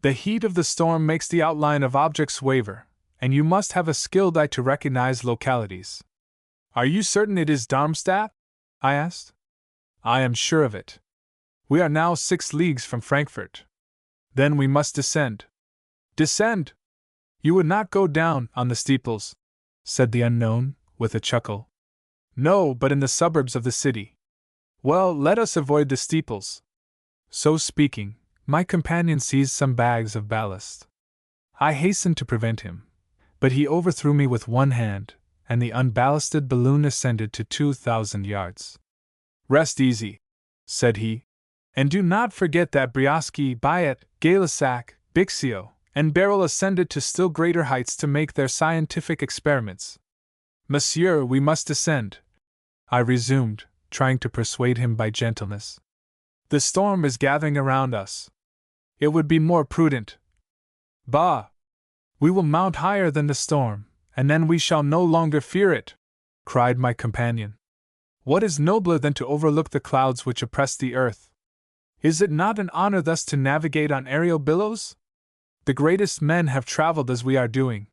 [SPEAKER 1] The heat of the storm makes the outline of objects waver, and you must have a skilled eye to recognize localities. Are you certain it is Darmstadt? I asked. I am sure of it. We are now 6 leagues from Frankfurt. Then we must descend. Descend? You would not go down on the steeples, said the unknown, with a chuckle. No, but in the suburbs of the city. Well, let us avoid the steeples. So speaking, my companion seized some bags of ballast. I hastened to prevent him, but he overthrew me with one hand, and the unballasted balloon ascended to 2,000 yards. Rest easy, said he, and do not forget that Brioschi, Bayet, Gay-Lussac, Bixio, and Beryl ascended to still greater heights to make their scientific experiments. Monsieur, we must descend, I resumed, trying to persuade him by gentleness. The storm is gathering around us. It would be more prudent. Bah! We will mount higher than the storm, and then we shall no longer fear it, cried my companion. What is nobler than to overlook the clouds which oppress the earth? Is it not an honor thus to navigate on aerial billows? The greatest men have traveled as we are doing.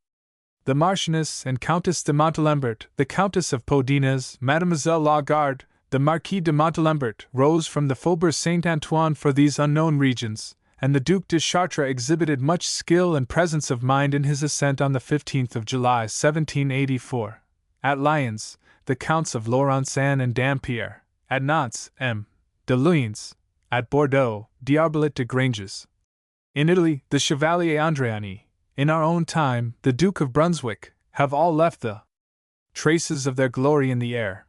[SPEAKER 1] The Marchioness and Countess de Montalembert, the Countess of Podines, Mademoiselle Lagarde, the Marquis de Montalembert rose from the Faubourg Saint-Antoine for these unknown regions, and the Duc de Chartres exhibited much skill and presence of mind in his ascent on the 15th of July, 1784. At Lyons, the Counts of Laurencin and Dampierre; at Nantes, M. de Luynes; at Bordeaux, D'Arbelet de Granges. In Italy, the Chevalier Andreani; in our own time, the Duke of Brunswick, have all left the traces of their glory in the air.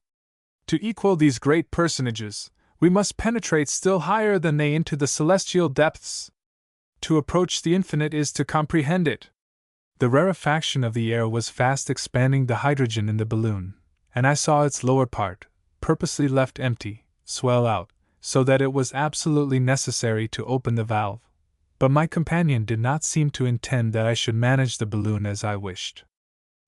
[SPEAKER 1] To equal these great personages, we must penetrate still higher than they into the celestial depths. To approach the infinite is to comprehend it. The rarefaction of the air was fast expanding the hydrogen in the balloon, and I saw its lower part, purposely left empty, swell out, so that it was absolutely necessary to open the valve. But my companion did not seem to intend that I should manage the balloon as I wished.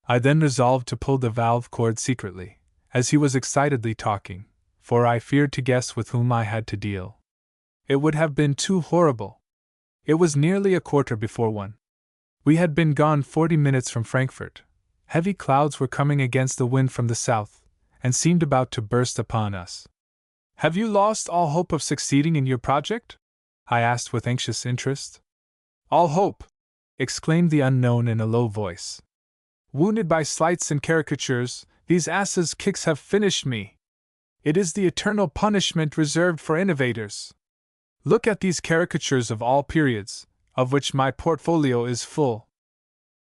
[SPEAKER 1] I then resolved to pull the valve cord secretly, as he was excitedly talking, for I feared to guess with whom I had to deal. It would have been too horrible. It was nearly 1:15. We had been gone 40 minutes from Frankfurt. Heavy clouds were coming against the wind from the south, and seemed about to burst upon us. Have you lost all hope of succeeding in your project? I asked with anxious interest. All hope! Exclaimed the unknown in a low voice. Wounded by slights and caricatures, these asses' kicks have finished me. It is the eternal punishment reserved for innovators. Look at these caricatures of all periods, of which my portfolio is full.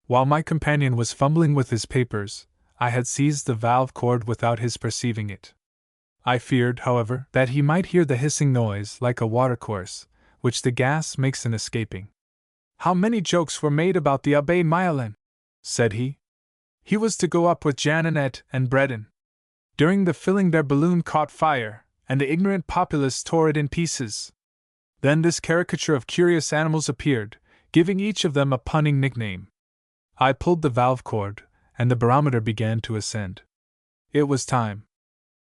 [SPEAKER 1] While my companion was fumbling with his papers, I had seized the valve cord without his perceiving it. I feared, however, that he might hear the hissing noise like a watercourse, which the gas makes in escaping. How many jokes were made about the Abbé Myelin, said he. He was to go up with Jeannette and Bredin. During the filling their balloon caught fire, and the ignorant populace tore it in pieces. Then this caricature of curious animals appeared, giving each of them a punning nickname. I pulled the valve cord, and the barometer began to ascend. It was time.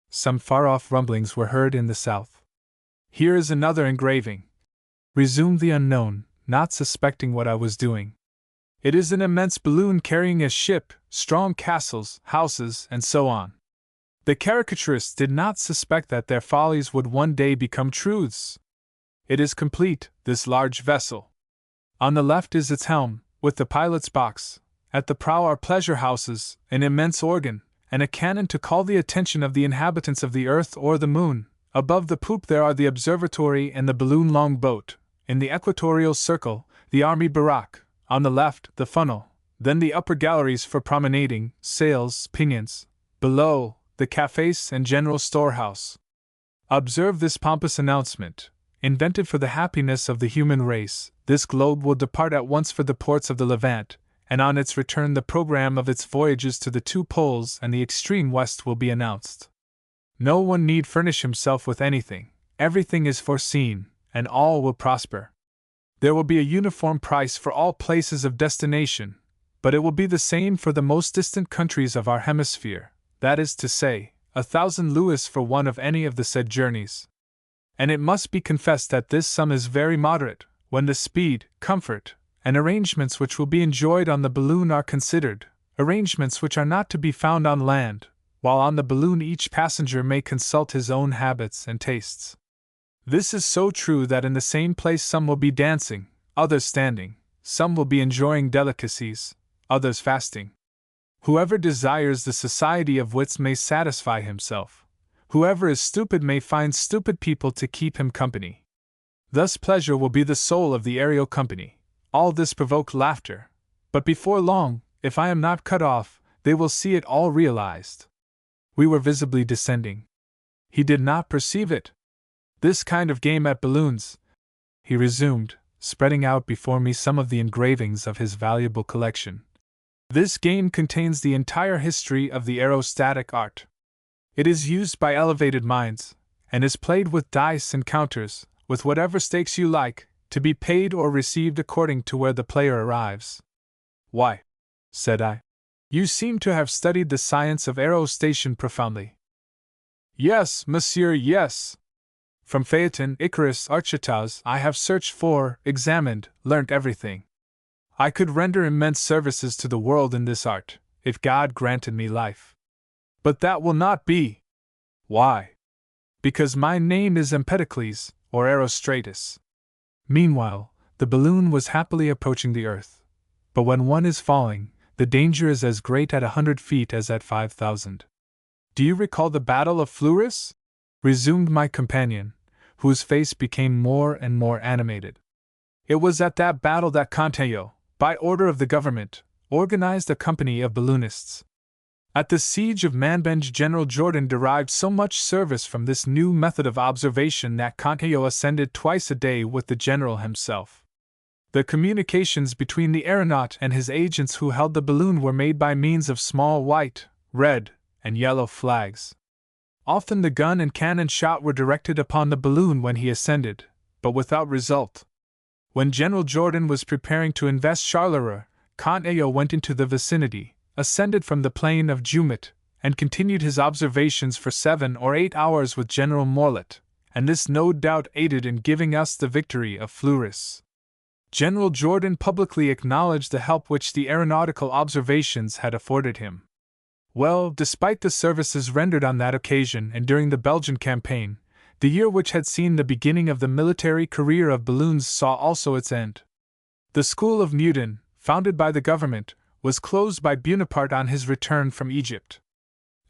[SPEAKER 1] Some far-off rumblings were heard in the south. Here is another engraving, resumed the unknown, not suspecting what I was doing. It is an immense balloon carrying a ship, strong castles, houses, and so on. The caricaturists did not suspect that their follies would one day become truths. It is complete, this large vessel. On the left is its helm, with the pilot's box. At the prow are pleasure houses, an immense organ, and a cannon to call the attention of the inhabitants of the earth or the moon. Above the poop there are the observatory and the balloon longboat. In the equatorial circle, the army barrack. On the left, the funnel. Then the upper galleries for promenading, sails, pinions. Below, the cafes and general storehouse. Observe this pompous announcement. Invented for the happiness of the human race, this globe will depart at once for the ports of the Levant, and on its return the program of its voyages to the two poles and the extreme west will be announced. No one need furnish himself with anything, everything is foreseen, and all will prosper. There will be a uniform price for all places of destination, but it will be the same for the most distant countries of our hemisphere, that is to say, 1,000 louis for one of any of the said journeys. And it must be confessed that this sum is very moderate, when the speed, comfort, and arrangements which will be enjoyed on the balloon are considered, arrangements which are not to be found on land, while on the balloon each passenger may consult his own habits and tastes. This is so true that in the same place some will be dancing, others standing, some will be enjoying delicacies, others fasting. Whoever desires the society of wits may satisfy himself. Whoever is stupid may find stupid people to keep him company. Thus pleasure will be the soul of the aerial company. All this provoked laughter, but before long, if I am not cut off, they will see it all realized. We were visibly descending. He did not perceive it. This kind of game at balloons, he resumed, spreading out before me some of the engravings of his valuable collection. This game contains the entire history of the aerostatic art. It is used by elevated minds, and is played with dice and counters, with whatever stakes you like, to be paid or received according to where the player arrives. Why, said I, you seem to have studied the science of aerostation profoundly. Yes, monsieur, yes. From Phaeton, Icarus, Archytas, I have searched for, examined, learnt everything. I could render immense services to the world in this art, if God granted me life. But that will not be. Why? Because my name is Empedocles, or Erostratus. Meanwhile, the balloon was happily approaching the earth. But when one is falling, the danger is as great at 100 feet as at 5,000. Do you recall the Battle of Fleurus? Resumed my companion, whose face became more and more animated. It was at that battle that Cantello, by order of the government, organized a company of balloonists. At the siege of Manbenge, General Jourdan derived so much service from this new method of observation that Cantello ascended twice a day with the general himself. The communications between the aeronaut and his agents who held the balloon were made by means of small white, red, and yellow flags. Often the gun and cannon shot were directed upon the balloon when he ascended, but without result. When General Jourdan was preparing to invest Charleroi, Cantello went into the vicinity, ascended from the plain of Jumet, and continued his observations for 7 or 8 hours with General Morlet, and this no doubt aided in giving us the victory of Fleurus. General Jourdan publicly acknowledged the help which the aeronautical observations had afforded him. Well, despite the services rendered on that occasion and during the Belgian campaign, the year which had seen the beginning of the military career of balloons saw also its end. The school of Meudon, founded by the government, was closed by Bonaparte on his return from Egypt.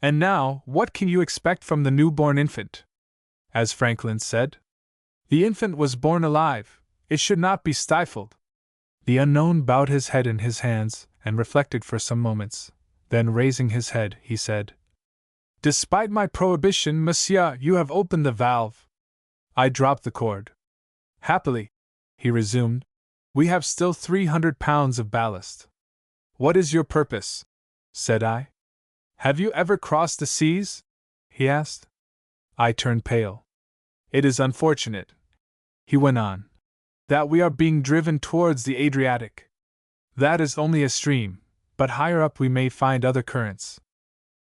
[SPEAKER 1] And now, what can you expect from the newborn infant? As Franklin said, the infant was born alive, it should not be stifled. The unknown bowed his head in his hands and reflected for some moments. Then raising his head, he said, Despite my prohibition, monsieur, you have opened the valve. I dropped the cord. Happily, he resumed, we have still 300 pounds of ballast. What is your purpose? Said I. Have you ever crossed the seas? He asked. I turned pale. It is unfortunate, he went on, that we are being driven towards the Adriatic. That is only a stream, but higher up we may find other currents.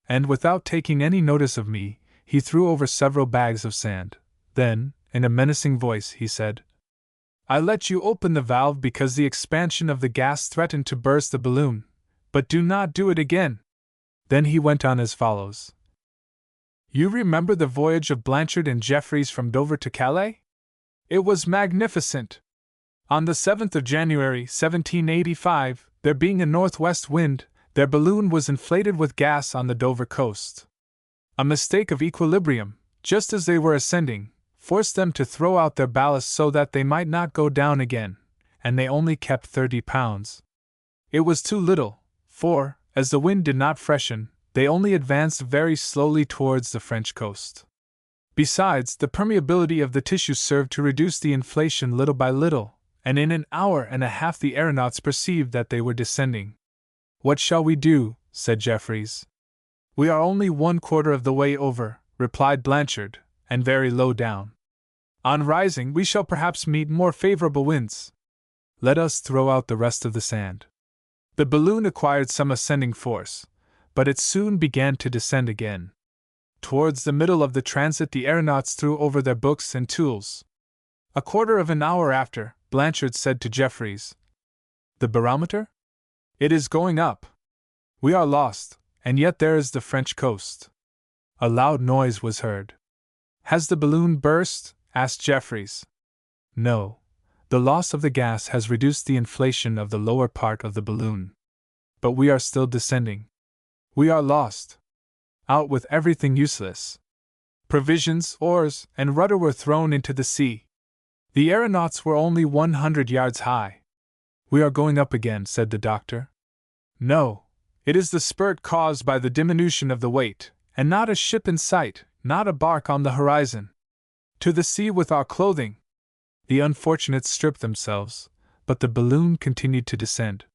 [SPEAKER 1] And without taking any notice of me, he threw over several bags of sand. Then, in a menacing voice, he said, I let you open the valve because the expansion of the gas threatened to burst the balloon, but do not do it again. Then he went on as follows. You remember the voyage of Blanchard and Jeffreys from Dover to Calais? It was magnificent. On the 7th of January, 1785, there being a northwest wind, Their balloon was inflated with gas on the Dover coast. A mistake of equilibrium, just as they were ascending, forced them to throw out their ballast so that they might not go down again, and they only kept 30 pounds. It was too little, for, as the wind did not freshen, they only advanced very slowly towards the French coast. Besides, the permeability of the tissue served to reduce the inflation little by little, and in an hour and a half the aeronauts perceived that they were descending. "What shall we do?" said Jeffreys. "We are only 1/4 of the way over," replied Blanchard, "and very low down. On rising, we shall perhaps meet more favorable winds. Let us throw out the rest of the sand." The balloon acquired some ascending force, but it soon began to descend again. Towards the middle of the transit, the aeronauts threw over their books and tools. A quarter of an hour after, Blanchard said to Jeffreys, "The barometer? It is going up. We are lost, and yet there is the French coast." A loud noise was heard. "Has the balloon burst?" asked Jeffreys. "No. The loss of the gas has reduced the inflation of the lower part of the balloon. But we are still descending. We are lost. Out with everything useless." Provisions, oars, and rudder were thrown into the sea. The aeronauts were only 100 yards high. "We are going up again," said the doctor. "No, it is the spurt caused by the diminution of the weight, and not a ship in sight, not a bark on the horizon. To the sea with our clothing!" The unfortunates stripped themselves, but the balloon continued to descend.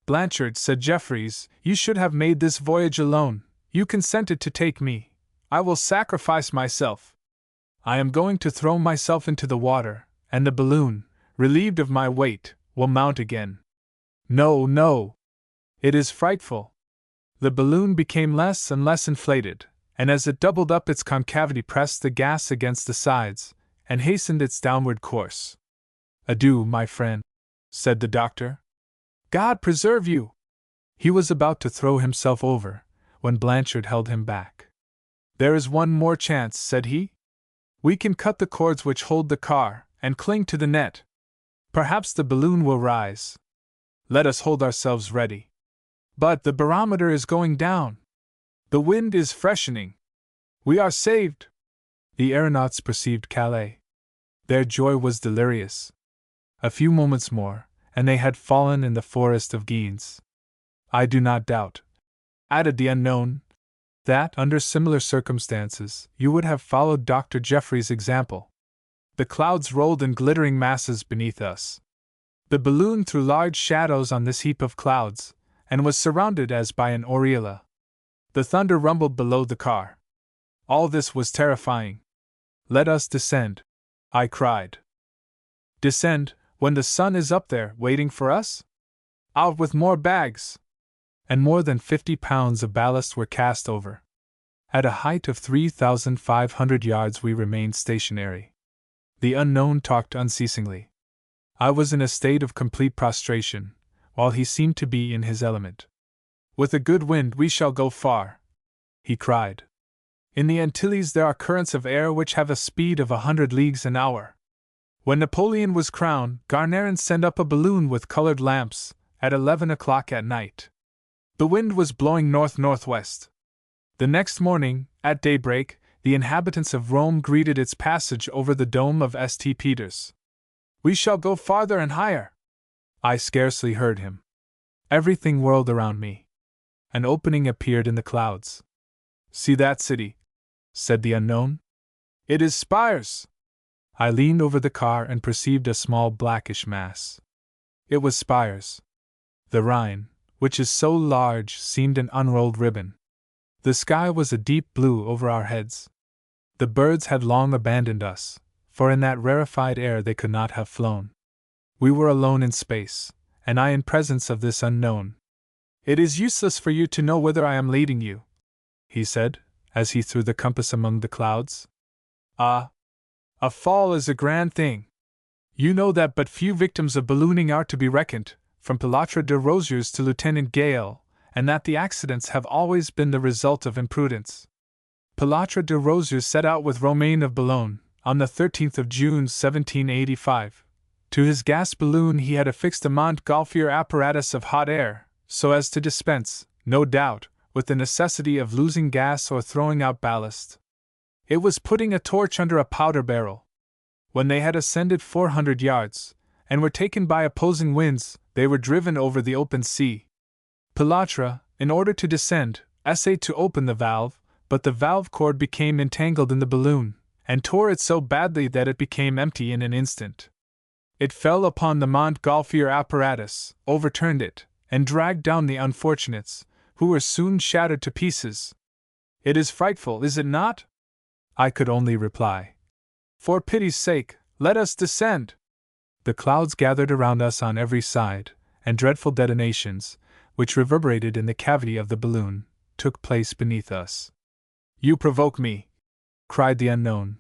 [SPEAKER 1] "Blanchard," said Jeffreys, "you should have made this voyage alone. You consented to take me. I will sacrifice myself. I am going to throw myself into the water, and the balloon, relieved of my weight, will mount again." "No, no! It is frightful." The balloon became less and less inflated, and as it doubled up its concavity pressed the gas against the sides, and hastened its downward course. "Adieu, my friend," said the doctor. "God preserve you!" He was about to throw himself over, when Blanchard held him back. "There is one more chance," said he. "We can cut the cords which hold the car, and cling to the net. Perhaps the balloon will rise. Let us hold ourselves ready." "But the barometer is going down. The wind is freshening. We are saved." The aeronauts perceived Calais. Their joy was delirious. A few moments more, and they had fallen in the forest of Guines. "I do not doubt," added the unknown, "that, under similar circumstances, you would have followed Dr. Jeffreys' example." The clouds rolled in glittering masses beneath us. The balloon threw large shadows on this heap of clouds, and was surrounded as by an aureola. The thunder rumbled below the car. All this was terrifying. "Let us descend," I cried. "Descend, when the sun is up there, waiting for us? Out with more bags!" And more than 50 pounds of ballast were cast over. At a height of 3,500 yards we remained stationary. The unknown talked unceasingly. I was in a state of complete prostration, while he seemed to be in his element. "With a good wind we shall go far," he cried. "In the Antilles there are currents of air which have a speed of 100 leagues an hour. When Napoleon was crowned, Garnerin sent up a balloon with colored lamps, at 11 o'clock at night. The wind was blowing north-northwest. The next morning, at daybreak, the inhabitants of Rome greeted its passage over the dome of St. Peter's. "We shall go farther and higher." I scarcely heard him. Everything whirled around me. An opening appeared in the clouds. "See that city?" said the unknown. "It is spires." I leaned over the car and perceived a small blackish mass. It was Spires. The Rhine, which is so large, seemed an unrolled ribbon. The sky was a deep blue over our heads. The birds had long abandoned us, for in that rarefied air they could not have flown. We were alone in space, and I in presence of this unknown. "It is useless for you to know whither I am leading you," he said, as he threw the compass among the clouds. "Ah! A fall is a grand thing. You know that but few victims of ballooning are to be reckoned, from Pilatre de Rosiers to Lieutenant Gale, and that the accidents have always been the result of imprudence. Pilatre de Rosiers set out with Romain of Boulogne, on the 13th of June 1785. To his gas balloon he had affixed a Montgolfier apparatus of hot air, so as to dispense, no doubt, with the necessity of losing gas or throwing out ballast. It was putting a torch under a powder barrel. When they had ascended 400 yards, and were taken by opposing winds, they were driven over the open sea. Pilatre, in order to descend, essayed to open the valve, but the valve cord became entangled in the balloon, and tore it so badly that it became empty in an instant. It fell upon the Montgolfier apparatus, overturned it, and dragged down the unfortunates, who were soon shattered to pieces. It is frightful, is it not? I could only reply, for pity's sake, let us descend. The clouds gathered around us on every side, and dreadful detonations, which reverberated in the cavity of the balloon, took place beneath us. You provoke me, cried the unknown,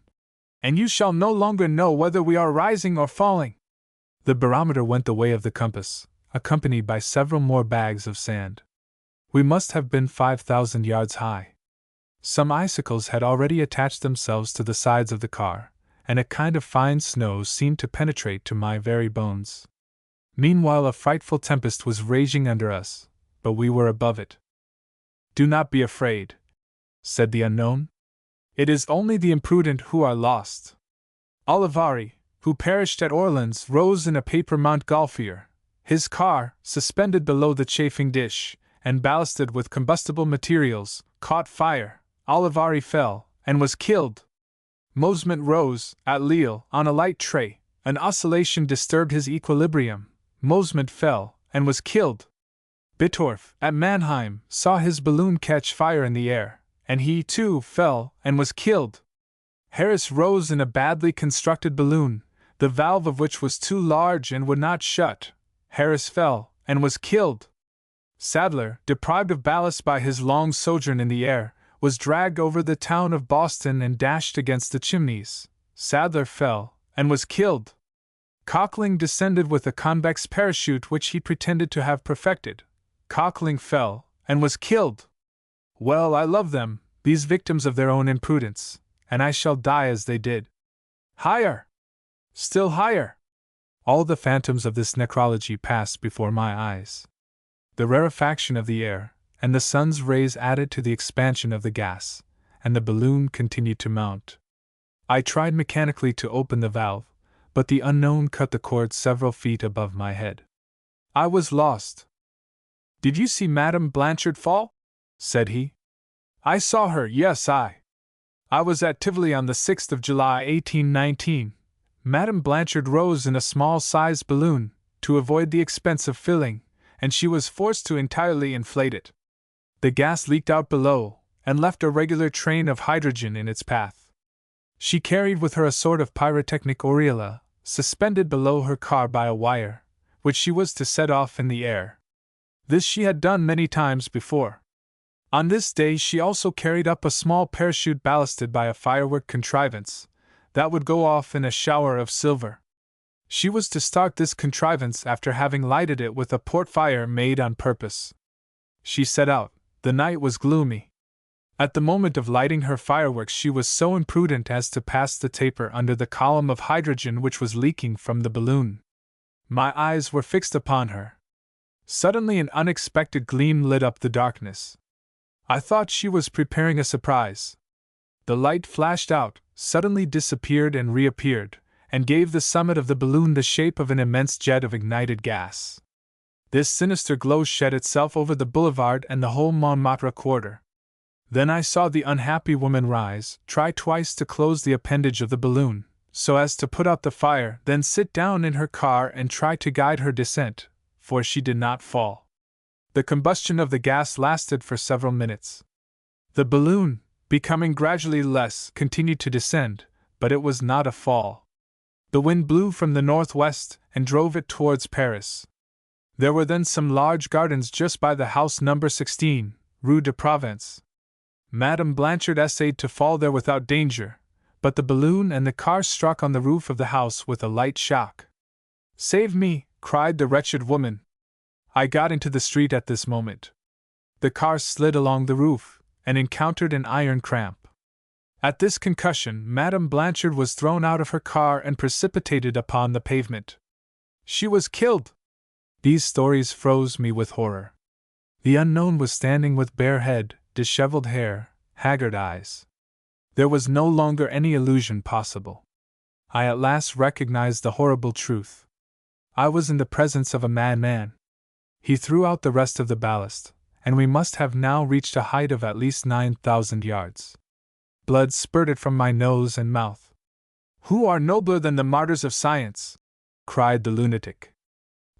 [SPEAKER 1] and you shall no longer know whether we are rising or falling. The barometer went the way of the compass, accompanied by several more bags of sand. We must have been 5,000 yards high. Some icicles had already attached themselves to the sides of the car, and a kind of fine snow seemed to penetrate to my very bones. Meanwhile a frightful tempest was raging under us, but we were above it. Do not be afraid, said the unknown. It is only the imprudent who are lost. Olivari, who perished at Orleans, rose in a paper Montgolfier, his car, suspended below the chafing dish, and ballasted with combustible materials, caught fire. Olivari fell, and was killed. Mosement rose, at Lille, on a light tray. An oscillation disturbed his equilibrium. Mosement fell, and was killed. Bittorf, at Mannheim, saw his balloon catch fire in the air, and he, too, fell, and was killed. Harris rose in a badly constructed balloon, the valve of which was too large and would not shut. Harris fell, and was killed. Sadler, deprived of ballast by his long sojourn in the air, was dragged over the town of Boston and dashed against the chimneys. Sadler fell, and was killed. Cockling descended with a convex parachute which he pretended to have perfected. Cockling fell, and was killed. Well, I love them, these victims of their own imprudence, and I shall die as they did. Higher! Still higher! All the phantoms of this necrology passed before my eyes. The rarefaction of the air, and the sun's rays added to the expansion of the gas, and the balloon continued to mount. I tried mechanically to open the valve, but the unknown cut the cord several feet above my head. I was lost. Did you see Madame Blanchard fall? Said he. I saw her, yes, I was at Tivoli on the 6th of July 1819. Madame Blanchard rose in a small-sized balloon, to avoid the expense of filling, and she was forced to entirely inflate it. The gas leaked out below, and left a regular train of hydrogen in its path. She carried with her a sort of pyrotechnic aureola, suspended below her car by a wire, which she was to set off in the air. This she had done many times before. On this day she also carried up a small parachute ballasted by a firework contrivance, that would go off in a shower of silver. She was to start this contrivance after having lighted it with a port fire made on purpose. She set out. The night was gloomy. At the moment of lighting her fireworks she was so imprudent as to pass the taper under the column of hydrogen which was leaking from the balloon. My eyes were fixed upon her. Suddenly an unexpected gleam lit up the darkness. I thought she was preparing a surprise. The light flashed out, suddenly disappeared and reappeared, and gave the summit of the balloon the shape of an immense jet of ignited gas. This sinister glow shed itself over the boulevard and the whole Montmartre quarter. Then I saw the unhappy woman rise, try twice to close the appendage of the balloon, so as to put out the fire, then sit down in her car and try to guide her descent, for she did not fall. The combustion of the gas lasted for several minutes. The balloon, becoming gradually less, continued to descend, but it was not a fall. The wind blew from the northwest and drove it towards Paris. There were then some large gardens just by the house number 16, Rue de Provence. Madame Blanchard essayed to fall there without danger, but the balloon and the car struck on the roof of the house with a light shock. Save me, cried the wretched woman. I got into the street at this moment. The car slid along the roof, and encountered an iron cramp. At this concussion, Madame Blanchard was thrown out of her car and precipitated upon the pavement. She was killed. These stories froze me with horror. The unknown was standing with bare head, disheveled hair, haggard eyes. There was no longer any illusion possible. I at last recognized the horrible truth. I was in the presence of a madman. He threw out the rest of the ballast, and we must have now reached a height of at least 9,000 yards. Blood spurted from my nose and mouth. "Who are nobler than the martyrs of science?" cried the lunatic.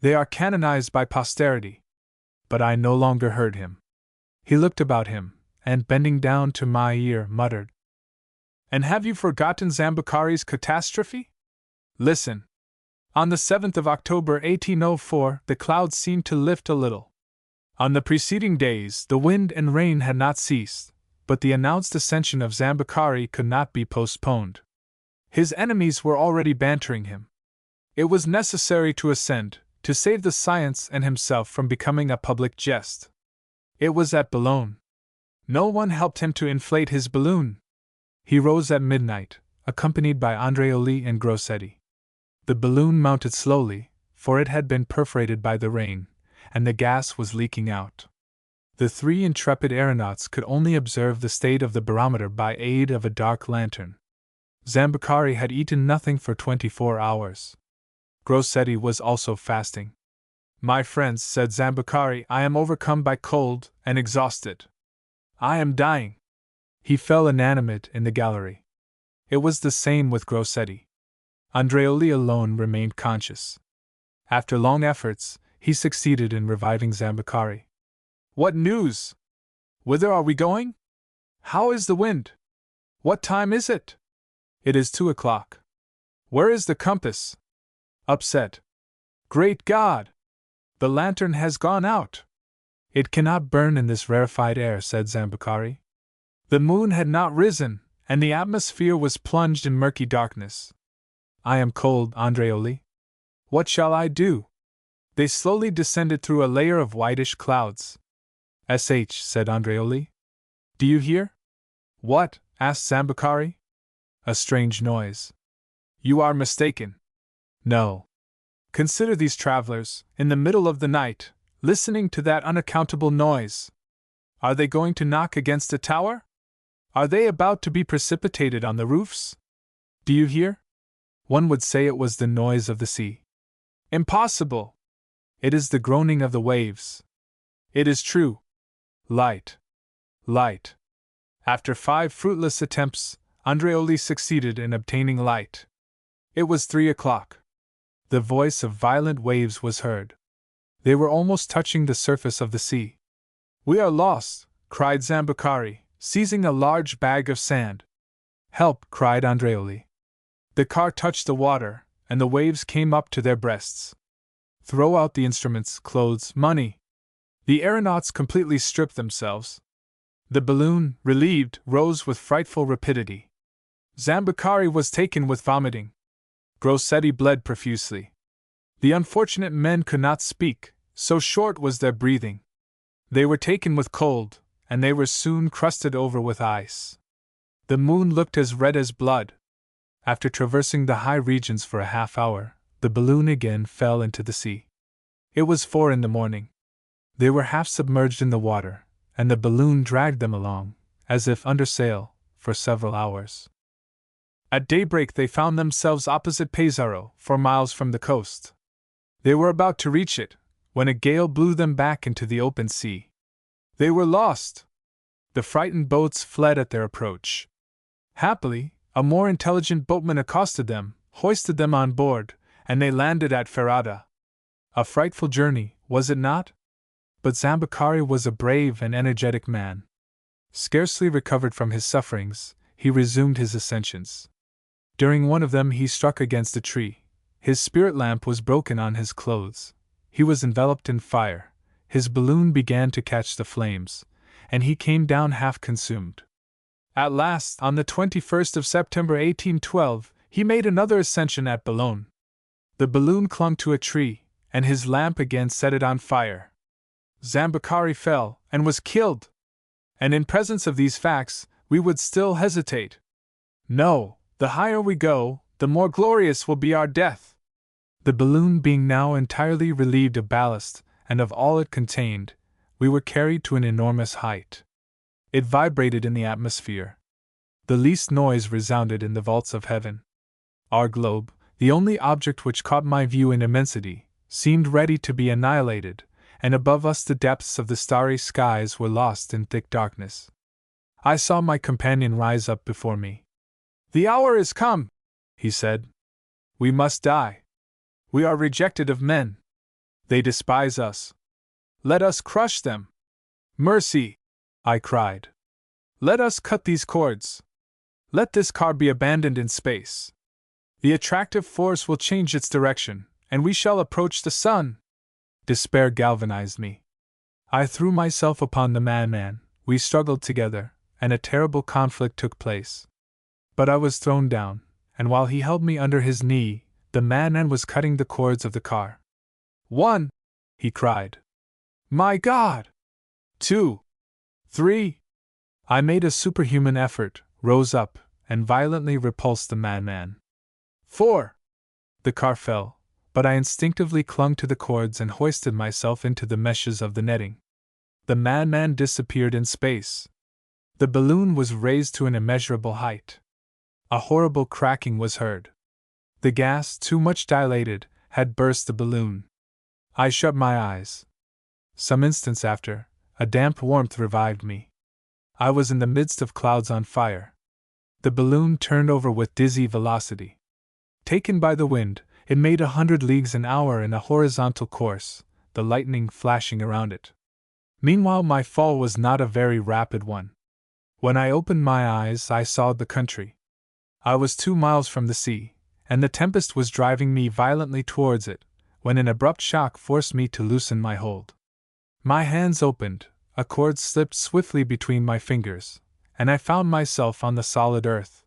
[SPEAKER 1] "They are canonized by posterity." But I no longer heard him. He looked about him, and bending down to my ear, muttered, "And have you forgotten Zambacari's catastrophe? Listen. On the 7th of October 1804, the clouds seemed to lift a little. On the preceding days, the wind and rain had not ceased, but the announced ascension of Zambacari could not be postponed. His enemies were already bantering him. It was necessary to ascend, to save the science and himself from becoming a public jest. It was at Boulogne. No one helped him to inflate his balloon. He rose at midnight, accompanied by Andreoli and Grossetti. The balloon mounted slowly, for it had been perforated by the rain, and the gas was leaking out. The three intrepid aeronauts could only observe the state of the barometer by aid of a dark lantern. Zambacari had eaten nothing for 24 hours. Grossetti was also fasting. "My friends," said Zambacari, "I am overcome by cold and exhausted. I am dying." He fell inanimate in the gallery. It was the same with Grossetti. Andreoli alone remained conscious. After long efforts, he succeeded in reviving Zambacari. "What news? Whither are we going? How is the wind? What time is it?" "It is 2 o'clock. Where is the compass?" "Upset." "Great God! The lantern has gone out." "It cannot burn in this rarefied air," said Zambacari. The moon had not risen, and the atmosphere was plunged in murky darkness. "I am cold, Andreoli. What shall I do?" They slowly descended through a layer of whitish clouds. "SH," said Andreoli. "Do you hear?" "What?" asked Zambacari. "A strange noise." "You are mistaken." "No. Consider these travelers, in the middle of the night, listening to that unaccountable noise. Are they going to knock against a tower? Are they about to be precipitated on the roofs? Do you hear? One would say it was the noise of the sea. Impossible! It is the groaning of the waves. It is true. Light. Light. After 5 fruitless attempts, Andreoli succeeded in obtaining light. It was 3 o'clock. The voice of violent waves was heard. They were almost touching the surface of the sea. "We are lost!" cried Zambacari, seizing a large bag of sand. "Help!" cried Andreoli. The car touched the water, and the waves came up to their breasts. "Throw out the instruments, clothes, money." The aeronauts completely stripped themselves. The balloon, relieved, rose with frightful rapidity. Zambacari was taken with vomiting. Grossetti bled profusely. The unfortunate men could not speak, so short was their breathing. They were taken with cold, and they were soon crusted over with ice. The moon looked as red as blood. After traversing the high regions for a half hour, the balloon again fell into the sea. It was 4 in the morning. They were half submerged in the water, and the balloon dragged them along, as if under sail, for several hours. At daybreak they found themselves opposite Pesaro, 4 miles from the coast. They were about to reach it, when a gale blew them back into the open sea. They were lost! The frightened boats fled at their approach. Happily, a more intelligent boatman accosted them, hoisted them on board, and they landed at Ferrada. A frightful journey, was it not? But Zambacari was a brave and energetic man. Scarcely recovered from his sufferings, he resumed his ascensions. During one of them he struck against a tree. His spirit lamp was broken on his clothes. He was enveloped in fire. His balloon began to catch the flames, and he came down half consumed. At last, on the 21st of September 1812, he made another ascension at Boulogne. The balloon clung to a tree, and his lamp again set it on fire. Zambacari fell, and was killed. And in presence of these facts, we would still hesitate. No, the higher we go, the more glorious will be our death. The balloon being now entirely relieved of ballast, and of all it contained, We were carried to an enormous height. It vibrated in the atmosphere. The least noise resounded in the vaults of heaven. Our globe, the only object which caught my view in immensity, seemed ready to be annihilated, and above us the depths of the starry skies were lost in thick darkness. I saw my companion rise up before me. "The hour is come," he said. "We must die. We are rejected of men. They despise us. Let us crush them." "Mercy!" I cried. "Let us cut these cords. Let this car be abandoned in space. The attractive force will change its direction, and we shall approach the sun." Despair galvanized me. I threw myself upon the madman, we struggled together, and a terrible conflict took place. But I was thrown down, and while he held me under his knee, the madman was cutting the cords of the car. "1!" he cried. "My God! 2! 3!" I made a superhuman effort, rose up, and violently repulsed the madman. 4! The car fell, but I instinctively clung to the cords and hoisted myself into the meshes of the netting. The madman disappeared in space. The balloon was raised to an immeasurable height. A horrible cracking was heard. The gas, too much dilated, had burst the balloon. I shut my eyes. Some instants after, a damp warmth revived me. I was in the midst of clouds on fire. The balloon turned over with dizzy velocity. Taken by the wind, it made 100 leagues an hour in a horizontal course, the lightning flashing around it. Meanwhile, my fall was not a very rapid one. When I opened my eyes, I saw the country. I was 2 miles from the sea, and the tempest was driving me violently towards it, when an abrupt shock forced me to loosen my hold. My hands opened, a cord slipped swiftly between my fingers, and I found myself on the solid earth.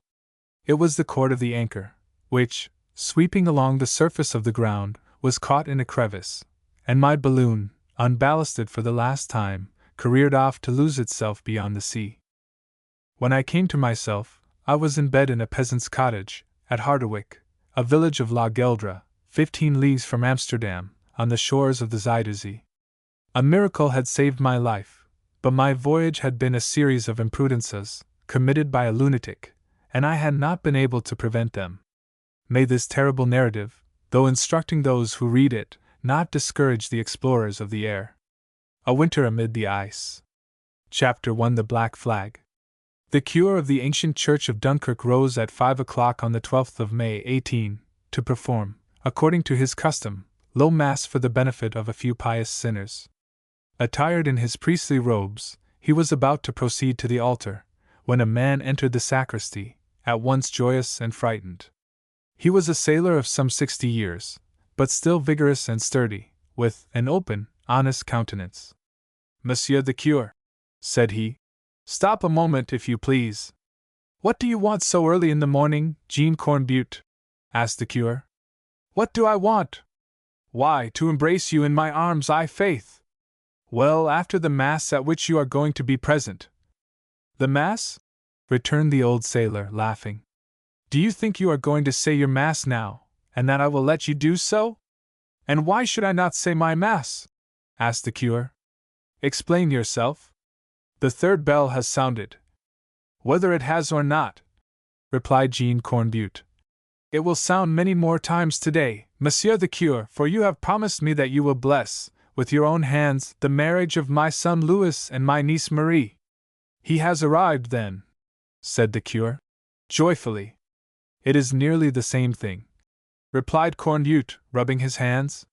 [SPEAKER 1] It was the cord of the anchor, which, sweeping along the surface of the ground, was caught in a crevice, and my balloon, unballasted for the last time, careered off to lose itself beyond the sea. When I came to myself, I was in bed in a peasant's cottage, at Harderwijk, a village of La Geldre, 15 leagues from Amsterdam, on the shores of the Zuider Zee. A miracle had saved my life, but my voyage had been a series of imprudences, committed by a lunatic, and I had not been able to prevent them. May this terrible narrative, though instructing those who read it, not discourage the explorers of the air. A Winter Amid the Ice. Chapter 1: The Black Flag. The curé of the ancient church of Dunkirk rose at 5 o'clock on the 12th of May 18, to perform, according to his custom, low mass for the benefit of a few pious sinners. Attired in his priestly robes, he was about to proceed to the altar, when a man entered the sacristy, at once joyous and frightened. He was a sailor of some 60 years, but still vigorous and sturdy, with an open, honest countenance. "Monsieur the curé," said he, "stop a moment, if you please." "What do you want so early in the morning, Jean Cornbutte?" asked the curé. "What do I want? Why, to embrace you in my arms, faith." "Well, after the Mass at which you are going to be present." "The Mass?" returned the old sailor, laughing. "Do you think you are going to say your Mass now, and that I will let you do so?" "And why should I not say my Mass?" asked the curé. "Explain yourself." "The third bell has sounded." "Whether it has or not," replied Jean Cornbutte, "it will sound many more times today, Monsieur the curé, for you have promised me that you will bless, with your own hands, the marriage of my son Louis and my niece Marie." "He has arrived, then," said the curé, joyfully. "It is nearly the same thing," replied Cornbutte, rubbing his hands.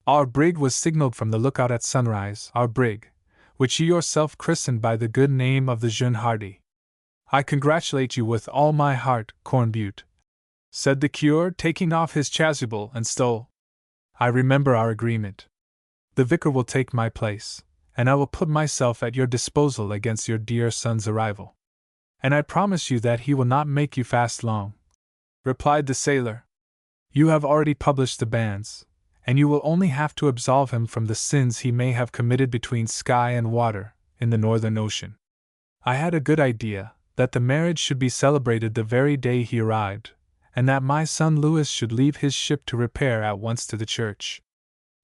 [SPEAKER 1] "Our brig was signaled from the lookout at sunrise, our brig, which you yourself christened by the good name of the Jeune Hardy. I congratulate you with all my heart, Cornbutte," said the curé, taking off his chasuble and stole. "I remember our agreement. The vicar will take my place, and I will put myself at your disposal against your dear son's arrival. And I promise you that he will not make you fast long," replied the sailor. "You have already published the bans, and you will only have to absolve him from the sins he may have committed between sky and water, in the Northern Ocean. I had a good idea that the marriage should be celebrated the very day he arrived, and that my son Louis should leave his ship to repair at once to the church.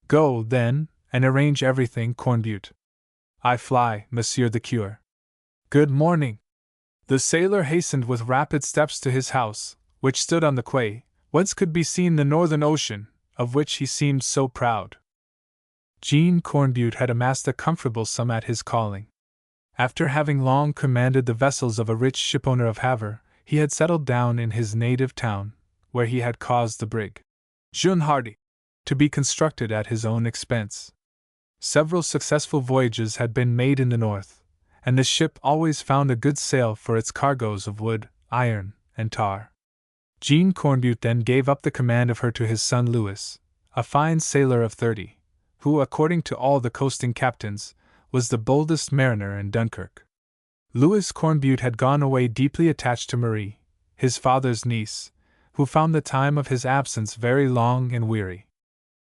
[SPEAKER 1] Go, then, and arrange everything, Cornbutte." I fly, Monsieur the Curé. Good morning. The sailor hastened with rapid steps to his house, which stood on the quay, whence could be seen the northern ocean, of which he seemed so proud. Jean Cornbutte had amassed a comfortable sum at his calling. After having long commanded the vessels of a rich shipowner of Havre, he had settled down in his native town, where he had caused the brig Jeune Hardy to be constructed at his own expense. Several successful voyages had been made in the north, and the ship always found a good sale for its cargoes of wood, iron, and tar. Jean Cornbutte then gave up the command of her to his son Louis, a fine sailor of 30, who, according to all the coasting captains, was the boldest mariner in Dunkirk. Louis Cornbutte had gone away deeply attached to Marie, his father's niece, who found the time of his absence very long and weary.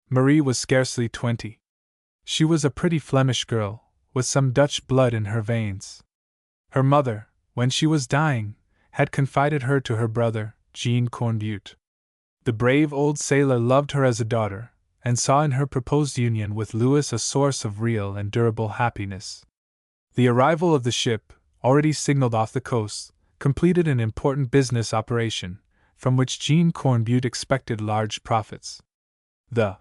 [SPEAKER 1] Marie was scarcely 20. She was a pretty Flemish girl, with some Dutch blood in her veins. Her mother, when she was dying, had confided her to her brother, Jean Cornbutte. The brave old sailor loved her as a daughter, and saw in her proposed union with Louis a source of real and durable happiness. The arrival of the ship, already signaled off the coast, completed an important business operation, from which Jean Cornbutte expected large profits. The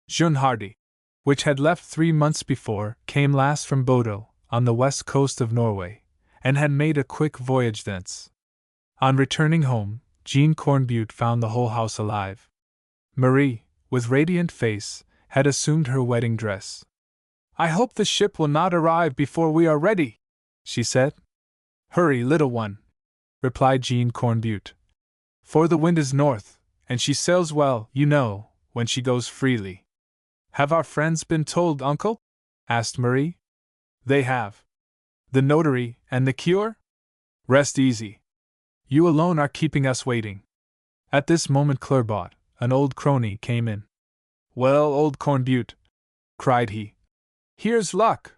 [SPEAKER 1] Jeune Hardy, which had left 3 months before, came last from Bodo, on the west coast of Norway, and had made a quick voyage thence. On returning home, Jean Cornbutte found the whole house alive. Marie, with radiant face, had assumed her wedding dress. "I hope the ship will not arrive before we are ready," she said. "Hurry, little one," replied Jean Cornbutte. "For the wind is north, and she sails well, you know, when she goes freely." "Have our friends been told, uncle?" asked Marie. "They have." "The notary and the curé?" "Rest easy. You alone are keeping us waiting." At this moment Clerbaut, an old crony, came in. "Well, old Cornbutte," cried he, "here's luck!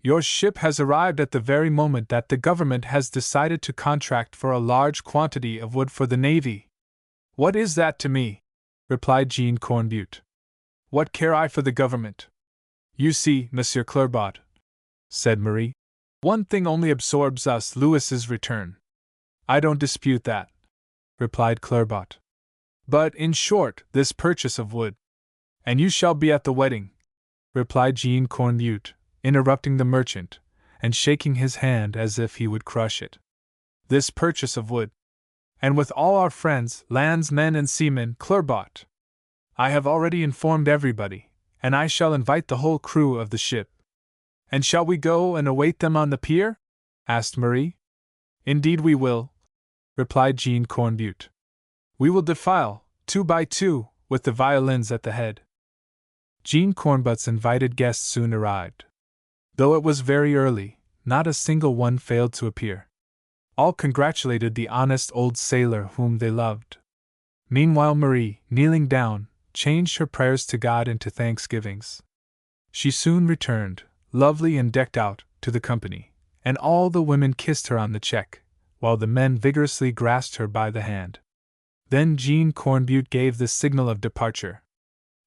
[SPEAKER 1] Your ship has arrived at the very moment that the government has decided to contract for a large quantity of wood for the navy." "What is that to me?" replied Jean Cornbutte. "What care I for the government? You see, Monsieur Clerbaut," said Marie, "one thing only absorbs us, Louis's return." "I don't dispute that," replied Clerbaut. "But, in short, this purchase of wood." "And you shall be at the wedding," replied Jean Cornbutte, interrupting the merchant, and shaking his hand as if he would crush it. "This purchase of wood. And with all our friends, landsmen and seamen, Clerbaut. I have already informed everybody, and I shall invite the whole crew of the ship." "And shall we go and await them on the pier?" asked Marie. "Indeed we will," replied Jean Cornbutte. "We will defile, 2 by 2, with the violins at the head." Jean Cornbutte's invited guests soon arrived. Though it was very early, not a single one failed to appear. All congratulated the honest old sailor whom they loved. Meanwhile Marie, kneeling down, changed her prayers to God into thanksgivings. She soon returned, lovely and decked out, to the company, and all the women kissed her on the cheek, while the men vigorously grasped her by the hand. Then Jean Cornbutte gave the signal of departure.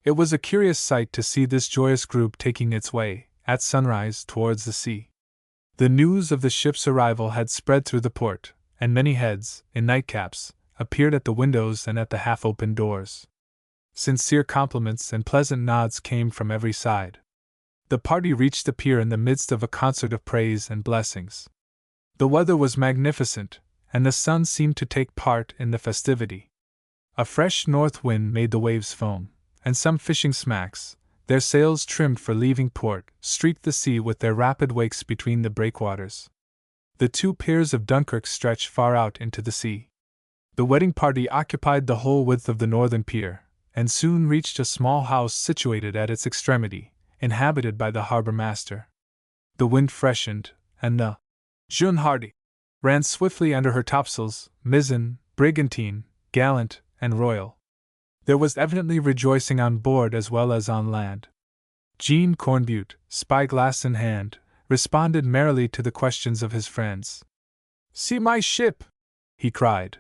[SPEAKER 1] It was a curious sight to see this joyous group taking its way, at sunrise, towards the sea. The news of the ship's arrival had spread through the port, and many heads, in nightcaps, appeared at the windows and at the half-open doors. Sincere compliments and pleasant nods came from every side. The party reached the pier in the midst of a concert of praise and blessings. The weather was magnificent, and the sun seemed to take part in the festivity. A fresh north wind made the waves foam, and some fishing smacks, their sails trimmed for leaving port, streaked the sea with their rapid wakes between the breakwaters. The 2 piers of Dunkirk stretched far out into the sea. The wedding party occupied the whole width of the northern pier, and soon reached a small house situated at its extremity, inhabited by the harbor master. The wind freshened, and the Jeune Hardy ran swiftly under her topsails, mizzen, brigantine, gallant, and royal. There was evidently rejoicing on board as well as on land. Jean Cornbutte, spyglass in hand, responded merrily to the questions of his friends. "See my ship!" he cried.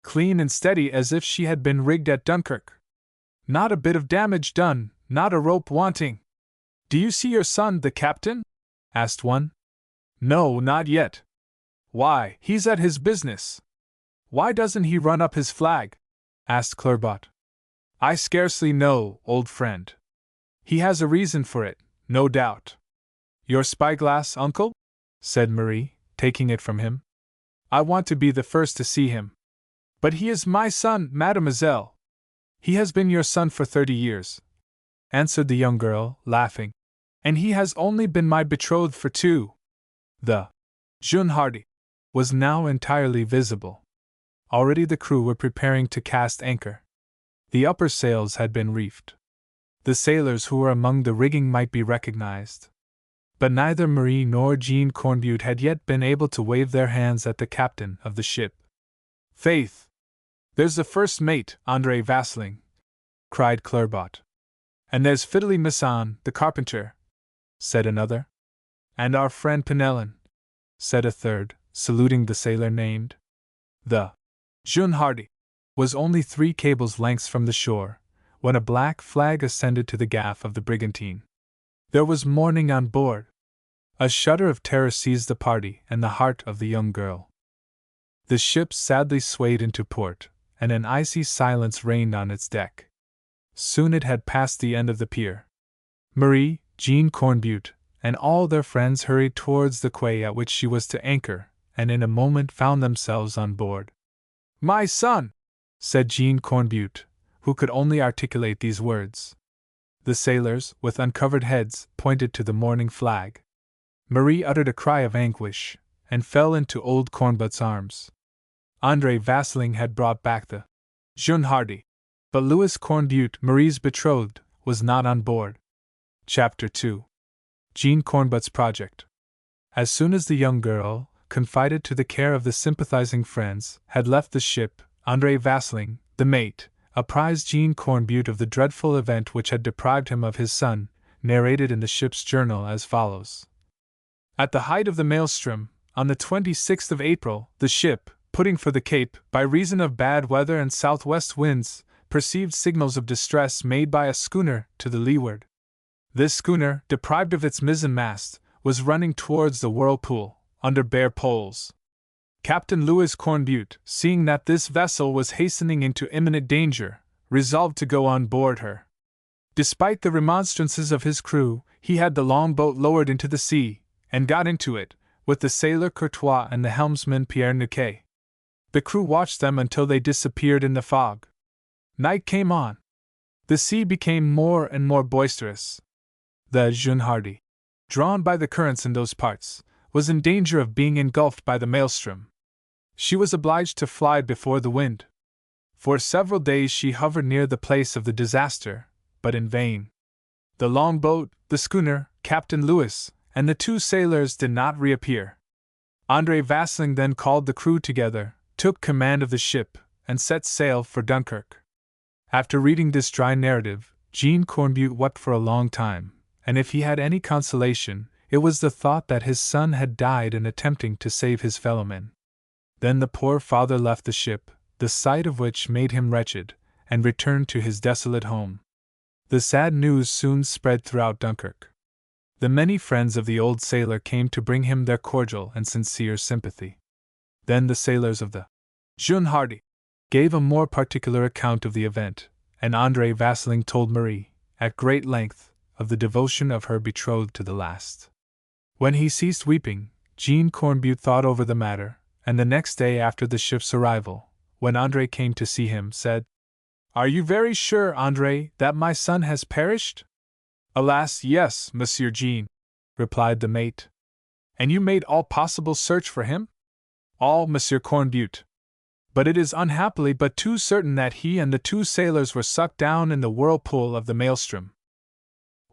[SPEAKER 1] "Clean and steady as if she had been rigged at Dunkirk. Not a bit of damage done, not a rope wanting. Do you see your son, the captain? asked one. No, not yet. Why, he's at his business. Why doesn't he run up his flag? Asked Clermont. I scarcely know, old friend. He has a reason for it, no doubt. Your spyglass, uncle? Said Marie, taking it from him. I want to be the first to see him. But he is my son, mademoiselle. He has been your son for 30 years, answered the young girl, laughing. And he has only been my betrothed for 2. The Jeune Hardy was now entirely visible. Already the crew were preparing to cast anchor. The upper sails had been reefed. The sailors who were among the rigging might be recognized. But neither Marie nor Jean Cornbutte had yet been able to wave their hands at the captain of the ship. Faith! There's the first mate, Andre Vasling, cried Clermont. And there's Fiddly Masson, the carpenter, said another. And our friend Penellan, said a third, saluting the sailor named. The Jeune Hardy was only 3 cables' lengths from the shore, when a black flag ascended to the gaff of the brigantine. There was mourning on board. A shudder of terror seized the party and the heart of the young girl. The ship sadly swayed into port, and an icy silence reigned on its deck. Soon it had passed the end of the pier. Marie, Jean Cornbutte, and all their friends hurried towards the quay at which she was to anchor, and in a moment found themselves on board. My son! Said Jean Cornbutte, who could only articulate these words. The sailors, with uncovered heads, pointed to the mourning flag. Marie uttered a cry of anguish, and fell into old Cornbutte's arms. Andre Vasling had brought back the Jeune Hardy, but Louis Cornbutte, Marie's betrothed, was not on board. Chapter 2. Jean Cornbutte's Project. As soon as the young girl, confided to the care of the sympathizing friends, had left the ship, Andre Vasling, the mate, apprised Jean Cornbutte of the dreadful event which had deprived him of his son, narrated in the ship's journal as follows. At the height of the maelstrom, on the 26th of April, the ship, putting for the Cape, by reason of bad weather and southwest winds, perceived signals of distress made by a schooner to the leeward. This schooner, deprived of its mizzen-mast, was running towards the whirlpool, under bare poles. Captain Louis Cornbutte, seeing that this vessel was hastening into imminent danger, resolved to go on board her. Despite the remonstrances of his crew, he had the longboat lowered into the sea, and got into it, with the sailor Courtois and the helmsman Pierre Niquet. The crew watched them until they disappeared in the fog. Night came on. The sea became more and more boisterous. The Jeune Hardy, drawn by the currents in those parts, was in danger of being engulfed by the maelstrom. She was obliged to fly before the wind. For several days she hovered near the place of the disaster, but in vain. The longboat, the schooner, Captain Louis, and the 2 sailors did not reappear. Andre Vasling then called the crew together, took command of the ship, and set sail for Dunkirk. After reading this dry narrative, Jean Cornbutte wept for a long time, and if he had any consolation, it was the thought that his son had died in attempting to save his fellowmen. Then the poor father left the ship, the sight of which made him wretched, and returned to his desolate home. The sad news soon spread throughout Dunkirk. The many friends of the old sailor came to bring him their cordial and sincere sympathy. Then the sailors of the Jeune Hardy gave a more particular account of the event, and Andre Vasling told Marie, at great length, of the devotion of her betrothed to the last. When he ceased weeping, Jean Cornbutte thought over the matter, and the next day after the ship's arrival, when Andre came to see him, said, "Are you very sure, Andre, that my son has perished?" "Alas, yes, Monsieur Jean," replied the mate. "And you made all possible search for him?" "All, Monsieur Cornbutte. But it is unhappily but too certain that he and the 2 sailors were sucked down in the whirlpool of the maelstrom."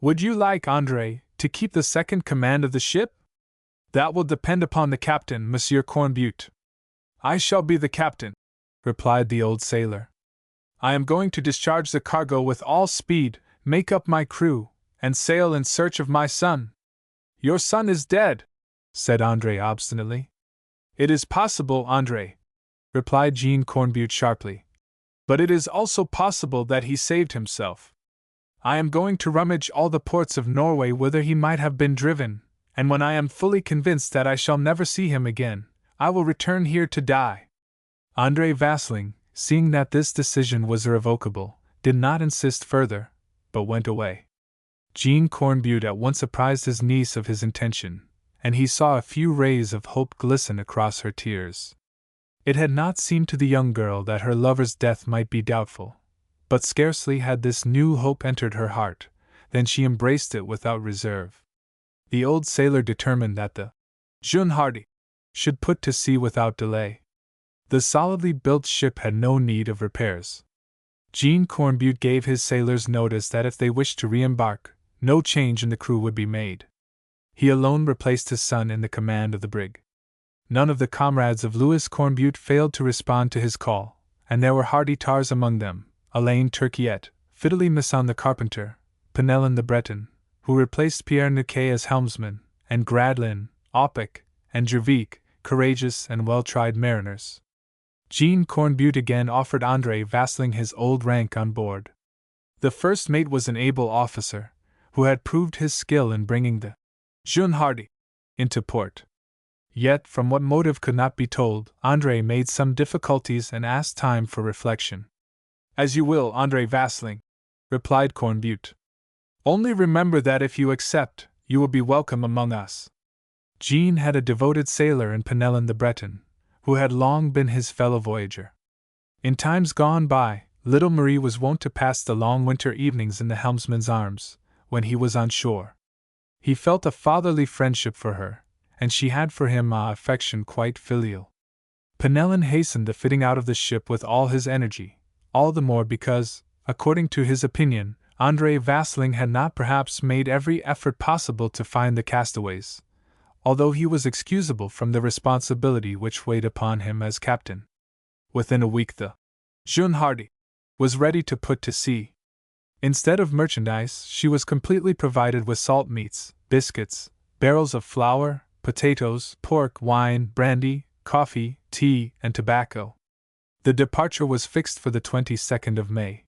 [SPEAKER 1] "Would you like, Andre, to keep the second command of the ship?" "That will depend upon the captain, Monsieur Cornbutte." "I shall be the captain," replied the old sailor. "I am going to discharge the cargo with all speed, make up my crew, and sail in search of my son." "Your son is dead," said Andre obstinately. "It is possible, Andre," replied Jean Cornbutte sharply. "But it is also possible that he saved himself. I am going to rummage all the ports of Norway whither he might have been driven, and when I am fully convinced that I shall never see him again, I will return here to die." Andrei Vasling, seeing that this decision was irrevocable, did not insist further, but went away. Jean Cornbutte at once apprised his niece of his intention, and he saw a few rays of hope glisten across her tears. It had not seemed to the young girl that her lover's death might be doubtful, but scarcely had this new hope entered her heart, than she embraced it without reserve. The old sailor determined that the Jeune Hardy should put to sea without delay. The solidly built ship had no need of repairs. Jean Cornbutte gave his sailors notice that if they wished to re-embark, no change in the crew would be made. He alone replaced his son in the command of the brig. None of the comrades of Louis Cornbutte failed to respond to his call, and there were hardy tars among them: Alain Turquiette, Fidelie Masson the carpenter, Penelon the Breton, who replaced Pierre Niquet as helmsman, and Gradlin, Opic, and Jervik, courageous and well-tried mariners. Jean Cornbutte again offered Andrei Vasling his old rank on board. The first mate was an able officer, who had proved his skill in bringing the Jeune Hardy into port. Yet, from what motive could not be told, Andrei made some difficulties and asked time for reflection. "As you will, Andrei Vasling," replied Cornbutte. "Only remember that if you accept, you will be welcome among us." Jean had a devoted sailor in Penelon the Breton, who had long been his fellow voyager. In times gone by, little Marie was wont to pass the long winter evenings in the helmsman's arms, when he was on shore. He felt a fatherly friendship for her, and she had for him a affection quite filial. Penelon hastened the fitting out of the ship with all his energy, all the more because, according to his opinion, Andrei Vasling had not perhaps made every effort possible to find the castaways, although he was excusable from the responsibility which weighed upon him as captain. Within a week the Jeune Hardy was ready to put to sea. Instead of merchandise, she was completely provided with salt meats, biscuits, barrels of flour, potatoes, pork, wine, brandy, coffee, tea, and tobacco. The departure was fixed for the 22nd of May.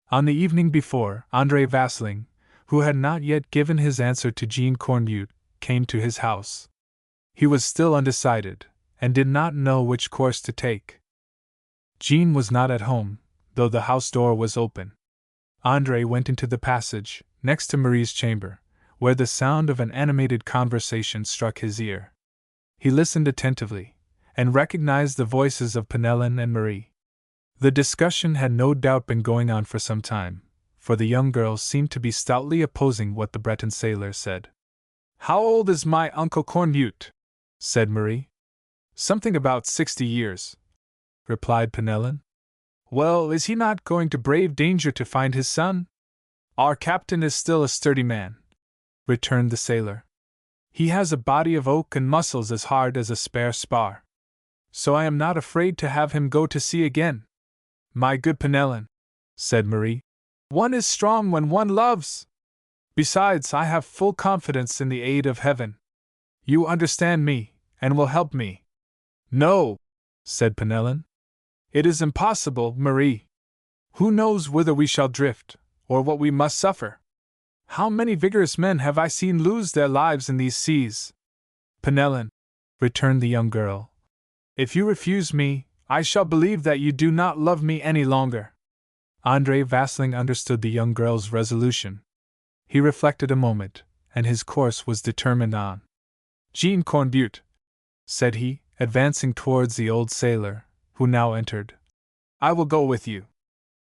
[SPEAKER 1] On the evening before, Andrei Vasling, who had not yet given his answer to Jean Cornbutte, came to his house. He was still undecided, and did not know which course to take. Jean was not at home, though the house door was open. Andrei went into the passage, next to Marie's chamber, where the sound of an animated conversation struck his ear. He listened attentively, and recognized the voices of Penelon and Marie. The discussion had no doubt been going on for some time, for the young girl seemed to be stoutly opposing what the Breton sailor said. "How old is my Uncle Cornbutte?" said Marie. "Something about 60 years," replied Penelon. "Well, is he not going to brave danger to find his son?" "Our captain is still a sturdy man," returned the sailor. "He has a body of oak and muscles as hard as a spare spar. So I am not afraid to have him go to sea again." "My good Penelon," said Marie, "one is strong when one loves. Besides, I have full confidence in the aid of heaven. You understand me, and will help me." "No," said Penelon. "It is impossible, Marie. Who knows whither we shall drift, or what we must suffer? How many vigorous men have I seen lose their lives in these seas?" "Penelon," returned the young girl, "if you refuse me, I shall believe that you do not love me any longer." Andrei Vasling understood the young girl's resolution. He reflected a moment, and his course was determined on. "Jean Cornbutte," said he, advancing towards the old sailor, who now entered, "I will go with you.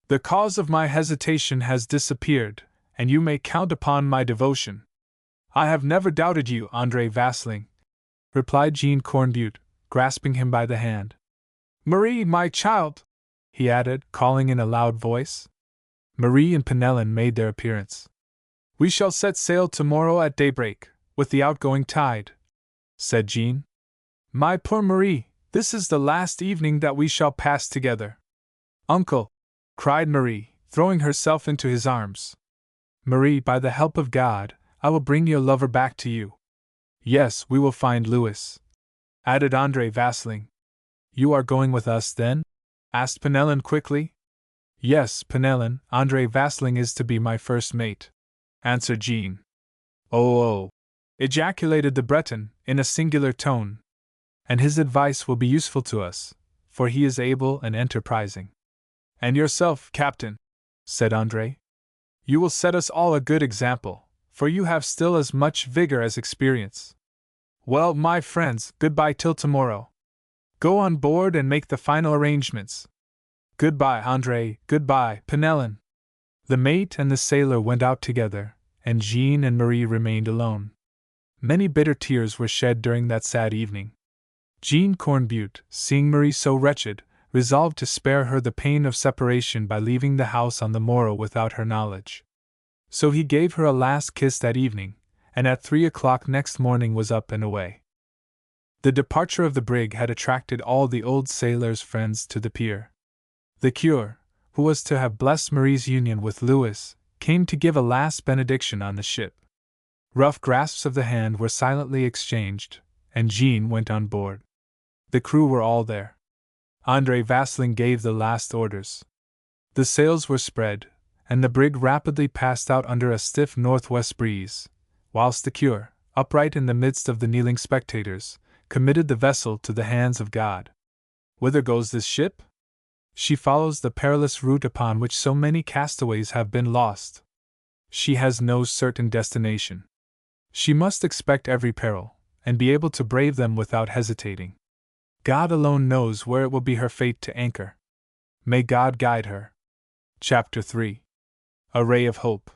[SPEAKER 1] The cause of my hesitation has disappeared, and you may count upon my devotion." "I have never doubted you, Andrei Vasling," replied Jean Cornbutte, grasping him by the hand. "Marie, my child," he added, calling in a loud voice. Marie and Penelon made their appearance. "We shall set sail tomorrow at daybreak, with the outgoing tide," said Jean. "My poor Marie, this is the last evening that we shall pass together." "Uncle!" cried Marie, throwing herself into his arms. "Marie, by the help of God, I will bring your lover back to you." "Yes, we will find Louis," added Andrei Vasling. "You are going with us, then?" asked Penelon quickly. "Yes, Penelon, Andrei Vasling is to be my first mate," answered Jean. "Oh, ejaculated the Breton, in a singular tone. And his advice will be useful to us, for he is able and enterprising. And yourself, Captain, said Andre. You will set us all a good example, for you have still as much vigor as experience. Well, my friends, goodbye till tomorrow. Go on board and make the final arrangements. Goodbye, Andre, goodbye, Penelon. The mate and the sailor went out together, and Jean and Marie remained alone. Many bitter tears were shed during that sad evening. Jean Cornbutte, seeing Marie so wretched, resolved to spare her the pain of separation by leaving the house on the morrow without her knowledge. So he gave her a last kiss that evening, and at 3 o'clock next morning was up and away. The departure of the brig had attracted all the old sailor's friends to the pier. The curé, who was to have blessed Marie's union with Louis, came to give a last benediction on the ship. Rough grasps of the hand were silently exchanged, and Jean went on board. The crew were all there. Andre Vasling gave the last orders. The sails were spread, and the brig rapidly passed out under a stiff northwest breeze, whilst the curé, upright in the midst of the kneeling spectators, committed the vessel to the hands of God. Whither goes this ship? She follows the perilous route upon which so many castaways have been lost. She has no certain destination. She must expect every peril, and be able to brave them without hesitating. God alone knows where it will be her fate to anchor. May God guide her. Chapter 3. A Ray of Hope.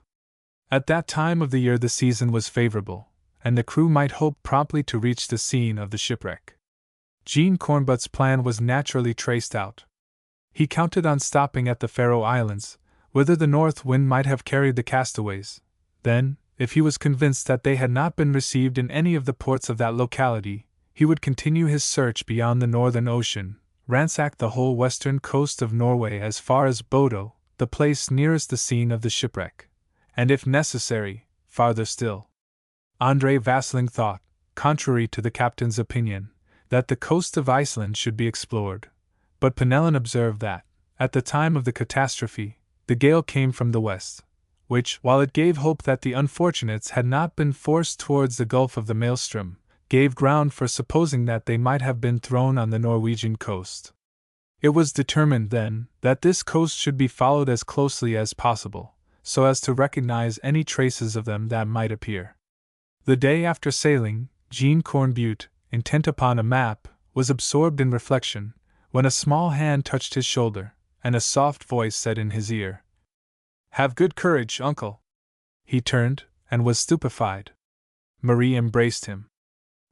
[SPEAKER 1] At that time of the year the season was favorable, and the crew might hope promptly to reach the scene of the shipwreck. Jean Cornbutte's plan was naturally traced out. He counted on stopping at the Faroe Islands, whither the north wind might have carried the castaways. Then, if he was convinced that they had not been received in any of the ports of that locality, he would continue his search beyond the northern ocean, ransack the whole western coast of Norway as far as Bodo, the place nearest the scene of the shipwreck, and if necessary, farther still. Andre Vasling thought, contrary to the captain's opinion, that the coast of Iceland should be explored, but Penelon observed that, at the time of the catastrophe, the gale came from the west, which, while it gave hope that the unfortunates had not been forced towards the Gulf of the Maelstrom, gave ground for supposing that they might have been thrown on the Norwegian coast. It was determined, then, that this coast should be followed as closely as possible, so as to recognize any traces of them that might appear. The day after sailing, Jean Cornbutte, intent upon a map, was absorbed in reflection, when a small hand touched his shoulder, and a soft voice said in his ear, "Have good courage, uncle." He turned, and was stupefied. Marie embraced him.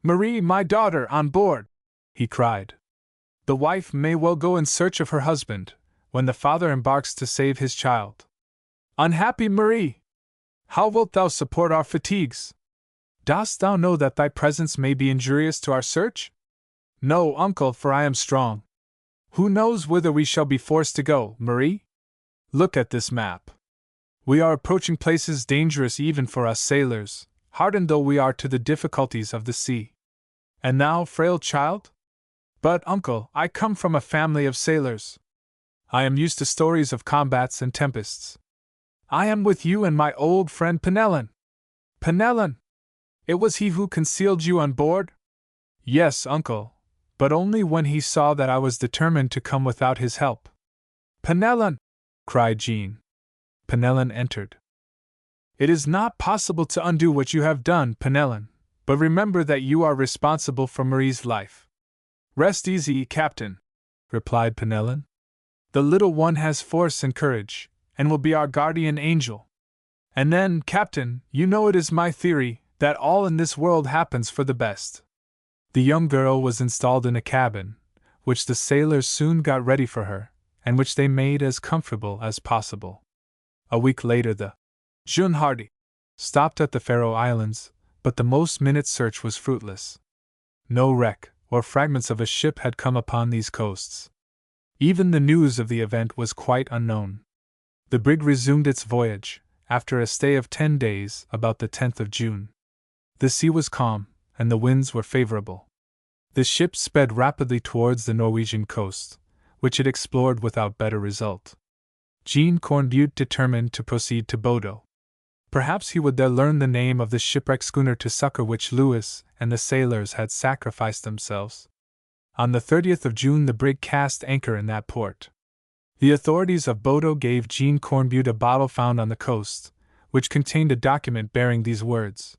[SPEAKER 1] "Marie, my daughter, on board!" he cried. "The wife may well go in search of her husband, when the father embarks to save his child. Unhappy Marie! How wilt thou support our fatigues? Dost thou know that thy presence may be injurious to our search?" "No, uncle, for I am strong." "Who knows whither we shall be forced to go, Marie? Look at this map. We are approaching places dangerous even for us sailors, hardened though we are to the difficulties of the sea. And thou, frail child? But, uncle, I come from a family of sailors. I am used to stories of combats and tempests. I am with you and my old friend Penelon." "Penelon? It was he who concealed you on board?" "Yes, uncle, but only when he saw that I was determined to come without his help." "Penelon!" cried Jean. Penelon entered. "It is not possible to undo what you have done, Penelon, but remember that you are responsible for Marie's life." "Rest easy, Captain," replied Penelon. "The little one has force and courage, and will be our guardian angel. And then, Captain, you know it is my theory that all in this world happens for the best." The young girl was installed in a cabin, which the sailors soon got ready for her, and which they made as comfortable as possible. A week later the Jeune Hardy stopped at the Faroe Islands, but the most minute search was fruitless. No wreck or fragments of a ship had come upon these coasts. Even the news of the event was quite unknown. The brig resumed its voyage, after a stay of 10 days, about the 10th of June. The sea was calm, and the winds were favorable. The ship sped rapidly towards the Norwegian coast, which it explored without better result. Jean Cornbutte determined to proceed to Bodo. Perhaps he would there learn the name of the shipwrecked schooner to succor which Lewis and the sailors had sacrificed themselves. On the 30th of June the brig cast anchor in that port. The authorities of Bodo gave Jean Cornbutte a bottle found on the coast, which contained a document bearing these words: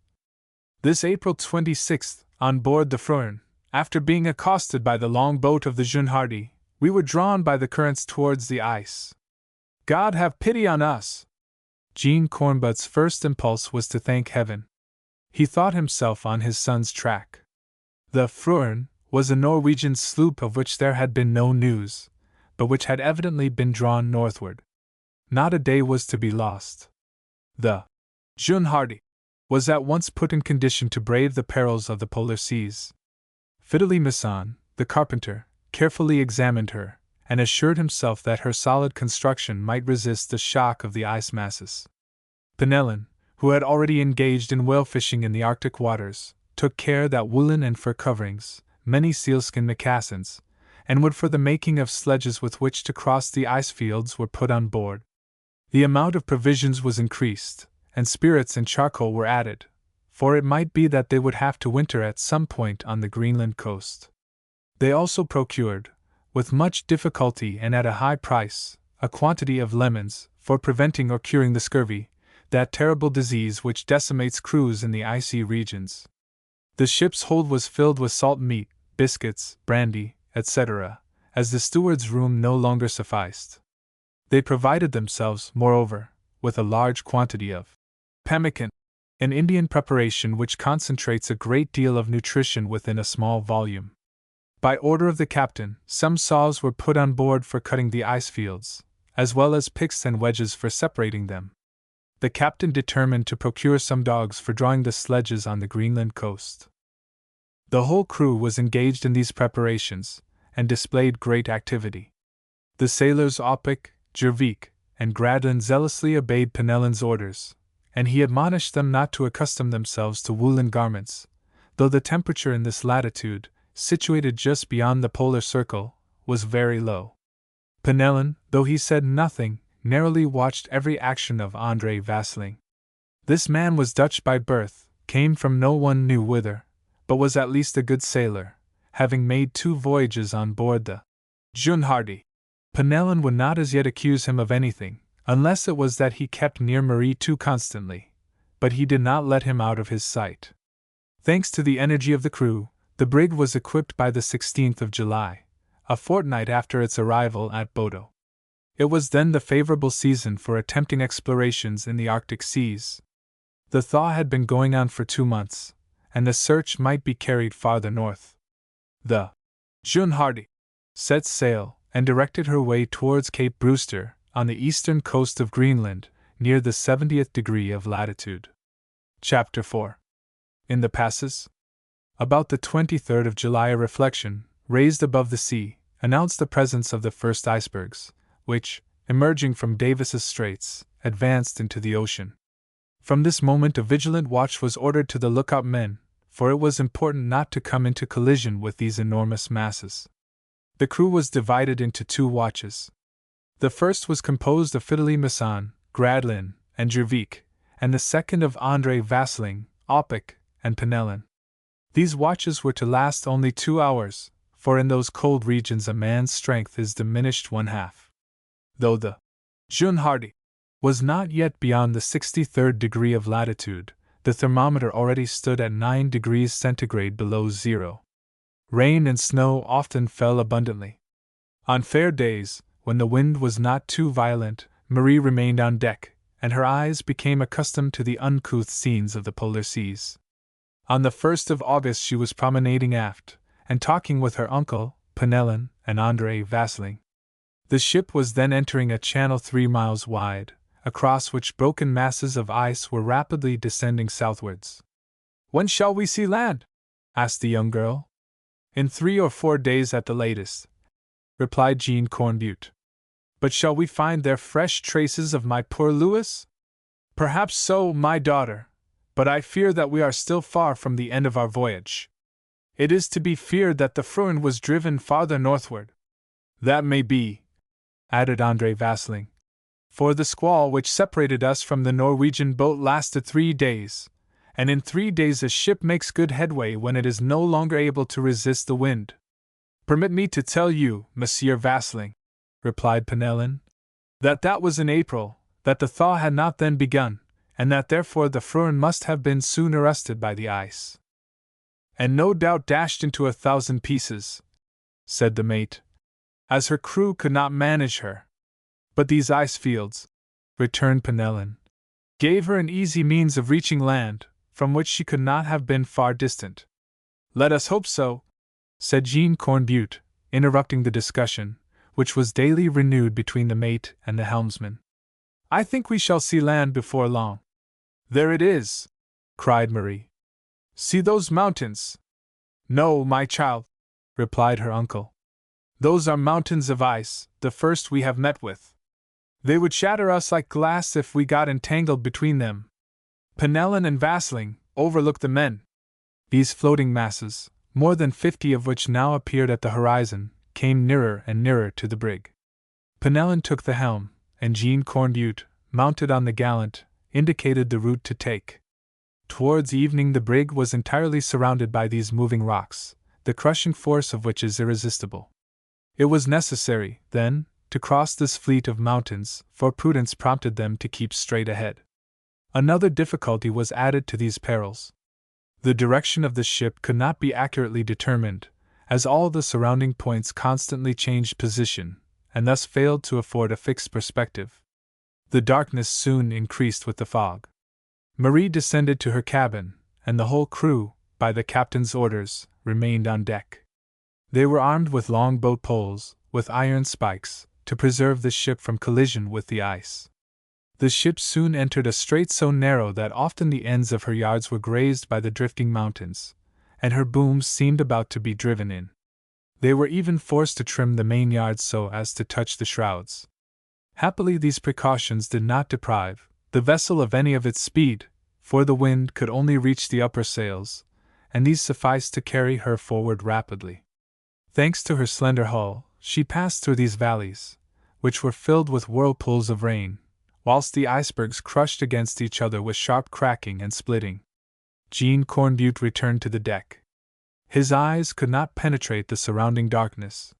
[SPEAKER 1] "This April 26th, on board the Freund, after being accosted by the long boat of the Jeune Hardy, we were drawn by the currents towards the ice. God have pity on us!" Jean Cornbutte's first impulse was to thank heaven. He thought himself on his son's track. The Freund was a Norwegian sloop of which there had been no news, but which had evidently been drawn northward. Not a day was to be lost. The Jeune Hardy was at once put in condition to brave the perils of the polar seas. Fidelis Masson, the carpenter, carefully examined her, and assured himself that her solid construction might resist the shock of the ice masses. Penelon, who had already engaged in whale fishing in the Arctic waters, took care that woolen and fur coverings, many sealskin moccasins, and wood for the making of sledges with which to cross the ice fields were put on board. The amount of provisions was increased, and spirits and charcoal were added, for it might be that they would have to winter at some point on the Greenland coast. They also procured, with much difficulty and at a high price, a quantity of lemons, for preventing or curing the scurvy, that terrible disease which decimates crews in the icy regions. The ship's hold was filled with salt meat, biscuits, brandy, etc., as the steward's room no longer sufficed. They provided themselves, moreover, with a large quantity of pemmican, an Indian preparation which concentrates a great deal of nutrition within a small volume. By order of the captain, some saws were put on board for cutting the ice fields, as well as picks and wedges for separating them. The captain determined to procure some dogs for drawing the sledges on the Greenland coast. The whole crew was engaged in these preparations, and displayed great activity. The sailors Opic, Jervik, and Gradlin zealously obeyed Penelon's orders, and he admonished them not to accustom themselves to woolen garments, though the temperature in this latitude, situated just beyond the polar circle, was very low. Penelon, though he said nothing, narrowly watched every action of André Vasling. This man was Dutch by birth, came from no one knew whither, but was at least a good sailor, having made 2 voyages on board the Jeune Hardy. Penelon would not as yet accuse him of anything, unless it was that he kept near Marie too constantly, but he did not let him out of his sight. Thanks to the energy of the crew, the brig was equipped by the 16th of July, a fortnight after its arrival at Bodo. It was then the favorable season for attempting explorations in the Arctic seas. The thaw had been going on for 2 months, and the search might be carried farther north. The Jeune Hardy set sail and directed her way towards Cape Brewster, on the eastern coast of Greenland, near the 70th degree of latitude. Chapter 4. In the passes. About the 23rd of July a reflection, raised above the sea, announced the presence of the first icebergs, which, emerging from Davis's Straits, advanced into the ocean. From this moment a vigilant watch was ordered to the lookout men, for it was important not to come into collision with these enormous masses. The crew was divided into 2 watches. The first was composed of Fidelis Masson, Gradlin, and Jervik, and the second of André Vasling, Opic, and Penelon. These watches were to last only 2 hours, for in those cold regions a man's strength is diminished 1/2. Though the Jeune Hardy was not yet beyond the 63rd degree of latitude, the thermometer already stood at 9 degrees centigrade below zero. Rain and snow often fell abundantly. On fair days, when the wind was not too violent, Marie remained on deck, and her eyes became accustomed to the uncouth scenes of the polar seas. On the 1st of August she was promenading aft, and talking with her uncle, Penelon, and André Vasling. The ship was then entering a channel 3 miles wide, across which broken masses of ice were rapidly descending southwards. "When shall we see land?" asked the young girl. "In 3 or 4 days at the latest," replied Jean Cornbutte. "But shall we find there fresh traces of my poor Louis?" "Perhaps so, my daughter, but I fear that we are still far from the end of our voyage. It is to be feared that the Freund was driven farther northward." "That may be," added André Vasling. For the squall which separated us from the Norwegian boat lasted 3 days, and in 3 days a ship makes good headway when it is no longer able to resist the wind. Permit me to tell you, Monsieur Vasling, replied Penellan, that was in April, that the thaw had not then begun, and that therefore the Froen must have been soon arrested by the ice. And no doubt dashed into 1,000 pieces, said the mate, as her crew could not manage her. But these ice fields, returned Penellan, gave her an easy means of reaching land, from which she could not have been far distant. Let us hope so, said Jean Cornbutte, interrupting the discussion, which was daily renewed between the mate and the helmsman. I think we shall see land before long. There it is, cried Marie. See those mountains? No, my child, replied her uncle. Those are mountains of ice, the first we have met with. They would shatter us like glass if we got entangled between them. Penellan and Vasling overlooked the men. These floating masses, more than 50 of which now appeared at the horizon, came nearer and nearer to the brig. Penellan took the helm, and Jean Cornbutte, mounted on the gallant, indicated the route to take. Towards evening the brig was entirely surrounded by these moving rocks, the crushing force of which is irresistible. It was necessary, then, to cross this fleet of mountains, for prudence prompted them to keep straight ahead. Another difficulty was added to these perils. The direction of the ship could not be accurately determined, as all the surrounding points constantly changed position, and thus failed to afford a fixed perspective. The darkness soon increased with the fog. Marie descended to her cabin, and the whole crew, by the captain's orders, remained on deck. They were armed with long boat poles, with iron spikes, to preserve the ship from collision with the ice. The ship soon entered a strait so narrow that often the ends of her yards were grazed by the drifting mountains, and her booms seemed about to be driven in. They were even forced to trim the main yards so as to touch the shrouds. Happily these precautions did not deprive the vessel of any of its speed, for the wind could only reach the upper sails, and these sufficed to carry her forward rapidly. Thanks to her slender hull, she passed through these valleys, which were filled with whirlpools of rain, whilst the icebergs crushed against each other with sharp cracking and splitting. Jean Cornbutte returned to the deck. His eyes could not penetrate the surrounding darkness.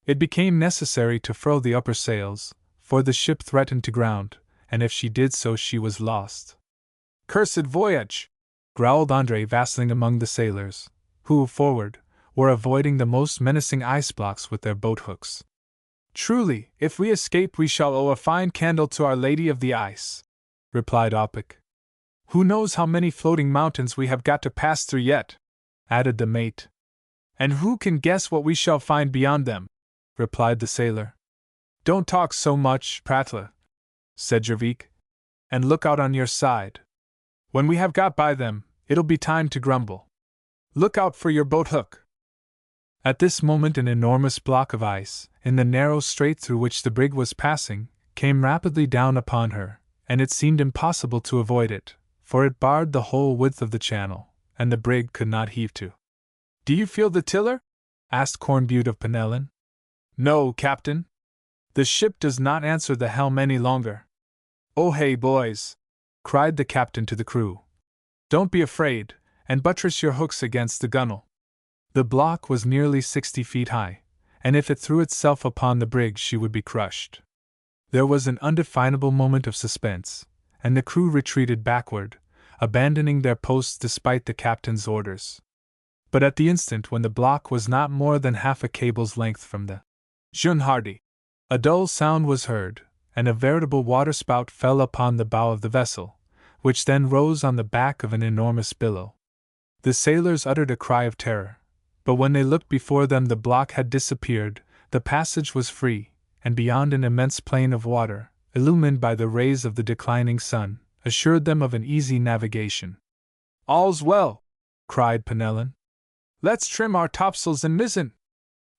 [SPEAKER 1] It became necessary to furl the upper sails, for the ship threatened to ground, and if she did so she was lost. "Cursed voyage!" growled André Vasling among the sailors, who, forward, were avoiding the most menacing ice blocks with their boat hooks. "Truly, if we escape we shall owe a fine candle to Our Lady of the Ice," replied Opic. "Who knows how many floating mountains we have got to pass through yet?" added the mate. "And who can guess what we shall find beyond them?" replied the sailor. "Don't talk so much, Pratle," said Jervik, "and look out on your side. When we have got by them, it'll be time to grumble. Look out for your boat hook." At this moment an enormous block of ice, in the narrow strait through which the brig was passing, came rapidly down upon her, and it seemed impossible to avoid it, for it barred the whole width of the channel, and the brig could not heave to. "Do you feel the tiller?" asked Cornbutte of Penellan. "No, Captain. The ship does not answer the helm any longer." "Oh hey, boys!" cried the captain to the crew. "Don't be afraid, and buttress your hooks against the gunwale." The block was nearly 60 feet high, and if it threw itself upon the brig she would be crushed. There was an undefinable moment of suspense, and the crew retreated backward, abandoning their posts despite the captain's orders. But at the instant when the block was not more than half a cable's length from the Jeune Hardy, a dull sound was heard, and a veritable waterspout fell upon the bow of the vessel, which then rose on the back of an enormous billow. The sailors uttered a cry of terror, but when they looked before them the block had disappeared, the passage was free, and beyond an immense plain of water, illumined by the rays of the declining sun, assured them of an easy navigation. "All's well!" cried Penellan. "Let's trim our topsails and mizzen!"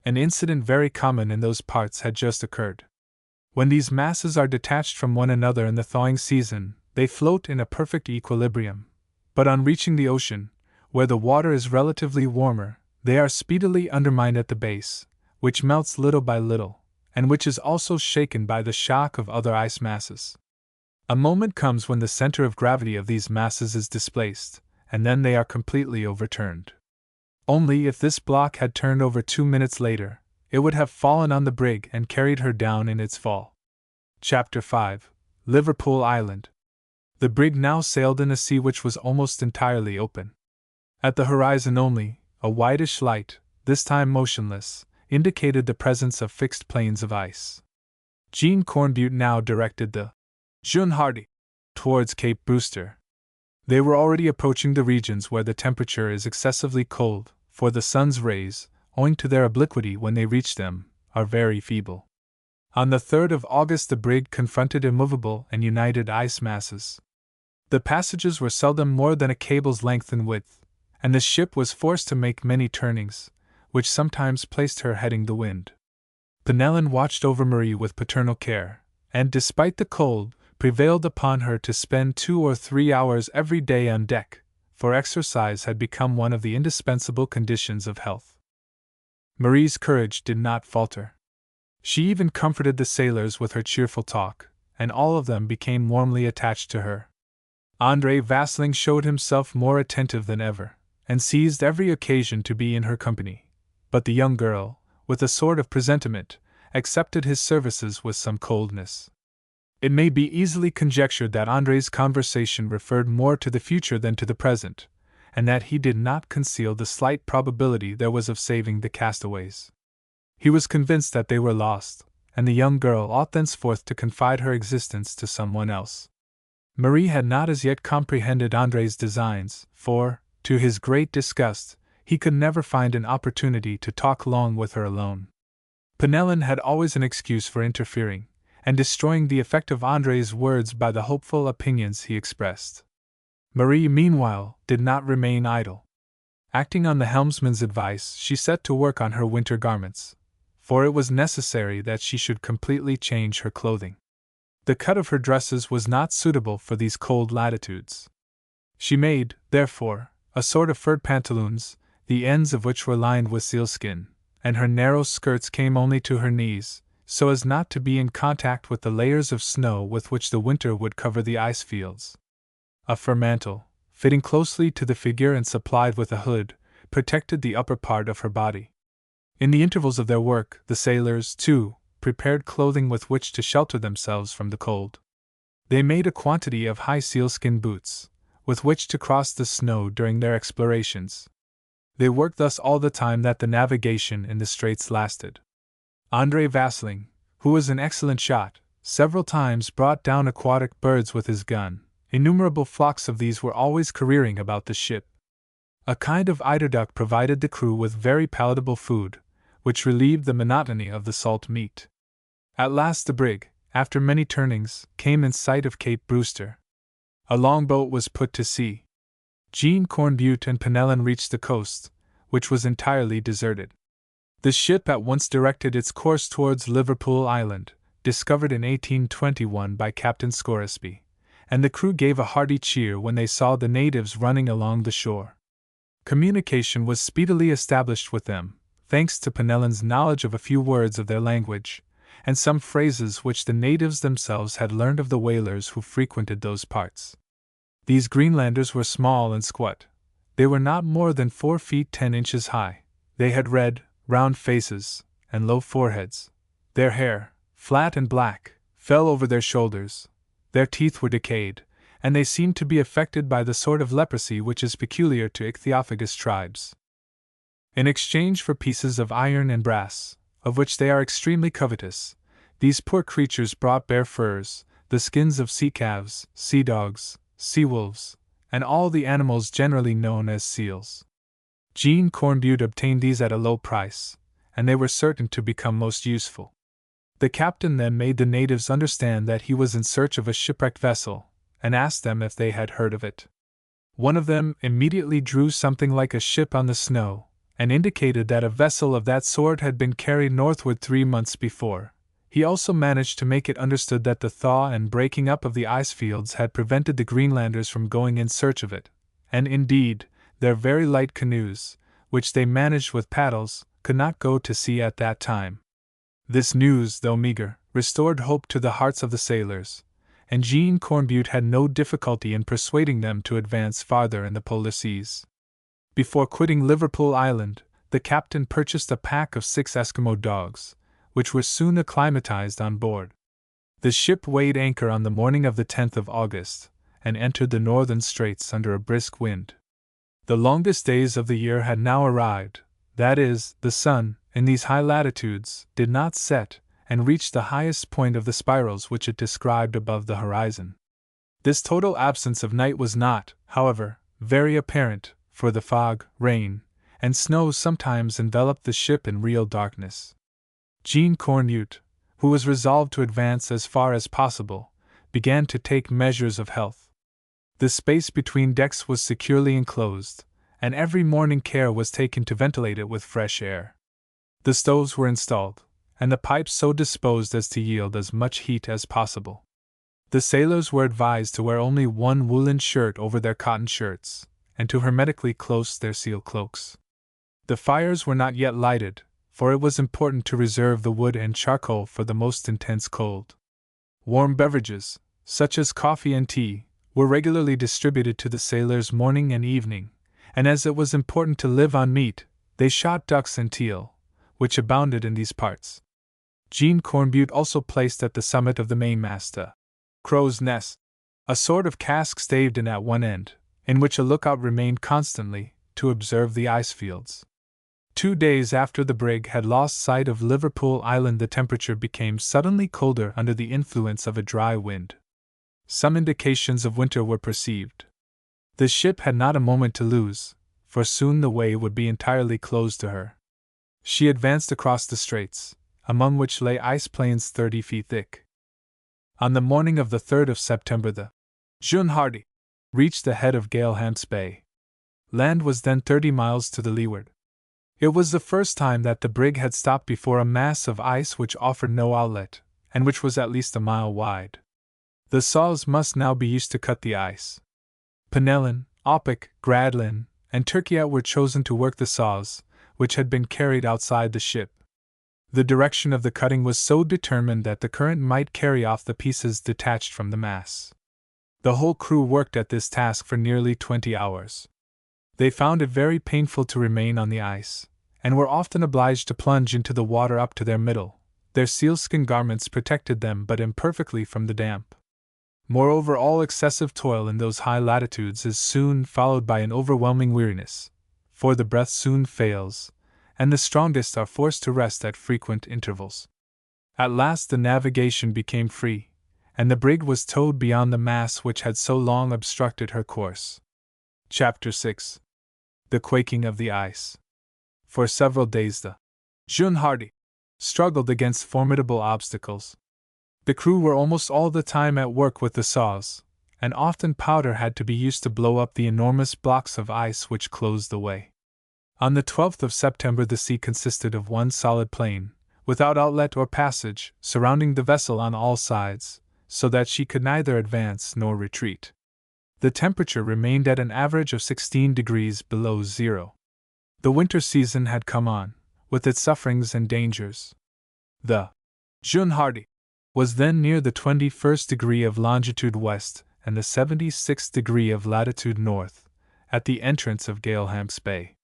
[SPEAKER 1] An incident very common in those parts had just occurred. When these masses are detached from one another in the thawing season, they float in a perfect equilibrium, but on reaching the ocean, where the water is relatively warmer, they are speedily undermined at the base, which melts little by little, and which is also shaken by the shock of other ice masses. A moment comes when the center of gravity of these masses is displaced, and then they are completely overturned. Only if this block had turned over 2 minutes later, it would have fallen on the brig and carried her down in its fall. Chapter 5. Liverpool Island. The brig now sailed in a sea which was almost entirely open. At the horizon only, a whitish light, this time motionless, indicated the presence of fixed plains of ice. Jean Cornbutte now directed the Jeune Hardy towards Cape Brewster. They were already approaching the regions where the temperature is excessively cold, for the sun's rays, owing to their obliquity when they reach them, are very feeble. On the 3rd of August the brig confronted immovable and united ice masses. The passages were seldom more than a cable's length in width, and the ship was forced to make many turnings, which sometimes placed her heading the wind. Penellan watched over Marie with paternal care, and despite the cold, prevailed upon her to spend 2 or 3 hours every day on deck, for exercise had become one of the indispensable conditions of health. Marie's courage did not falter. She even comforted the sailors with her cheerful talk, and all of them became warmly attached to her. André Vasling showed himself more attentive than ever, and seized every occasion to be in her company, but the young girl, with a sort of presentiment, accepted his services with some coldness. It may be easily conjectured that André's conversation referred more to the future than to the present, and that he did not conceal the slight probability there was of saving the castaways. He was convinced that they were lost, and the young girl ought thenceforth to confide her existence to someone else. Marie had not as yet comprehended André's designs, for, to his great disgust, he could never find an opportunity to talk long with her alone. Penellan had always an excuse for interfering, and destroying the effect of André's words by the hopeful opinions he expressed. Marie, meanwhile, did not remain idle. Acting on the helmsman's advice, she set to work on her winter garments, for it was necessary that she should completely change her clothing. The cut of her dresses was not suitable for these cold latitudes. She made, therefore, a sort of furred pantaloons, the ends of which were lined with sealskin, and her narrow skirts came only to her knees, so as not to be in contact with the layers of snow with which the winter would cover the ice fields. A fur mantle, fitting closely to the figure and supplied with a hood, protected the upper part of her body. In the intervals of their work, the sailors, too, prepared clothing with which to shelter themselves from the cold. They made a quantity of high sealskin boots, with which to cross the snow during their explorations. They worked thus all the time that the navigation in the straits lasted. André Vasling, who was an excellent shot, several times brought down aquatic birds with his gun. Innumerable flocks of these were always careering about the ship. A kind of eiderduck provided the crew with very palatable food, which relieved the monotony of the salt meat. At last the brig, after many turnings, came in sight of Cape Brewster. A longboat was put to sea. Jean Cornbutte and Penellan reached the coast, which was entirely deserted. The ship at once directed its course towards Liverpool Island, discovered in 1821 by Captain Scoresby, and the crew gave a hearty cheer when they saw the natives running along the shore. Communication was speedily established with them, thanks to Penellan's knowledge of a few words of their language, and some phrases which the natives themselves had learned of the whalers who frequented those parts. These Greenlanders were small and squat. They were not more than 4 feet 10 inches high. They had red, round faces, and low foreheads. Their hair, flat and black, fell over their shoulders. Their teeth were decayed, and they seemed to be affected by the sort of leprosy which is peculiar to ichthyophagous tribes. In exchange for pieces of iron and brass, of which they are extremely covetous, these poor creatures brought bear furs, the skins of sea calves, sea dogs, sea wolves, and all the animals generally known as seals. Jean Cornbutte obtained these at a low price, and they were certain to become most useful. The captain then made the natives understand that he was in search of a shipwrecked vessel, and asked them if they had heard of it. One of them immediately drew something like a ship on the snow, and indicated that a vessel of that sort had been carried northward 3 months before. He also managed to make it understood that the thaw and breaking up of the ice fields had prevented the Greenlanders from going in search of it, and indeed, their very light canoes, which they managed with paddles, could not go to sea at that time. This news, though meager, restored hope to the hearts of the sailors, and Jean Cornbutte had no difficulty in persuading them to advance farther in the polar seas. Before quitting Liverpool Island, the captain purchased a pack of 6 Eskimo dogs, which were soon acclimatized on board. The ship weighed anchor on the morning of the 10th of August, and entered the northern straits under a brisk wind. The longest days of the year had now arrived, that is, the sun, in these high latitudes, did not set, and reach the highest point of the spirals which it described above the horizon. This total absence of night was not, however, very apparent, for the fog, rain, and snow sometimes enveloped the ship in real darkness. Jean Cornbutte, who was resolved to advance as far as possible, began to take measures of health. The space between decks was securely enclosed, and every morning care was taken to ventilate it with fresh air. The stoves were installed, and the pipes so disposed as to yield as much heat as possible. The sailors were advised to wear only one woolen shirt over their cotton shirts, and to hermetically close their seal cloaks. The fires were not yet lighted, for it was important to reserve the wood and charcoal for the most intense cold. Warm beverages, such as coffee and tea, were regularly distributed to the sailors morning and evening, and as it was important to live on meat, they shot ducks and teal, which abounded in these parts. Jean Cornbutte also placed at the summit of the mainmast a crow's nest, a sort of cask staved in at one end, in which a lookout remained constantly, to observe the ice fields. 2 days after the brig had lost sight of Liverpool Island, the temperature became suddenly colder under the influence of a dry wind. Some indications of winter were perceived. The ship had not a moment to lose, for soon the way would be entirely closed to her. She advanced across the straits, among which lay ice plains 30 feet thick. On the morning of the 3rd of September, the Jeune Hardy reached the head of Galehamp's Bay. Land was then 30 miles to the leeward. It was the first time that the brig had stopped before a mass of ice which offered no outlet, and which was at least a mile wide. The saws must now be used to cut the ice. Penellan, Opic, Gradlin, and Turkiet were chosen to work the saws, which had been carried outside the ship. The direction of the cutting was so determined that the current might carry off the pieces detached from the mass. The whole crew worked at this task for nearly 20 hours. They found it very painful to remain on the ice, and were often obliged to plunge into the water up to their middle. Their sealskin garments protected them but imperfectly from the damp. Moreover, all excessive toil in those high latitudes is soon followed by an overwhelming weariness, for the breath soon fails, and the strongest are forced to rest at frequent intervals. At last the navigation became free, and the brig was towed beyond the mass which had so long obstructed her course. Chapter 6. The Quaking of the Ice. For several days the Jeune Hardy struggled against formidable obstacles. The crew were almost all the time at work with the saws, and often powder had to be used to blow up the enormous blocks of ice which closed the way. On the 12th of September the sea consisted of one solid plain, without outlet or passage, surrounding the vessel on all sides, so that she could neither advance nor retreat. The temperature remained at an average of 16 degrees below zero. The winter season had come on, with its sufferings and dangers. The Jeune Hardy was then near the 21st degree of longitude west and the 76th degree of latitude north, at the entrance of Galehamp's Bay.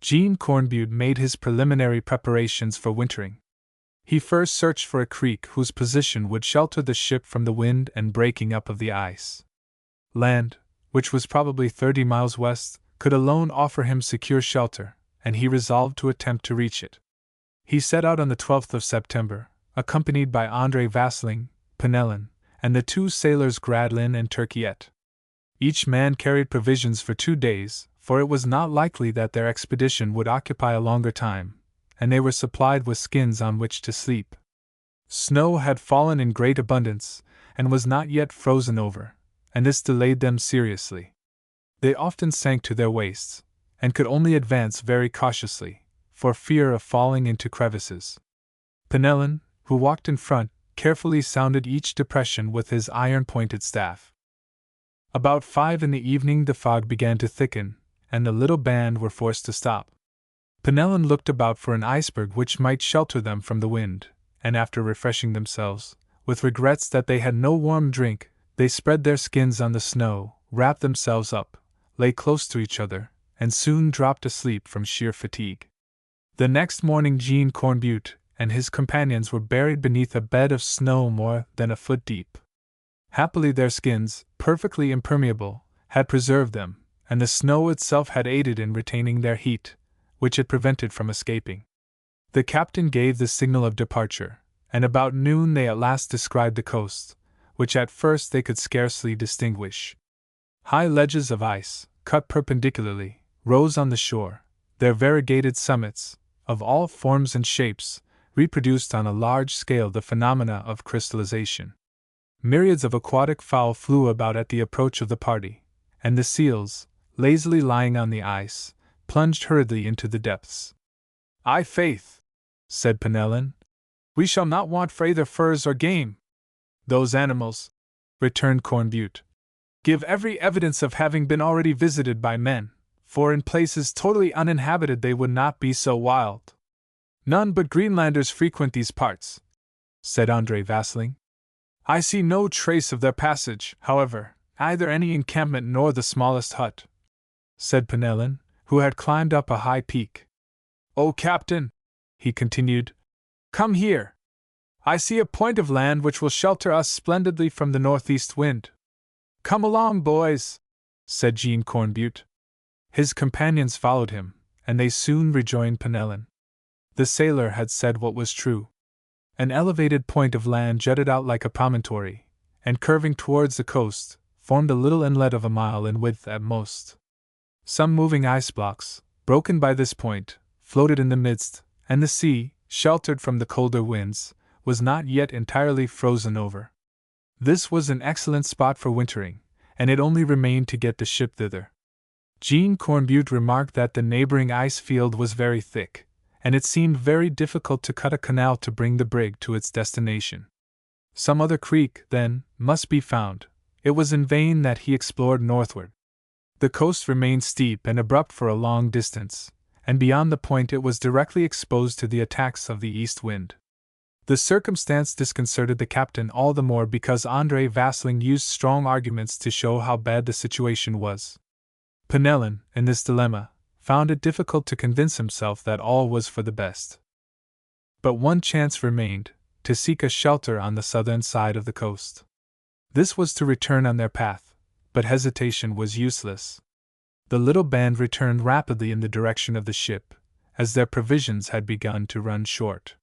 [SPEAKER 1] Jean Cornbutte made his preliminary preparations for wintering. He first searched for a creek whose position would shelter the ship from the wind and breaking up of the ice. Land, which was probably 30 miles west, could alone offer him secure shelter, and he resolved to attempt to reach it. He set out on the 12th of September, accompanied by André Vasling, Penellan, and the 2 sailors Gradlin and Turkiet. Each man carried provisions for 2 days, for it was not likely that their expedition would occupy a longer time, and they were supplied with skins on which to sleep. Snow had fallen in great abundance, and was not yet frozen over, and this delayed them seriously. They often sank to their waists, and could only advance very cautiously, for fear of falling into crevices. Penellan, who walked in front, carefully sounded each depression with his iron-pointed staff. About 5 in the evening the fog began to thicken, and the little band were forced to stop. Penellan looked about for an iceberg which might shelter them from the wind, and after refreshing themselves, with regrets that they had no warm drink, they spread their skins on the snow, wrapped themselves up, lay close to each other, and soon dropped asleep from sheer fatigue. The next morning Jean Cornbutte and his companions were buried beneath a bed of snow more than a foot deep. Happily their skins, perfectly impermeable, had preserved them, and the snow itself had aided in retaining their heat, which it prevented from escaping. The captain gave the signal of departure, and about noon they at last descried the coast, which at first they could scarcely distinguish. High ledges of ice, cut perpendicularly, rose on the shore, their variegated summits, of all forms and shapes, reproduced on a large scale the phenomena of crystallization. Myriads of aquatic fowl flew about at the approach of the party, and the seals, lazily lying on the ice, plunged hurriedly into the depths. "I faith," said Penellan, "we shall not want for either furs or game." "Those animals," returned Cornbutte, "give every evidence of having been already visited by men, for in places totally uninhabited they would not be so wild." "None but Greenlanders frequent these parts," said André Vasling. "I see no trace of their passage, however, either any encampment nor the smallest hut," said Penellan, who had climbed up a high peak. "O Captain," he continued, "come here. I see a point of land which will shelter us splendidly from the northeast wind." "Come along, boys," said Jean Cornbutte. His companions followed him, and they soon rejoined Penellan. The sailor had said what was true. An elevated point of land jutted out like a promontory, and curving towards the coast, formed a little inlet of a mile in width at most. Some moving ice blocks, broken by this point, floated in the midst, and the sea, sheltered from the colder winds, was not yet entirely frozen over. This was an excellent spot for wintering, and it only remained to get the ship thither. Jean Cornbutte remarked that the neighboring ice field was very thick, and it seemed very difficult to cut a canal to bring the brig to its destination. Some other creek, then, must be found. It was in vain that he explored northward. The coast remained steep and abrupt for a long distance, and beyond the point it was directly exposed to the attacks of the east wind. The circumstance disconcerted the captain all the more because André Vasling used strong arguments to show how bad the situation was. Penellan, in this dilemma, found it difficult to convince himself that all was for the best. But one chance remained, to seek a shelter on the southern side of the coast. This was to return on their path, but hesitation was useless. The little band returned rapidly in the direction of the ship, as their provisions had begun to run short.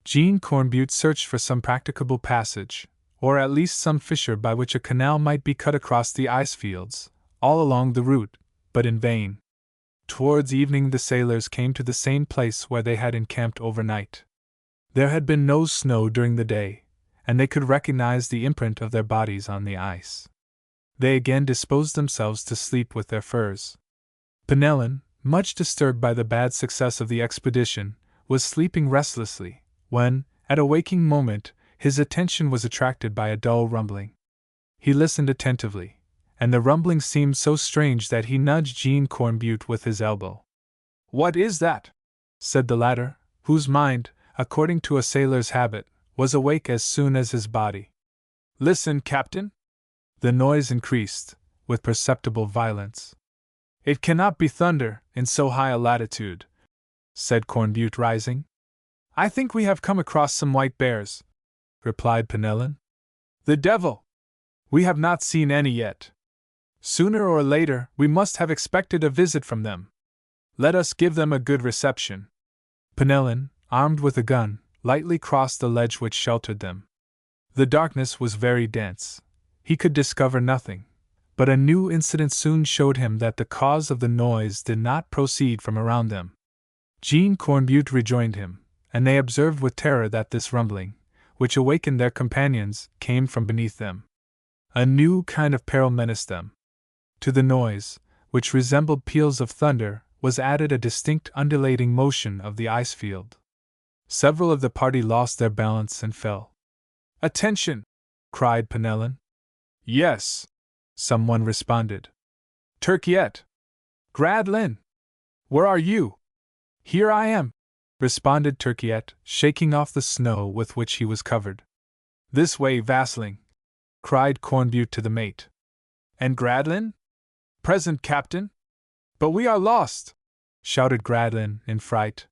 [SPEAKER 1] Jean Cornbutte searched for some practicable passage, or at least some fissure by which a canal might be cut across the ice fields, all along the route, but in vain. Towards evening the sailors came to the same place where they had encamped overnight. There had been no snow during the day, and they could recognize the imprint of their bodies on the ice. They again disposed themselves to sleep with their furs. Penellan, much disturbed by the bad success of the expedition, was sleeping restlessly, when, at a waking moment, his attention was attracted by a dull rumbling. He listened attentively, and the rumbling seemed so strange that he nudged Jean Cornbutte with his elbow. "What is that?" said the latter, whose mind, according to a sailor's habit, was awake as soon as his body. "Listen, Captain." The noise increased, with perceptible violence. "It cannot be thunder, in so high a latitude," said Cornbutte, rising. "I think we have come across some white bears," replied Penellan. "The devil! We have not seen any yet. Sooner or later, we must have expected a visit from them. Let us give them a good reception." Penellan, armed with a gun, lightly crossed the ledge which sheltered them. The darkness was very dense. He could discover nothing, but a new incident soon showed him that the cause of the noise did not proceed from around them. Jean Cornbutte rejoined him, and they observed with terror that this rumbling, which awakened their companions, came from beneath them. A new kind of peril menaced them. To the noise, which resembled peals of thunder, was added a distinct undulating motion of the ice field. Several of the party lost their balance and fell. "Attention!" cried Penellan. "Yes," someone responded. "Turkiet! Gradlin! Where are you?" "Here I am," responded Turkiette, shaking off the snow with which he was covered. This way, Vasling! Cried Cornbutte to the mate. And Gradlin? Present, Captain. But we are lost! Shouted Gradlin in fright.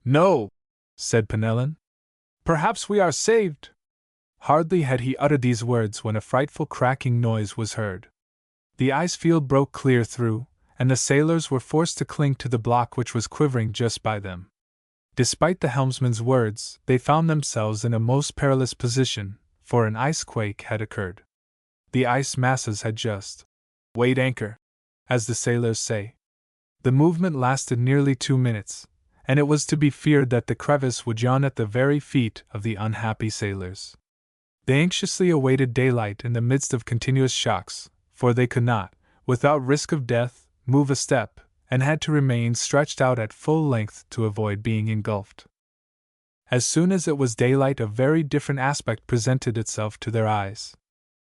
[SPEAKER 1] No, said Penellan. Perhaps we are saved. Hardly had he uttered these words when a frightful cracking noise was heard. The ice field broke clear through, and the sailors were forced to cling to the block which was quivering just by them. Despite the helmsman's words, they found themselves in a most perilous position, for an ice quake had occurred. The ice masses had just weighed anchor, as the sailors say. The movement lasted nearly 2 minutes, and it was to be feared that the crevice would yawn at the very feet of the unhappy sailors. They anxiously awaited daylight in the midst of continuous shocks, for they could not, without risk of death, move a step, and had to remain stretched out at full length to avoid being engulfed. As soon as it was daylight, a very different aspect presented itself to their eyes.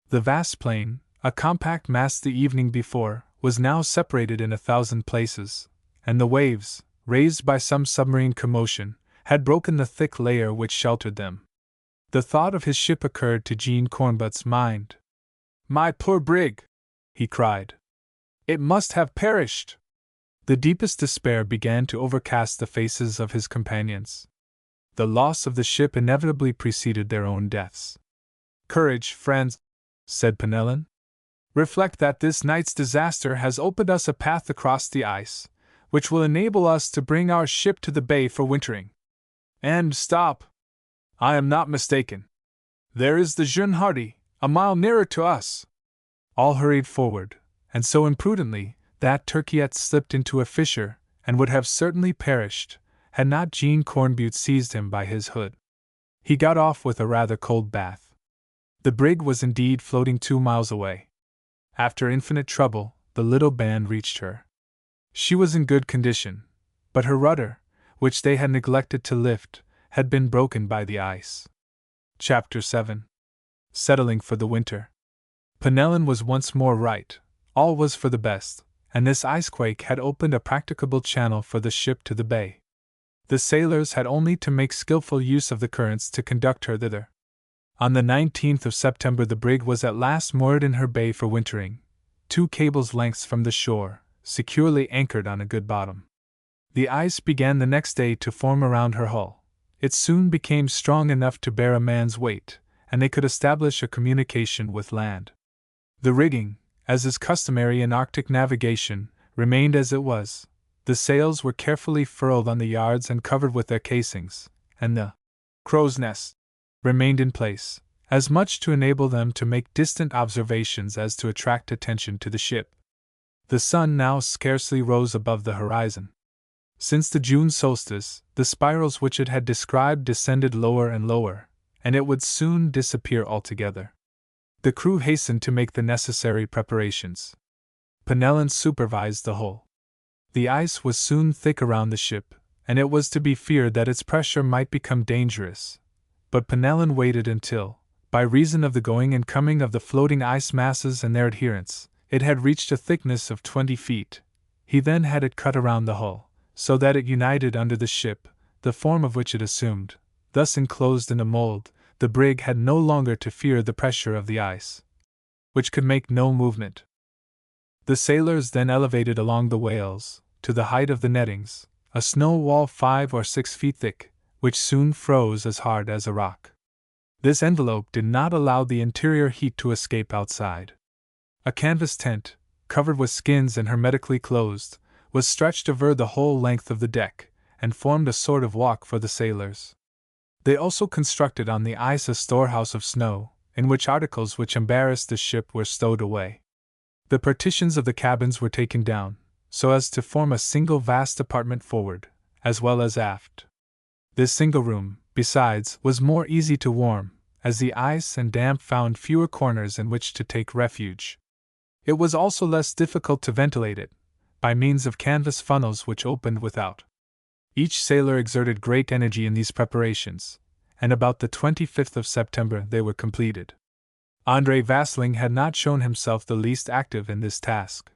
[SPEAKER 1] The vast plain, a compact mass the evening before, was now separated in 1,000 places, and the waves, raised by some submarine commotion, had broken the thick layer which sheltered them. The thought of his ship occurred to Jean Cornbutte's mind. My poor brig! He cried. It must have perished! The deepest despair began to overcast the faces of his companions. The loss of the ship inevitably preceded their own deaths. Courage, friends, said Penellan. Reflect that this night's disaster has opened us a path across the ice, which will enable us to bring our ship to the bay for wintering. And stop! I am not mistaken. There is the Jeune Hardy, a mile nearer to us. All hurried forward, and so imprudently that Turkiette slipped into a fissure, and would have certainly perished, had not Jean Cornbutte seized him by his hood. He got off with a rather cold bath. The brig was indeed floating 2 miles away. After infinite trouble, the little band reached her. She was in good condition, but her rudder, which they had neglected to lift, had been broken by the ice. Chapter 7. Settling for the winter. Penellan was once more right. All was for the best, and this icequake had opened a practicable channel for the ship to the bay. The sailors had only to make skillful use of the currents to conduct her thither. On the 19th of September the brig was at last moored in her bay for wintering, 2 cables' lengths from the shore, securely anchored on a good bottom. The ice began the next day to form around her hull. It soon became strong enough to bear a man's weight, and they could establish a communication with land. The rigging, as is customary in Arctic navigation, remained as it was. The sails were carefully furled on the yards and covered with their casings, and the crow's nest remained in place, as much to enable them to make distant observations as to attract attention to the ship. The sun now scarcely rose above the horizon. Since the June solstice, the spirals which it had described descended lower and lower, and it would soon disappear altogether. The crew hastened to make the necessary preparations. Penellan supervised the whole. The ice was soon thick around the ship, and it was to be feared that its pressure might become dangerous. But Penellan waited until, by reason of the going and coming of the floating ice masses and their adherents, it had reached a thickness of 20 feet. He then had it cut around the hull, so that it united under the ship, the form of which it assumed. Thus enclosed in a mold, the brig had no longer to fear the pressure of the ice, which could make no movement. The sailors then elevated along the whales, to the height of the nettings, a snow wall 5 or 6 feet thick, which soon froze as hard as a rock. This envelope did not allow the interior heat to escape outside. A canvas tent, covered with skins and hermetically closed, was stretched over the whole length of the deck, and formed a sort of walk for the sailors. They also constructed on the ice a storehouse of snow, in which articles which embarrassed the ship were stowed away. The partitions of the cabins were taken down, so as to form a single vast apartment forward, as well as aft. This single room, besides, was more easy to warm, as the ice and damp found fewer corners in which to take refuge. It was also less difficult to ventilate it, by means of canvas funnels which opened without. Each sailor exerted great energy in these preparations, and about the 25th of September they were completed. André Vasling had not shown himself the least active in this task.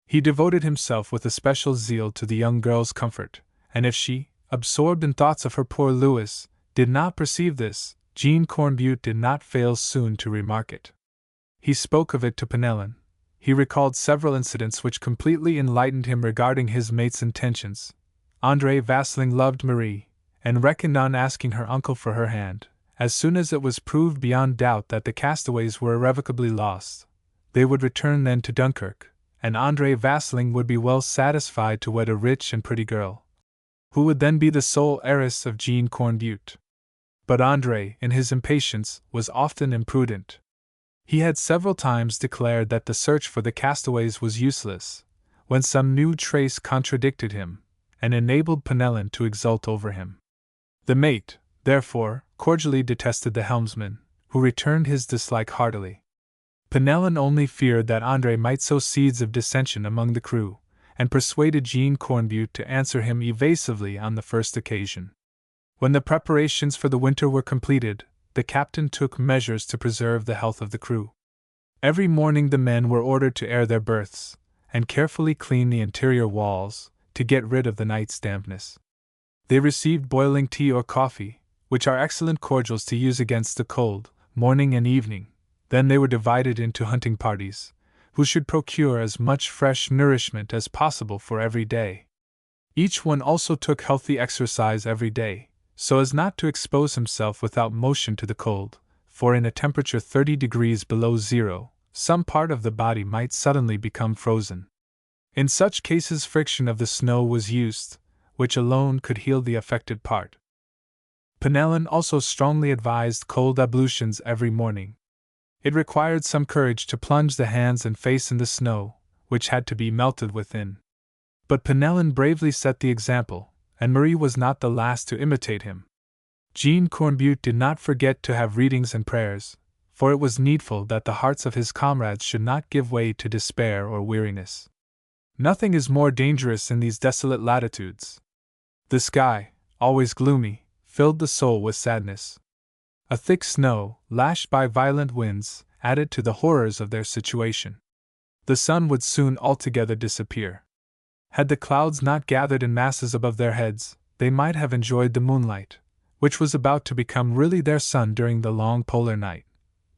[SPEAKER 1] He devoted himself with especial zeal to the young girl's comfort, and if she, absorbed in thoughts of her poor Louis, did not perceive this, Jean Cornbutte did not fail soon to remark it. He spoke of it to Penelon. He recalled several incidents which completely enlightened him regarding his mate's intentions. André Vasling loved Marie, and reckoned on asking her uncle for her hand. As soon as it was proved beyond doubt that the castaways were irrevocably lost, they would return then to Dunkirk, and André Vasling would be well satisfied to wed a rich and pretty girl, who would then be the sole heiress of Jean Cornbutte. But André, in his impatience, was often imprudent. He had several times declared that the search for the castaways was useless, when some new trace contradicted him, and enabled Penelon to exult over him. The mate, therefore, cordially detested the helmsman, who returned his dislike heartily. Penelon only feared that André might sow seeds of dissension among the crew, and persuaded Jean Cornbutte to answer him evasively on the first occasion. When the preparations for the winter were completed, the captain took measures to preserve the health of the crew. Every morning the men were ordered to air their berths, and carefully clean the interior walls, to get rid of the night's dampness. They received boiling tea or coffee, which are excellent cordials to use against the cold, morning and evening. Then they were divided into hunting parties, who should procure as much fresh nourishment as possible for every day. Each one also took healthy exercise every day, so as not to expose himself without motion to the cold, for in a temperature 30 degrees below zero, some part of the body might suddenly become frozen. In such cases friction of the snow was used, which alone could heal the affected part. Penelon also strongly advised cold ablutions every morning. It required some courage to plunge the hands and face in the snow, which had to be melted within. But Penelon bravely set the example, and Marie was not the last to imitate him. Jean Cornbutte did not forget to have readings and prayers, for it was needful that the hearts of his comrades should not give way to despair or weariness. Nothing is more dangerous in these desolate latitudes. The sky, always gloomy, filled the soul with sadness. A thick snow, lashed by violent winds, added to the horrors of their situation. The sun would soon altogether disappear. Had the clouds not gathered in masses above their heads, they might have enjoyed the moonlight, which was about to become really their sun during the long polar night.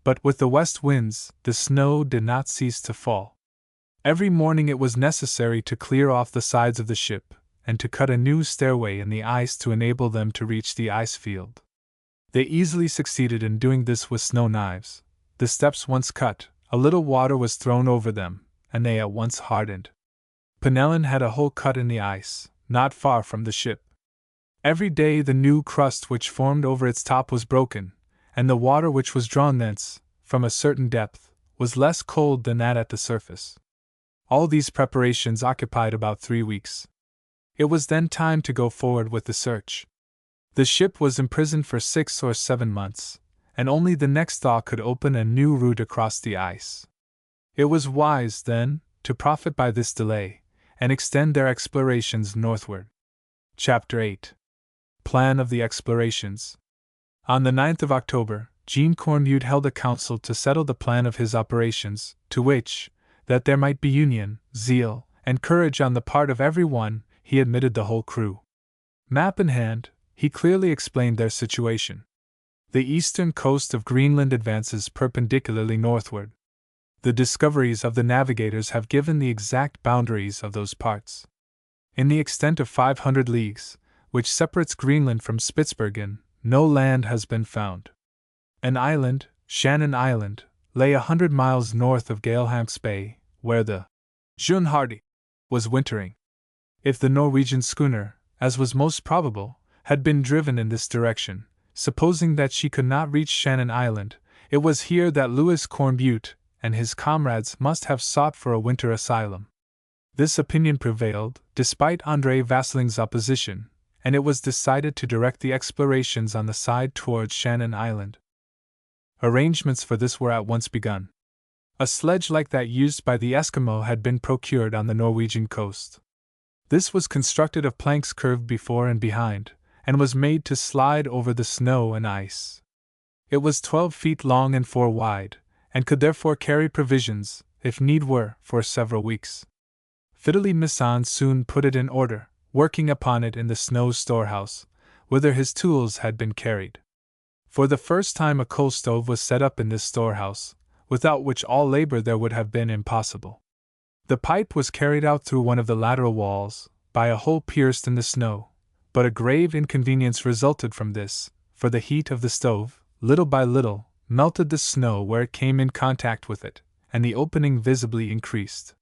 [SPEAKER 1] But with the west winds, the snow did not cease to fall. Every morning it was necessary to clear off the sides of the ship, and to cut a new stairway in the ice to enable them to reach the ice field. They easily succeeded in doing this with snow knives. The steps once cut, a little water was thrown over them, and they at once hardened. Penelon had a hole cut in the ice, not far from the ship. Every day the new crust which formed over its top was broken, and the water which was drawn thence, from a certain depth, was less cold than that at the surface. All these preparations occupied about 3 weeks. It was then time to go forward with the search. The ship was imprisoned for 6 or 7 months, and only the next thaw could open a new route across the ice. It was wise, then, to profit by this delay, and extend their explorations northward. Chapter 8. Plan of the Explorations. On the 9th of October, Jean Cornbutte held a council to settle the plan of his operations, to which, that there might be union, zeal, and courage on the part of every one, he admitted the whole crew. Map in hand, he clearly explained their situation. The eastern coast of Greenland advances perpendicularly northward. The discoveries of the navigators have given the exact boundaries of those parts. In the extent of 500 leagues, which separates Greenland from Spitzbergen, no land has been found. An island, Shannon Island, lay 100 miles north of Galeham's Bay, where the Jeune Hardy was wintering. If the Norwegian schooner, as was most probable, had been driven in this direction, supposing that she could not reach Shannon Island, it was here that Louis Cornbutte and his comrades must have sought for a winter asylum. This opinion prevailed, despite André Vasling's opposition, and it was decided to direct the explorations on the side towards Shannon Island. Arrangements for this were at once begun. A sledge like that used by the Eskimo had been procured on the Norwegian coast. This was constructed of planks curved before and behind, and was made to slide over the snow and ice. It was 12 feet long and 4 wide, and could therefore carry provisions, if need were, for several weeks. Fidelie Misson soon put it in order, working upon it in the snow storehouse, whither his tools had been carried. For the first time a coal stove was set up in this storehouse, without which all labor there would have been impossible. The pipe was carried out through one of the lateral walls, by a hole pierced in the snow, but a grave inconvenience resulted from this, for the heat of the stove, little by little, melted the snow where it came in contact with it, and the opening visibly increased.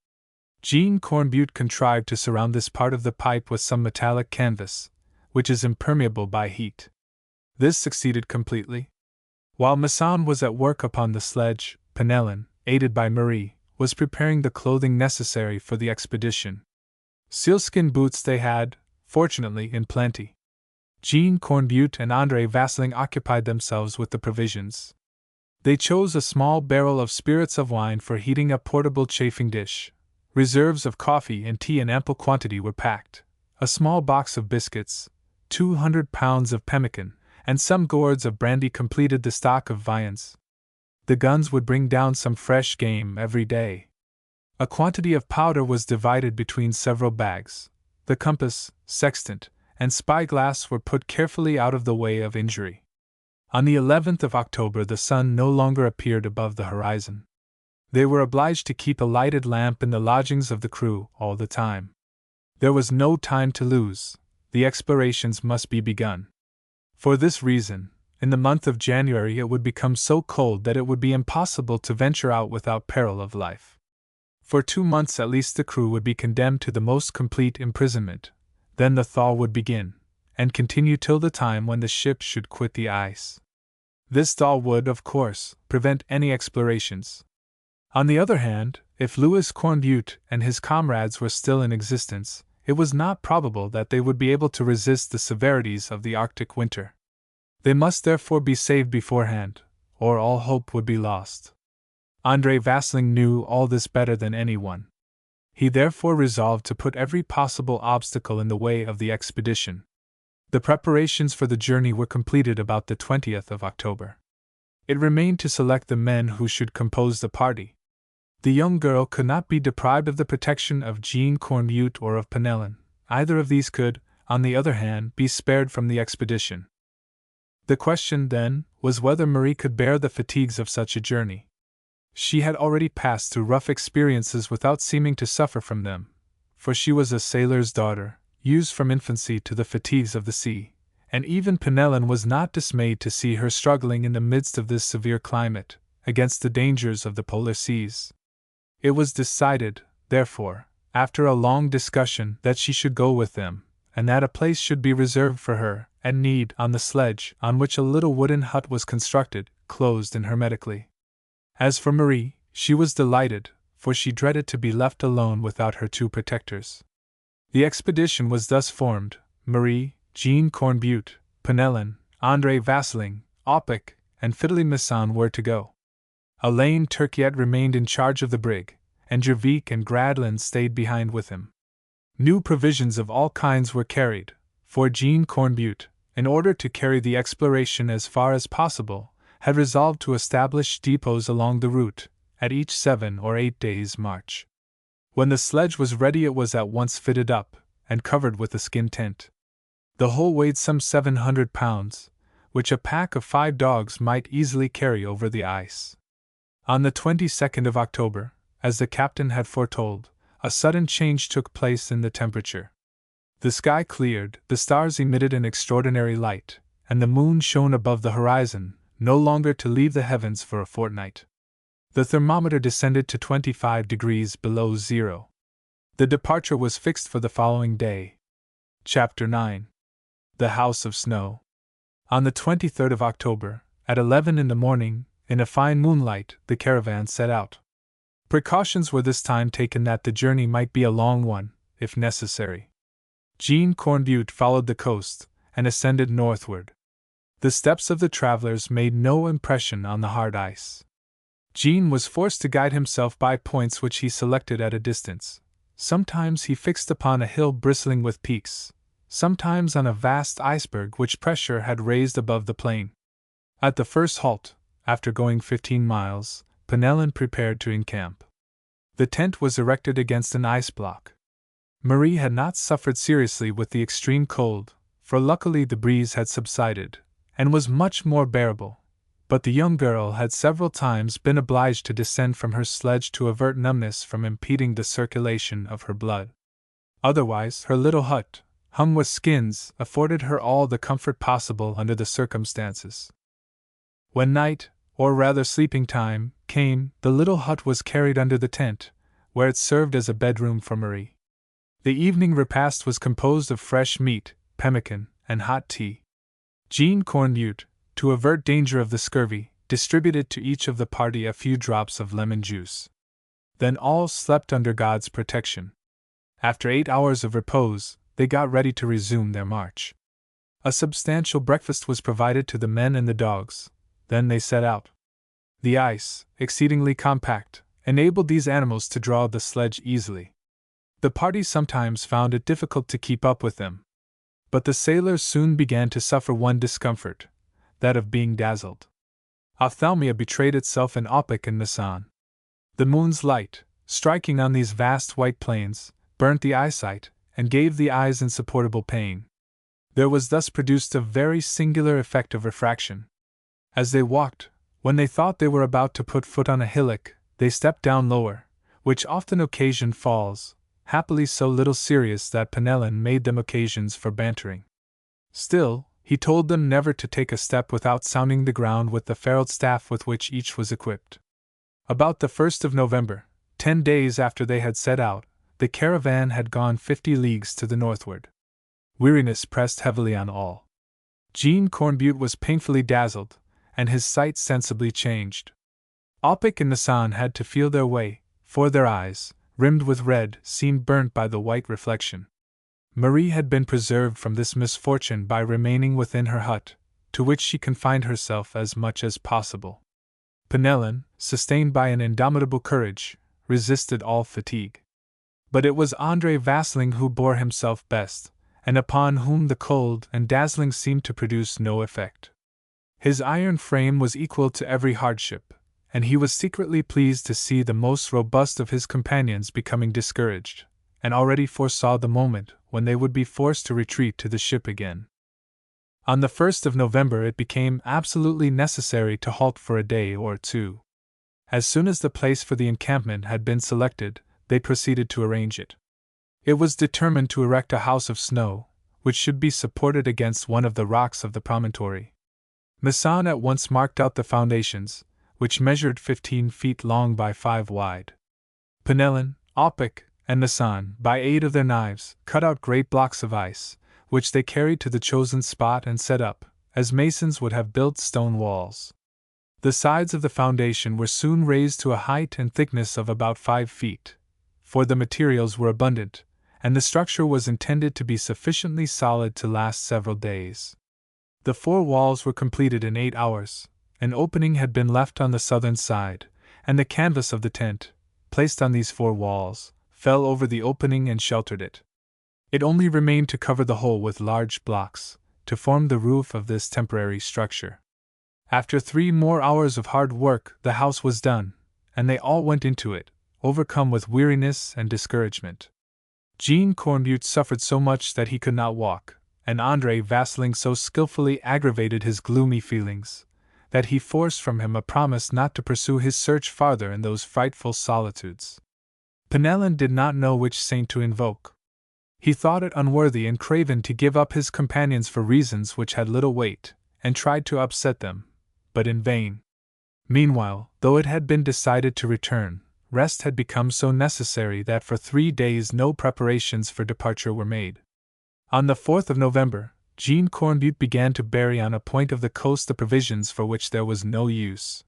[SPEAKER 1] Jean Cornbutte contrived to surround this part of the pipe with some metallic canvas, which is impermeable by heat. This succeeded completely. While Masson was at work upon the sledge, Penelon, aided by Marie, was preparing the clothing necessary for the expedition. Sealskin boots they had, fortunately, in plenty. Jean Cornbutte and André Vasling occupied themselves with the provisions. They chose a small barrel of spirits of wine for heating a portable chafing dish. Reserves of coffee and tea in ample quantity were packed. A small box of biscuits, 200 pounds of pemmican, and some gourds of brandy completed the stock of viands. The guns would bring down some fresh game every day. A quantity of powder was divided between several bags. The compass, sextant, and spyglass were put carefully out of the way of injury. On the 11th of October the sun no longer appeared above the horizon. They were obliged to keep a lighted lamp in the lodgings of the crew all the time. There was no time to lose. The explorations must be begun. For this reason, in the month of January it would become so cold that it would be impossible to venture out without peril of life. For 2 months at least the crew would be condemned to the most complete imprisonment. Then the thaw would begin, and continue till the time when the ship should quit the ice. This thaw would, of course, prevent any explorations. On the other hand, if Louis Cornbutte and his comrades were still in existence, it was not probable that they would be able to resist the severities of the Arctic winter. They must therefore be saved beforehand, or all hope would be lost. André Vasling knew all this better than anyone. He therefore resolved to put every possible obstacle in the way of the expedition. The preparations for the journey were completed about the 20th of October. It remained to select the men who should compose the party. The young girl could not be deprived of the protection of Jean Cornbutte or of Penelon. Either of these could, on the other hand, be spared from the expedition. The question, then, was whether Marie could bear the fatigues of such a journey. She had already passed through rough experiences without seeming to suffer from them, for she was a sailor's daughter, used from infancy to the fatigues of the sea, and even Penelon was not dismayed to see her struggling in the midst of this severe climate, against the dangers of the polar seas. It was decided, therefore, after a long discussion, that she should go with them, and that a place should be reserved for her, at need, on the sledge, on which a little wooden hut was constructed, closed in hermetically. As for Marie, she was delighted, for she dreaded to be left alone without her 2 protectors. The expedition was thus formed: Marie, Jean Cornbutte, Penelon, André Vasling, Opic, and Fiddly Masson were to go. Alain Turquiet remained in charge of the brig, and Jervic and Gradlin stayed behind with him. New provisions of all kinds were carried, for Jean Cornbutte, in order to carry the exploration as far as possible, had resolved to establish depots along the route, at each 7 or 8 days' march. When the sledge was ready it was at once fitted up, and covered with a skin tent. The whole weighed some 700 pounds, which a pack of 5 dogs might easily carry over the ice. On the 22nd of October, as the captain had foretold, a sudden change took place in the temperature. The sky cleared, the stars emitted an extraordinary light, and the moon shone above the horizon, no longer to leave the heavens for a fortnight. The thermometer descended to 25 degrees below zero. The departure was fixed for the following day. Chapter 9. The House of Snow. On the 23rd of October, at 11 in the morning, in a fine moonlight, the caravan set out. Precautions were this time taken that the journey might be a long one, if necessary. Jean Cornbutte followed the coast, and ascended northward. The steps of the travelers made no impression on the hard ice. Jean was forced to guide himself by points which he selected at a distance. Sometimes he fixed upon a hill bristling with peaks, sometimes on a vast iceberg which pressure had raised above the plain. At the first halt, after going 15 miles, Penelon prepared to encamp. The tent was erected against an ice block. Marie had not suffered seriously with the extreme cold, for luckily the breeze had subsided, and was much more bearable, but the young girl had several times been obliged to descend from her sledge to avert numbness from impeding the circulation of her blood. Otherwise, her little hut, hung with skins, afforded her all the comfort possible under the circumstances. When night, or rather sleeping time, came, the little hut was carried under the tent, where it served as a bedroom for Marie. The evening repast was composed of fresh meat, pemmican, and hot tea. Jean Cornbutte, to avert danger of the scurvy, distributed to each of the party a few drops of lemon juice. Then all slept under God's protection. After 8 hours of repose, they got ready to resume their march. A substantial breakfast was provided to the men and the dogs. Then they set out. The ice, exceedingly compact, enabled these animals to draw the sledge easily. The party sometimes found it difficult to keep up with them. But the sailors soon began to suffer one discomfort, that of being dazzled. Ophthalmia betrayed itself in Audiobook and Narration. The moon's light, striking on these vast white plains, burnt the eyesight, and gave the eyes insupportable pain. There was thus produced a very singular effect of refraction. As they walked, when they thought they were about to put foot on a hillock, they stepped down lower, which often occasioned falls, happily so little serious that Penellan made them occasions for bantering. Still, he told them never to take a step without sounding the ground with the ferruled staff with which each was equipped. About the 1st of November, 10 days after they had set out, the caravan had gone 50 leagues to the northward. Weariness pressed heavily on all. Jean Cornbutte was painfully dazzled, and his sight sensibly changed. Audiobook and Narration had to feel their way, for their eyes, rimmed with red, seemed burnt by the white reflection. Marie had been preserved from this misfortune by remaining within her hut, to which she confined herself as much as possible. Penellan, sustained by an indomitable courage, resisted all fatigue. But it was André Vasling who bore himself best, and upon whom the cold and dazzling seemed to produce no effect. His iron frame was equal to every hardship, and he was secretly pleased to see the most robust of his companions becoming discouraged, and already foresaw the moment when they would be forced to retreat to the ship again. On the 1st of November it became absolutely necessary to halt for a day or two. As soon as the place for the encampment had been selected, they proceeded to arrange it. It was determined to erect a house of snow, which should be supported against one of the rocks of the promontory. Narration at once marked out the foundations, which measured 15 feet long by 5 wide. Penellan, Audiobook, and Narration, by aid of their knives, cut out great blocks of ice, which they carried to the chosen spot and set up, as masons would have built stone walls. The sides of the foundation were soon raised to a height and thickness of about 5 feet, for the materials were abundant, and the structure was intended to be sufficiently solid to last several days. The 4 walls were completed in 8 hours, an opening had been left on the southern side, and the canvas of the tent, placed on these 4 walls, fell over the opening and sheltered it. It only remained to cover the whole with large blocks, to form the roof of this temporary structure. After 3 more hours of hard work, the house was done, and they all went into it, overcome with weariness and discouragement. Jean Cornbutte suffered so much that he could not walk, and André Vasling so skillfully aggravated his gloomy feelings, that he forced from him a promise not to pursue his search farther in those frightful solitudes. Penellan did not know which saint to invoke. He thought it unworthy and craven to give up his companions for reasons which had little weight, and tried to upset them, but in vain. Meanwhile, though it had been decided to return, rest had become so necessary that for 3 days no preparations for departure were made. On the 4th of November, Jean Cornbutte began to bury on a point of the coast the provisions for which there was no use.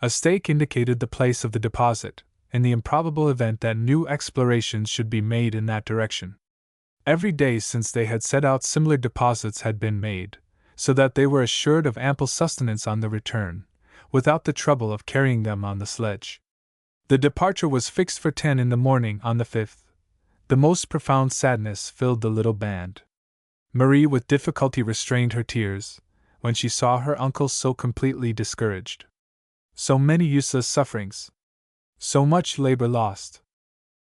[SPEAKER 1] A stake indicated the place of the deposit, in the improbable event that new explorations should be made in that direction. Every day since they had set out similar deposits had been made, so that they were assured of ample sustenance on the return, without the trouble of carrying them on the sledge. The departure was fixed for 10 in the morning on the 5th. The most profound sadness filled the little band. Marie with difficulty restrained her tears, when she saw her uncle so completely discouraged. So many useless sufferings. So much labor lost.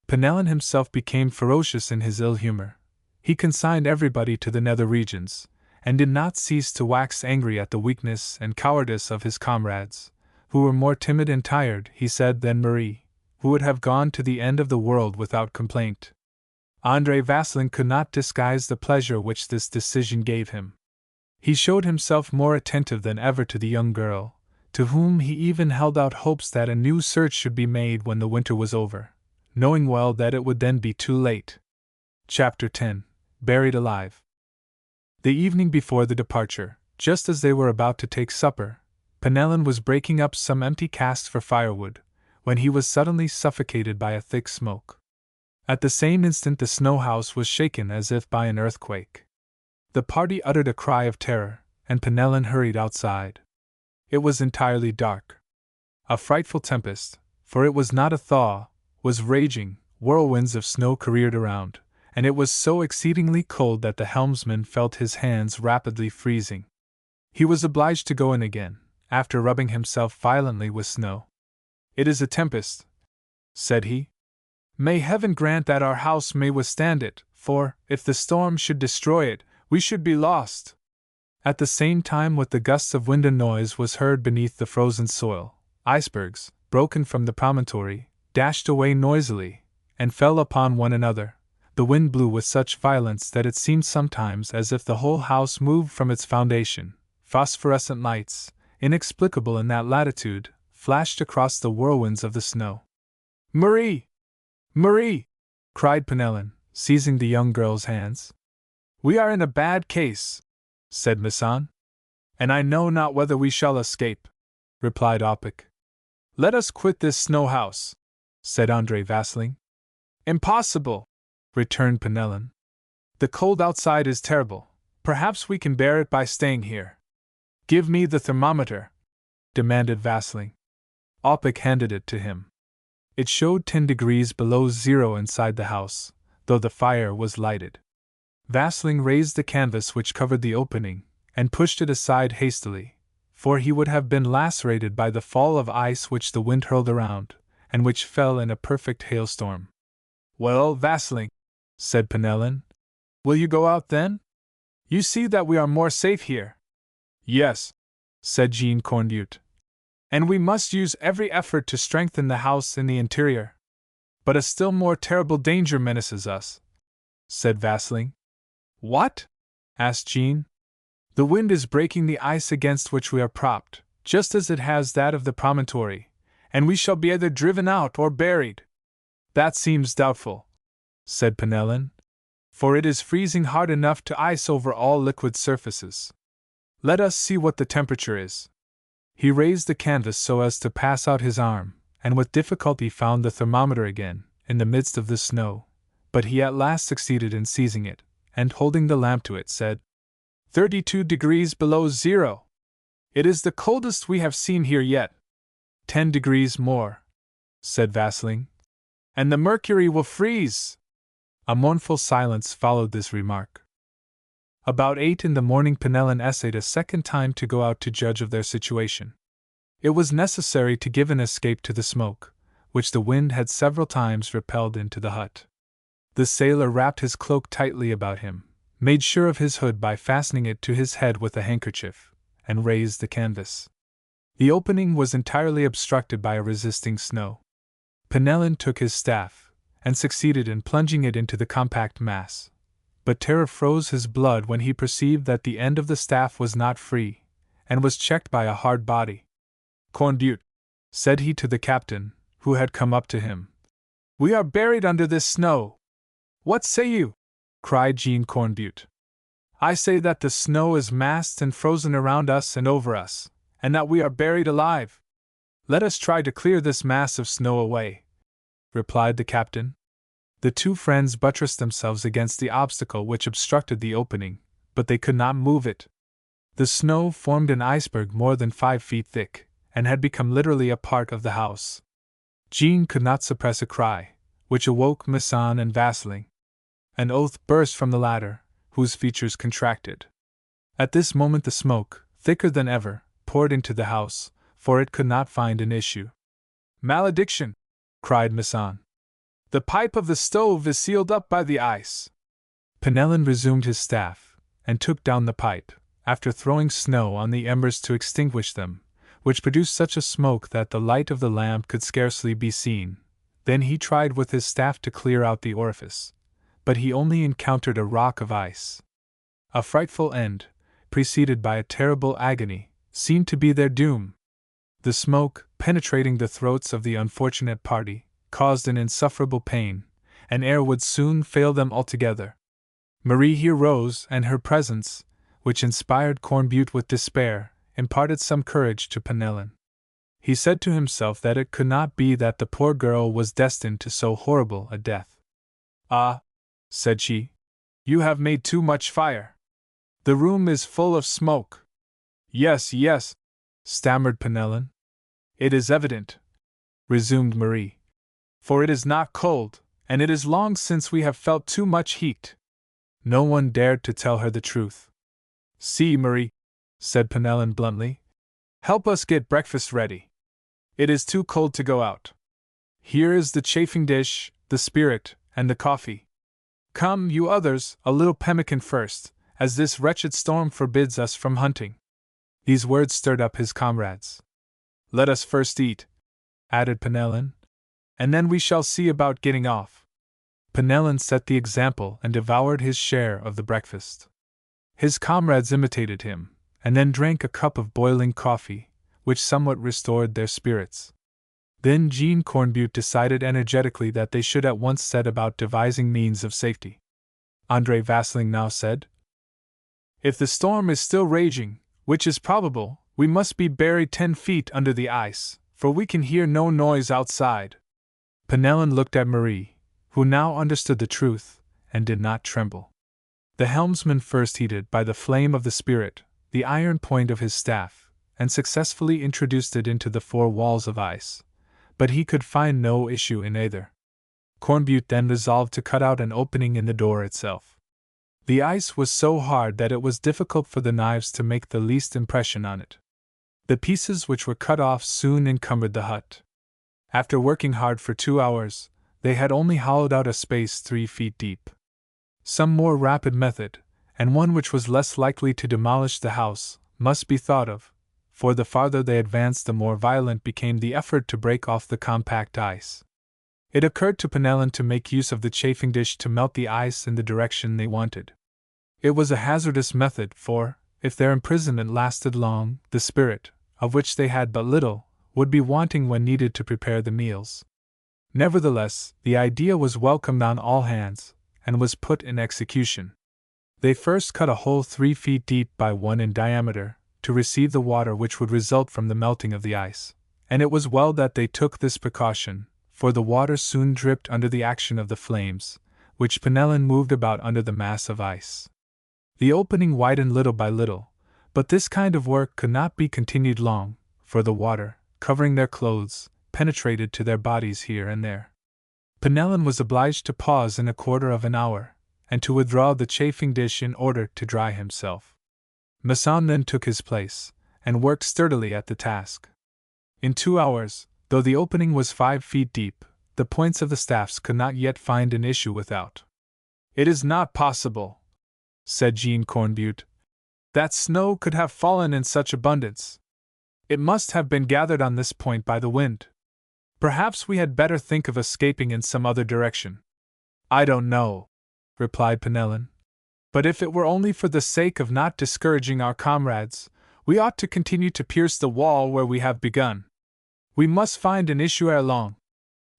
[SPEAKER 1] Penellan himself became ferocious in his ill humor. He consigned everybody to the nether regions, and did not cease to wax angry at the weakness and cowardice of his comrades, who were more timid and tired, he said, than Marie, who would have gone to the end of the world without complaint. André Vasling could not disguise the pleasure which this decision gave him. He showed himself more attentive than ever to the young girl, to whom he even held out hopes that a new search should be made when the winter was over, knowing well that it would then be too late. Chapter 10. Buried Alive. The evening before the departure, just as they were about to take supper, Penellan was breaking up some empty casks for firewood, when he was suddenly suffocated by a thick smoke. At the same instant the snow house was shaken as if by an earthquake. The party uttered a cry of terror, and Penellan hurried outside. It was entirely dark. A frightful tempest, for it was not a thaw, was raging. Whirlwinds of snow careered around, and it was so exceedingly cold that the helmsman felt his hands rapidly freezing. He was obliged to go in again, after rubbing himself violently with snow. "It is a tempest," said he. "May heaven grant that our house may withstand it, for, if the storm should destroy it, we should be lost." At the same time, with the gusts of wind, a noise was heard beneath the frozen soil. Icebergs, broken from the promontory, dashed away noisily, and fell upon one another. The wind blew with such violence that it seemed sometimes as if the whole house moved from its foundation. Phosphorescent lights, inexplicable in that latitude, flashed across the whirlwinds of the snow. "Marie! Marie!" cried Penellan, seizing the young girl's hands. "We are in a bad case," said Masson. "And I know not whether we shall escape," replied Opic. "Let us quit this snow house," said André Vasling. "Impossible," returned Penellan. "The cold outside is terrible. Perhaps we can bear it by staying here." "Give me the thermometer," demanded Vasling. Opic handed it to him. It showed 10 degrees below zero inside the house, though the fire was lighted. Vasling raised the canvas which covered the opening, and pushed it aside hastily, for he would have been lacerated by the fall of ice which the wind hurled around, and which fell in a perfect hailstorm. "Well, Vasling," said Penellan, "will you go out then? You see that we are more safe here." "Yes," said Jean Cornbutte. "And we must use every effort to strengthen the house in the interior." "But a still more terrible danger menaces us," said Vasling. "What?" asked Jean. "The wind is breaking the ice against which we are propped, just as it has that of the promontory, and we shall be either driven out or buried." "That seems doubtful," said Penellan, "for it is freezing hard enough to ice over all liquid surfaces. Let us see what the temperature is." He raised the canvas so as to pass out his arm, and with difficulty found the thermometer again, in the midst of the snow, but he at last succeeded in seizing it, and holding the lamp to it, said, 32 degrees below zero. It is the coldest we have seen here yet." 10 degrees more," said Vasling. "And the mercury will freeze." A mournful silence followed this remark. About 8 in the morning Penellan essayed a second time to go out to judge of their situation. It was necessary to give an escape to the smoke, which the wind had several times repelled into the hut. The sailor wrapped his cloak tightly about him, made sure of his hood by fastening it to his head with a handkerchief, and raised the canvas. The opening was entirely obstructed by a resisting snow. Penellan took his staff, and succeeded in plunging it into the compact mass. But terror froze his blood when he perceived that the end of the staff was not free, and was checked by a hard body. "Cornbutte," said he to the captain, who had come up to him, "we are buried under this snow." "What say you?" cried Jean Cornbutte. "I say that the snow is massed and frozen around us and over us, and that we are buried alive." "Let us try to clear this mass of snow away," replied the captain. The two friends buttressed themselves against the obstacle which obstructed the opening, but they could not move it. The snow formed an iceberg more than 5 feet thick, and had become literally a part of the house. Jean could not suppress a cry, which awoke Masson and Vasling. An oath burst from the latter, whose features contracted. At this moment the smoke, thicker than ever, poured into the house, for it could not find an issue. "Malediction!" cried Masson. The pipe of the stove is sealed up by the ice. Penellan resumed his staff, and took down the pipe, after throwing snow on the embers to extinguish them, which produced such a smoke that the light of the lamp could scarcely be seen. Then he tried with his staff to clear out the orifice, but he only encountered a rock of ice. A frightful end, preceded by a terrible agony, seemed to be their doom. The smoke, penetrating the throats of the unfortunate party, caused an insufferable pain, and air would soon fail them altogether. Marie here rose, and her presence, which inspired Cornbutte with despair, imparted some courage to Penellan. He said to himself that it could not be that the poor girl was destined to so horrible a death. "Ah," said she, "you have made too much fire. The room is full of smoke." "Yes, yes," stammered Penellan. "It is evident," resumed Marie, "for it is not cold, and it is long since we have felt too much heat." No one dared to tell her the truth. "See, Marie," said Penellan bluntly, "help us get breakfast ready. It is too cold to go out. Here is the chafing dish, the spirit, and the coffee. Come, you others, a little pemmican first, as this wretched storm forbids us from hunting." These words stirred up his comrades. "Let us first eat," added Penellan, "and then we shall see about getting off." Penellan set the example and devoured his share of the breakfast. His comrades imitated him, and then drank a cup of boiling coffee, which somewhat restored their spirits. Then Jean Cornbutte decided energetically that they should at once set about devising means of safety. André Vasling now said, "If the storm is still raging, which is probable, we must be buried 10 feet under the ice, for we can hear no noise outside." Penellan looked at Marie, who now understood the truth, and did not tremble. The helmsman first heated by the flame of the spirit the iron point of his staff, and successfully introduced it into the 4 walls of ice, but he could find no issue in either. Cornbutte then resolved to cut out an opening in the door itself. The ice was so hard that it was difficult for the knives to make the least impression on it. The pieces which were cut off soon encumbered the hut. After working hard for 2 hours, they had only hollowed out a space 3 feet deep. Some more rapid method, and one which was less likely to demolish the house, must be thought of, for the farther they advanced the more violent became the effort to break off the compact ice. It occurred to Penellan to make use of the chafing dish to melt the ice in the direction they wanted. It was a hazardous method, for, if their imprisonment lasted long, the spirit, of which they had but little, would be wanting when needed to prepare the meals. Nevertheless, the idea was welcomed on all hands, and was put in execution. They first cut a hole 3 feet deep by 1 in diameter, to receive the water which would result from the melting of the ice, and it was well that they took this precaution, for the water soon dripped under the action of the flames, which Penellan moved about under the mass of ice. The opening widened little by little, but this kind of work could not be continued long, for the water, covering their clothes, penetrated to their bodies here and there. Penellan was obliged to pause in a quarter of an hour, and to withdraw the chafing dish in order to dry himself. Masson then took his place, and worked sturdily at the task. In 2 hours, though the opening was 5 feet deep, the points of the staffs could not yet find an issue without. "It is not possible," said Jean Cornbutte, "that snow could have fallen in such abundance. It must have been gathered on this point by the wind. Perhaps we had better think of escaping in some other direction." "I don't know," replied Penellan, "but if it were only for the sake of not discouraging our comrades, we ought to continue to pierce the wall where we have begun. We must find an issue ere long."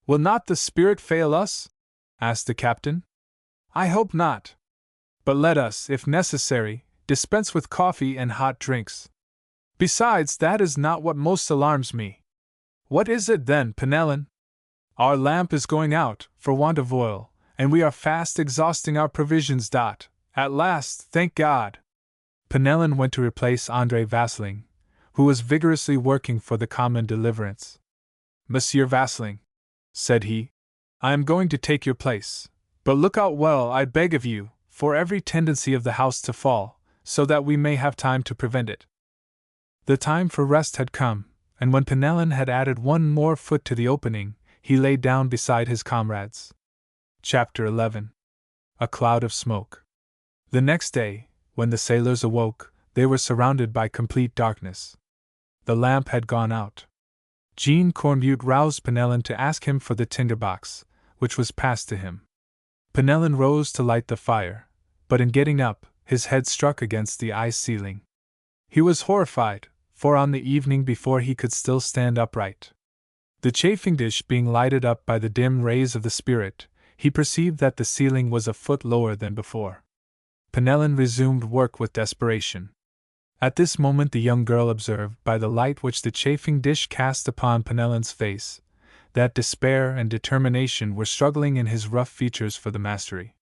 [SPEAKER 1] "Will not the spirit fail us?" asked the captain. "I hope not. But let us, if necessary, dispense with coffee and hot drinks. Besides, that is not what most alarms me." "What is it then, Penellan?" "Our lamp is going out, for want of oil, and we are fast exhausting our provisions. At last, thank God!" Penellan went to replace André Vasling, who was vigorously working for the common deliverance. "Monsieur Vasling," said he, "I am going to take your place, but look out well, I beg of you, for every tendency of the house to fall, so that we may have time to prevent it." The time for rest had come, and when Penellan had added 1 more foot to the opening, he lay down beside his comrades. Chapter 11. A Cloud of Smoke. The next day, when the sailors awoke, they were surrounded by complete darkness. The lamp had gone out. Jean Cornbutte roused Penellan to ask him for the tinderbox, which was passed to him. Penellan rose to light the fire, but in getting up, his head struck against the ice ceiling. He was horrified, for on the evening before he could still stand upright. The chafing dish being lighted up by the dim rays of the spirit, he perceived that the ceiling was a foot lower than before. Penellan resumed work with desperation. At this moment the young girl observed, by the light which the chafing dish cast upon Penellan's face, that despair and determination were struggling in his rough features for the mastery.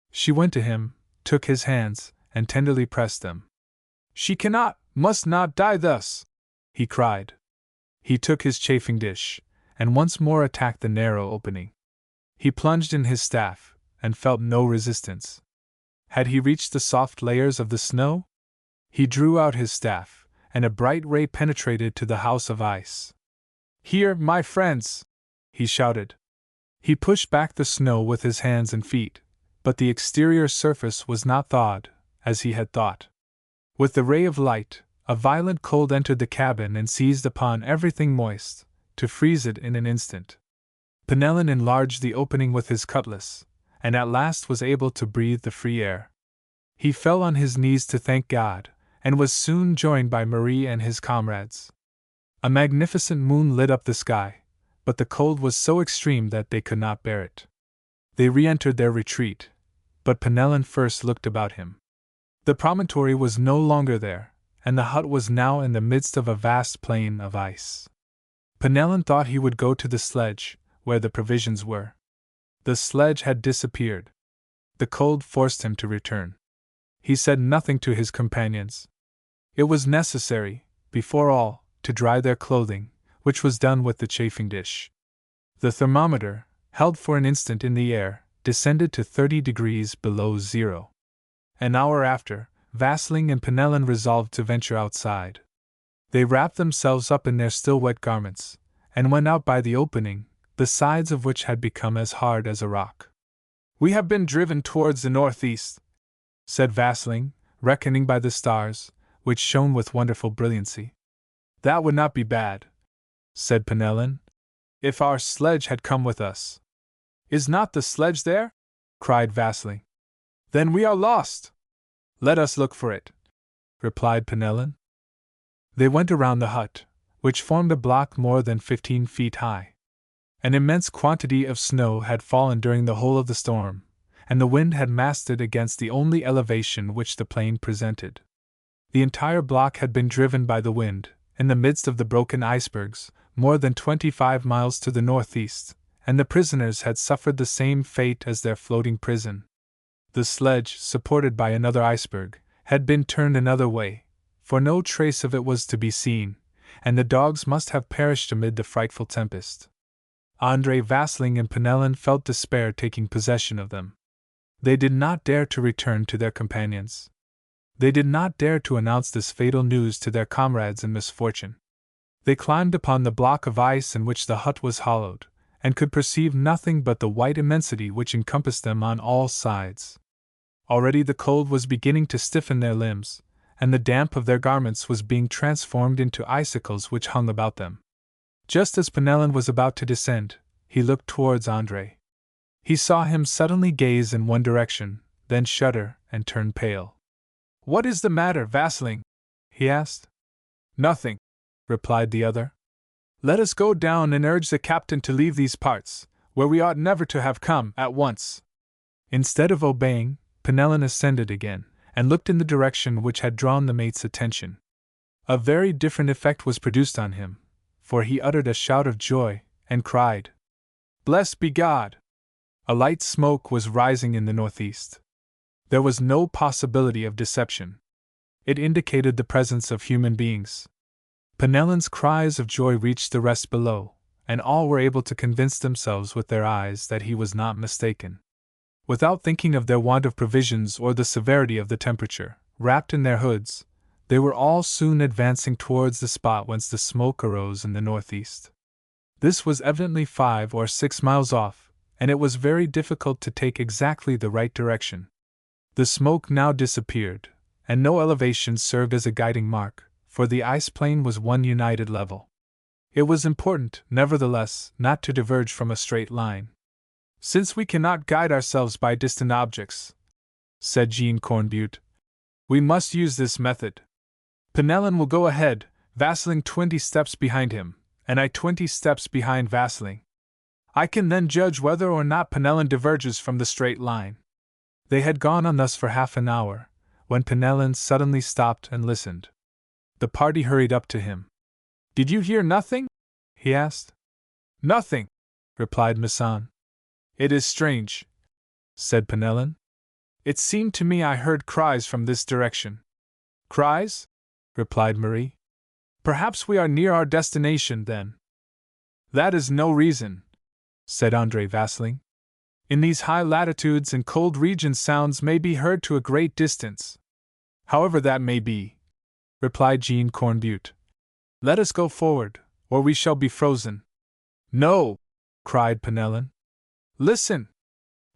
[SPEAKER 1] She went to him, took his hands, and tenderly pressed them. "She cannot, must not die thus!" he cried. He took his chafing dish, and once more attacked the narrow opening. He plunged in his staff, and felt no resistance. Had he reached the soft layers of the snow? He drew out his staff, and a bright ray penetrated to the house of ice. "Here, my friends!" he shouted. He pushed back the snow with his hands and feet, but the exterior surface was not thawed, as he had thought. With the ray of light, a violent cold entered the cabin and seized upon everything moist, to freeze it in an instant. Penellan enlarged the opening with his cutlass, and at last was able to breathe the free air. He fell on his knees to thank God, and was soon joined by Marie and his comrades. A magnificent moon lit up the sky, but the cold was so extreme that they could not bear it. They re-entered their retreat, but Penellan first looked about him. The promontory was no longer there, and the hut was now in the midst of a vast plain of ice. Penellan thought he would go to the sledge, where the provisions were. The sledge had disappeared. The cold forced him to return. He said nothing to his companions. It was necessary, before all, to dry their clothing, which was done with the chafing dish. The thermometer, held for an instant in the air, descended to 30 degrees below zero. An hour after, Vasling and Penellan resolved to venture outside. They wrapped themselves up in their still wet garments, and went out by the opening, the sides of which had become as hard as a rock. "We have been driven towards the northeast," said Vasling, reckoning by the stars, which shone with wonderful brilliancy. "That would not be bad," said Penellan, "if our sledge had come with us." "Is not the sledge there?" cried Vasling. "Then we are lost!" "Let us look for it," replied Penellan. They went around the hut, which formed a block more than 15 feet high. An immense quantity of snow had fallen during the whole of the storm, and the wind had massed it against the only elevation which the plain presented. The entire block had been driven by the wind, in the midst of the broken icebergs, more than 25 miles to the northeast, and the prisoners had suffered the same fate as their floating prison. The sledge, supported by another iceberg, had been turned another way, for no trace of it was to be seen, and the dogs must have perished amid the frightful tempest. André Vasling and Penellan felt despair taking possession of them. They did not dare to return to their companions. They did not dare to announce this fatal news to their comrades in misfortune. They climbed upon the block of ice in which the hut was hollowed, and could perceive nothing but the white immensity which encompassed them on all sides. Already the cold was beginning to stiffen their limbs, and the damp of their garments was being transformed into icicles which hung about them. Just as Penellan was about to descend, he looked towards André. He saw him suddenly gaze in one direction, then shudder and turn pale. "What is the matter, Vasling?" he asked. "Nothing," replied the other. "Let us go down and urge the captain to leave these parts, where we ought never to have come, at once." Instead of obeying, Penellan ascended again, and looked in the direction which had drawn the mate's attention. A very different effect was produced on him, for he uttered a shout of joy, and cried, "Blessed be God!" A light smoke was rising in the northeast. There was no possibility of deception. It indicated the presence of human beings. Penellan's cries of joy reached the rest below, and all were able to convince themselves with their eyes that he was not mistaken. Without thinking of their want of provisions or the severity of the temperature, wrapped in their hoods, they were all soon advancing towards the spot whence the smoke arose in the northeast. This was evidently 5 or 6 miles off, and it was very difficult to take exactly the right direction. The smoke now disappeared, and no elevation served as a guiding mark, for the ice plain was one united level. It was important, nevertheless, not to diverge from a straight line. "Since we cannot guide ourselves by distant objects," said Jean Cornbutte, "we must use this method. Penellan will go ahead, Vasling 20 steps behind him, and I 20 steps behind Vasling. I can then judge whether or not Penellan diverges from the straight line." They had gone on thus for half an hour, when Penellan suddenly stopped and listened. The party hurried up to him. "Did you hear nothing?" he asked. "Nothing," replied Masson. "It is strange," said Penellan. "It seemed to me I heard cries from this direction." "Cries?" replied Marie. "Perhaps we are near our destination, then." "That is no reason," said André Vasling. "In these high latitudes and cold regions sounds may be heard to a great distance." "However that may be," replied Jean Cornbutte, "let us go forward, or we shall be frozen." "No!" cried Penellan. "Listen!"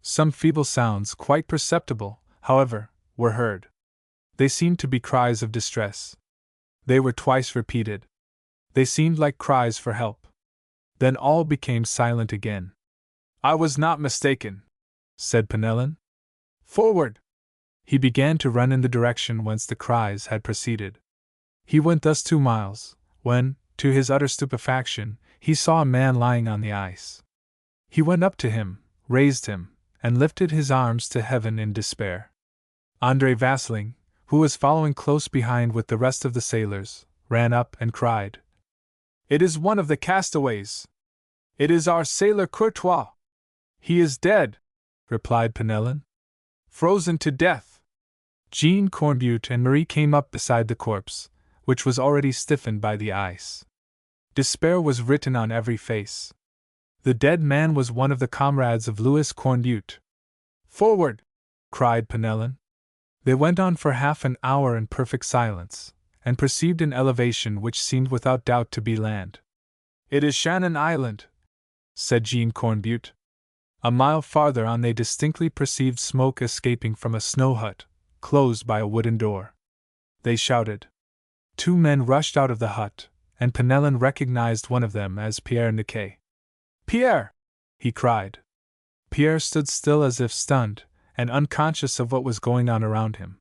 [SPEAKER 1] Some feeble sounds, quite perceptible, however, were heard. They seemed to be cries of distress. They were twice repeated. They seemed like cries for help. Then all became silent again. "I was not mistaken," said Penellan. "Forward!" He began to run in the direction whence the cries had proceeded. He went thus 2 miles, when, to his utter stupefaction, he saw a man lying on the ice. He went up to him, raised him, and lifted his arms to heaven in despair. André Vasling, who was following close behind with the rest of the sailors, ran up and cried, "It is one of the castaways! It is our sailor Courtois!" "He is dead," replied Penellan. "Frozen to death." Jean Cornbutte and Marie came up beside the corpse, which was already stiffened by the ice. Despair was written on every face. The dead man was one of the comrades of Louis Cornbutte. "Forward!" cried Penellan. They went on for half an hour in perfect silence, and perceived an elevation which seemed without doubt to be land. "It is Shannon Island," said Jean Cornbutte. A mile farther on they distinctly perceived smoke escaping from a snow hut, closed by a wooden door. They shouted. 2 men rushed out of the hut, and Penellan recognized one of them as Pierre Niquet. "Pierre!" he cried. Pierre stood still as if stunned, and unconscious of what was going on around him.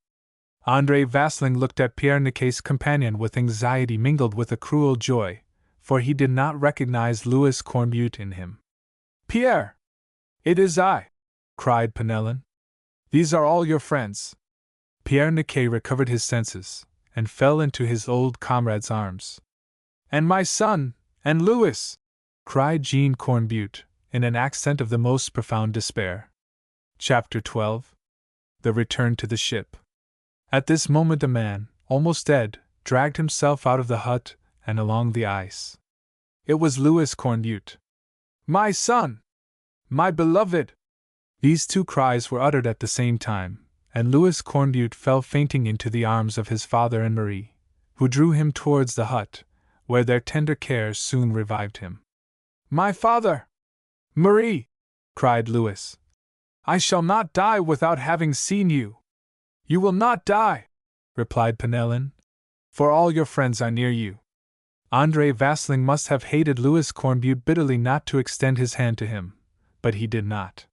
[SPEAKER 1] André Vasling looked at Pierre Niquet's companion with anxiety mingled with a cruel joy, for he did not recognize Louis Cornbutte in him. "Pierre! It is I!" cried Penellan. "These are all your friends." Pierre Niquet recovered his senses, and fell into his old comrade's arms. "And my son, and Louis!" cried Jean Cornbutte, in an accent of the most profound despair. Chapter 12. The Return to the Ship. At this moment a man, almost dead, dragged himself out of the hut and along the ice. It was Louis Cornbutte. "My son! My beloved!" These 2 cries were uttered at the same time, and Louis Cornbutte fell fainting into the arms of his father and Marie, who drew him towards the hut, where their tender care soon revived him. "My father! Marie!" cried Louis. "I shall not die without having seen you." "You will not die," replied Penellan, "for all your friends are near you." André Vasling must have hated Louis Cornbutte bitterly not to extend his hand to him, but he did not.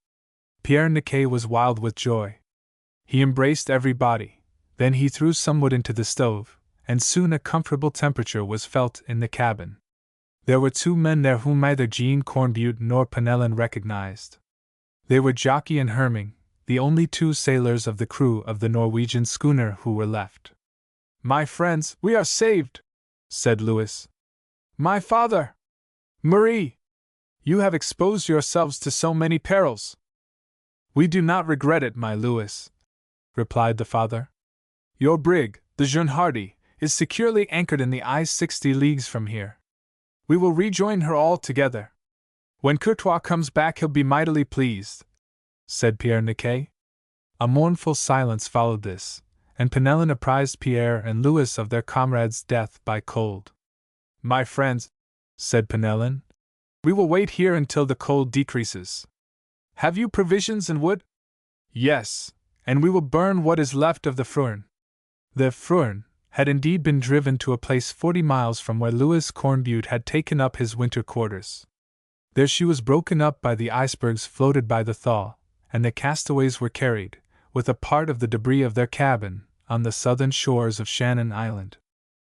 [SPEAKER 1] Pierre Niquet was wild with joy. He embraced everybody, then he threw some wood into the stove, and soon a comfortable temperature was felt in the cabin. There were 2 men there whom neither Jean Cornbutte nor Penellan recognized. They were Jockey and Herming, the only 2 sailors of the crew of the Norwegian schooner who were left. "My friends, we are saved," said Louis. "My father! Marie! You have exposed yourselves to so many perils." "We do not regret it, my Louis," replied the father. "Your brig, the Jeune Hardy, is securely anchored in the ice 60 leagues from here. We will rejoin her all together. When Courtois comes back he'll be mightily pleased," said Pierre Niquet. A mournful silence followed this, and Penellan apprised Pierre and Louis of their comrade's death by cold. "My friends," said Penellan, "we will wait here until the cold decreases. Have you provisions and wood? Yes, and we will burn what is left of the Fruin. The Fruin had indeed been driven to a place 40 miles from where Louis Cornbutte had taken up his winter quarters. There she was broken up by the icebergs floated by the thaw, and the castaways were carried, with a part of the debris of their cabin, on the southern shores of Shannon Island.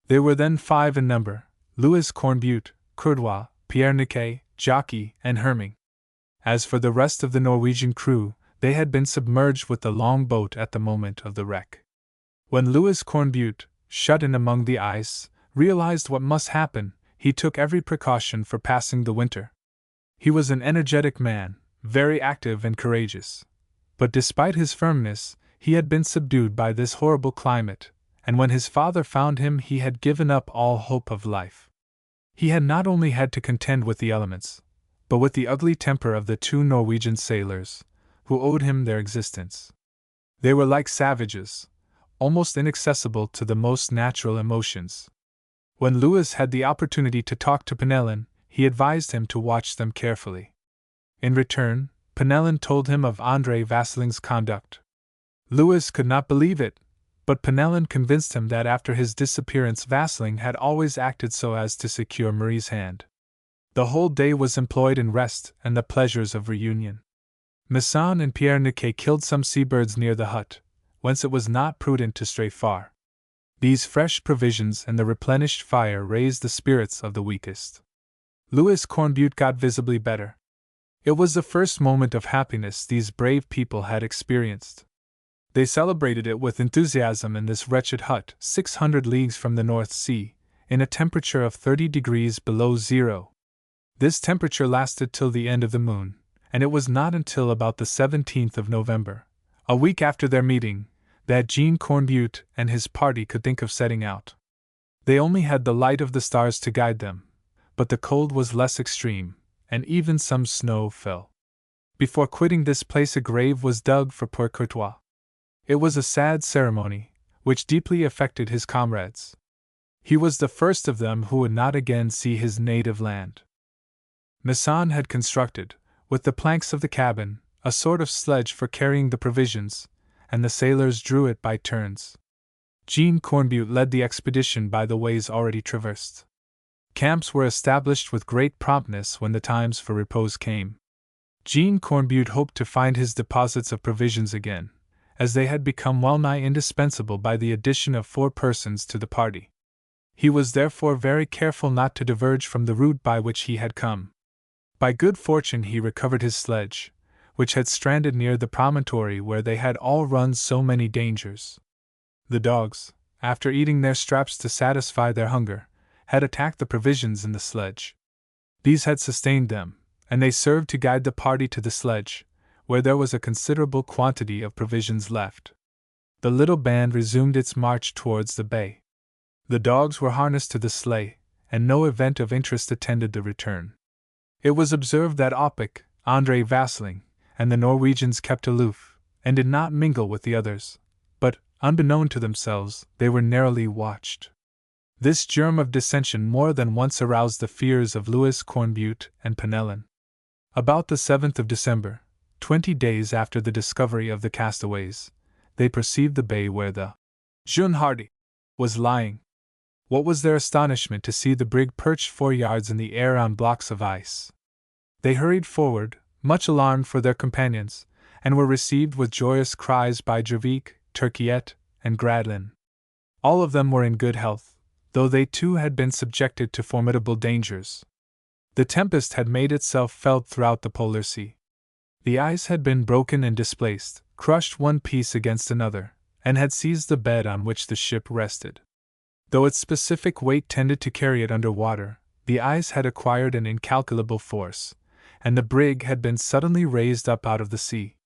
[SPEAKER 1] They were then 5 in number: Louis Cornbutte, Courtois, Pierre Niquet, Jockey, and Herming. As for the rest of the Norwegian crew, they had been submerged with the long boat at the moment of the wreck. When Louis Cornbutte, shut in among the ice, realized what must happen, he took every precaution for passing the winter. He was an energetic man, very active and courageous. But despite his firmness, he had been subdued by this horrible climate, and when his father found him he had given up all hope of life. He had not only had to contend with the elements, but with the ugly temper of the 2 Norwegian sailors, who owed him their existence. They were like savages, almost inaccessible to the most natural emotions. When Louis had the opportunity to talk to Penellan, he advised him to watch them carefully. In return, Penellan told him of André Vasseling's conduct. Louis could not believe it, but Penellan convinced him that after his disappearance Vasseling had always acted so as to secure Marie's hand. The whole day was employed in rest and the pleasures of reunion. Masson and Pierre Niquet killed some seabirds near the hut, whence it was not prudent to stray far. These fresh provisions and the replenished fire raised the spirits of the weakest. Louis Cornbutte got visibly better. It was the first moment of happiness these brave people had experienced. They celebrated it with enthusiasm in this wretched hut, 600 leagues from the North Sea, in a temperature of 30 degrees below zero. This temperature lasted till the end of the moon, and it was not until about the 17th of November, a week after their meeting, that Jean Cornbutte and his party could think of setting out. They only had the light of the stars to guide them, but the cold was less extreme, and even some snow fell. Before quitting this place a grave was dug for poor Courtois. It was a sad ceremony, which deeply affected his comrades. He was the first of them who would not again see his native land. Masson had constructed, with the planks of the cabin, a sort of sledge for carrying the provisions, and the sailors drew it by turns. Jean Cornbutte led the expedition by the ways already traversed. Camps were established with great promptness when the times for repose came. Jean Cornbutte hoped to find his deposits of provisions again, as they had become well-nigh indispensable by the addition of 4 persons to the party. He was therefore very careful not to diverge from the route by which he had come. By good fortune he recovered his sledge, which had stranded near the promontory where they had all run so many dangers. The dogs, after eating their straps to satisfy their hunger, had attacked the provisions in the sledge. These had sustained them, and they served to guide the party to the sledge, where there was a considerable quantity of provisions left. The little band resumed its march towards the bay. The dogs were harnessed to the sleigh, and no event of interest attended the return. It was observed that Oppik, André Vasseling, and the Norwegians kept aloof, and did not mingle with the others, but, unbeknown to themselves, they were narrowly watched. This germ of dissension more than once aroused the fears of Louis Cornbutte and Penellan. About the 7th of December, 20 days after the discovery of the castaways, they perceived the bay where the Jeune Hardy was lying. What was their astonishment to see the brig perched 4 yards in the air on blocks of ice. They hurried forward, much alarmed for their companions, and were received with joyous cries by Jervik, Turquiette, and Gradlin. All of them were in good health, though they too had been subjected to formidable dangers. The tempest had made itself felt throughout the polar sea. The ice had been broken and displaced, crushed one piece against another, and had seized the bed on which the ship rested. Though its specific weight tended to carry it under water, the ice had acquired an incalculable force, and the brig had been suddenly raised up out of the sea.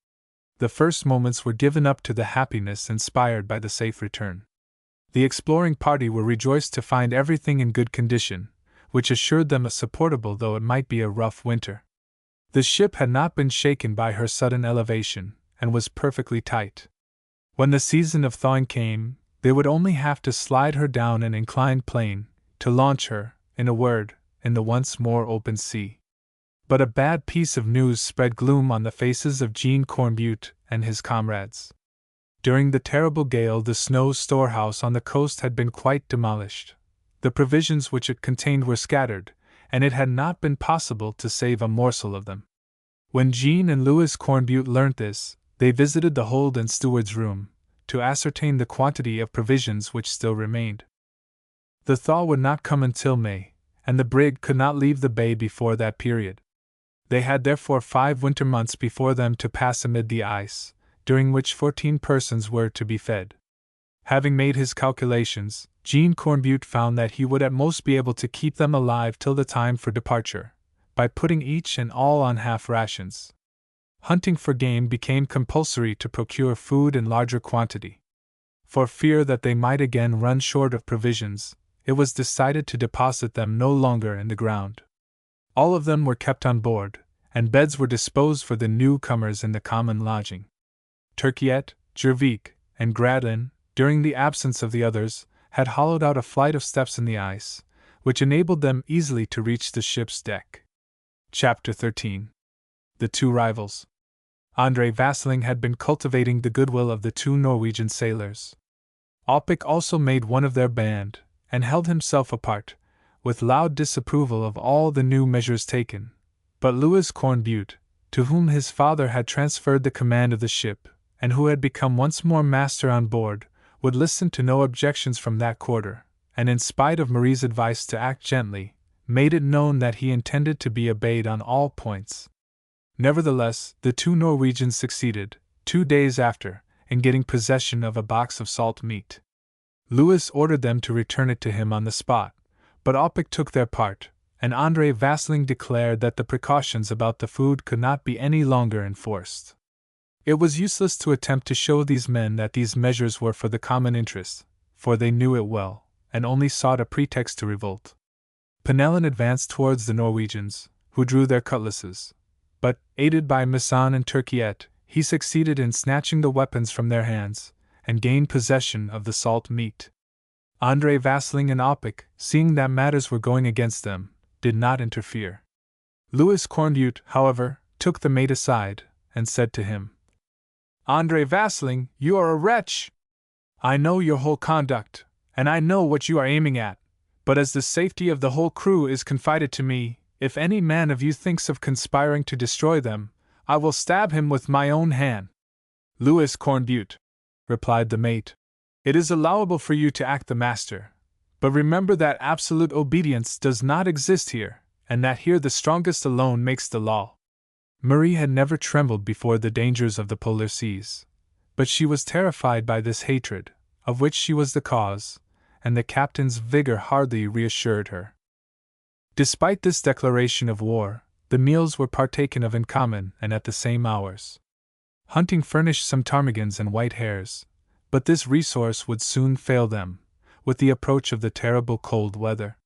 [SPEAKER 1] The first moments were given up to the happiness inspired by the safe return. The exploring party were rejoiced to find everything in good condition, which assured them a supportable though it might be a rough winter. The ship had not been shaken by her sudden elevation, and was perfectly tight. When the season of thawing came, they would only have to slide her down an inclined plane, to launch her, in a word, in the once more open sea. But a bad piece of news spread gloom on the faces of Jean Cornbutte and his comrades. During the terrible gale, the snow storehouse on the coast had been quite demolished. The provisions which it contained were scattered, and it had not been possible to save a morsel of them. When Jean and Louis Cornbutte learnt this, they visited the hold and steward's room, to ascertain the quantity of provisions which still remained. The thaw would not come until May, and the brig could not leave the bay before that period. They had therefore 5 winter months before them to pass amid the ice, during which 14 persons were to be fed. Having made his calculations, Jean Cornbutte found that he would at most be able to keep them alive till the time for departure, by putting each and all on half rations. Hunting for game became compulsory to procure food in larger quantity. For fear that they might again run short of provisions, it was decided to deposit them no longer in the ground. All of them were kept on board, and beds were disposed for the newcomers in the common lodging. Turquiette, Jervik, and Gradlin, during the absence of the others, had hollowed out a flight of steps in the ice, which enabled them easily to reach the ship's deck. Chapter 13. The Two Rivals. André Vasling had been cultivating the goodwill of the 2 Norwegian sailors. Alpic also made one of their band, and held himself apart, with loud disapproval of all the new measures taken. But Louis Cornbutte, to whom his father had transferred the command of the ship, and who had become once more master on board, would listen to no objections from that quarter, and in spite of Marie's advice to act gently, made it known that he intended to be obeyed on all points. Nevertheless, the 2 Norwegians succeeded, 2 days after, in getting possession of a box of salt meat. Louis ordered them to return it to him on the spot, but Alpic took their part, and André Vasling declared that the precautions about the food could not be any longer enforced. It was useless to attempt to show these men that these measures were for the common interest, for they knew it well, and only sought a pretext to revolt. Penellan advanced towards the Norwegians, who drew their cutlasses, but, aided by Masson and Turquiette, he succeeded in snatching the weapons from their hands, and gained possession of the salt meat. André Vasling and Alpic, seeing that matters were going against them, did not interfere. Louis Cornbutte, however, took the mate aside, and said to him, "André Vasling, you are a wretch! I know your whole conduct, and I know what you are aiming at, but as the safety of the whole crew is confided to me, if any man of you thinks of conspiring to destroy them, I will stab him with my own hand." "Louis Cornbutte," replied the mate, "it is allowable for you to act the master, but remember that absolute obedience does not exist here, and that here the strongest alone makes the law." Marie had never trembled before the dangers of the polar seas, but she was terrified by this hatred, of which she was the cause, and the captain's vigor hardly reassured her. Despite this declaration of war, the meals were partaken of in common and at the same hours. Hunting furnished some ptarmigans and white hares, but this resource would soon fail them, with the approach of the terrible cold weather.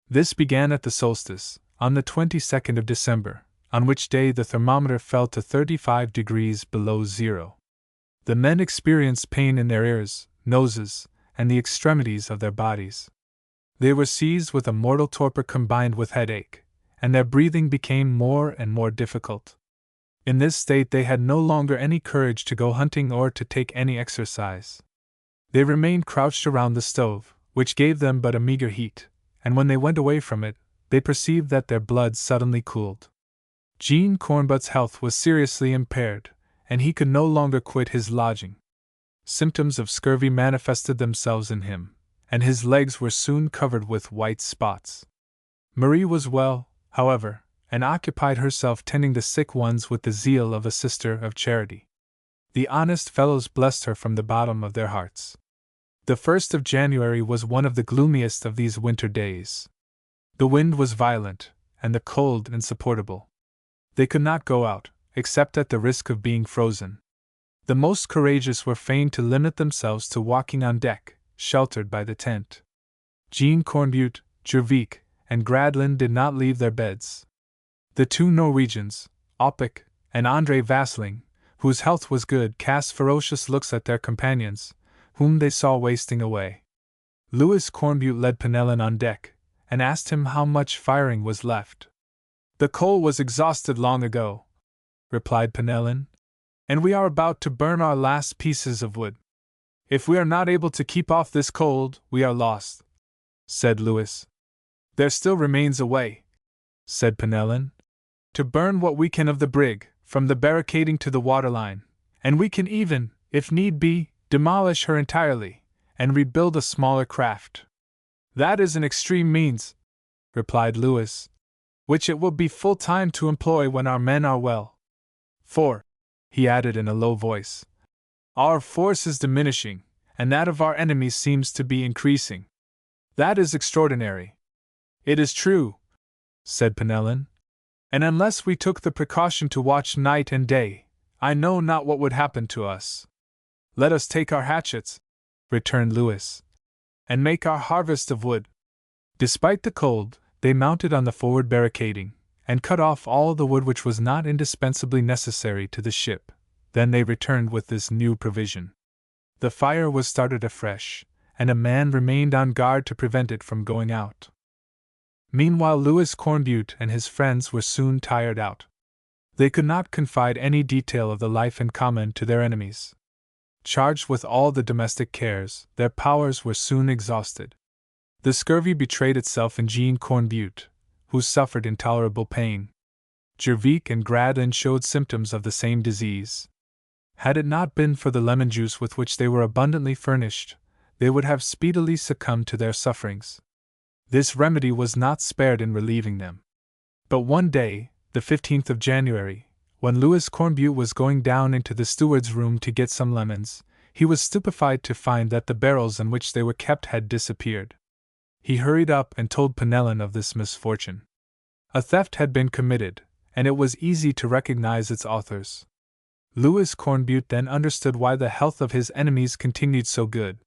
[SPEAKER 1] This began at the solstice, on the 22nd of December, on which day the thermometer fell to 35 degrees below zero. The men experienced pain in their ears, noses, and the extremities of their bodies. They were seized with a mortal torpor combined with headache, and their breathing became more and more difficult. In this state they had no longer any courage to go hunting or to take any exercise. They remained crouched around the stove, which gave them but a meager heat, and when they went away from it, they perceived that their blood suddenly cooled. Jean Cornbutte's health was seriously impaired, and he could no longer quit his lodging. Symptoms of scurvy manifested themselves in him, and his legs were soon covered with white spots. Marie was well, however, and occupied herself tending the sick ones with the zeal of a sister of charity. The honest fellows blessed her from the bottom of their hearts. The 1st of January was one of the gloomiest of these winter days. The wind was violent, and the cold insupportable. They could not go out, except at the risk of being frozen. The most courageous were fain to limit themselves to walking on deck, sheltered by the tent. Jean Cornbutte, Jervik, and Gradlin did not leave their beds. The 2 Norwegians, Alpic and André Vasling, whose health was good, cast ferocious looks at their companions, whom they saw wasting away. Louis Cornbutte led Penellan on deck, and asked him how much firing was left. "The coal was exhausted long ago," replied Penellan, "and we are about to burn our last pieces of wood. If we are not able to keep off this cold, we are lost," said Louis. "There still remains a way," said Penellan, "to burn what we can of the brig, from the barricading to the waterline, and we can even, if need be, demolish her entirely, and rebuild a smaller craft." "That is an extreme means," replied Louis, "which it will be full time to employ when our men are well. For," he added in a low voice, "our force is diminishing, and that of our enemies seems to be increasing." "That is extraordinary." "It is true," said Penellan, "and unless we took the precaution to watch night and day, I know not what would happen to us." "Let us take our hatchets," returned Louis, "and make our harvest of wood." Despite the cold, they mounted on the forward barricading, and cut off all the wood which was not indispensably necessary to the ship. Then they returned with this new provision. The fire was started afresh, and a man remained on guard to prevent it from going out. Meanwhile, Louis Cornbutte and his friends were soon tired out. They could not confide any detail of the life in common to their enemies. Charged with all the domestic cares, their powers were soon exhausted. The scurvy betrayed itself in Jean Cornbutte, who suffered intolerable pain. Jervik and Gradlin showed symptoms of the same disease. Had it not been for the lemon juice with which they were abundantly furnished, they would have speedily succumbed to their sufferings. This remedy was not spared in relieving them. But one day, the 15th of January, when Louis Cornbutte was going down into the steward's room to get some lemons, he was stupefied to find that the barrels in which they were kept had disappeared. He hurried up and told Penellan of this misfortune. A theft had been committed, and it was easy to recognize its authors. Louis Cornbutte then understood why the health of his enemies continued so good.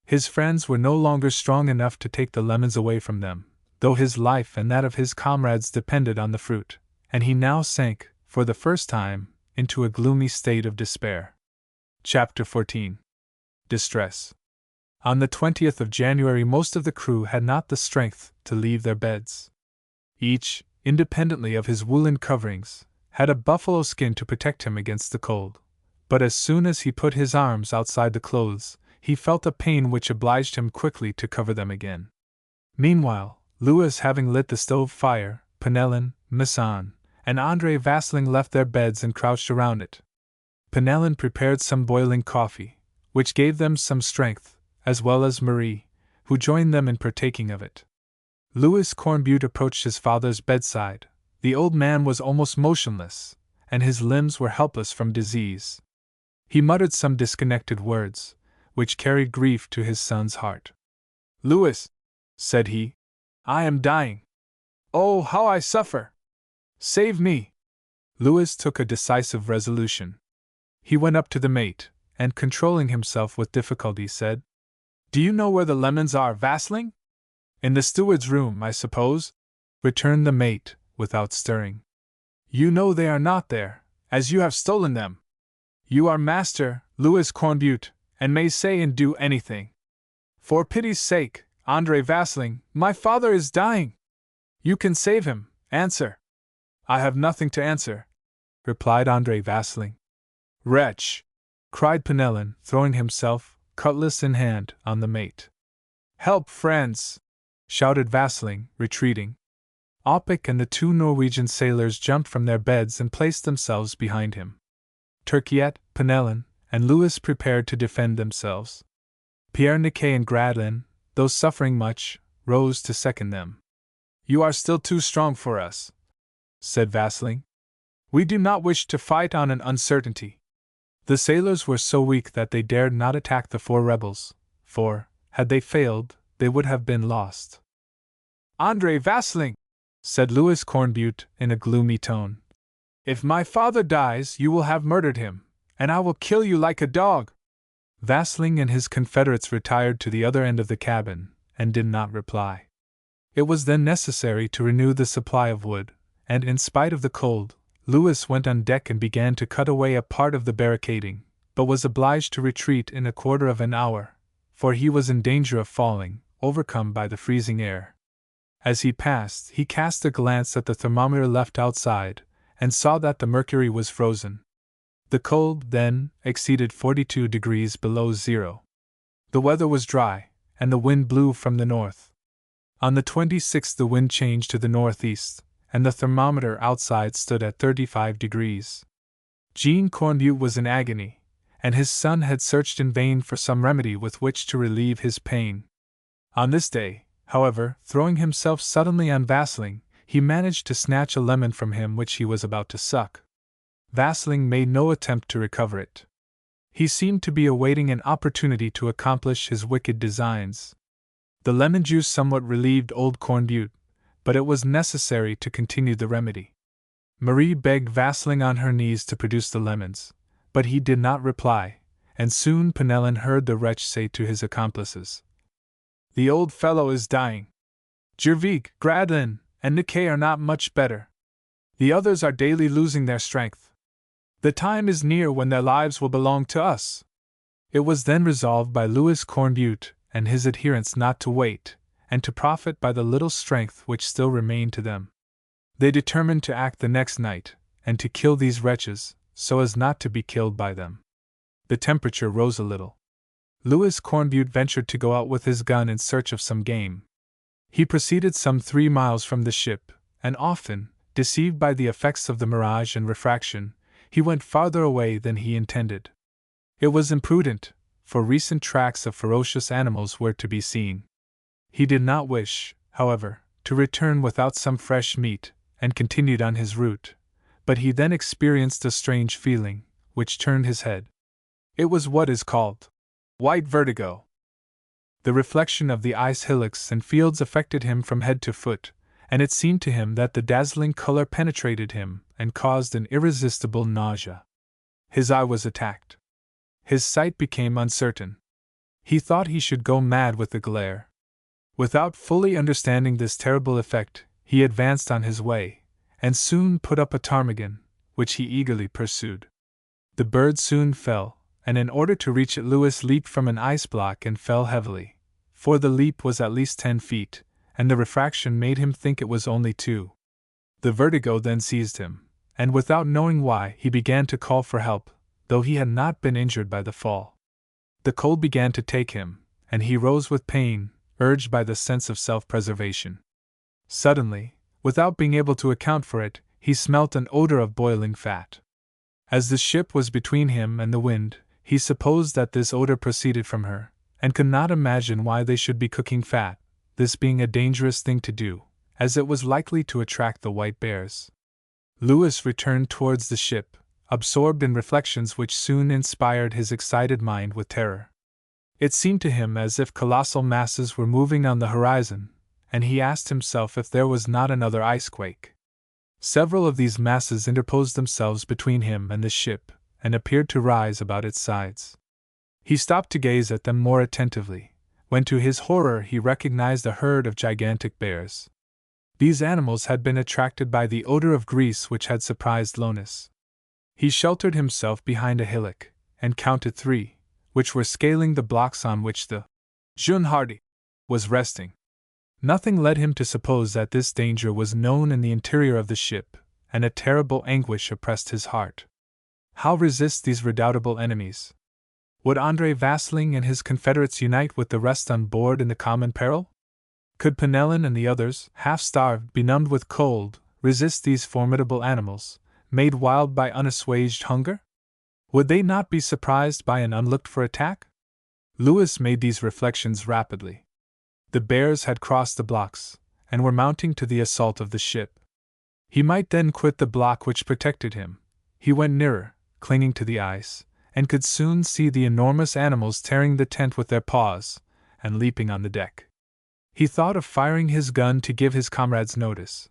[SPEAKER 1] His friends were no longer strong enough to take the lemons away from them, though his life and that of his comrades depended on the fruit, and he now sank, for the first time, into a gloomy state of despair. Chapter 14. Distress. On the 20th of January, most of the crew had not the strength to leave their beds. Each, independently of his woolen coverings, had a buffalo skin to protect him against the cold, but as soon as he put his arms outside the clothes, he felt a pain which obliged him quickly to cover them again. Meanwhile, Louis having lit the stove fire, Penellan, Masson, and André Vasling left their beds and crouched around it. Penellan prepared some boiling coffee, which gave them some strength, as well as Marie, who joined them in partaking of it. Louis Cornbutte approached his father's bedside. The old man was almost motionless, and his limbs were helpless from disease. He muttered some disconnected words, which carried grief to his son's heart. "Louis," said he, "I am dying. Oh, how I suffer! Save me!" Louis took a decisive resolution. He went up to the mate, and controlling himself with difficulty said, "Do you know where the lemons are, Vasling?" "In the steward's room, I suppose," returned the mate, without stirring. "You know they are not there, as you have stolen them. You are master, Louis Cornbutte, and may say and do anything. For pity's sake, André Vasling, my father is dying. You can save him, answer." "I have nothing to answer," replied André Vasling. "Wretch!" cried Penellan, throwing himself, cutlass in hand, on the mate. "Help, friends!" shouted Vasling, retreating. Oppik and the two Norwegian sailors jumped from their beds and placed themselves behind him. Turquiette, Penellan, and Louis prepared to defend themselves. Pierre Niquet and Gradlin, though suffering much, rose to second them. "You are still too strong for us," said Vasling. "We do not wish to fight on an uncertainty." The sailors were so weak that they dared not attack the four rebels, for, had they failed, they would have been lost. "André Vasling," said Louis Cornbutte in a gloomy tone, "if my father dies, you will have murdered him, and I will kill you like a dog." Vasling and his confederates retired to the other end of the cabin, and did not reply. It was then necessary to renew the supply of wood, and in spite of the cold, Louis went on deck and began to cut away a part of the barricading, but was obliged to retreat in a quarter of an hour, for he was in danger of falling, overcome by the freezing air. As he passed, he cast a glance at the thermometer left outside, and saw that the mercury was frozen. The cold, then, exceeded 42 degrees below zero. The weather was dry, and the wind blew from the north. On the 26th the wind changed to the northeast, and the thermometer outside stood at 35 degrees. Jean Cornbutte was in agony, and his son had searched in vain for some remedy with which to relieve his pain. On this day, however, throwing himself suddenly on Vasling, he managed to snatch a lemon from him which he was about to suck. Vasling made no attempt to recover it. He seemed to be awaiting an opportunity to accomplish his wicked designs. The lemon juice somewhat relieved old Cornbutte, but it was necessary to continue the remedy. Marie begged Vasling on her knees to produce the lemons, but he did not reply, and soon Penellan heard the wretch say to his accomplices, "The old fellow is dying. Gervig, Gradlin, and Niquet are not much better. The others are daily losing their strength. The time is near when their lives will belong to us." It was then resolved by Louis Cornbutte and his adherents not to wait, and to profit by the little strength which still remained to them. They determined to act the next night, and to kill these wretches, so as not to be killed by them. The temperature rose a little. Louis Cornbutte ventured to go out with his gun in search of some game. He proceeded some 3 miles from the ship, and often, deceived by the effects of the mirage and refraction, he went farther away than he intended. It was imprudent, for recent tracks of ferocious animals were to be seen. He did not wish, however, to return without some fresh meat, and continued on his route, but he then experienced a strange feeling, which turned his head. It was what is called white vertigo. The reflection of the ice hillocks and fields affected him from head to foot, and it seemed to him that the dazzling color penetrated him and caused an irresistible nausea. His eye was attacked. His sight became uncertain. He thought he should go mad with the glare. Without fully understanding this terrible effect, he advanced on his way, and soon put up a ptarmigan, which he eagerly pursued. The bird soon fell, and in order to reach it Louis leaped from an ice block and fell heavily, for the leap was at least 10 feet, and the refraction made him think it was only 2. The vertigo then seized him, and without knowing why he began to call for help, though he had not been injured by the fall. The cold began to take him, and he rose with pain, urged by the sense of self-preservation. Suddenly, without being able to account for it, he smelt an odor of boiling fat. As the ship was between him and the wind, he supposed that this odor proceeded from her, and could not imagine why they should be cooking fat, this being a dangerous thing to do, as it was likely to attract the white bears. Louis returned towards the ship, absorbed in reflections which soon inspired his excited mind with terror. It seemed to him as if colossal masses were moving on the horizon, and he asked himself if there was not another icequake. Several of these masses interposed themselves between him and the ship, and appeared to rise about its sides. He stopped to gaze at them more attentively, when to his horror he recognized a herd of gigantic bears. These animals had been attracted by the odor of grease which had surprised Louis. He sheltered himself behind a hillock, and counted 3, which were scaling the blocks on which the Jeune Hardy was resting. Nothing led him to suppose that this danger was known in the interior of the ship, and a terrible anguish oppressed his heart. How resist these redoubtable enemies? Would André Vasling and his confederates unite with the rest on board in the common peril? Could Penellan and the others, half-starved, benumbed with cold, resist these formidable animals, made wild by unassuaged hunger? Would they not be surprised by an unlooked-for attack? Louis made these reflections rapidly. The bears had crossed the blocks, and were mounting to the assault of the ship. He might then quit the block which protected him. He went nearer, clinging to the ice, and could soon see the enormous animals tearing the tent with their paws, and leaping on the deck. He thought of firing his gun to give his comrades notice,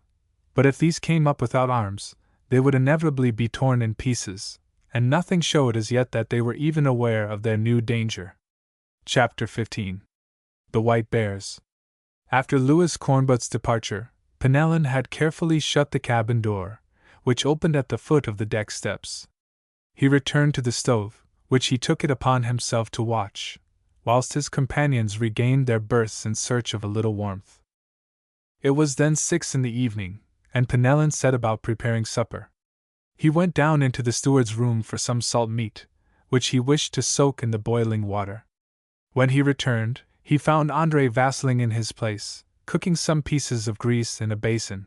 [SPEAKER 1] but if these came up without arms, they would inevitably be torn in pieces, and nothing showed as yet that they were even aware of their new danger. Chapter 15. The White Bears. After Louis Cornbutte's departure, Penellan had carefully shut the cabin door, which opened at the foot of the deck steps. He returned to the stove, which he took it upon himself to watch, whilst his companions regained their berths in search of a little warmth. It was then 6 in the evening, and Penellan set about preparing supper. He went down into the steward's room for some salt meat, which he wished to soak in the boiling water. When he returned, he found Andrei Vasling in his place, cooking some pieces of grease in a basin.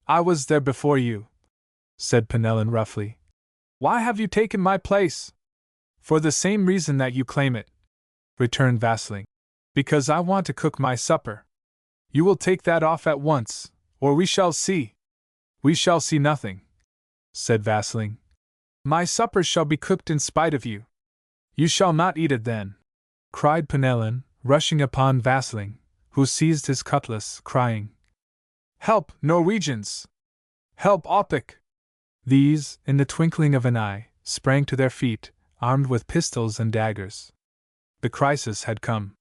[SPEAKER 1] "I was there before you," said Penellan roughly. "Why have you taken my place?" "For the same reason that you claim it," returned Vasling. "Because I want to cook my supper." "You will take that off at once, or we shall see." "We shall see nothing," said Vasling. "My supper shall be cooked in spite of you." "You shall not eat it then," cried Penellan, rushing upon Vasling, who seized his cutlass, crying, "Help, Norwegians! Help, Oppik!" These, in the twinkling of an eye, sprang to their feet, armed with pistols and daggers. The crisis had come.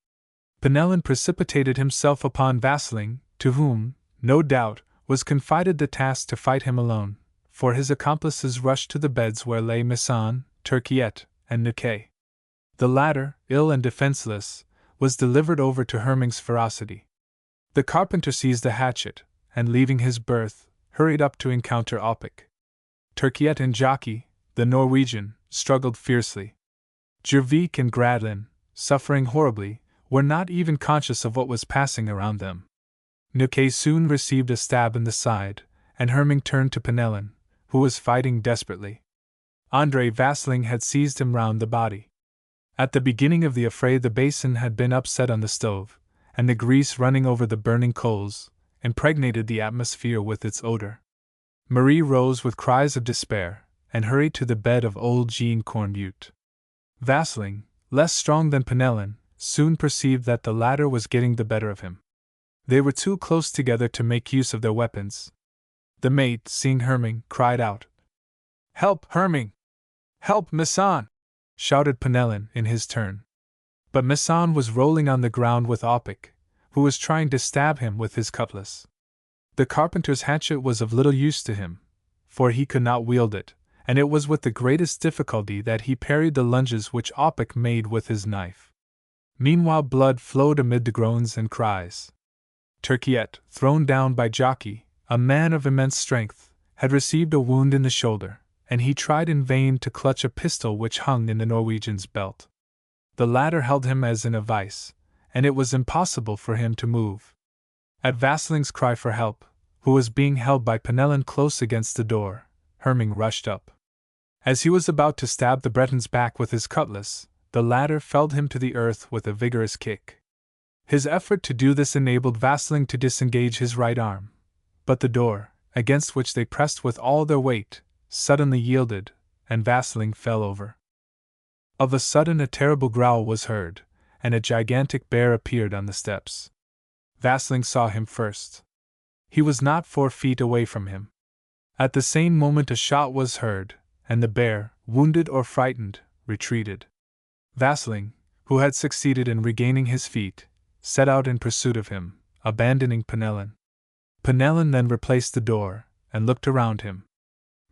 [SPEAKER 1] Penellan precipitated himself upon Vasling, to whom, no doubt, was confided the task to fight him alone, for his accomplices rushed to the beds where lay Misson, Turquiette, and Niquet. The latter, ill and defenseless, was delivered over to Herming's ferocity. The carpenter seized a hatchet, and leaving his berth, hurried up to encounter Oppik. Turquiette and Jockey, the Norwegian, struggled fiercely. Jervik and Gradlin, suffering horribly, were not even conscious of what was passing around them. Niquet soon received a stab in the side, and Herming turned to Penellan, who was fighting desperately. Andrei Vasling had seized him round the body. At the beginning of the affray the basin had been upset on the stove, and the grease running over the burning coals impregnated the atmosphere with its odor. Marie rose with cries of despair, and hurried to the bed of old Jean Cornbutte. Vasling, less strong than Penellan, soon perceived that the latter was getting the better of him. They were too close together to make use of their weapons. The mate, seeing Herming, cried out, "Help, Herming! Help, Misson!" shouted Penellan in his turn. But Misson was rolling on the ground with Oppik, who was trying to stab him with his cutlass. The carpenter's hatchet was of little use to him, for he could not wield it, and it was with the greatest difficulty that he parried the lunges which Oppik made with his knife. Meanwhile blood flowed amid the groans and cries. Turquiette, thrown down by Jockey, a man of immense strength, had received a wound in the shoulder, and he tried in vain to clutch a pistol which hung in the Norwegian's belt. The latter held him as in a vice, and it was impossible for him to move. At Vasling's cry for help, who was being held by Penellan close against the door, Herming rushed up. As he was about to stab the Breton's back with his cutlass, the latter felled him to the earth with a vigorous kick. His effort to do this enabled Vasling to disengage his right arm, but the door, against which they pressed with all their weight, suddenly yielded, and Vasling fell over. Of a sudden a terrible growl was heard, and a gigantic bear appeared on the steps. Vasling saw him first. He was not 4 feet away from him. At the same moment a shot was heard, and the bear, wounded or frightened, retreated. Vasling, who had succeeded in regaining his feet, set out in pursuit of him, abandoning Penellan. Penellan then replaced the door, and looked around him.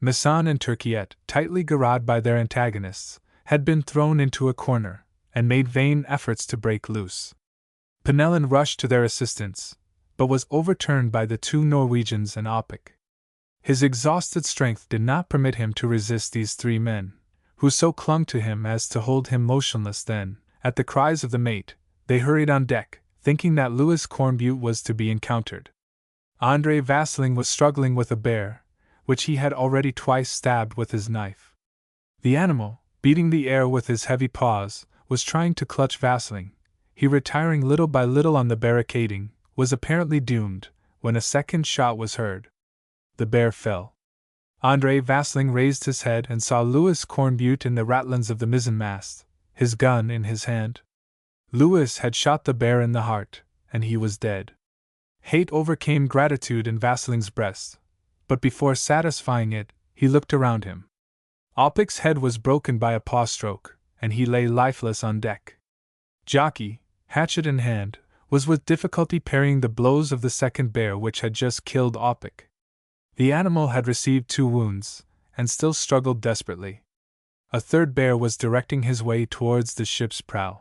[SPEAKER 1] Misson and Turquiette, tightly garroted by their antagonists, had been thrown into a corner, and made vain efforts to break loose. Penellan rushed to their assistance, but was overturned by the 2 Norwegians and Oppik. His exhausted strength did not permit him to resist these 3 men, who so clung to him as to hold him motionless. Then, at the cries of the mate, they hurried on deck, thinking that Louis Cornbutte was to be encountered. Andrei Vasling was struggling with a bear, which he had already twice stabbed with his knife. The animal, beating the air with his heavy paws, was trying to clutch Vasling. He, retiring little by little on the barricading, was apparently doomed, when a second shot was heard. The bear fell. Andrei Vasling raised his head and saw Louis Cornbutte in the ratlins of the mizzenmast, his gun in his hand. Louis had shot the bear in the heart, and he was dead. Hate overcame gratitude in Vasling's breast, but before satisfying it, he looked around him. Oppik's head was broken by a paw stroke, and he lay lifeless on deck. Jockey, hatchet in hand, was with difficulty parrying the blows of the second bear which had just killed Oppik. The animal had received 2 wounds, and still struggled desperately. A third bear was directing his way towards the ship's prow.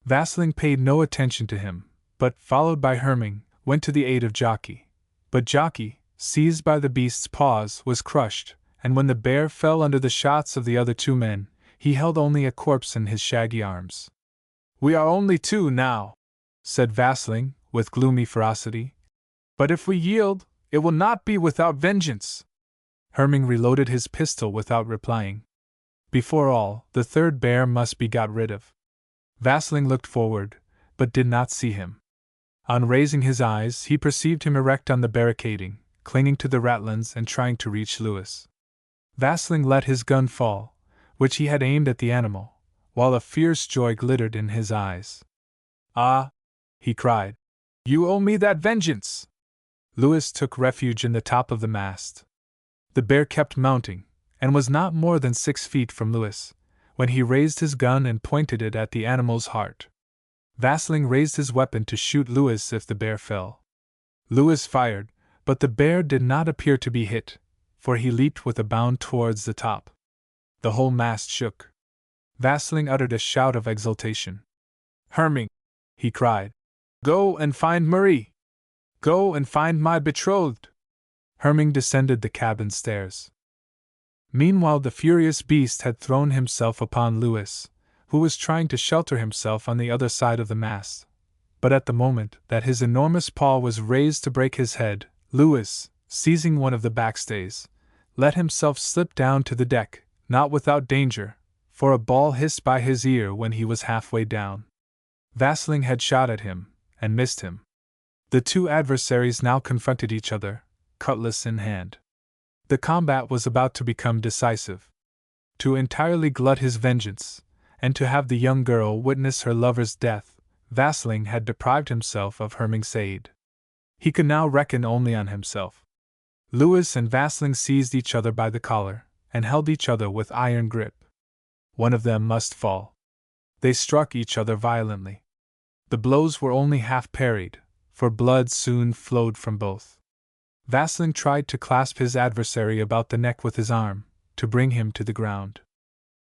[SPEAKER 1] Vasling paid no attention to him, but, followed by Herming, went to the aid of Jockey. But Jockey, seized by the beast's paws, was crushed, and when the bear fell under the shots of the other two men, he held only a corpse in his shaggy arms. "We are only two now," said Vasling, with gloomy ferocity. "But if we yield, it will not be without vengeance." Herming reloaded his pistol without replying. Before all, the third bear must be got rid of. Vasling looked forward, but did not see him. On raising his eyes, he perceived him erect on the barricading, clinging to the ratlins and trying to reach Louis. Vasling let his gun fall, which he had aimed at the animal, while a fierce joy glittered in his eyes. "Ah!" he cried. "You owe me that vengeance!" Louis took refuge in the top of the mast. The bear kept mounting, and was not more than 6 feet from Louis, when he raised his gun and pointed it at the animal's heart. Vasling raised his weapon to shoot Louis if the bear fell. Louis fired, but the bear did not appear to be hit, for he leaped with a bound towards the top. The whole mast shook. Vasling uttered a shout of exultation. "Herming," he cried, "go and find Marie! Go and find my betrothed!" Herming descended the cabin stairs. Meanwhile, the furious beast had thrown himself upon Louis, who was trying to shelter himself on the other side of the mast. But at the moment that his enormous paw was raised to break his head, Louis, seizing one of the backstays, let himself slip down to the deck, not without danger, for a ball hissed by his ear when he was halfway down. Vasling had shot at him, and missed him. The two adversaries now confronted each other, cutlass in hand. The combat was about to become decisive. To entirely glut his vengeance, and to have the young girl witness her lover's death, Vasling had deprived himself of Herming's aid. He could now reckon only on himself. Louis and Vasling seized each other by the collar, and held each other with iron grip. One of them must fall. They struck each other violently. The blows were only half parried, for blood soon flowed from both. Vasling tried to clasp his adversary about the neck with his arm, to bring him to the ground.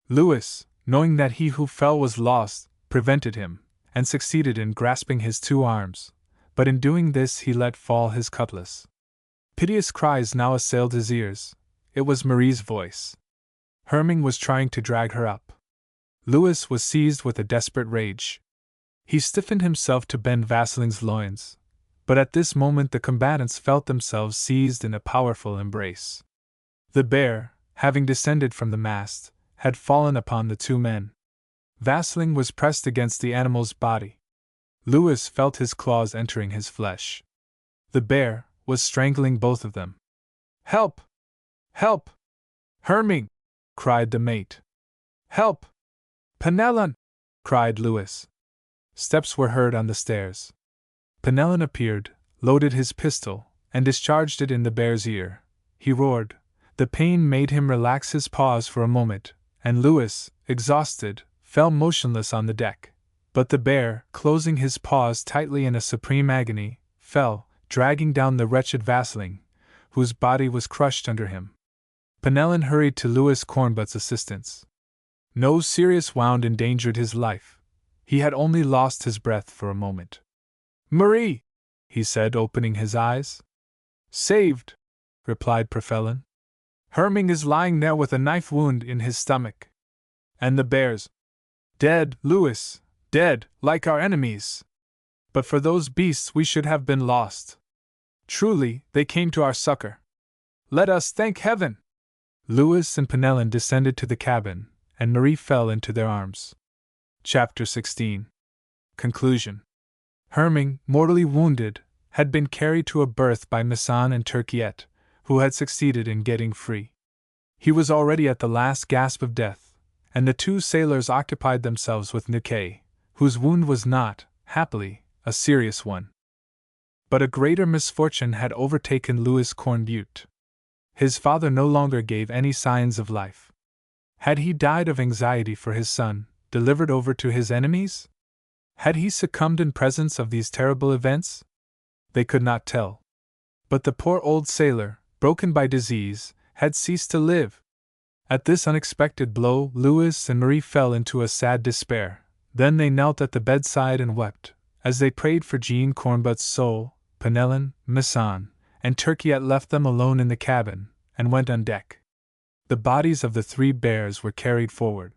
[SPEAKER 1] Louis, knowing that he who fell was lost, prevented him, and succeeded in grasping his two arms, but in doing this he let fall his cutlass. Piteous cries now assailed his ears. It was Marie's voice. Herming was trying to drag her up. Louis was seized with a desperate rage. He stiffened himself to bend Vasling's loins, but at this moment the combatants felt themselves seized in a powerful embrace. The bear, having descended from the mast, had fallen upon the two men. Vasling was pressed against the animal's body. Louis felt his claws entering his flesh. The bear was strangling both of them. "Help! Help! Herming!" cried the mate. "Help! Penellan!" cried Louis. Steps were heard on the stairs. Penellan appeared, loaded his pistol, and discharged it in the bear's ear. He roared. The pain made him relax his paws for a moment, and Louis, exhausted, fell motionless on the deck. But the bear, closing his paws tightly in a supreme agony, fell, dragging down the wretched Vasling, whose body was crushed under him. Penellan hurried to Louis Cornbutt's assistance. No serious wound endangered his life. He had only lost his breath for a moment. "Marie!" he said, opening his eyes. "Saved!" replied Profellin. "Herming is lying there with a knife wound in his stomach. And the bears? Dead, Louis, dead, like our enemies. But for those beasts we should have been lost. Truly, they came to our succor. Let us thank heaven!" Louis and Penellan descended to the cabin, and Marie fell into their arms. Chapter 16. Conclusion. Herming, mortally wounded, had been carried to a berth by Masson and Turquiette, who had succeeded in getting free. He was already at the last gasp of death, and the two sailors occupied themselves with Niquet, whose wound was not, happily, a serious one. But a greater misfortune had overtaken Louis Cornbutte. His father no longer gave any signs of life. Had he died of anxiety for his son, delivered over to his enemies? Had he succumbed in presence of these terrible events? They could not tell. But the poor old sailor, broken by disease, had ceased to live. At this unexpected blow, Louis and Marie fell into a sad despair. Then they knelt at the bedside and wept, as they prayed for Jean Cornbutte's soul, Penellan, Masson, and Turkey had left them alone in the cabin, and went on deck. The bodies of the 3 bears were carried forward.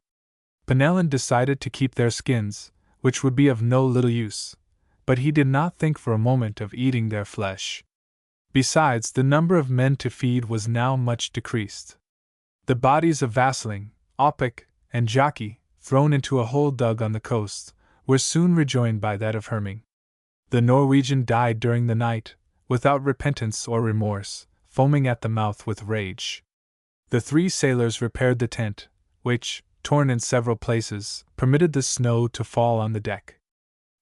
[SPEAKER 1] Penellan decided to keep their skins, which would be of no little use, but he did not think for a moment of eating their flesh. Besides, the number of men to feed was now much decreased. The bodies of Vasling, Opic, and Jockey, thrown into a hole dug on the coast, were soon rejoined by that of Herming. The Norwegian died during the night, without repentance or remorse, foaming at the mouth with rage. The 3 sailors repaired the tent, which, torn in several places, permitted the snow to fall on the deck.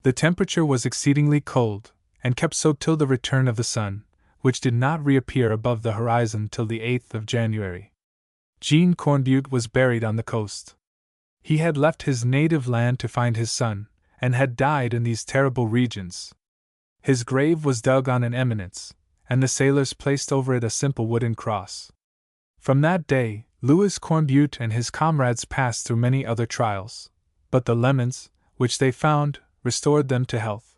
[SPEAKER 1] The temperature was exceedingly cold, and kept so till the return of the sun, which did not reappear above the horizon till the 8th of January. Jean Cornbutte was buried on the coast. He had left his native land to find his son, and had died in these terrible regions. His grave was dug on an eminence, and the sailors placed over it a simple wooden cross. From that day, Louis Cornbutte and his comrades passed through many other trials, but the lemons, which they found, restored them to health.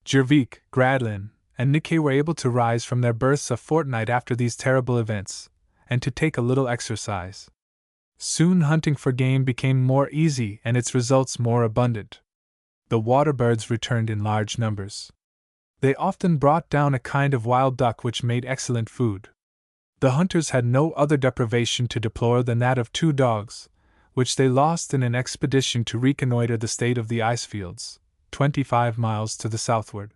[SPEAKER 1] Jervik, Gradlin, and Nikkei were able to rise from their berths a fortnight after these terrible events, and to take a little exercise. Soon hunting for game became more easy and its results more abundant. The water birds returned in large numbers. They often brought down a kind of wild duck which made excellent food. The hunters had no other deprivation to deplore than that of 2 dogs, which they lost in an expedition to reconnoiter the state of the ice fields, 25 miles to the southward.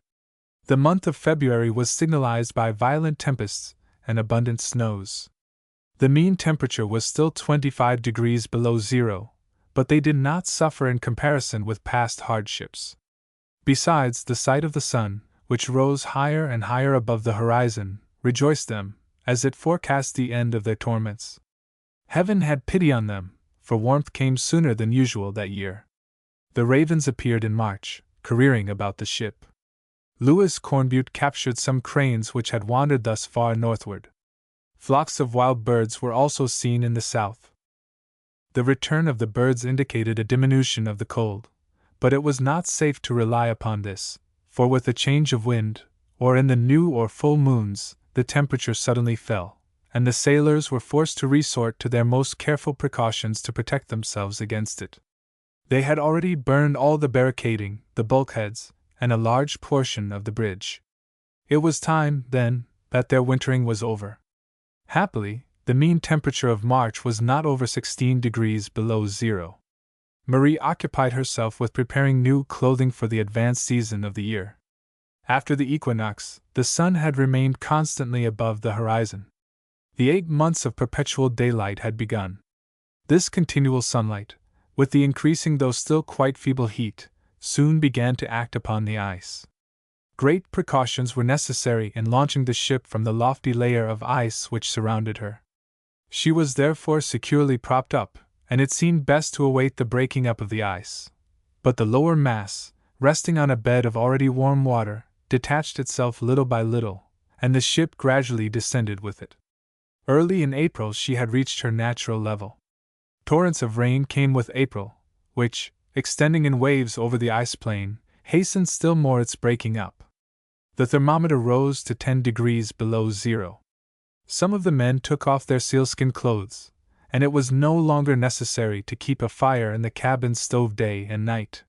[SPEAKER 1] The month of February was signalized by violent tempests and abundant snows. The mean temperature was still 25 degrees below zero, but they did not suffer in comparison with past hardships. Besides, the sight of the sun, which rose higher and higher above the horizon, rejoiced them, as it forecast the end of their torments. Heaven had pity on them, for warmth came sooner than usual that year. The ravens appeared in March, careering about the ship. Louis Cornbutte captured some cranes which had wandered thus far northward. Flocks of wild birds were also seen in the south. The return of the birds indicated a diminution of the cold, but it was not safe to rely upon this, for with a change of wind, or in the new or full moons, the temperature suddenly fell, and the sailors were forced to resort to their most careful precautions to protect themselves against it. They had already burned all the barricading, the bulkheads, and a large portion of the bridge. It was time, then, that their wintering was over. Happily, the mean temperature of March was not over 16 degrees below zero. Marie occupied herself with preparing new clothing for the advanced season of the year. After the equinox, the sun had remained constantly above the horizon. The 8 months of perpetual daylight had begun. This continual sunlight, with the increasing though still quite feeble heat, soon began to act upon the ice. Great precautions were necessary in launching the ship from the lofty layer of ice which surrounded her. She was therefore securely propped up, and it seemed best to await the breaking up of the ice. But the lower mass, resting on a bed of already warm water, detached itself little by little, and the ship gradually descended with it. Early in April she had reached her natural level. Torrents of rain came with April, which, extending in waves over the ice plain, hastened still more its breaking up. The thermometer rose to 10 degrees below zero. Some of the men took off their sealskin clothes, and it was no longer necessary to keep a fire in the cabin stove day and night.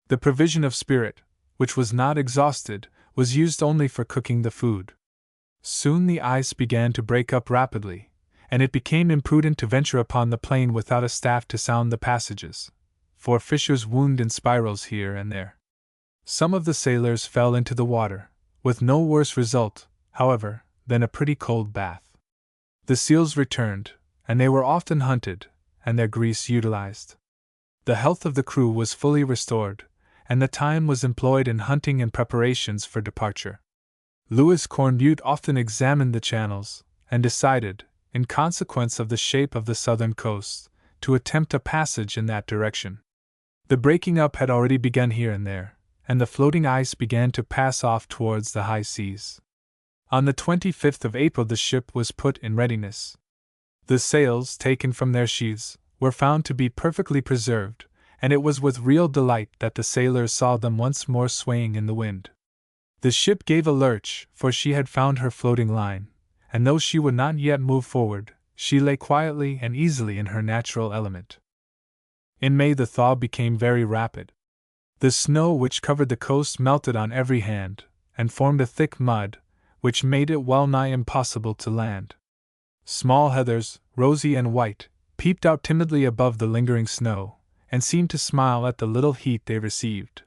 [SPEAKER 1] The provision of spirit, which was not exhausted, was used only for cooking the food. Soon the ice began to break up rapidly, and it became imprudent to venture upon the plain without a staff to sound the passages, for fissures wound in spirals here and there. Some of the sailors fell into the water, with no worse result, however, than a pretty cold bath. The seals returned, and they were often hunted, and their grease utilized. The health of the crew was fully restored, and the time was employed in hunting and preparations for departure. Louis Cornbutte often examined the channels, and decided, in consequence of the shape of the southern coast, to attempt a passage in that direction. The breaking up had already begun here and there, and the floating ice began to pass off towards the high seas. On the 25th of April the ship was put in readiness. The sails, taken from their sheaths, were found to be perfectly preserved, and it was with real delight that the sailors saw them once more swaying in the wind. The ship gave a lurch, for she had found her floating line, and though she would not yet move forward, she lay quietly and easily in her natural element. In May the thaw became very rapid. The snow which covered the coast melted on every hand, and formed a thick mud, which made it well nigh impossible to land. Small heathers, rosy and white, peeped out timidly above the lingering snow, and seemed to smile at the little heat they received.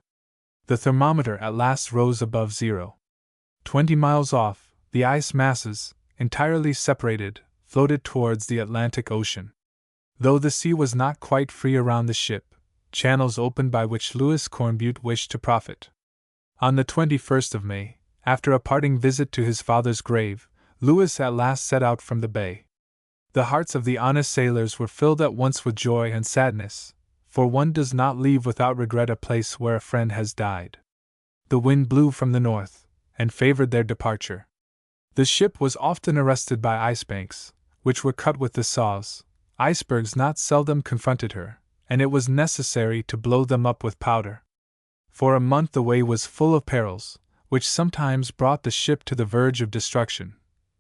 [SPEAKER 1] The thermometer at last rose above 0. 20 miles off, the ice masses, entirely separated, floated towards the Atlantic Ocean. Though the sea was not quite free around the ship, channels opened by which Louis Cornbutte wished to profit. On the 21st of May, after a parting visit to his father's grave, Louis at last set out from the bay. The hearts of the honest sailors were filled at once with joy and sadness, for one does not leave without regret a place where a friend has died. The wind blew from the north, and favored their departure. The ship was often arrested by ice banks, which were cut with the saws. Icebergs not seldom confronted her, and it was necessary to blow them up with powder. For a month the way was full of perils, which sometimes brought the ship to the verge of destruction,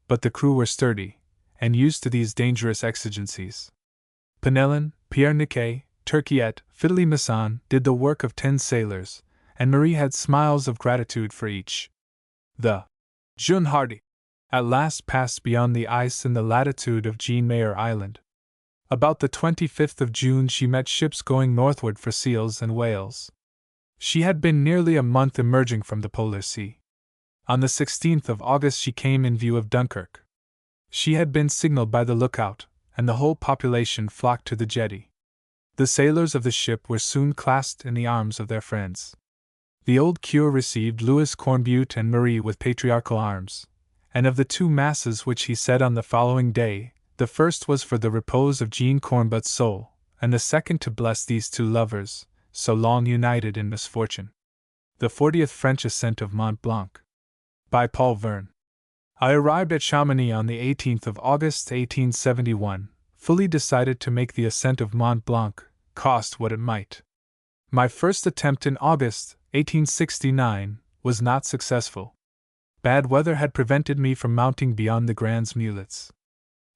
[SPEAKER 1] but the crew were sturdy, and used to these dangerous exigencies. Penelon, Pierre Niquet, Turquiette, Fiddly Masson did the work of 10 sailors, and Marie had smiles of gratitude for each. The Jeune Hardy at last passed beyond the ice in the latitude of Jean Mayer Island. About the 25th of June she met ships going northward for seals and whales. She had been nearly a month emerging from the Polar Sea. On the 16th of August she came in view of Dunkirk. She had been signaled by the lookout, and the whole population flocked to the jetty. The sailors of the ship were soon clasped in the arms of their friends. The old cure received Louis Cornbutte and Marie with patriarchal arms, and of the 2 masses which he said on the following day, the first was for the repose of Jean Cornbutte's soul, and the second to bless these 2 lovers, so long united in misfortune. The 40th French Ascent of Mont Blanc. By Paul Verne. I arrived at Chamonix on the 18th of August 1871, fully decided to make the ascent of Mont Blanc, cost what it might. My first attempt in August 1869 was not successful. Bad weather had prevented me from mounting beyond the Grands Mulets.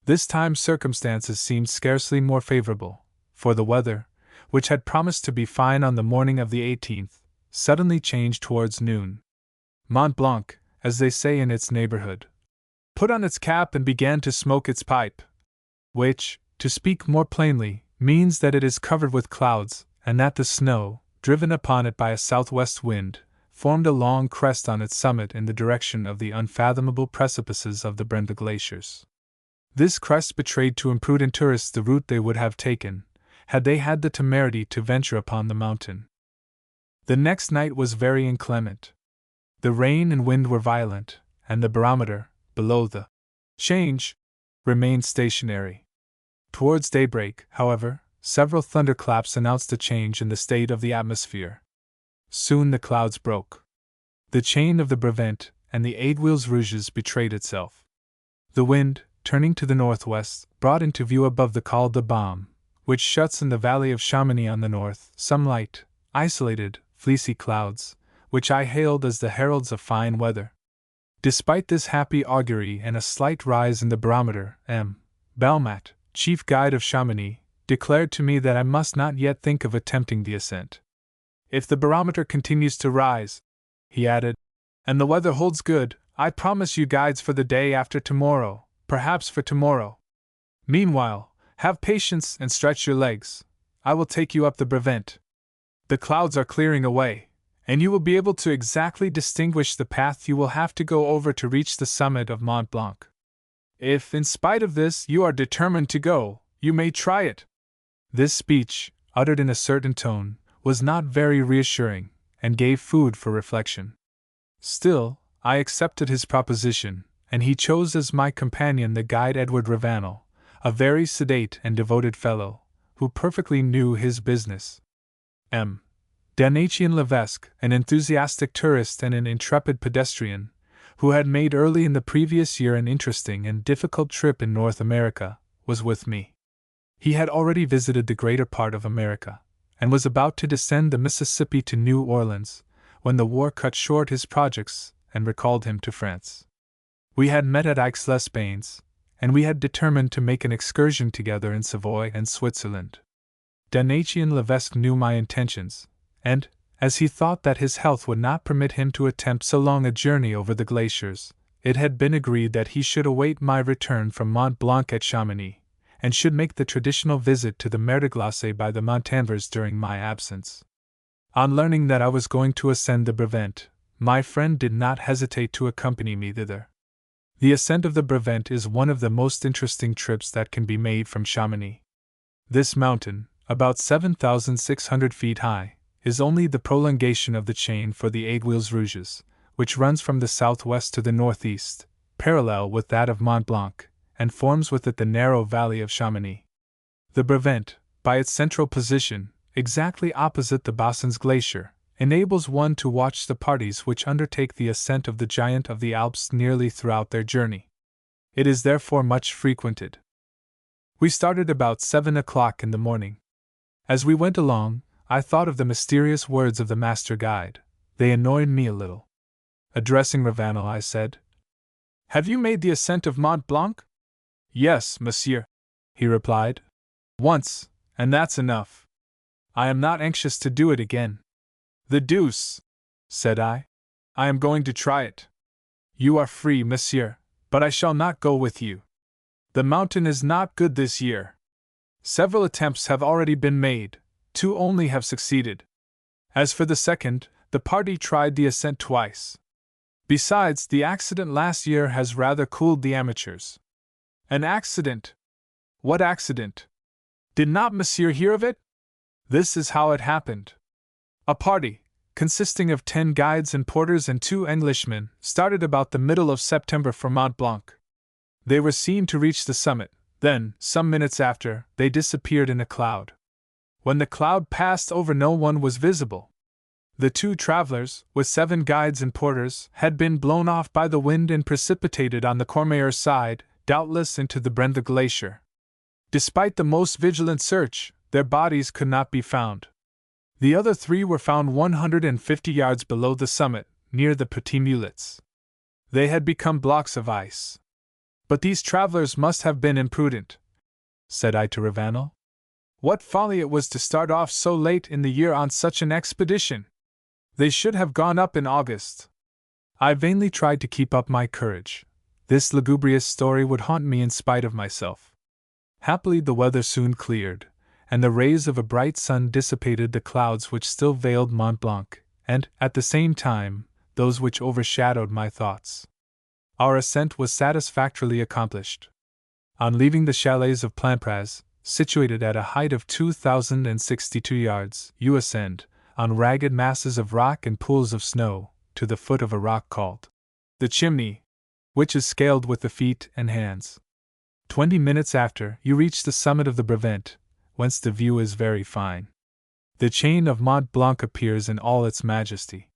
[SPEAKER 1] This time circumstances seemed scarcely more favorable, for the weather, which had promised to be fine on the morning of the 18th, suddenly changed towards noon. Mont Blanc, as they say in its neighborhood, put on its cap and began to smoke its pipe, which, to speak more plainly, means that it is covered with clouds, and that the snow, driven upon it by a southwest wind, formed a long crest on its summit in the direction of the unfathomable precipices of the Brenta glaciers. This crest betrayed to imprudent tourists the route they would have taken, had they had the temerity to venture upon the mountain. The next night was very inclement. The rain and wind were violent, and the barometer, below the change, remained stationary. Towards daybreak, however, several thunderclaps announced a change in the state of the atmosphere. Soon the clouds broke. The chain of the Brevent and the Aiguilles Rouges betrayed itself. The wind, turning to the northwest, brought into view above the Col de Baume, which shuts in the valley of Chamonix on the north, some light, isolated, fleecy clouds, which I hailed as the heralds of fine weather. Despite this happy augury and a slight rise in the barometer, M. Belmat, chief guide of Chamonix, declared to me that I must not yet think of attempting the ascent. If the barometer continues to rise, he added, and the weather holds good, I promise you guides for the day after tomorrow, perhaps for tomorrow. Meanwhile, have patience and stretch your legs. I will take you up the Brevent. The clouds are clearing away, and you will be able to exactly distinguish the path you will have to go over to reach the summit of Mont Blanc. If, in spite of this, you are determined to go, you may try it. This speech, uttered in a certain tone, was not very reassuring, and gave food for reflection. Still, I accepted his proposition, and he chose as my companion the guide Edward Ravanel, a very sedate and devoted fellow, who perfectly knew his business. M. Donatien Levesque, an enthusiastic tourist and an intrepid pedestrian, who had made early in the previous year an interesting and difficult trip in North America, was with me. He had already visited the greater part of America, and was about to descend the Mississippi to New Orleans, when the war cut short his projects and recalled him to France. We had met at Aix-les-Bains, and we had determined to make an excursion together in Savoy and Switzerland. Donatien Levesque knew my intentions, and, as he thought that his health would not permit him to attempt so long a journey over the glaciers, it had been agreed that he should await my return from Mont Blanc at Chamonix, and should make the traditional visit to the Mer de Glace by the Montanvers during my absence. On learning that I was going to ascend the Brevent, my friend did not hesitate to accompany me thither. The ascent of the Brevent is one of the most interesting trips that can be made from Chamonix. This mountain, about 7,600 feet high, is only the prolongation of the chain for the Aiguilles Rouges, which runs from the southwest to the northeast, parallel with that of Mont Blanc, and forms with it the narrow valley of Chamonix. The Brevent, by its central position, exactly opposite the Bassins Glacier, enables one to watch the parties which undertake the ascent of the giant of the Alps nearly throughout their journey. It is therefore much frequented. We started about 7 o'clock in the morning. As we went along, I thought of the mysterious words of the master guide. They annoyed me a little. Addressing Ravanel, I said, "Have you made the ascent of Mont Blanc?" "Yes, monsieur," he replied. "Once, and that's enough. I am not anxious to do it again." "The deuce!" said I. "I am going to try it." "You are free, monsieur, but I shall not go with you. The mountain is not good this year. Several attempts have already been made, 2 only have succeeded. As for the second, the party tried the ascent twice. Besides, the accident last year has rather cooled the amateurs." "An accident? What accident? Did not monsieur hear of it?" "This is how it happened. A party, consisting of 10 guides and porters and 2 Englishmen, started about the middle of September for Mont Blanc. They were seen to reach the summit, then, some minutes after, they disappeared in a cloud. When the cloud passed over, no one was visible. The 2 travelers, with 7 guides and porters, had been blown off by the wind and precipitated on the Courmayeur side, doubtless into the Brenta Glacier. Despite the most vigilant search, their bodies could not be found. The other 3 were found 150 yards below the summit, near the Petits Mulets. They had become blocks of ice. "But these travelers must have been imprudent," said I to Ravanel. "What folly it was to start off so late in the year on such an expedition! They should have gone up in August." I vainly tried to keep up my courage. This lugubrious story would haunt me in spite of myself. Happily the weather soon cleared, and the rays of a bright sun dissipated the clouds which still veiled Mont Blanc, and, at the same time, those which overshadowed my thoughts. Our ascent was satisfactorily accomplished. On leaving the chalets of Plampraz, situated at a height of 2,062 yards, you ascend, on ragged masses of rock and pools of snow, to the foot of a rock called the Chimney, which is scaled with the feet and hands. 20 minutes after, you reach the summit of the Brevent, whence the view is very fine. The chain of Mont Blanc appears in all its majesty.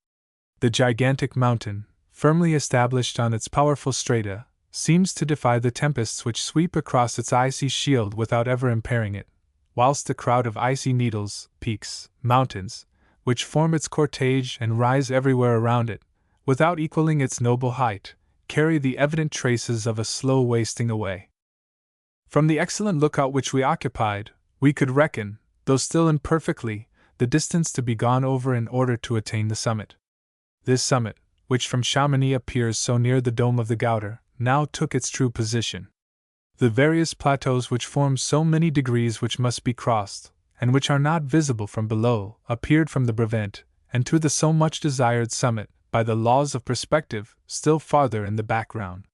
[SPEAKER 1] The gigantic mountain, firmly established on its powerful strata, seems to defy the tempests which sweep across its icy shield without ever impairing it, whilst the crowd of icy needles, peaks, mountains, which form its cortege and rise everywhere around it, without equaling its noble height, carry the evident traces of a slow wasting away. From the excellent lookout which we occupied, we could reckon, though still imperfectly, the distance to be gone over in order to attain the summit. This summit, which from Chamonix appears so near the dome of the Gouter, now took its true position. The various plateaus which form so many degrees which must be crossed, and which are not visible from below, appeared from the Brevent, and to the so much desired summit, by the laws of perspective, still farther in the background.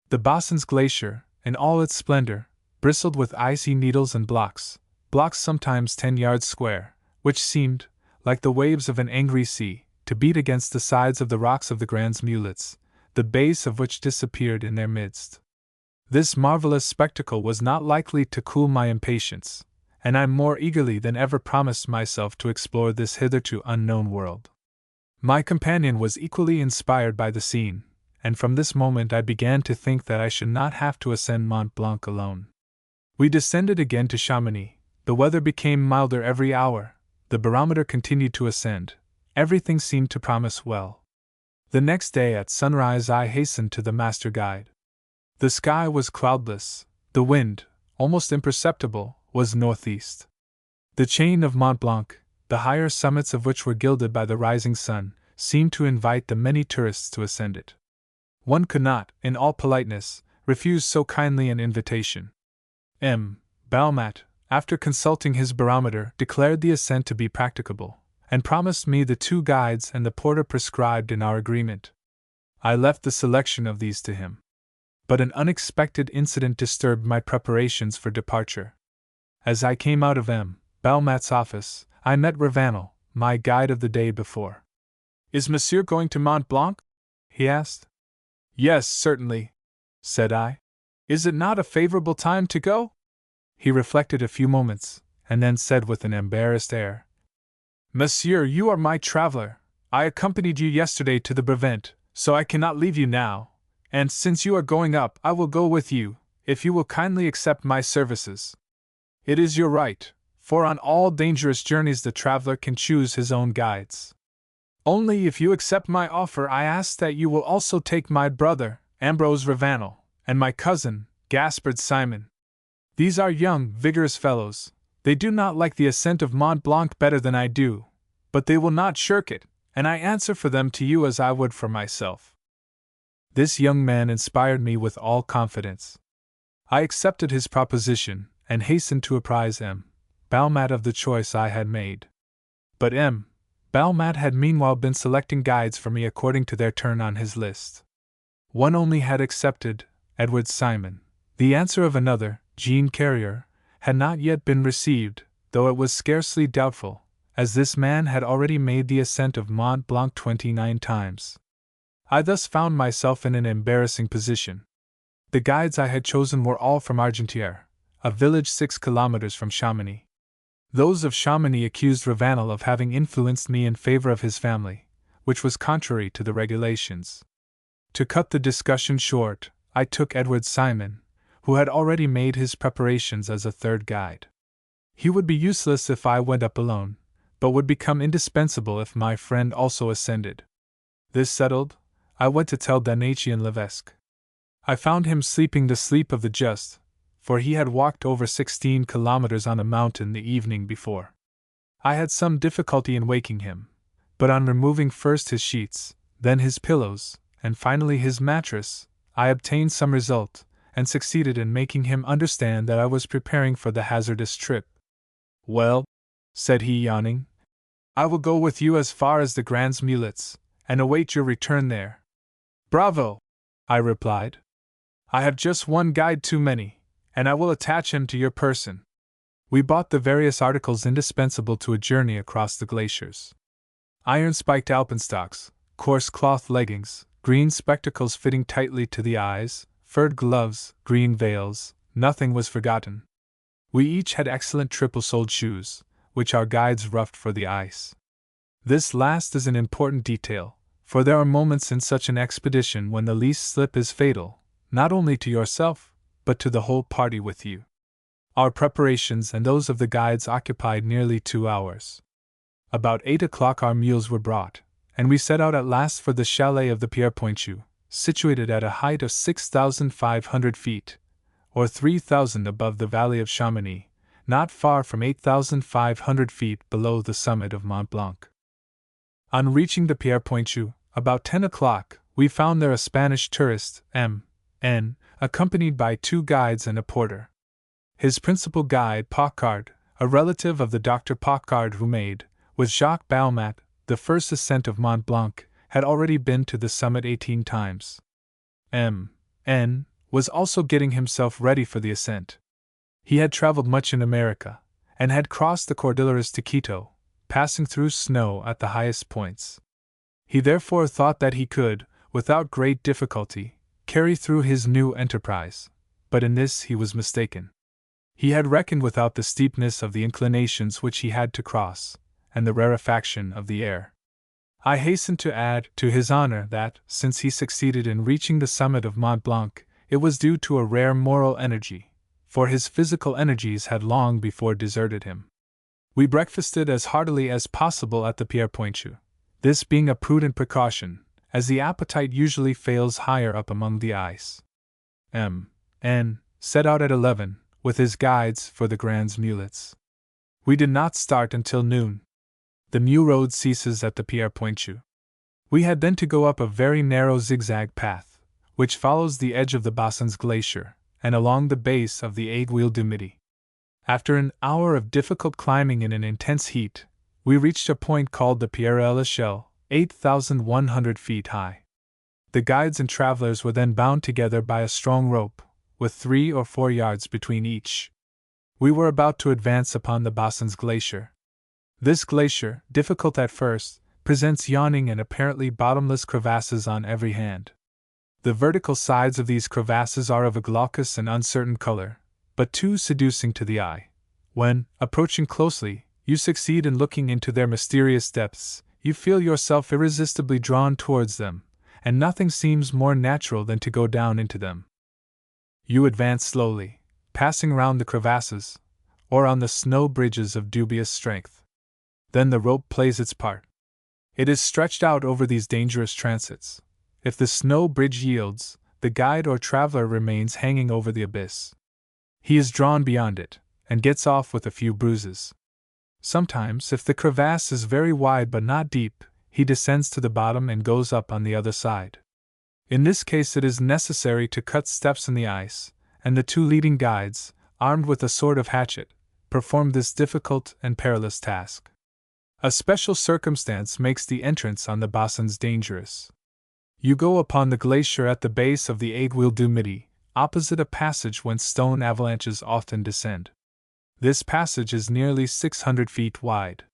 [SPEAKER 1] The Bassins Glacier, in all its splendor, bristled with icy needles and blocks sometimes 10 yards square, which seemed, like the waves of an angry sea, to beat against the sides of the rocks of the Grands Mulets, the base of which disappeared in their midst. This marvelous spectacle was not likely to cool my impatience, and I more eagerly than ever promised myself to explore this hitherto unknown world. My companion was equally inspired by the scene, and from this moment I began to think that I should not have to ascend Mont Blanc alone. We descended again to Chamonix. The weather became milder every hour, the barometer continued to ascend, everything seemed to promise well. The next day at sunrise I hastened to the master guide. The sky was cloudless, the wind, almost imperceptible, was northeast. The chain of Mont Blanc, the higher summits of which were gilded by the rising sun, seemed to invite the many tourists to ascend it. One could not, in all politeness, refuse so kindly an invitation. Balmat, after consulting his barometer, declared the ascent to be practicable, and promised me the 2 guides and the porter prescribed in our agreement. I left the selection of these to him. But an unexpected incident disturbed my preparations for departure. As I came out of Balmat's office, I met Ravanel, my guide of the day before. "Is Monsieur going to Mont Blanc?" he asked. "Yes, certainly," said I. "Is it not a favorable time to go?" He reflected a few moments, and then said with an embarrassed air, "Monsieur, you are my traveler. I accompanied you yesterday to the Brevent, so I cannot leave you now, and since you are going up, I will go with you, if you will kindly accept my services. It is your right, for on all dangerous journeys the traveler can choose his own guides. Only if you accept my offer, I ask that you will also take my brother, Ambrose Ravanel, and my cousin, Gaspard Simon. These are young, vigorous fellows. They do not like the ascent of Mont Blanc better than I do, but they will not shirk it, and I answer for them to you as I would for myself." This young man inspired me with all confidence. I accepted his proposition, and hastened to apprise Balmat of the choice I had made. But Balmat had meanwhile been selecting guides for me according to their turn on his list. One only had accepted, Edward Simon. The answer of another, Jean Carrier, had not yet been received, though it was scarcely doubtful, as this man had already made the ascent of Mont Blanc 29 times. I thus found myself in an embarrassing position. The guides I had chosen were all from Argentière, a village 6 kilometers from Chamonix. Those of Chamonix accused Ravanel of having influenced me in favor of his family, which was contrary to the regulations. To cut the discussion short, I took Edward Simon, who had already made his preparations as a 3rd guide. He would be useless if I went up alone, but would become indispensable if my friend also ascended. This settled, I went to tell Danachien Levesque. I found him sleeping the sleep of the just, for he had walked over 16 kilometers on a mountain the evening before. I had some difficulty in waking him, but on removing first his sheets, then his pillows, and finally his mattress, I obtained some result, and succeeded in making him understand that I was preparing for the hazardous trip. "Well," said he, yawning, "I will go with you as far as the Grands Mulets, and await your return there." "Bravo!" I replied. "I have just one guide too many, and I will attach him to your person." We bought the various articles indispensable to a journey across the glaciers. Iron-spiked alpenstocks, coarse cloth leggings, green spectacles fitting tightly to the eyes, furred gloves, green veils, nothing was forgotten. We each had excellent triple-soled shoes, which our guides roughed for the ice. This last is an important detail, for there are moments in such an expedition when the least slip is fatal, not only to yourself, but to the whole party with you. Our preparations and those of the guides occupied nearly 2 hours. About 8 o'clock our mules were brought, and we set out at last for the chalet of the Pierre Pointu, situated at a height of 6,500 feet, or 3,000 above the valley of Chamonix, not far from 8,500 feet below the summit of Mont Blanc. On reaching the Pierre Pointu, about 10 o'clock, we found there a Spanish tourist, M.N., accompanied by 2 guides and a porter. His principal guide, Paccard, a relative of the Dr. Paccard who made, with Jacques Balmat, the first ascent of Mont Blanc, had already been to the summit 18 times. M.N. was also getting himself ready for the ascent. He had traveled much in America, and had crossed the Cordilleras to Quito, passing through snow at the highest points. He therefore thought that he could, without great difficulty, carry through his new enterprise, but in this he was mistaken. He had reckoned without the steepness of the inclinations which he had to cross, and the rarefaction of the air. I hasten to add to his honor that, since he succeeded in reaching the summit of Mont Blanc, it was due to a rare moral energy, for his physical energies had long before deserted him. We breakfasted as heartily as possible at the Pierre Pointu, this being a prudent precaution, as the appetite usually fails higher up among the ice. M.N. set out at 11, with his guides, for the Grands Mulets. We did not start until noon. The Mew road ceases at the Pierre Pointu. We had then to go up a very narrow zigzag path, which follows the edge of the Bassins Glacier, and along the base of the Aiguille du Midi. After an hour of difficult climbing in an intense heat, we reached a point called the Pierre à l'Echelle, 8,100 feet high. The guides and travelers were then bound together by a strong rope, with 3 or 4 yards between each. We were about to advance upon the Bassins Glacier. This glacier, difficult at first, presents yawning and apparently bottomless crevasses on every hand. The vertical sides of these crevasses are of a glaucous and uncertain color, but too seducing to the eye. When, approaching closely, you succeed in looking into their mysterious depths, you feel yourself irresistibly drawn towards them, and nothing seems more natural than to go down into them. You advance slowly, passing round the crevasses, or on the snow bridges of dubious strength. Then the rope plays its part. It is stretched out over these dangerous transits. If the snow bridge yields, the guide or traveler remains hanging over the abyss. He is drawn beyond it, and gets off with a few bruises. Sometimes, if the crevasse is very wide but not deep, he descends to the bottom and goes up on the other side. In this case it is necessary to cut steps in the ice, and the 2 leading guides, armed with a sort of hatchet, perform this difficult and perilous task. A special circumstance makes the entrance on the Bassins dangerous. You go upon the glacier at the base of the Aiguille du Midi, opposite a passage whence stone avalanches often descend. This passage is nearly 600 feet wide.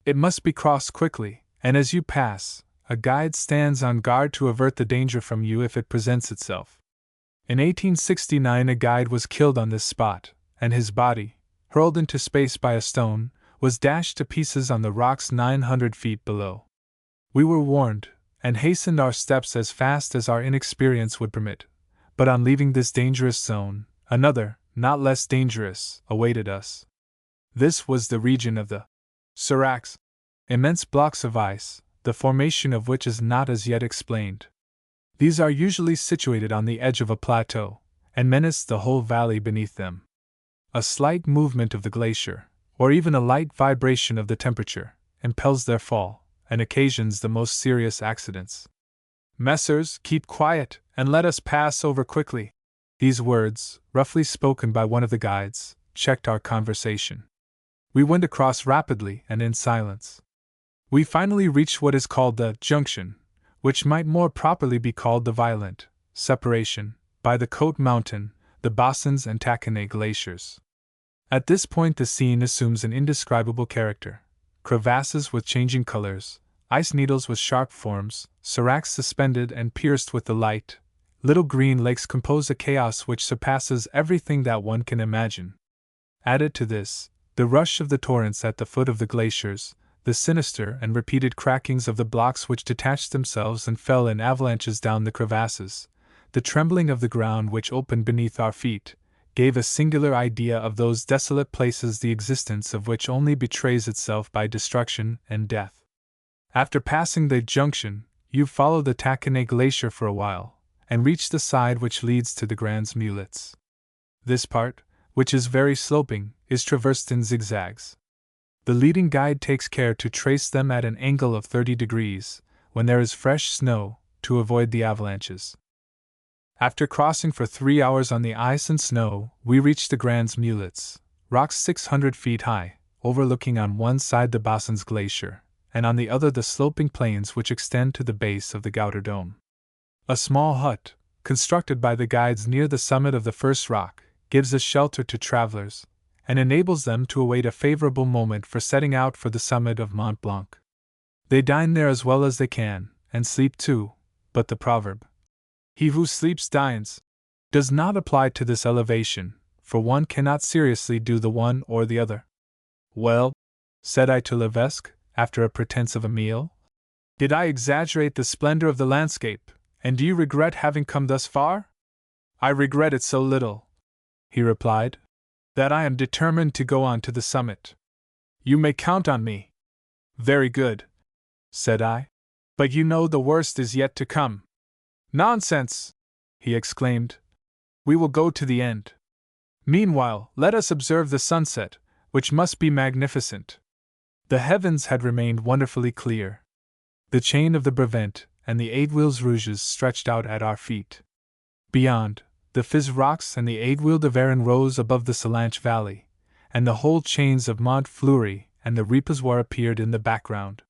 [SPEAKER 1] It must be crossed quickly, and as you pass, a guide stands on guard to avert the danger from you if it presents itself. In 1869 a guide was killed on this spot, and his body, hurled into space by a stone, was dashed to pieces on the rocks 900 feet below. We were warned, and hastened our steps as fast as our inexperience would permit, but on leaving this dangerous zone, another, not less dangerous, awaited us. This was the region of the seracs, immense blocks of ice, the formation of which is not as yet explained. These are usually situated on the edge of a plateau, and menace the whole valley beneath them. A slight movement of the glacier, or even a light vibration of the temperature, impels their fall, and occasions the most serious accidents. Messrs, keep quiet, and let us pass over quickly. These words, roughly spoken by one of the guides, checked our conversation. We went across rapidly and in silence. We finally reached what is called the junction, which might more properly be called the violent separation, by the Côte Mountain, the Bassins and Taconnay glaciers. At this point the scene assumes an indescribable character. Crevasses with changing colors, ice needles with sharp forms, seracs suspended and pierced with the light, little green lakes compose a chaos which surpasses everything that one can imagine. Added to this, the rush of the torrents at the foot of the glaciers, the sinister and repeated crackings of the blocks which detached themselves and fell in avalanches down the crevasses, the trembling of the ground which opened beneath our feet, gave a singular idea of those desolate places the existence of which only betrays itself by destruction and death. After passing the junction, you follow the Taconnay Glacier for a while, and reach the side which leads to the Grands Mulets. This part, which is very sloping, is traversed in zigzags. The leading guide takes care to trace them at an angle of 30 degrees, when there is fresh snow, to avoid the avalanches. After crossing for 3 hours on the ice and snow, we reached the Grands Mulets, rocks 600 feet high, overlooking on one side the Bassins Glacier, and on the other the sloping plains which extend to the base of the Gouter Dome. A small hut, constructed by the guides near the summit of the first rock, gives a shelter to travelers, and enables them to await a favorable moment for setting out for the summit of Mont Blanc. They dine there as well as they can, and sleep too, but the proverb, "He who sleeps dines," does not apply to this elevation, for one cannot seriously do the one or the other. "Well," said I to Levesque, after a pretense of a meal, "did I exaggerate the splendor of the landscape, and do you regret having come thus far?" "I regret it so little," he replied, "that I am determined to go on to the summit. You may count on me." "Very good," said I. But you know the worst is yet to come. Nonsense! He exclaimed. We will go to the end. Meanwhile, let us observe the sunset, which must be magnificent. The heavens had remained wonderfully clear. The chain of the Brevent and the Aiguilles Rouges stretched out at our feet. Beyond, the Fizz rocks and the Aiguille de Varennes rose above the Salanche valley, and the whole chains of Mont Fleury and the Reposoir appeared in the background.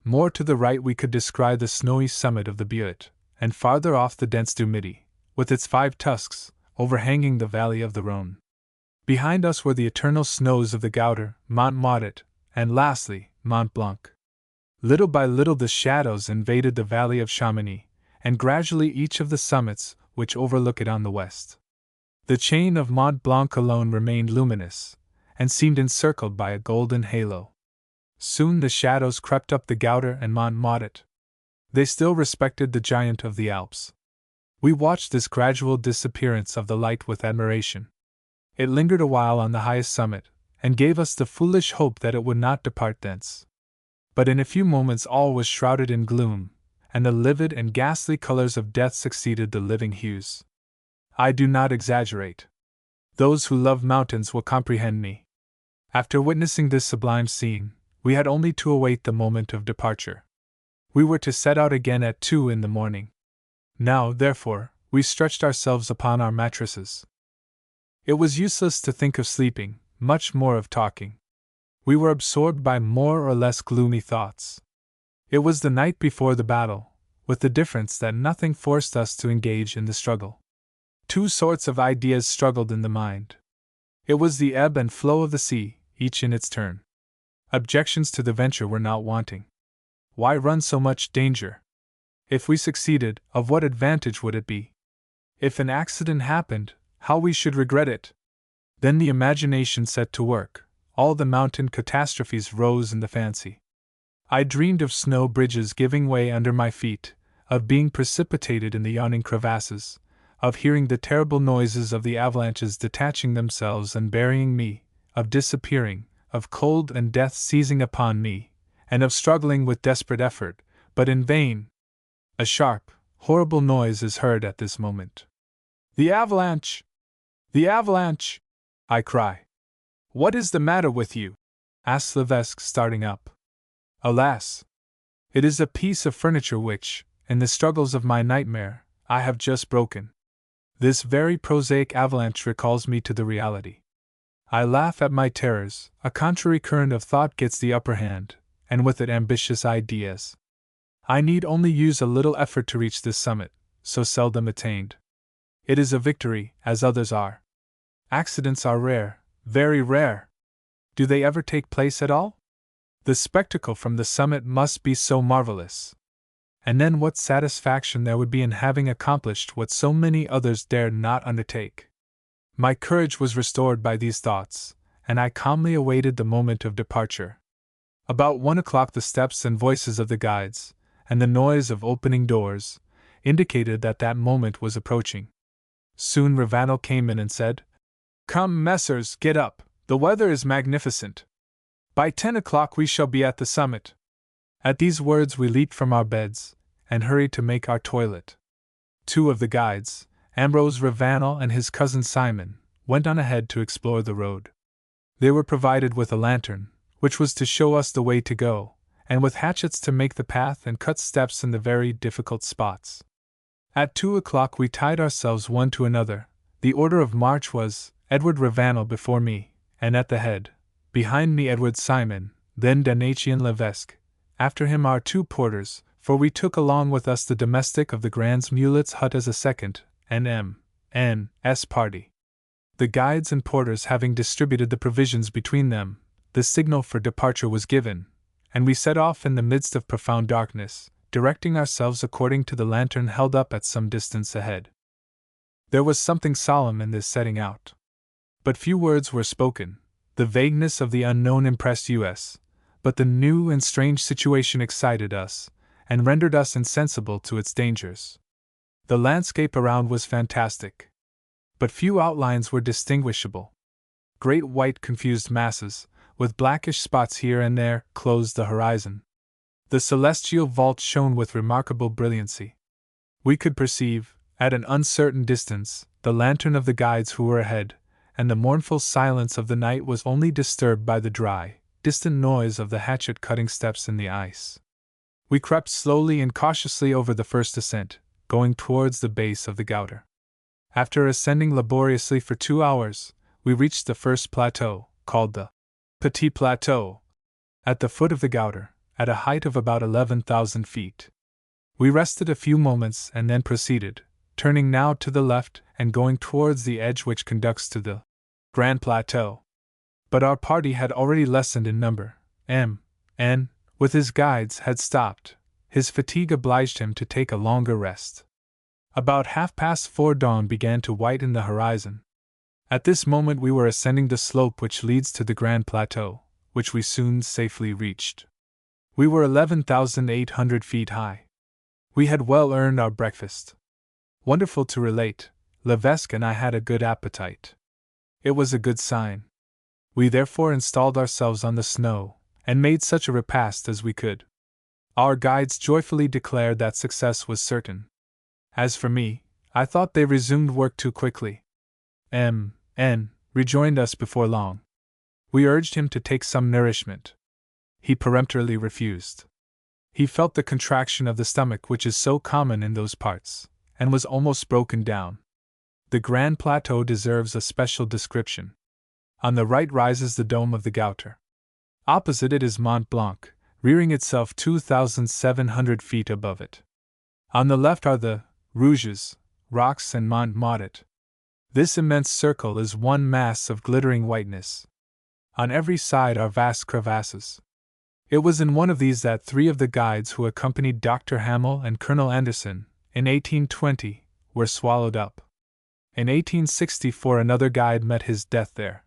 [SPEAKER 1] More to the right we could descry the snowy summit of the Buet, and farther off the dense du Midi, with its 5 tusks, overhanging the valley of the Rhône. Behind us were the eternal snows of the Gouter, Mont Maudet, and lastly, Mont Blanc. Little by little the shadows invaded the valley of Chamonix, and gradually each of the summits which overlook it on the west. The chain of Mont Blanc alone remained luminous, and seemed encircled by a golden halo. Soon the shadows crept up the Gouter and Mont Maudet. They still respected the giant of the Alps. We watched this gradual disappearance of the light with admiration. It lingered a while on the highest summit, and gave us the foolish hope that it would not depart thence. But in a few moments all was shrouded in gloom, and the livid and ghastly colors of death succeeded the living hues. I do not exaggerate. Those who love mountains will comprehend me. After witnessing this sublime scene, we had only to await the moment of departure. We were to set out again at 2 in the morning. Now, therefore, we stretched ourselves upon our mattresses. It was useless to think of sleeping, much more of talking. We were absorbed by more or less gloomy thoughts. It was the night before the battle, with the difference that nothing forced us to engage in the struggle. 2 sorts of ideas struggled in the mind. It was the ebb and flow of the sea, each in its turn. Objections to the venture were not wanting. Why run so much danger? If we succeeded, of what advantage would it be? If an accident happened, how we should regret it? Then the imagination set to work. All the mountain catastrophes rose in the fancy. I dreamed of snow bridges giving way under my feet, of being precipitated in the yawning crevasses, of hearing the terrible noises of the avalanches detaching themselves and burying me, of disappearing, of cold and death seizing upon me, and of struggling with desperate effort, but in vain. A sharp, horrible noise is heard at this moment. The avalanche! The avalanche! I cry. What is the matter with you? Asks Levesque, starting up. Alas! It is a piece of furniture which, in the struggles of my nightmare, I have just broken. This very prosaic avalanche recalls me to the reality. I laugh at my terrors, a contrary current of thought gets the upper hand, and with it ambitious ideas. I need only use a little effort to reach this summit, so seldom attained. It is a victory, as others are. Accidents are rare, very rare. Do they ever take place at all? The spectacle from the summit must be so marvelous. And then what satisfaction there would be in having accomplished what so many others dared not undertake. My courage was restored by these thoughts, and I calmly awaited the moment of departure. About 1 o'clock the steps and voices of the guides, and the noise of opening doors, indicated that that moment was approaching. Soon Ravanel came in and said, "Come, messers, get up, the weather is magnificent. By 10 o'clock we shall be at the summit." At these words we leaped from our beds, and hurried to make our toilet. 2 of the guides, Ambrose Ravanel and his cousin Simon, went on ahead to explore the road. They were provided with a lantern, which was to show us the way to go, and with hatchets to make the path and cut steps in the very difficult spots. At 2 o'clock we tied ourselves one to another. The order of march was, Edward Ravanel before me, and at the head, behind me Edward Simon, then Donatien Levesque, after him our 2 porters, for we took along with us the domestic of the Grand's mulet's hut as a second, and M.N.'s party. The guides and porters having distributed the provisions between them, the signal for departure was given, and we set off in the midst of profound darkness, directing ourselves according to the lantern held up at some distance ahead. There was something solemn in this setting out. But few words were spoken. The vagueness of the unknown impressed us, but the new and strange situation excited us, and rendered us insensible to its dangers. The landscape around was fantastic, but few outlines were distinguishable. Great white confused masses, with blackish spots here and there, closed the horizon. The celestial vault shone with remarkable brilliancy. We could perceive, at an uncertain distance, the lantern of the guides who were ahead, and the mournful silence of the night was only disturbed by the dry, distant noise of the hatchet-cutting steps in the ice. We crept slowly and cautiously over the first ascent, going towards the base of the Gouter. After ascending laboriously for 2 hours, we reached the first plateau, called the Petit Plateau, at the foot of the Gouter, at a height of about 11,000 feet. We rested a few moments and then proceeded, turning now to the left and going towards the edge which conducts to the Grand Plateau. But our party had already lessened in number. M.N., with his guides, had stopped. His fatigue obliged him to take a longer rest. About 4:30 dawn began to whiten the horizon. At this moment we were ascending the slope which leads to the Grand Plateau, which we soon safely reached. We were 11,800 feet high. We had well earned our breakfast. Wonderful to relate, Levesque and I had a good appetite. It was a good sign. We therefore installed ourselves on the snow, and made such a repast as we could. Our guides joyfully declared that success was certain. As for me, I thought they resumed work too quickly. M.N. rejoined us before long. We urged him to take some nourishment. He peremptorily refused. He felt the contraction of the stomach which is so common in those parts, and was almost broken down. The Grand Plateau deserves a special description. On the right rises the dome of the Gouter. Opposite it is Mont Blanc, rearing itself 2,700 feet above it. On the left are the Rouges, rocks, and Mont Maudet. This immense circle is one mass of glittering whiteness. On every side are vast crevasses. It was in one of these that 3 of the guides who accompanied Dr. Hamel and Colonel Anderson, in 1820, were swallowed up. In 1864 another guide met his death there.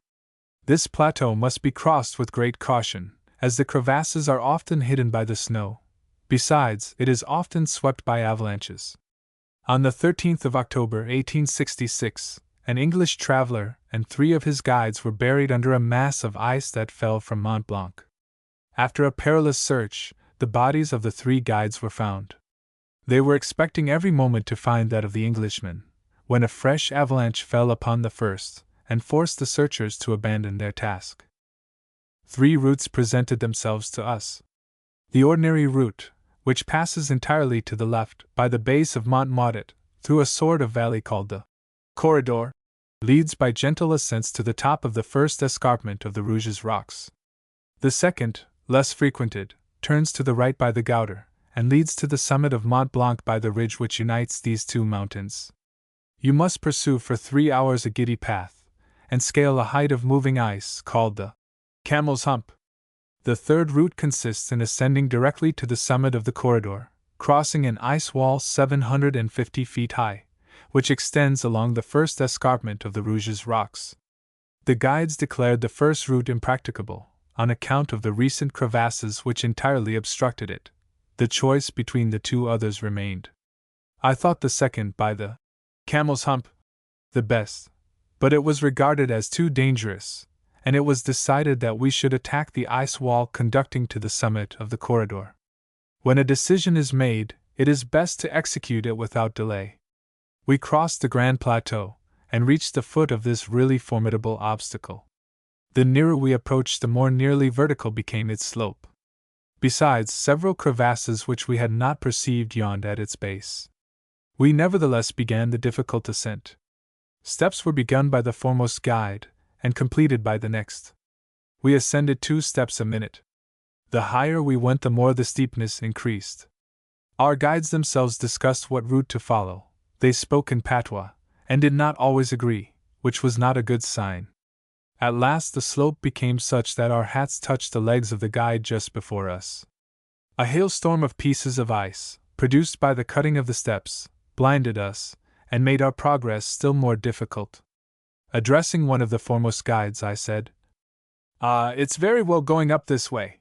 [SPEAKER 1] This plateau must be crossed with great caution, as the crevasses are often hidden by the snow. Besides, it is often swept by avalanches. On the 13th of October, 1866, an English traveler and 3 of his guides were buried under a mass of ice that fell from Mont Blanc. After a perilous search, the bodies of the 3 guides were found. They were expecting every moment to find that of the Englishman, when a fresh avalanche fell upon the first, and forced the searchers to abandon their task. 3 routes presented themselves to us. The ordinary route, which passes entirely to the left, by the base of Mont Maudet, through a sort of valley called the Corridor, leads by gentle ascents to the top of the first escarpment of the Rouges rocks. The second, less frequented, turns to the right by the Gouter, and leads to the summit of Mont Blanc by the ridge which unites these 2 mountains. You must pursue for 3 hours a giddy path, and scale a height of moving ice called the Camel's Hump. The third route consists in ascending directly to the summit of the corridor, crossing an ice wall 750 feet high, which extends along the first escarpment of the Rouges rocks. The guides declared the first route impracticable, on account of the recent crevasses which entirely obstructed it. The choice between the 2 others remained. I thought the second, by the Camel's Hump, the best, but it was regarded as too dangerous, and it was decided that we should attack the ice wall conducting to the summit of the corridor. When a decision is made, it is best to execute it without delay. We crossed the Grand Plateau, and reached the foot of this really formidable obstacle. The nearer we approached, the more nearly vertical became its slope. Besides, several crevasses which we had not perceived yawned at its base. We nevertheless began the difficult ascent. Steps were begun by the foremost guide, and completed by the next. We ascended 2 steps a minute. The higher we went, the more the steepness increased. Our guides themselves discussed what route to follow. They spoke in patois, and did not always agree, which was not a good sign. At last the slope became such that our hats touched the legs of the guide just before us. A hailstorm of pieces of ice, produced by the cutting of the steps, blinded us, and made our progress still more difficult. Addressing one of the foremost guides, I said, "It's very well going up this way.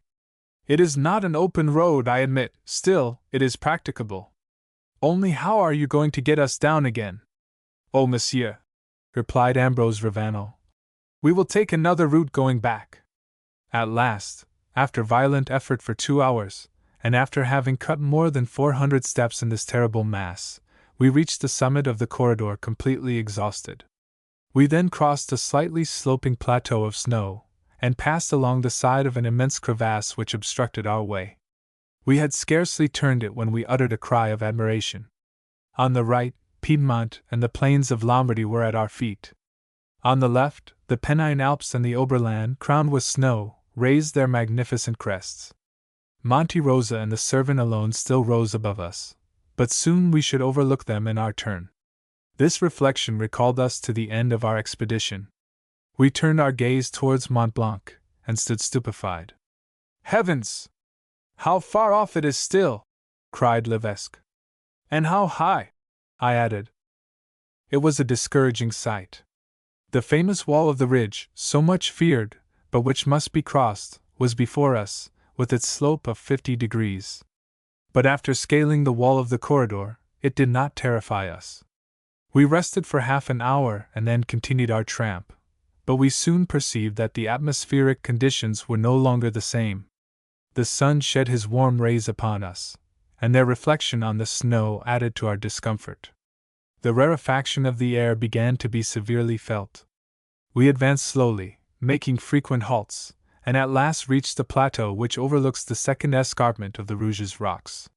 [SPEAKER 1] It is not an open road, I admit, still, it is practicable. Only how are you going to get us down again?" "Oh, monsieur," replied Ambrose Ravanel, "we will take another route going back." At last, after violent effort for 2 hours, and after having cut more than 400 steps in this terrible mass, we reached the summit of the corridor completely exhausted. We then crossed a slightly sloping plateau of snow, and passed along the side of an immense crevasse which obstructed our way. We had scarcely turned it when we uttered a cry of admiration. On the right, Piedmont and the plains of Lombardy were at our feet. On the left, the Pennine Alps and the Oberland, crowned with snow, raised their magnificent crests. Monte Rosa and the Cervin alone still rose above us, but soon we should overlook them in our turn. This reflection recalled us to the end of our expedition. We turned our gaze towards Mont Blanc, and stood stupefied. "Heavens! How far off it is still!" cried Levesque. "And how high!" I added. It was a discouraging sight. The famous wall of the ridge, so much feared, but which must be crossed, was before us, with its slope of 50 degrees. But after scaling the wall of the corridor, it did not terrify us. We rested for half an hour and then continued our tramp, but we soon perceived that the atmospheric conditions were no longer the same. The sun shed his warm rays upon us, and their reflection on the snow added to our discomfort. The rarefaction of the air began to be severely felt. We advanced slowly, making frequent halts, and at last reached the plateau which overlooks the second escarpment of the Rouges rocks.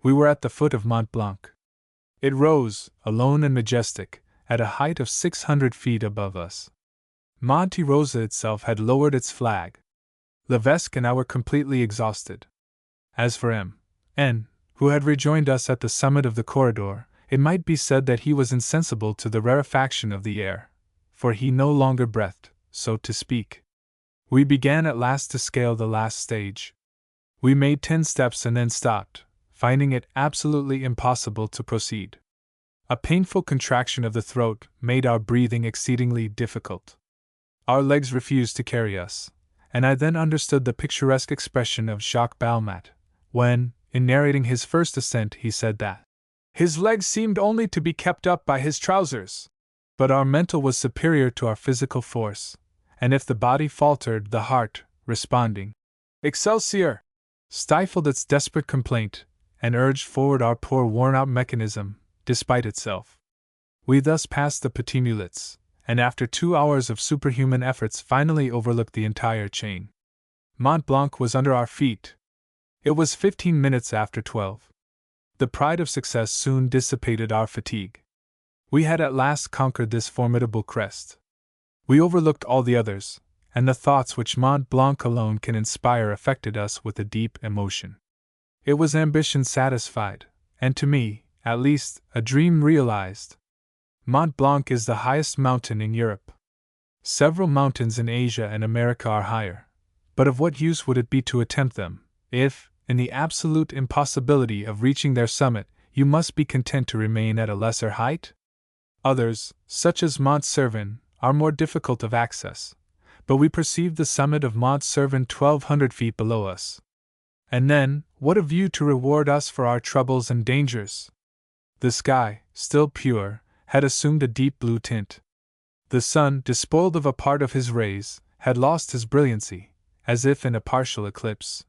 [SPEAKER 1] We were at the foot of Mont Blanc. It rose, alone and majestic, at a height of 600 feet above us. Monte Rosa itself had lowered its flag. Levesque and I were completely exhausted. As for M.N., who had rejoined us at the summit of the corridor, it might be said that he was insensible to the rarefaction of the air, for he no longer breathed, so to speak. We began at last to scale the last stage. We made 10 steps and then stopped, finding it absolutely impossible to proceed. A painful contraction of the throat made our breathing exceedingly difficult. Our legs refused to carry us, and I then understood the picturesque expression of Jacques Balmat, when, in narrating his first ascent, he said that his legs seemed only to be kept up by his trousers. But our mental was superior to our physical force, and if the body faltered, the heart, responding "Excelsior!" stifled its desperate complaint, and urged forward our poor worn-out mechanism, despite itself. We thus passed the Petit Mulets, and after 2 hours of superhuman efforts finally overlooked the entire chain. Mont Blanc was under our feet. It was 15 minutes after 12. The pride of success soon dissipated our fatigue. We had at last conquered this formidable crest. We overlooked all the others, and the thoughts which Mont Blanc alone can inspire affected us with a deep emotion. It was ambition satisfied, and to me, at least, a dream realized. Mont Blanc is the highest mountain in Europe. Several mountains in Asia and America are higher, but of what use would it be to attempt them, if, in the absolute impossibility of reaching their summit, you must be content to remain at a lesser height? Others, such as Mont Cervin, are more difficult of access, but we perceived the summit of Mont Cervin 1,200 feet below us. And then, what a view to reward us for our troubles and dangers! The sky, still pure, had assumed a deep blue tint. The sun, despoiled of a part of his rays, had lost his brilliancy, as if in a partial eclipse.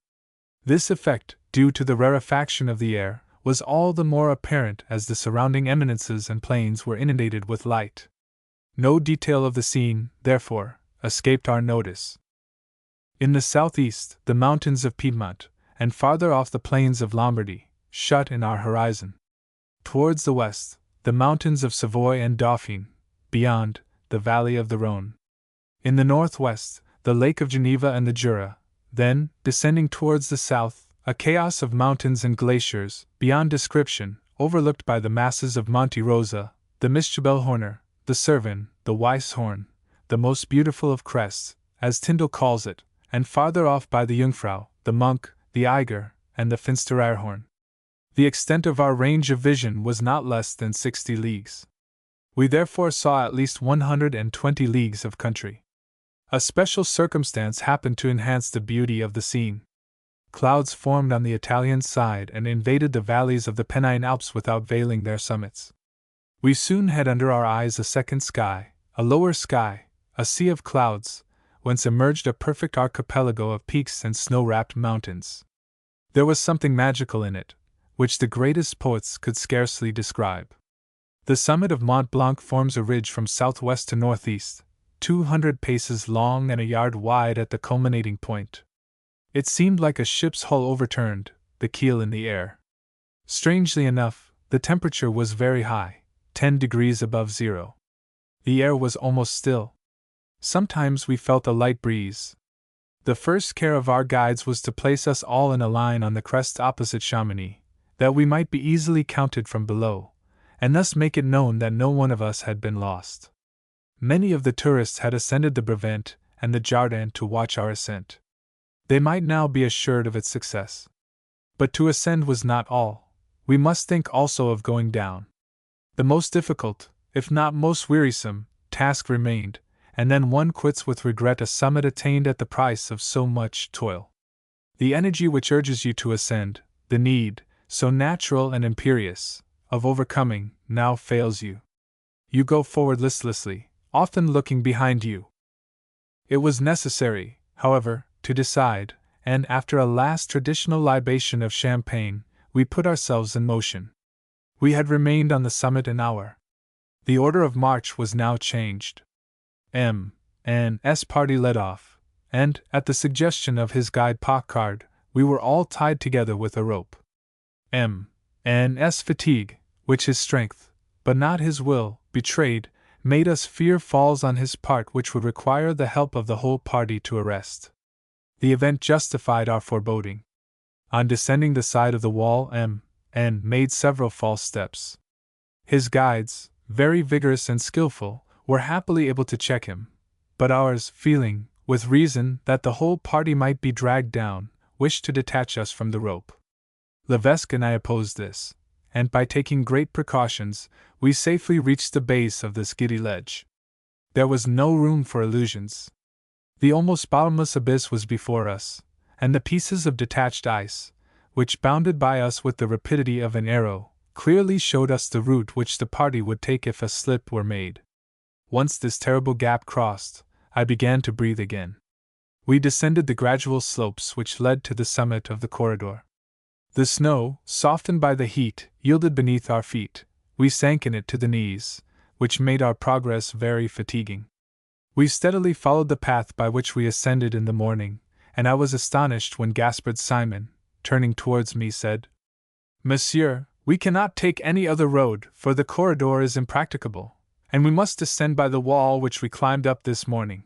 [SPEAKER 1] This effect, due to the rarefaction of the air, was all the more apparent as the surrounding eminences and plains were inundated with light. No detail of the scene, therefore, escaped our notice. In the southeast, the mountains of Piedmont, and farther off the plains of Lombardy, shut in our horizon. Towards the west, the mountains of Savoy and Dauphine, beyond, the valley of the Rhône. In the northwest, the Lake of Geneva and the Jura, then, descending towards the south, a chaos of mountains and glaciers, beyond description, overlooked by the masses of Monte Rosa, the Mischabelhorner, the Cervin, the Weisshorn, the most beautiful of crests, as Tyndall calls it, and farther off by the Jungfrau, the Monk, the Eiger, and the Finsteraarhorn. The extent of our range of vision was not less than 60 leagues. We therefore saw at least 120 leagues of country. A special circumstance happened to enhance the beauty of the scene. Clouds formed on the Italian side and invaded the valleys of the Pennine Alps without veiling their summits. We soon had under our eyes a second sky, a lower sky, a sea of clouds, whence emerged a perfect archipelago of peaks and snow-wrapped mountains. There was something magical in it, which the greatest poets could scarcely describe. The summit of Mont Blanc forms a ridge from southwest to northeast, 200 paces long and a yard wide at the culminating point. It seemed like a ship's hull overturned, the keel in the air. Strangely enough, the temperature was very high, 10 degrees above zero. The air was almost still. Sometimes we felt a light breeze. The first care of our guides was to place us all in a line on the crest opposite Chamonix, that we might be easily counted from below, and thus make it known that no one of us had been lost. Many of the tourists had ascended the Brevent and the Jardin to watch our ascent. They might now be assured of its success. But to ascend was not all. We must think also of going down. The most difficult, if not most wearisome, task remained, and then one quits with regret a summit attained at the price of so much toil. The energy which urges you to ascend, the need, so natural and imperious, of overcoming, now fails you. You go forward listlessly, often looking behind you. It was necessary, however, to decide, and after a last traditional libation of champagne, we put ourselves in motion. We had remained on the summit an hour. The order of march was now changed. M.N.'s party led off, and, at the suggestion of his guide Paccard, we were all tied together with a rope. M.N.'s fatigue, which his strength, but not his will, betrayed, made us fear falls on his part which would require the help of the whole party to arrest. The event justified our foreboding. On descending the side of the wall, M.N. made several false steps. His guides, very vigorous and skillful, were happily able to check him, but ours, feeling, with reason, that the whole party might be dragged down, wished to detach us from the rope. Levesque and I opposed this, and by taking great precautions, we safely reached the base of this giddy ledge. There was no room for illusions. The almost bottomless abyss was before us, and the pieces of detached ice, which bounded by us with the rapidity of an arrow, clearly showed us the route which the party would take if a slip were made. Once this terrible gap crossed, I began to breathe again. We descended the gradual slopes which led to the summit of the corridor. The snow, softened by the heat, yielded beneath our feet. We sank in it to the knees, which made our progress very fatiguing. We steadily followed the path by which we ascended in the morning, and I was astonished when Gaspard Simon, turning towards me, said, "Monsieur, we cannot take any other road, for the corridor is impracticable, and we must descend by the wall which we climbed up this morning."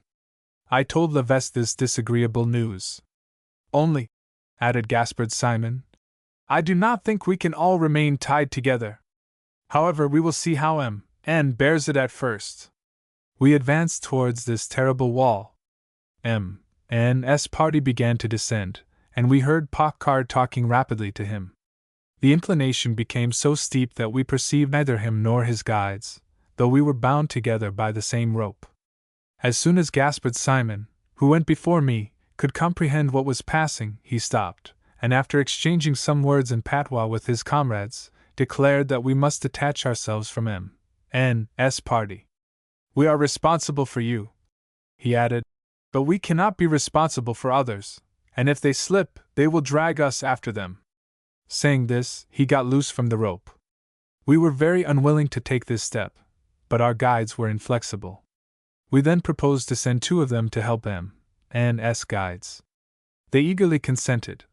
[SPEAKER 1] I told Levesque this disagreeable news. "Only," added Gaspard Simon, "I do not think we can all remain tied together. However, we will see how M.N. bears it at first." We advanced towards this terrible wall. M.N.'s party began to descend, and we heard Paccard talking rapidly to him. The inclination became so steep that we perceived neither him nor his guides, though we were bound together by the same rope. As soon as Gaspard Simon, who went before me, could comprehend what was passing, he stopped, and after exchanging some words in patois with his comrades, declared that we must detach ourselves from M.N.'s party. "We are responsible for you," he added, "but we cannot be responsible for others, and if they slip, they will drag us after them." Saying this, he got loose from the rope. We were very unwilling to take this step, but our guides were inflexible. We then proposed to send 2 of them to help M.N.'s guides. They eagerly consented,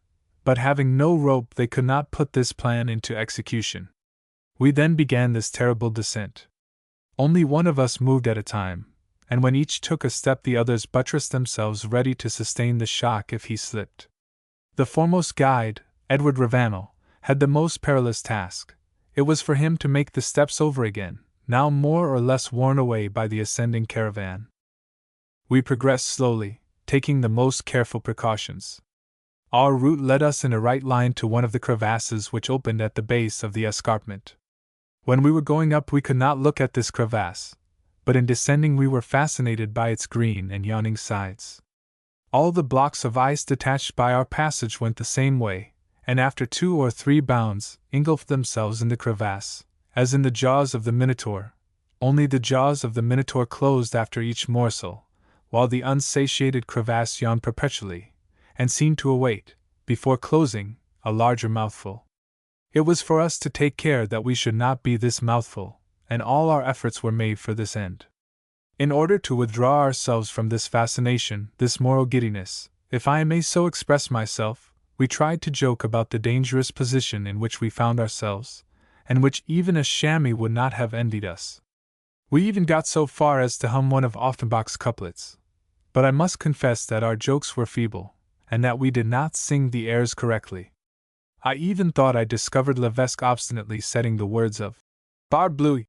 [SPEAKER 1] but having no rope they could not put this plan into execution. We then began this terrible descent. Only one of us moved at a time, and when each took a step the others buttressed themselves ready to sustain the shock if he slipped. The foremost guide, Edward Ravanel, had the most perilous task. It was for him to make the steps over again, now more or less worn away by the ascending caravan. We progressed slowly, taking the most careful precautions. Our route led us in a right line to one of the crevasses which opened at the base of the escarpment. When we were going up we could not look at this crevasse, but in descending we were fascinated by its green and yawning sides. All the blocks of ice detached by our passage went the same way, and after 2 or 3 bounds, engulfed themselves in the crevasse, as in the jaws of the Minotaur, only the jaws of the Minotaur closed after each morsel, while the unsatiated crevasse yawned perpetually, and seemed to await, before closing, a larger mouthful. It was for us to take care that we should not be this mouthful, and all our efforts were made for this end. In order to withdraw ourselves from this fascination, this moral giddiness, if I may so express myself, we tried to joke about the dangerous position in which we found ourselves, and which even a chamois would not have envied us. We even got so far as to hum one of Offenbach's couplets, but I must confess that our jokes were feeble, and that we did not sing the airs correctly. I even thought I discovered Levesque obstinately setting the words of Barbe Bleuy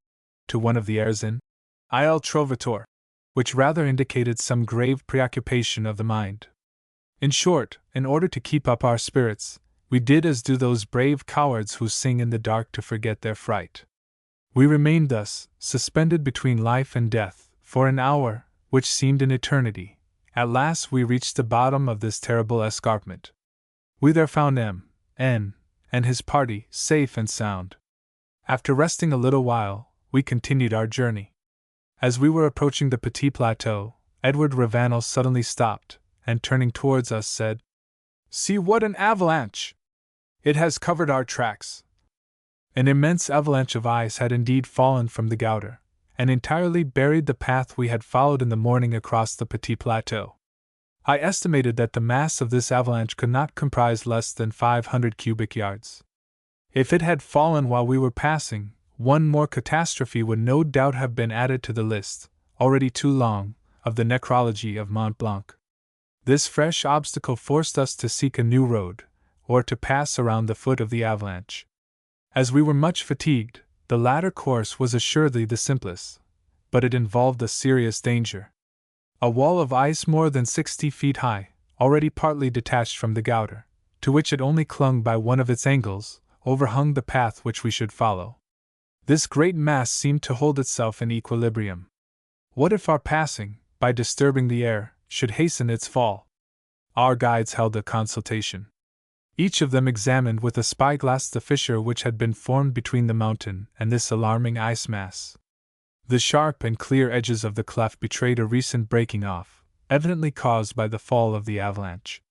[SPEAKER 1] to one of the airs in Il Trovatore, which rather indicated some grave preoccupation of the mind. In short, in order to keep up our spirits, we did as do those brave cowards who sing in the dark to forget their fright. We remained thus, suspended between life and death, for an hour, which seemed an eternity. At last we reached the bottom of this terrible escarpment. We there found M.N. and his party safe and sound. After resting a little while, we continued our journey. As we were approaching the Petit Plateau, Edward Ravanel suddenly stopped, and turning towards us said, "See what an avalanche! It has covered our tracks." An immense avalanche of ice had indeed fallen from the Gouter, and entirely buried the path we had followed in the morning across the Petit Plateau. I estimated that the mass of this avalanche could not comprise less than 500 cubic yards. If it had fallen while we were passing, one more catastrophe would no doubt have been added to the list, already too long, of the necrology of Mont Blanc. This fresh obstacle forced us to seek a new road, or to pass around the foot of the avalanche. As we were much fatigued, the latter course was assuredly the simplest, but it involved a serious danger. A wall of ice more than 60 feet high, already partly detached from the Gouter, to which it only clung by one of its angles, overhung the path which we should follow. This great mass seemed to hold itself in equilibrium. What if our passing, by disturbing the air, should hasten its fall? Our guides held a consultation. Each of them examined with a spyglass the fissure which had been formed between the mountain and this alarming ice mass. The sharp and clear edges of the cleft betrayed a recent breaking off, evidently caused by the fall of the avalanche.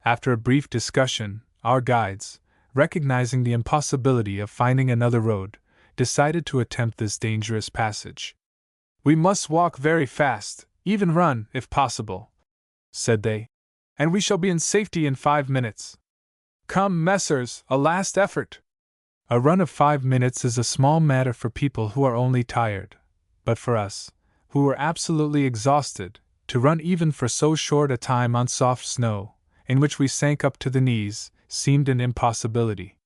[SPEAKER 1] After a brief discussion, our guides, recognizing the impossibility of finding another road, decided to attempt this dangerous passage. "We must walk very fast, even run, if possible," said they, "and we shall be in safety in 5 minutes. Come, messers, a last effort." A run of 5 minutes is a small matter for people who are only tired, but for us, who were absolutely exhausted, to run even for so short a time on soft snow, in which we sank up to the knees, seemed an impossibility.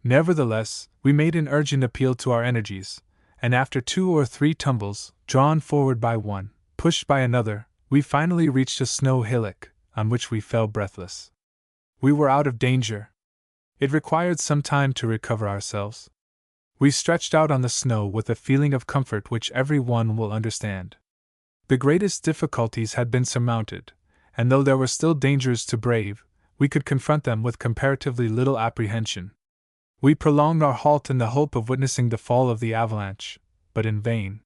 [SPEAKER 1] Nevertheless, we made an urgent appeal to our energies, and after 2 or 3 tumbles, drawn forward by one, pushed by another, we finally reached a snow hillock, on which we fell breathless. We were out of danger. It required some time to recover ourselves. We stretched out on the snow with a feeling of comfort which every one will understand. The greatest difficulties had been surmounted, and though there were still dangers to brave, we could confront them with comparatively little apprehension. We prolonged our halt in the hope of witnessing the fall of the avalanche, but in vain.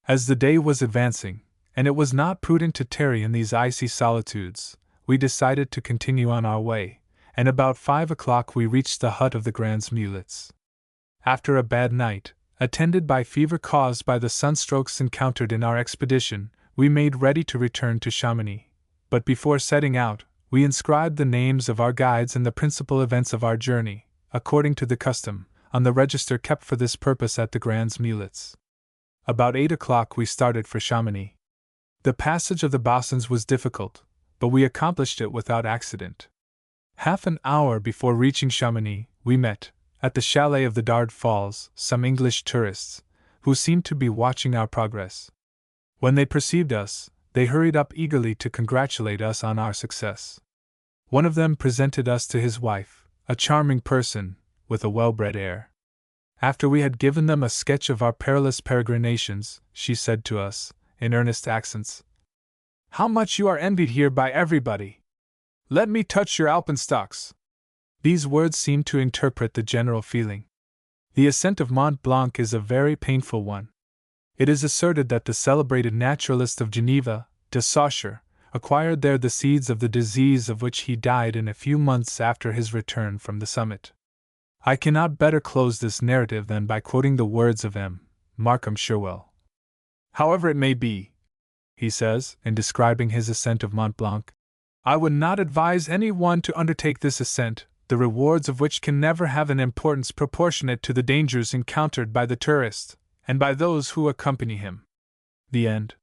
[SPEAKER 1] As the day was advancing, and it was not prudent to tarry in these icy solitudes, we decided to continue on our way, and about 5 o'clock we reached the hut of the Grands Mulets. After a bad night, attended by fever caused by the sunstrokes encountered in our expedition, we made ready to return to Chamonix, but before setting out, we inscribed the names of our guides and the principal events of our journey, according to the custom, on the register kept for this purpose at the Grands Mulets. About 8 o'clock we started for Chamonix. The passage of the Bossons was difficult, but we accomplished it without accident. Half an hour before reaching Chamonix, we met, at the chalet of the Dard Falls, some English tourists, who seemed to be watching our progress. When they perceived us, they hurried up eagerly to congratulate us on our success. One of them presented us to his wife, a charming person, with a well-bred air. After we had given them a sketch of our perilous peregrinations, she said to us, in earnest accents, "How much you are envied here by everybody! Let me touch your alpenstocks." These words seemed to interpret the general feeling. The ascent of Mont Blanc is a very painful one. It is asserted that the celebrated naturalist of Geneva, de Saussure, acquired there the seeds of the disease of which he died in a few months after his return from the summit. I cannot better close this narrative than by quoting the words of M. Markham Sherwell. However it may be, he says, in describing his ascent of Mont Blanc, I would not advise any one to undertake this ascent, the rewards of which can never have an importance proportionate to the dangers encountered by the tourist, and by those who accompany him. The end.